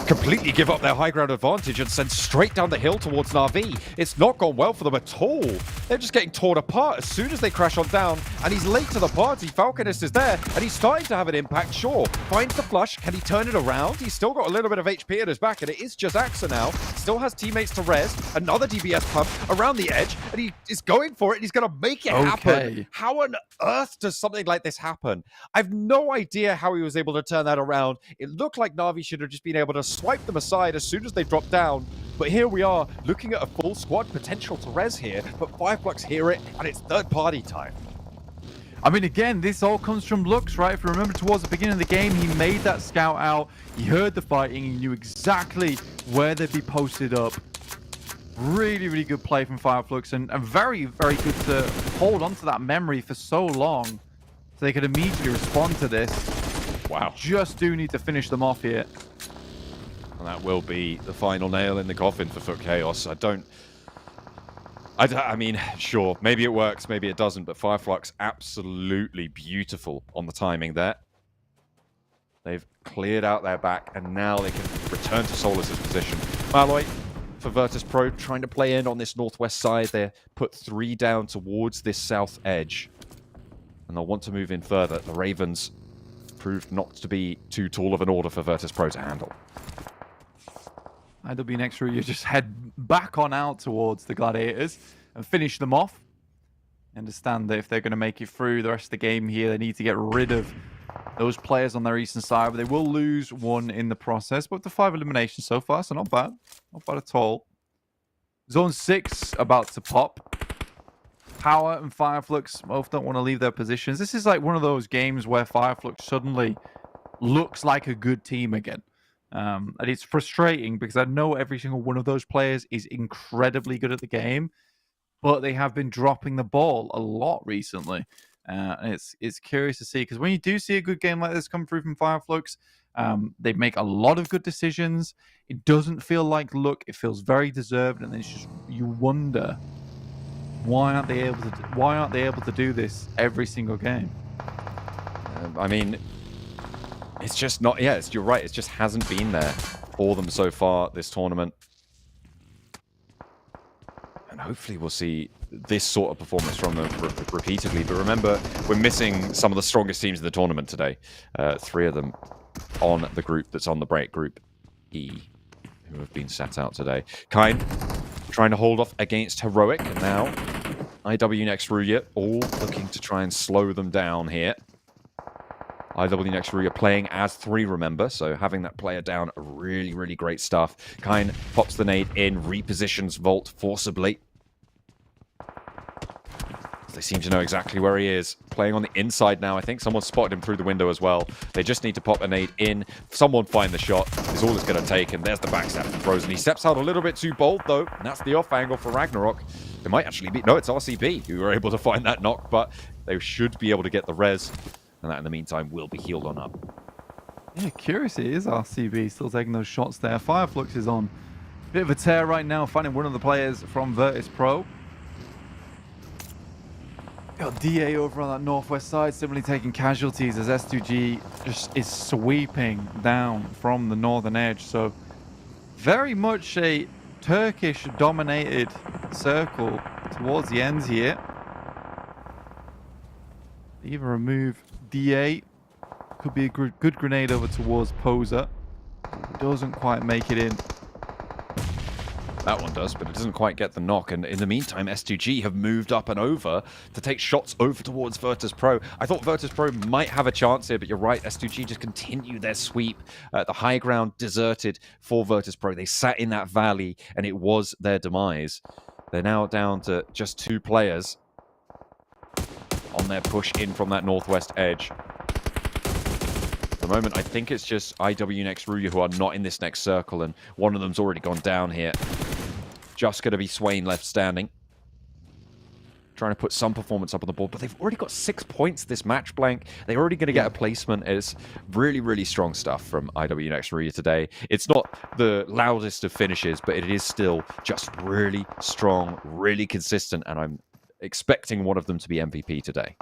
completely give up their high ground advantage and send straight down the hill towards Na'Vi. It's not gone well for them at all. They're just getting torn apart as soon as they crash on down, and he's late to the party. Falconist is there, and he's starting to have an impact, sure. Finds the flush. Can he turn it around? He's still got a little bit of HP at his back, and it is just Axa now. Still has teammates to res. Another DBS pump around the edge, and he is going for it, and he's going to make it happen. How on earth does something like this happen? I've no idea how he was able to turn that around. It looked like Na'Vi should have just been able to swipe them aside as soon as they dropped down. But here we are, looking at a full squad potential to res here, but FLUX hear it, and it's third-party time. I mean, again, this all comes from Lux, right? If you remember towards the beginning of the game, he made that scout out, he heard the fighting, he knew exactly where they'd be posted up. Really, really good play from FLUX, and very, very good to hold on to that memory for so long, so they could immediately respond to this. Wow. Just do need to finish them off here. And that will be the final nail in the coffin for FUTKAOS. I don't I mean, sure, maybe it works, maybe it doesn't, but FLUX absolutely beautiful on the timing there. They've cleared out their back, and now they can return to Solus's position. Malloy for Virtus Pro trying to play in on this northwest side. They put 3 down towards this south edge, and they'll want to move in further. The Ravens proved not to be too tall of an order for Virtus Pro to handle. IWNX Ru, you just head back on out towards the Gladiators and finish them off. Understand that if they're going to make it through the rest of the game here, they need to get rid of those players on their eastern side, but they will lose 1 in the process. But the 5 eliminations so far, so not bad. Not bad at all. Zone 6 about to pop. Power and FLUX both don't want to leave their positions. This is like one of those games where FLUX suddenly looks like a good team again. And it's frustrating because I know every single one of those players is incredibly good at the game, but they have been dropping the ball a lot recently. And it's curious to see, because when you do see a good game like this come through from FLUX, they make a lot of good decisions. It doesn't feel like luck. It feels very deserved, and it's just, you wonder why aren't they able to do this every single game? I mean, it's just not. Yeah, you're right. It just hasn't been there for them so far this tournament. And hopefully we'll see this sort of performance from them repeatedly. But remember, we're missing some of the strongest teams in the tournament today. 3 of them on the group that's on the break, Group E, who have been sat out today. Kind trying to hold off against Heroic, and now IWNX Ruya all looking to try and slow them down here. IWNX Ruya playing as 3, remember, so having that player down, really, really great stuff. Kind pops the nade in, repositions Volt forcibly. They seem to know exactly where he is. Playing on the inside now. I think someone spotted him through the window as well. They just need to pop a nade in. Someone find the shot is all it's going to take. And there's the backstab from Frozen. He steps out a little bit too bold, though. And that's the off angle for Ragnarok. It might actually be... No, it's RCB who were able to find that knock. But they should be able to get the res. And that, in the meantime, will be healed on up. Yeah, curious. It is RCB still taking those shots there. FLUX is on a bit of a tear right now, finding one of the players from Virtus Pro. Got DA over on that northwest side, similarly taking casualties as S2G just is sweeping down from the northern edge. So very much a Turkish-dominated circle towards the ends here. They even remove DA. Could be a good grenade over towards Poser. Doesn't quite make it in. That one does, but it doesn't quite get the knock. And in the meantime, S2G have moved up and over to take shots over towards Virtus Pro. I thought Virtus Pro might have a chance here, but you're right. S2G just continue their sweep. The high ground deserted for Virtus Pro. They sat in that valley, and it was their demise. They're now down to just 2 players on their push in from that northwest edge. At the moment, I think it's just IWNX Ruya who are not in this next circle, and one of them's already gone down here. Just going to be Swain left standing. Trying to put some performance up on the board, but they've already got 6 points this match blank. They're already going to get a placement. It's really, really strong stuff from IWNX Ruya today. It's not the loudest of finishes, but it is still just really strong, really consistent, and I'm expecting one of them to be MVP today.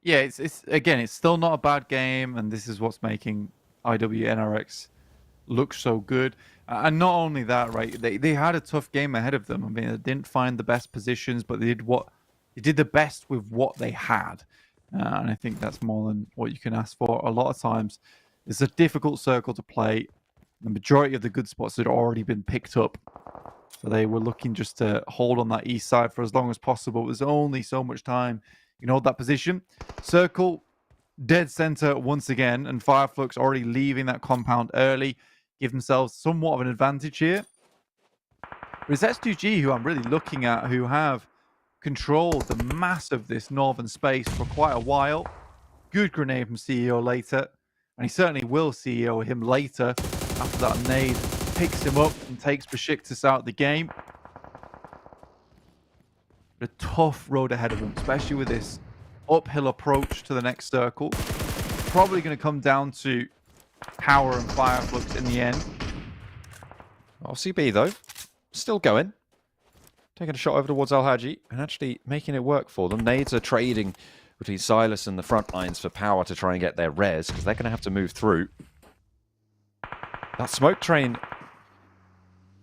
Yeah, it's still not a bad game, and this is what's making IWNRX look so good. And not only that, right? They had a tough game ahead of them. I mean, they didn't find the best positions, but they did the best with what they had. And I think that's more than what you can ask for. A lot of times, it's a difficult circle to play. The majority of the good spots had already been picked up. So they were looking just to hold on that east side for as long as possible. There's only so much time you can hold that position. Circle, dead center once again, and FLUX already leaving that compound early. Give themselves somewhat of an advantage here. But it's S2G who I'm really looking at, who have controlled the mass of this northern space for quite a while. Good grenade from CEO later. And he certainly will CEO him later after that nade picks him up and takes BEŞİKTAŞ out of the game. But a tough road ahead of them, especially with this uphill approach to the next circle. Probably going to come down to Power and FLUX in the end. RCB, though, still going. taking a shot over towards Al-Haji and actually making it work for them. Nades are trading between Silas and the front lines for power to try and get their res, because they're going to have to move through. That smoke train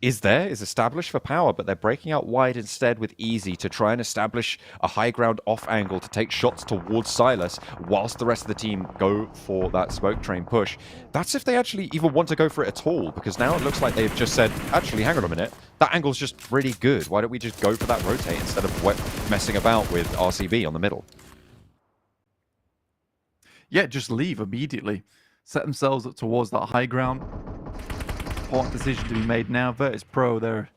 is established for power, but they're breaking out wide instead with Easy to try and establish a high ground off angle to take shots towards Silas whilst the rest of the team go for that smoke train push. That's if they actually even want to go for it at all, because now it looks like they've just said, actually, hang on a minute, that angle's just really good. Why don't we just go for that rotate instead of messing about with RCB on the middle? Yeah, just leave immediately. Set themselves up towards that high ground. Important decision to be made now. Virtus Pro, they're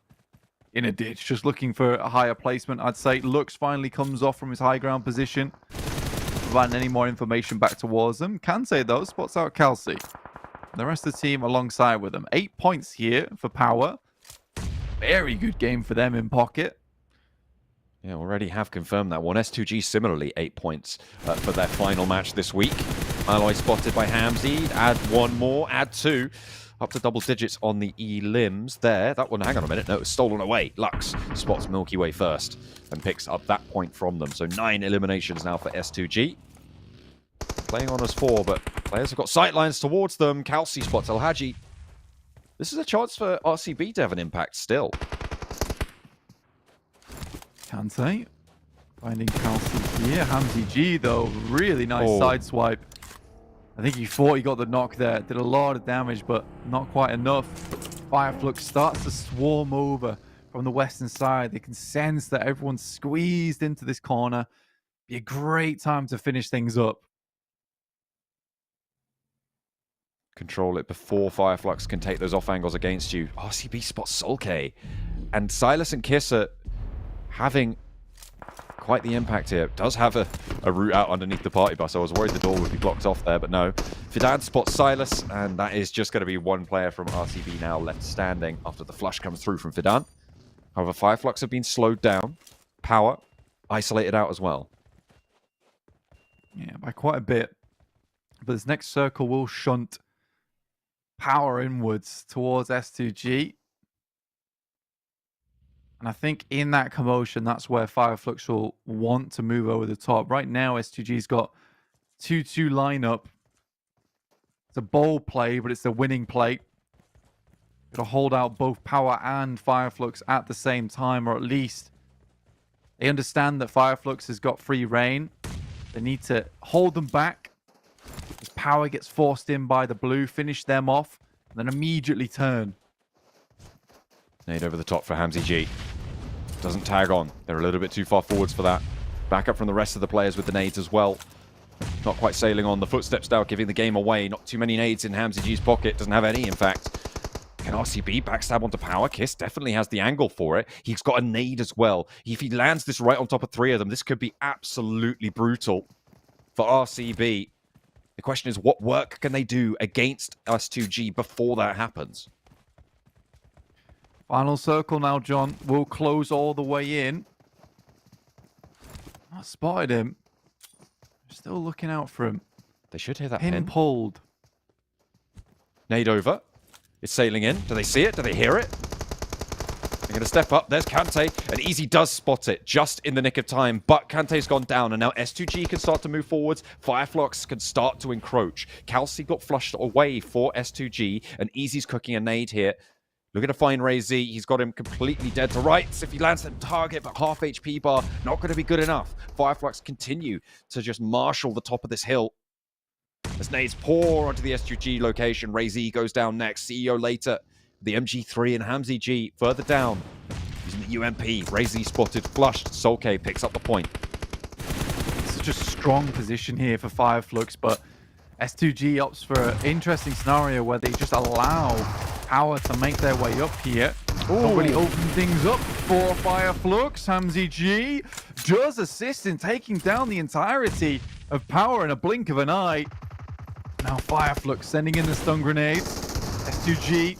in a ditch, just looking for a higher placement, I'd say. Lux finally comes off from his high ground position, providing any more information back towards them. Kante, though, spots out Kelsey. The rest of the team alongside with them. 8 points here for Power. Very good game for them in pocket. Yeah, already have confirmed that one. S2G similarly 8 points for their final match this week. Alloy spotted by Hamzy. Add one more, add two. Up to double digits on the E-limbs there. That one, hang on a minute. No, it was stolen away. Lux spots Milky Way first and picks up that point from them. So 9 eliminations now for S2G. Playing on as 4, but players have got sight lines towards them. Kelsey spots Al-Haji. This is a chance for RCB to have an impact still. Kante finding Kelsey here. Hamzy G, though, really nice side swipe. I think he thought he got the knock there. Did a lot of damage, but not quite enough. FLUX starts to swarm over from the western side. They can sense that everyone's squeezed into this corner. Be a great time to finish things up. Control it before FLUX can take those off angles against you. RCB spots Sulke. And Silas and Kiss are having quite the impact here. Does have a route out underneath the party bus. I was worried the door would be blocked off there, but no. Fidan spots Silas, and that is just going to be one player from RCB now left standing after the flush comes through from Fidan. However, FLUX have been slowed down. Power isolated out as well. Yeah, by quite a bit. But this next circle will shunt Power inwards towards S2G. And I think in that commotion, that's where FLUX will want to move over the top. Right now, S2G's got 2-2 lineup. It's a bold play, but it's a winning play. Got to hold out both Power and FLUX at the same time, or at least they understand that FLUX has got free reign. They need to hold them back as Power gets forced in by the blue, finish them off, and then immediately turn. Nade over the top for Hamzy G. Doesn't tag on. They're a little bit too far forwards for that. Back up from the rest of the players with the nades as well. Not quite sailing on. The footsteps now giving the game away. Not too many nades in Hamzy G's pocket. Doesn't have any, in fact. Can RCB backstab onto Power? Kiss definitely has the angle for it. He's got a nade as well. If he lands this right on top of 3 of them, this could be absolutely brutal for RCB. The question is, what work can they do against S2G before that happens? Final circle now, John. Will close all the way in. I spotted him. Still looking out for him. They should hear that pin. pin. Pulled. Nade over. It's sailing in. Do they see it? Do they hear it? They're going to step up. There's Kante. And Easy does spot it just in the nick of time. But Kante's gone down. And now S2G can start to move forwards. FLUX can start to encroach. Kelsey got flushed away for S2G. And Easy's cooking a nade here. Looking to find Ray Z. He's got him completely dead to rights. If he lands that target, but half HP bar, not going to be good enough. FLUX continue to just marshal the top of this hill. As nades pour onto the S2G location, Ray Z goes down next. CEO later. The MG3 and Hamzy G further down. Using the UMP. Ray Z spotted, flushed. Solke picks up the point. Such a strong position here for FLUX, but S2G opts for an interesting scenario where they just allow Power to make their way up here. Not really open things up for FLUX. Hamzy G does assist in taking down the entirety of Power in a blink of an eye. Now FLUX sending in the stun grenades. S2G,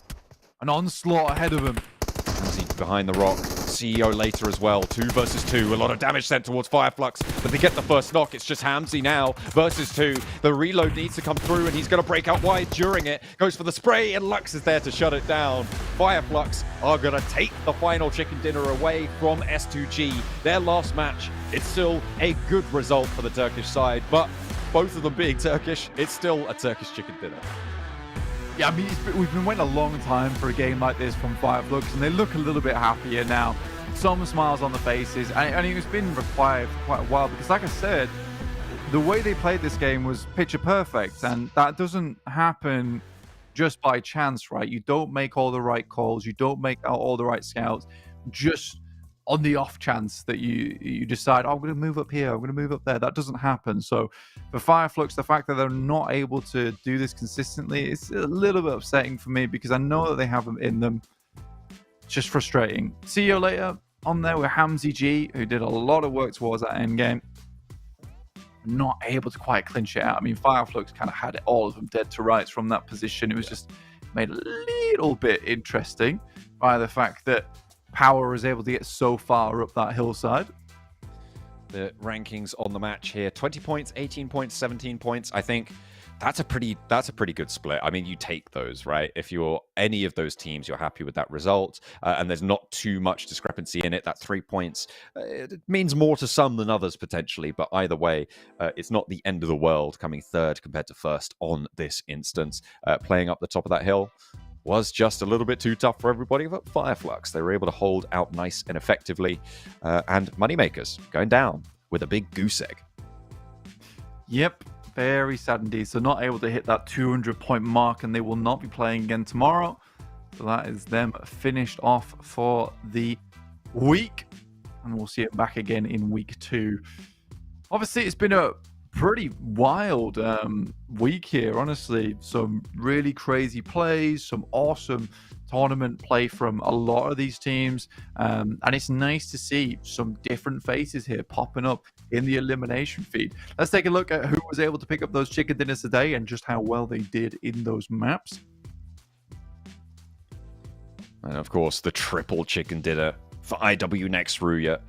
an onslaught ahead of him. Hamzy behind the rock. CEO later as well. 2 versus 2. A lot of damage sent towards FLUX, but they get the first knock. It's just Hamzy now versus 2. The reload needs to come through, and he's going to break out wide during it. Goes for the spray, and Lux is there to shut it down. FLUX are going to take the final chicken dinner away from S2G. Their last match, it's still a good result for the Turkish side, but both of them being Turkish, it's still a Turkish chicken dinner. Yeah, I mean, we've been waiting a long time for a game like this from FLUX, and they look a little bit happier now. Some smiles on the faces, and it's been required for quite a while because, like I said, the way they played this game was picture perfect, and that doesn't happen just by chance, right? You don't make all the right calls, you don't make all the right scouts just on the off chance that you decide, oh, I'm going to move up here, I'm going to move up there. That doesn't happen. So for FLUX, the fact that they're not able to do this consistently is a little bit upsetting for me because I know that they have them in them. It's just frustrating. See you later on there with Hamzy G, who did a lot of work towards that end game. Not able to quite clinch it out. I mean, FLUX kind of had all of them dead to rights from that position. It was just made a little bit interesting by the fact that Power was able to get so far up that hillside. The rankings on the match here: 20 points, 18 points, 17 points. I think that's a pretty good split. I mean, you take those, right? If you're any of those teams, you're happy with that result, and there's not too much discrepancy in it. That 3 points it means more to some than others potentially, but either way, it's not the end of the world coming third compared to first on this instance. Playing up the top of that hill was just a little bit too tough for everybody, but FLUX, they were able to hold out nice and effectively, and Moneymakers going down with a big goose egg. Yep, very sad indeed. So not able to hit that 200-point mark, and they will not be playing again tomorrow. So that is them finished off for the week, and we'll see it back again in week 2. Obviously, it's been a pretty wild week here, honestly. Some really crazy plays, some awesome tournament play from a lot of these teams, and it's nice to see some different faces here popping up in the elimination feed. Let's take a look at who was able to pick up those chicken dinners today and just how well they did in those maps. And of course, the triple chicken dinner for INFINIX Ruya.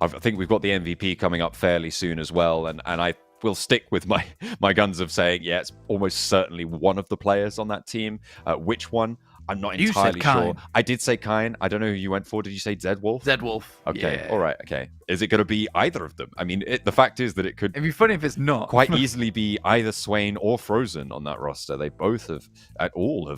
I think we've got the MVP coming up fairly soon as well, and I will stick with my guns of saying, yeah, it's almost certainly one of the players on that team. Which one? I'm not entirely sure. I did say Kine. I don't know who you went for. Did you say Zedwolf? Zedwolf. Okay. Yeah. All right. Okay. Is it going to be either of them? I mean, the fact is that it could. It'd be funny if it's not. Quite easily be either Swain or Frozen on that roster. They both have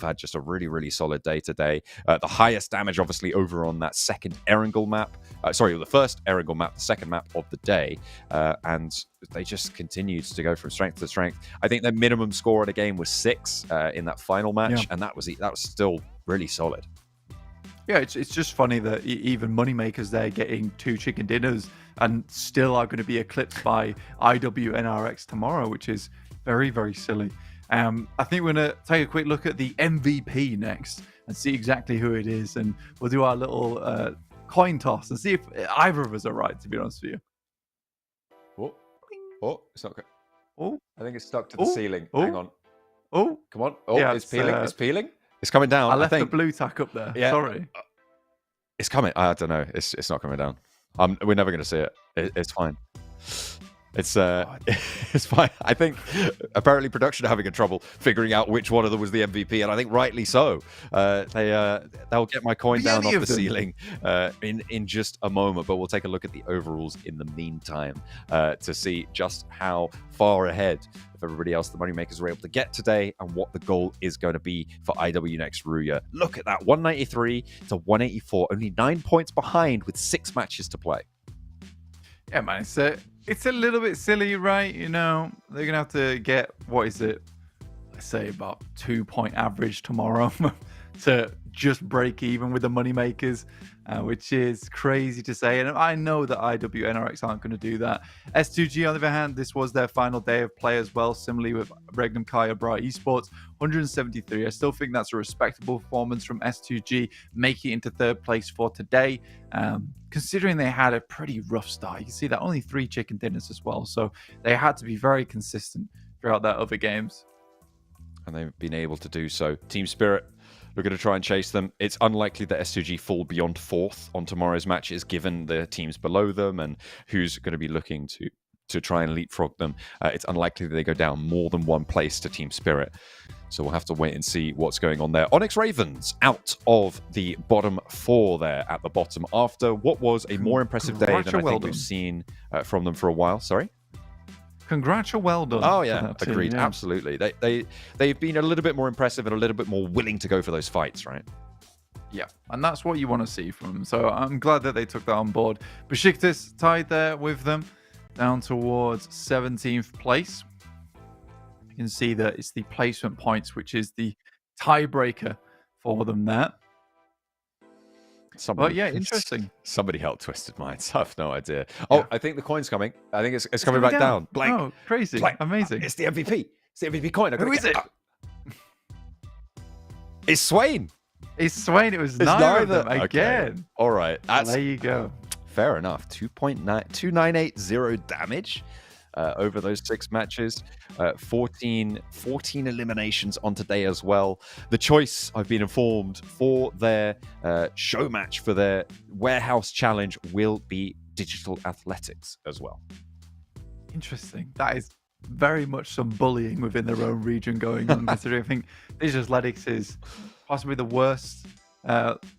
had just a really, really solid day today. The highest damage, obviously, over on that second Erangel map. The first Erangel map, the second map of the day, and they just continued to go from strength to strength. I think their minimum score at a game was 6 in that final match, and that was still really solid. Yeah, it's just funny that even Moneymakers there getting 2 chicken dinners and still are going to be eclipsed by IWNRX tomorrow, which is very, very silly. I think we're going to take a quick look at the MVP next and see exactly who it is, and we'll do our little coin toss and see if either of us are right, to be honest with you. Oh, it's not good. Oh, I think it's stuck to the ceiling. Oh. Hang on. Oh, Come on. Oh, yeah, it's peeling. It's peeling. It's coming down. I left think. the blue tack up there. Yeah. Sorry. It's coming. I don't know. It's not coming down. We're never going to see it. It's fine. It's it's fine. I think apparently production are having a trouble figuring out which one of them was the MVP, and I think rightly so. They'll get my coin down off the ceiling in just a moment, but we'll take a look at the overalls in the meantime to see just how far ahead of everybody else the Moneymakers were able to get today and what the goal is going to be for INFINIX Ruya. Look at that, 193 to 184, only 9 points behind with 6 matches to play. Yeah, man, it's a little bit silly, right? You know, they're gonna have to get, what is it? Let's say about 2-point average tomorrow to just break even with the Moneymakers, which is crazy to say. And I know that IWNRX aren't going to do that. S2G, on the other hand, this was their final day of play as well, similarly with Regnum Kaya Bright Esports, 173. I still think that's a respectable performance from S2G, making it into 3rd place for today. Considering they had a pretty rough start, you can see that only 3 chicken dinners as well. So they had to be very consistent throughout their other games. And they've been able to do so. Team Spirit We're going to try and chase them. It's unlikely that S2G fall beyond 4th on tomorrow's matches, given the teams below them and who's going to be looking to try and leapfrog them. It's unlikely that they go down more than one place to Team Spirit. So we'll have to wait and see what's going on there. Onyx Ravens out of the bottom 4 there at the bottom after what was a more impressive day than I think we've seen from them for a while. Sorry? Congrats, well done. Oh yeah, agreed. Yeah. Absolutely. They've been a little bit more impressive and a little bit more willing to go for those fights, right? Yeah, and that's what you want to see from them. So I'm glad that they took that on board. BEŞİKTAŞ tied there with them, down towards 17th place. You can see that it's the placement points, which is the tiebreaker for them there. But yeah, interesting. Somebody helped Twisted Minds. I have no idea. Oh, yeah. I think the coin's coming. I think it's coming back down. Blank. Oh, crazy. Blank. Amazing. It's the MVP. It's the MVP coin. Who is it? It's Swain. It's Swain. It was neither of them again. Okay. All right. There you go. Fair enough. 2980 damage over those 6 matches. 14 eliminations on today as well. The choice, I've been informed, for their show match, for their warehouse challenge, will be digital athletics as well. Interesting. That is very much some bullying within their own region going on, considering I think digital athletics is possibly the worst,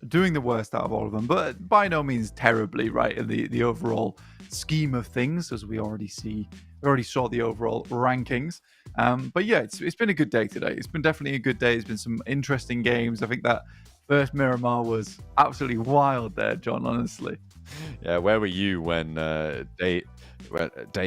doing the worst out of all of them, but by no means terribly, right, in the overall scheme of things, as we already saw the overall rankings. But yeah, it's been a good day today. It's been definitely a good day. It's been some interesting games. I think that first Miramar was absolutely wild there, John, honestly. Yeah, where were you when day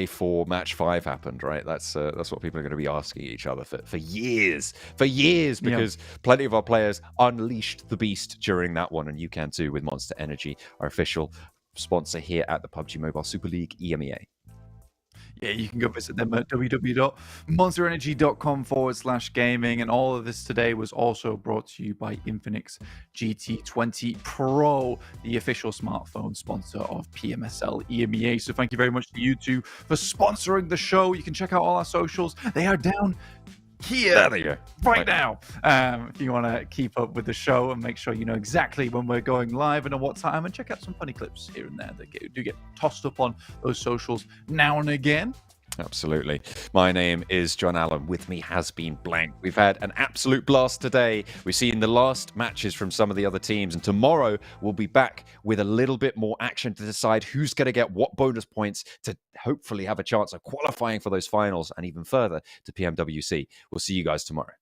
4 match 5 happened, right? That's what people are going to be asking each other for years, because plenty of our players unleashed the beast during that one, and you can too with Monster Energy, our official sponsor here at the PUBG Mobile Super League EMEA. Yeah, you can go visit them at www.monsterenergy.com/gaming. And all of this today was also brought to you by INFINIX GT20 Pro, the official smartphone sponsor of PMSL EMEA. So thank you very much to you two for sponsoring the show. You can check out all our socials. They are down here there you go. right now. If you want to keep up with the show and make sure you know exactly when we're going live and at what time, and check out some funny clips here and there that do get tossed up on those socials now and again. Absolutely. My name is John Allen. With me has been Blank. We've had an absolute blast today. We've seen the last matches from some of the other teams, and tomorrow we'll be back with a little bit more action to decide who's going to get what bonus points to hopefully have a chance of qualifying for those finals and even further to PMWC. We'll see you guys tomorrow.